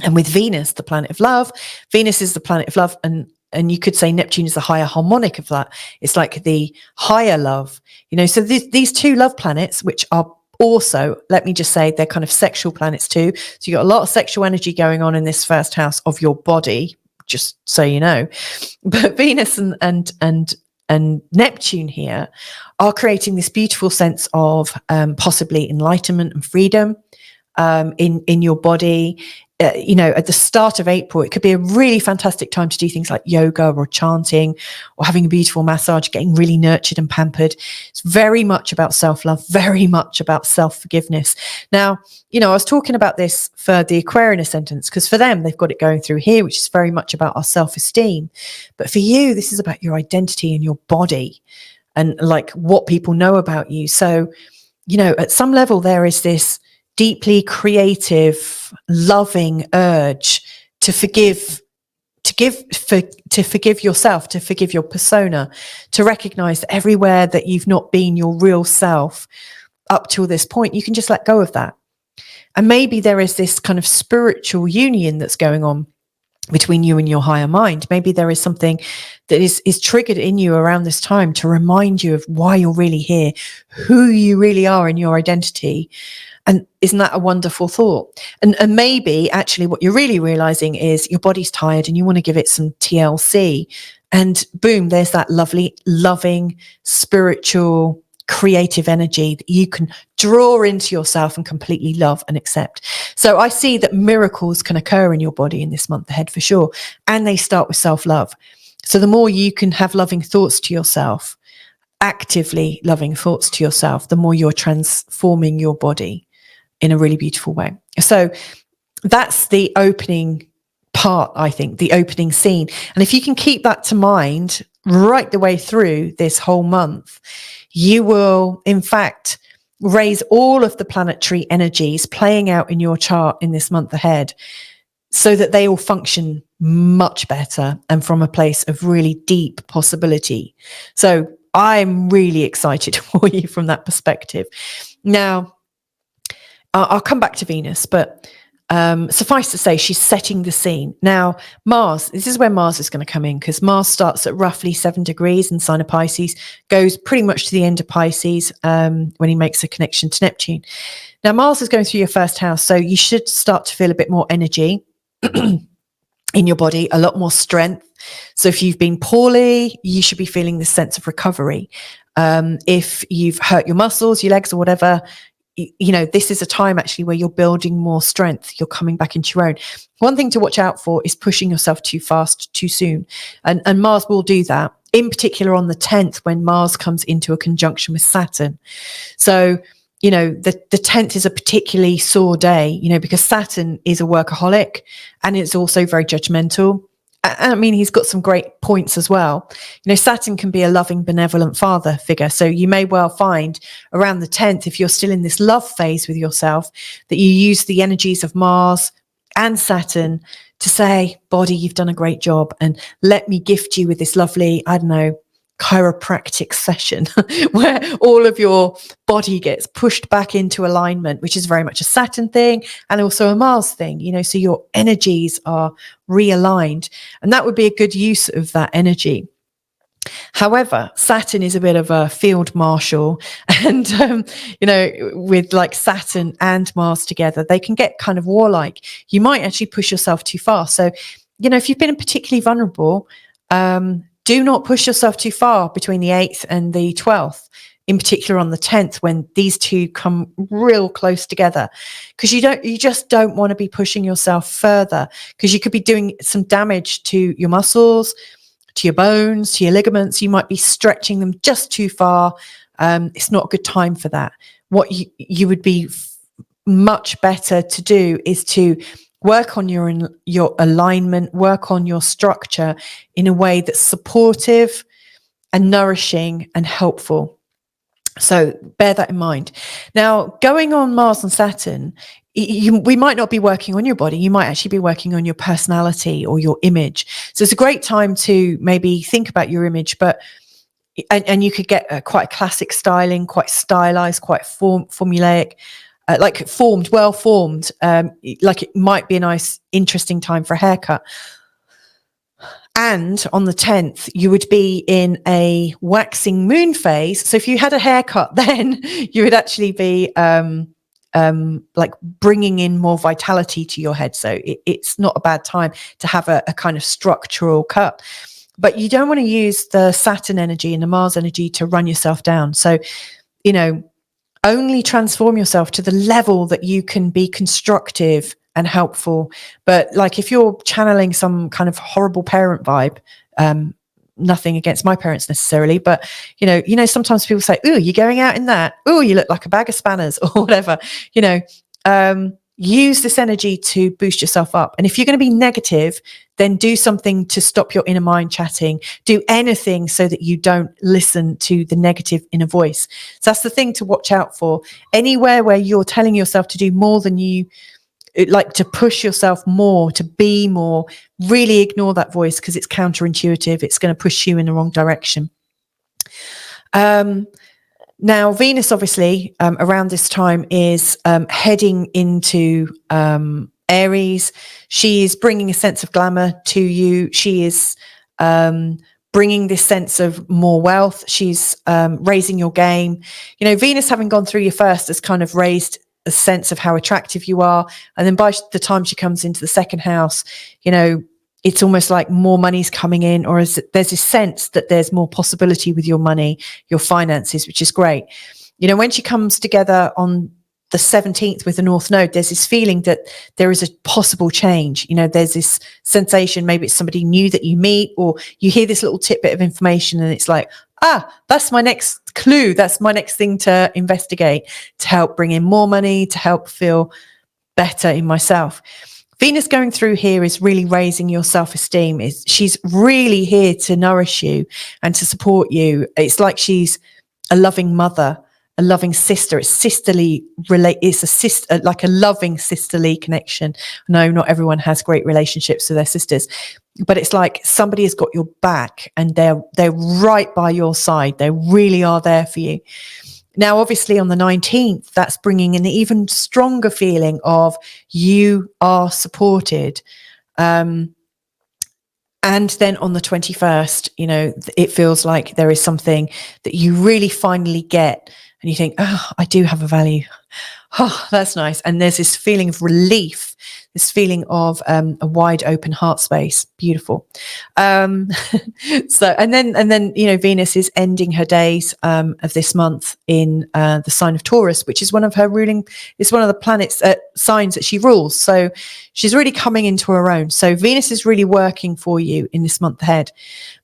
And with Venus, the planet of love, Venus is the planet of love. And you could say Neptune is the higher harmonic of that. It's like the higher love, so these two love planets, which are also, let me just say, they're kind of sexual planets too. So you got a lot of sexual energy going on in this first house of your body, just so you know. But Venus and Neptune here are creating this beautiful sense of possibly enlightenment and freedom in your body. At the start of April, it could be a really fantastic time to do things like yoga or chanting or having a beautiful massage, getting really nurtured and pampered. It's very much about self-love, very much about self-forgiveness. Now, I was talking about this for the Aquarian ascendants, because for them, they've got it going through here, which is very much about our self-esteem. But for you, this is about your identity and your body and like what people know about you. So, at some level, there is this deeply creative, loving urge to forgive yourself, to forgive your persona, to recognize that everywhere that you've not been your real self up till this point, you can just let go of that. And maybe there is this kind of spiritual union that's going on between you and your higher mind. Maybe there is something that is triggered in you around this time to remind you of why you're really here, who you really are in your identity. And isn't that a wonderful thought? And maybe actually what you're really realizing is your body's tired and you want to give it some TLC. And boom, there's that lovely, loving, spiritual, creative energy that you can draw into yourself and completely love and accept. So I see that miracles can occur in your body in this month ahead for sure. And they start with self-love. So the more you can have loving thoughts to yourself, actively loving thoughts to yourself, the more you're transforming your body in a really beautiful way. So that's the opening part, I think, the opening scene. And if you can keep that to mind right the way through this whole month, you will, in fact, raise all of the planetary energies playing out in your chart in this month ahead so that they all function much better and from a place of really deep possibility. So I'm really excited for you from that perspective. Now, I'll come back to Venus, but suffice to say, she's setting the scene. Now, Mars, this is where Mars is going to come in, because Mars starts at roughly 7 degrees in sign of Pisces, goes pretty much to the end of Pisces when he makes a connection to Neptune. Now, Mars is going through your first house, so you should start to feel a bit more energy in your body, a lot more strength. So if you've been poorly, you should be feeling this sense of recovery. If you've hurt your muscles, your legs or whatever, this is a time actually where you're building more strength. You're coming back into your own. One thing to watch out for is pushing yourself too fast, too soon. And Mars will do that, in particular on the 10th, when Mars comes into a conjunction with Saturn. So, the 10th is a particularly sore day, because Saturn is a workaholic and it's also very judgmental. I mean, he's got some great points as well. Saturn can be a loving, benevolent father figure. So you may well find around the 10th, if you're still in this love phase with yourself, that you use the energies of Mars and Saturn to say, body, you've done a great job. And let me gift you with this lovely, chiropractic session where all of your body gets pushed back into alignment, which is very much a Saturn thing and also a Mars thing, so your energies are realigned, and that would be a good use of that energy. However, Saturn is a bit of a field marshal, and with like Saturn and Mars together, they can get kind of warlike. You might actually push yourself too far. So, if you've been particularly vulnerable, do not push yourself too far between the 8th and the 12th, in particular on the 10th, when these two come real close together, because you just don't want to be pushing yourself further, because you could be doing some damage to your muscles, to your bones, to your ligaments. You might be stretching them just too far. It's not a good time for that. What you would be much better to do is to work on your alignment, work on your structure in a way that's supportive and nourishing and helpful. So bear that in mind. Now, going on Mars and Saturn, we might not be working on your body. You might actually be working on your personality or your image. So it's a great time to maybe think about your image, and you could get quite a classic styling, quite stylized, quite formulaic, well formed. Like it might be a nice, interesting time for a haircut. And on the 10th, you would be in a waxing moon phase. So if you had a haircut, then you would actually be like bringing in more vitality to your head. So it's not a bad time to have a kind of structural cut. But you don't want to use the Saturn energy and the Mars energy to run yourself down. So, only transform yourself to the level that you can be constructive and helpful. But like if you're channeling some kind of horrible parent vibe, nothing against my parents necessarily, but sometimes people say, "Ooh, you're going out in that. Ooh, you look like a bag of spanners," or whatever. Use this energy to boost yourself up. And if you're going to be negative, then do something to stop your inner mind chatting. Do anything so that you don't listen to the negative inner voice. So that's the thing to watch out for. Anywhere where you're telling yourself to do more than you like, to push yourself more, to be more, really ignore that voice, because it's counterintuitive. It's going to push you in the wrong direction. Now, Venus, obviously, around this time is heading into Aries. She is bringing a sense of glamour to you. She is bringing this sense of more wealth. She's raising your game. Venus, having gone through your first, has kind of raised a sense of how attractive you are. And then by the time she comes into the second house, it's almost like more money's coming in, or there's this sense that there's more possibility with your money, your finances, which is great. When she comes together on the 17th with the North Node, there's this feeling that there is a possible change. There's this sensation, maybe it's somebody new that you meet, or you hear this little tidbit of information and it's like, that's my next clue. That's my next thing to investigate, to help bring in more money, to help feel better in myself. Venus going through here is really raising your self-esteem. She's really here to nourish you and to support you. It's like she's a loving mother, a loving sister. It's sisterly it's a sister, like a loving sisterly connection. No, not everyone has great relationships with their sisters, but it's like somebody has got your back and they're right by your side. They really are there for you. Now, obviously, on the 19th, that's bringing an even stronger feeling of you are supported. And then on the 21st, it feels like there is something that you really finally get. And you think, I do have a value. Oh, that's nice. And there's this feeling of relief, this feeling of a wide open heart space. Beautiful. And then Venus is ending her days of this month in the sign of Taurus, which is one of her ruling. It's one of the planets signs that she rules. So she's really coming into her own. So Venus is really working for you in this month ahead.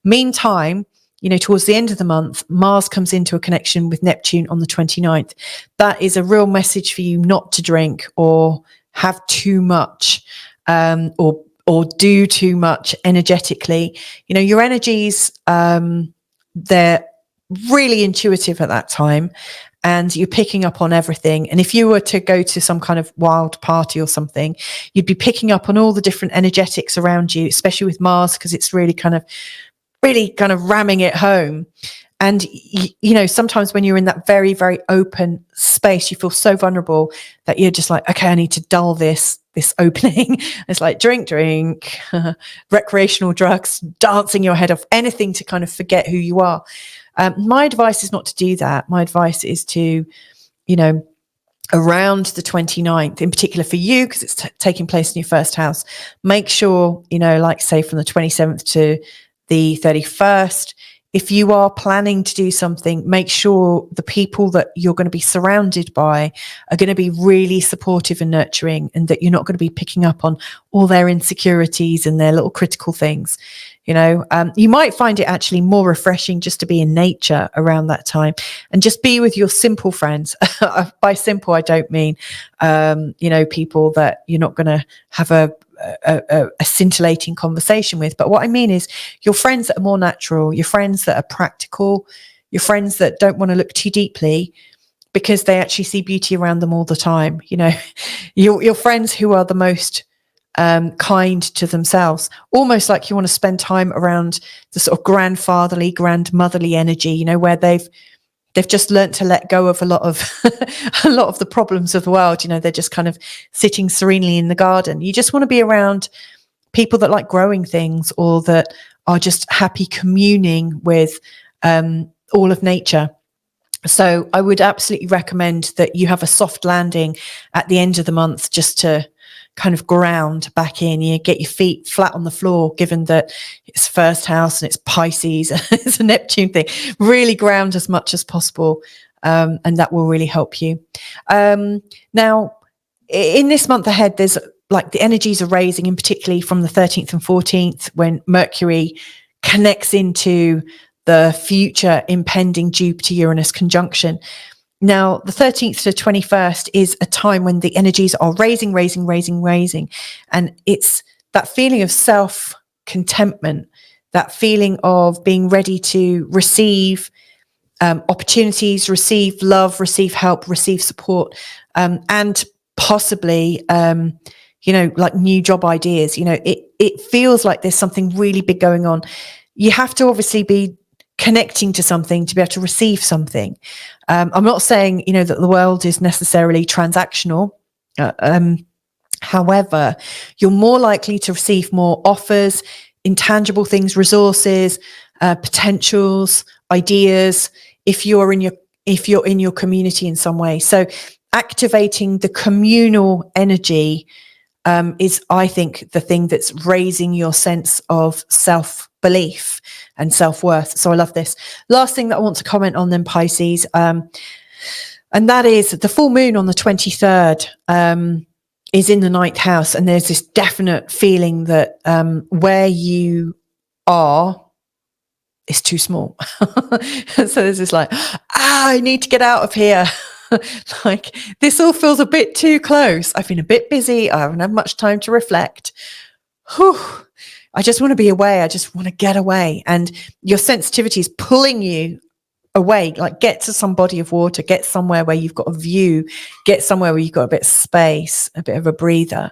Meantime, towards the end of the month, Mars comes into a connection with Neptune on the 29th. That is a real message for you not to drink or have too much or do too much energetically. Your energies, they're really intuitive at that time, and you're picking up on everything. And if you were to go to some kind of wild party or something, you'd be picking up on all the different energetics around you, especially with Mars, because it's really kind of really kind of ramming it home. And, you know, sometimes when you're in that very, very open space, you feel so vulnerable that you're just like, okay, I need to dull this opening. It's like drink, recreational drugs, dancing your head off, anything to kind of forget who you are. My advice is not to do that. My advice is to, you know, around the 29th, in particular for you, because it's taking place in your first house, make sure, you know, like say from the 27th to the 31st, if you are planning to do something, make sure the people that you're going to be surrounded by are going to be really supportive and nurturing, and that you're not going to be picking up on all their insecurities and their little critical things. You know, you might find it actually more refreshing just to be in nature around that time and just be with your simple friends. By simple, I don't mean, you know, people that you're not going to have a scintillating conversation with. But what I mean is your friends that are more natural, your friends that are practical, your friends that don't want to look too deeply because they actually see beauty around them all the time. You know, your friends who are the most kind to themselves, almost like you want to spend time around the sort of grandfatherly, grandmotherly energy, you know, where they've just learnt to let go of a lot of the problems of the world. You know, they're just kind of sitting serenely in the garden. You just want to be around people that like growing things, or that are just happy communing with all of nature. So I would absolutely recommend that you have a soft landing at the end of the month, just to kind of ground back in. You get your feet flat on the floor, given that it's first house and it's Pisces, it's a Neptune thing. Really ground as much as possible, and that will really help you. Now, in this month ahead, there's like the energies are raising, and particularly from the 13th and 14th, when Mercury connects into the future impending Jupiter-Uranus conjunction. Now, the 13th to 21st is a time when the energies are raising. And it's that feeling of self-contentment, that feeling of being ready to receive opportunities, receive love, receive help, receive support, and possibly, you know, like new job ideas. You know, it feels like there's something really big going on. You have to obviously be connecting to something to be able to receive something. I'm not saying, you know, that the world is necessarily transactional. However, you're more likely to receive more offers, intangible things, resources, potentials, ideas, if you're in your community in some way. So activating the communal energy is, I think, the thing that's raising your sense of self-belief and self-worth. So I love this. Last thing that I want to comment on then, Pisces, and that is the full moon on the 23rd is in the 9th house. And there's this definite feeling that where you are is too small. So there's this like, I need to get out of here. Like, this all feels a bit too close. I've been a bit busy. I haven't had much time to reflect. Whew. I just want to be away. I just want to get away. And your sensitivity is pulling you away. Like, get to some body of water, get somewhere where you've got a view, get somewhere where you've got a bit of space, a bit of a breather,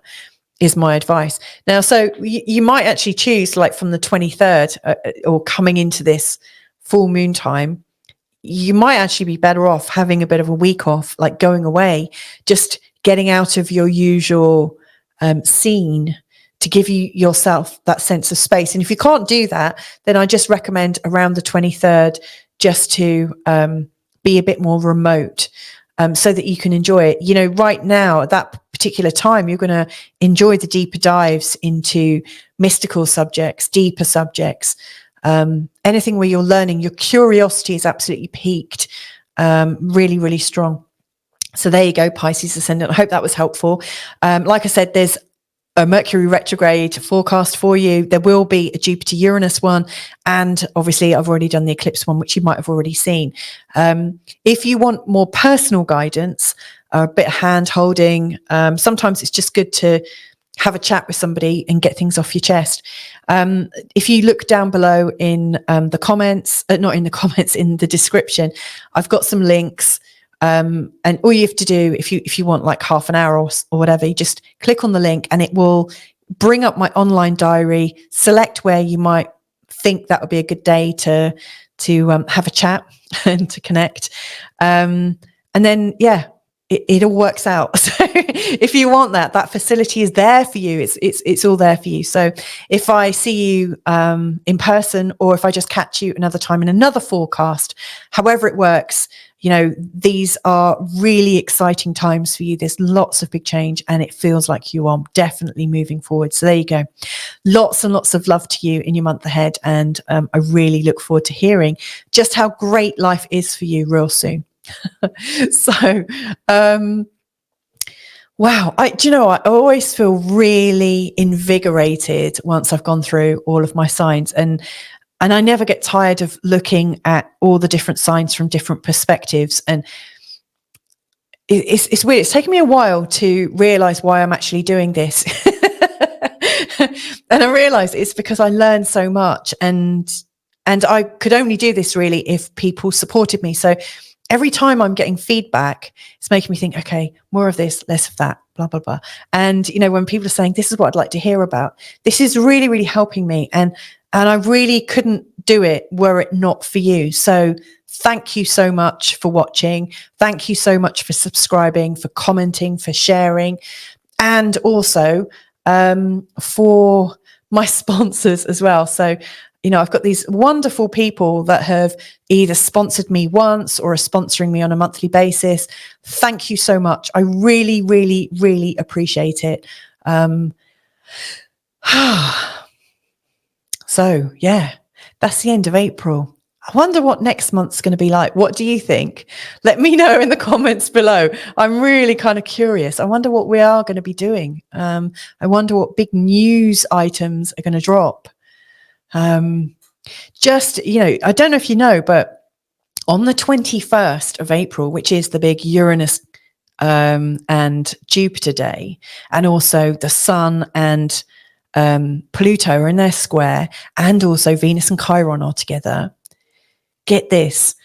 is my advice. Now, so you might actually choose, like, from the 23rd or coming into this full moon time, you might actually be better off having a bit of a week off, like going away, just getting out of your usual scene, to give you yourself that sense of space. And if you can't do that, then I just recommend around the 23rd just to be a bit more remote, so that you can enjoy it. You know, right now at that particular time, you're going to enjoy the deeper dives into mystical subjects, deeper subjects, anything where you're learning. Your curiosity is absolutely peaked, really, really strong. So there you go, Pisces ascendant. I hope that was helpful. Like I said, there's a Mercury retrograde forecast for you. There will be a Jupiter Uranus one, and obviously I've already done the eclipse one, which you might have already seen. If you want more personal guidance, a bit of hand holding, sometimes it's just good to have a chat with somebody and get things off your chest. If you look down below in the comments, not in the comments, in the description, I've got some links. And all you have to do, if you want like half an hour or whatever, you just click on the link and it will bring up my online diary, select where you might think that would be a good day to have a chat and to connect. And then, yeah, it all works out. So if you want that facility is there for you. It's all there for you. So if I see you in person, or if I just catch you another time in another forecast, however it works, you know, these are really exciting times for you. There's lots of big change, and it feels like you are definitely moving forward. So there you go. Lots and lots of love to you in your month ahead. And I really look forward to hearing just how great life is for you real soon. So, wow. Do you know what? I always feel really invigorated once I've gone through all of my signs, and I never get tired of looking at all the different signs from different perspectives. And it's weird. It's taken me a while to realize why I'm actually doing this. And I realized it's because I learned so much, and I could only do this really if people supported me. So every time I'm getting feedback, it's making me think, okay, more of this, less of that, blah, blah, blah. And, you know, when people are saying, this is what I'd like to hear about, this is really, really helping me. And I really couldn't do it were it not for you. So thank you so much for watching. Thank you so much for subscribing, for commenting, for sharing, and also for my sponsors as well. So, you know, I've got these wonderful people that have either sponsored me once or are sponsoring me on a monthly basis. Thank you so much. I really, really, really appreciate it. So, yeah, that's the end of April. I wonder what next month's going to be like. What do you think? Let me know in the comments below. I'm really kind of curious. I wonder what we are going to be doing. I wonder what big news items are going to drop. Just, you know, I don't know if you know, but on the 21st of April, which is the big Uranus and Jupiter day, and also the Sun and Pluto are in their square, and also Venus and Chiron are together. Get this,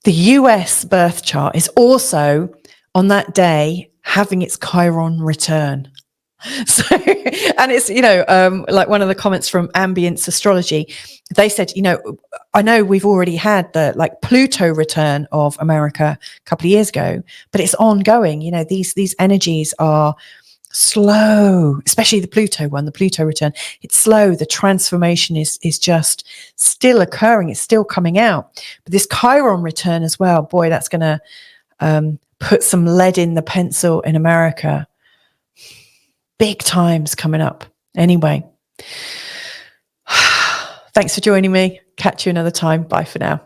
the US birth chart is also on that day having its Chiron return. So, and it's, you know, like one of the comments from Ambience Astrology, they said, you know, I know we've already had the like Pluto return of America a couple of years ago, but it's ongoing. You know, these energies are slow, especially the Pluto one, the Pluto return. It's slow. The transformation is just still occurring. It's still coming out. But this Chiron return as well, boy, that's going to put some lead in the pencil in America. Big times coming up. Anyway, thanks for joining me. Catch you another time. Bye for now.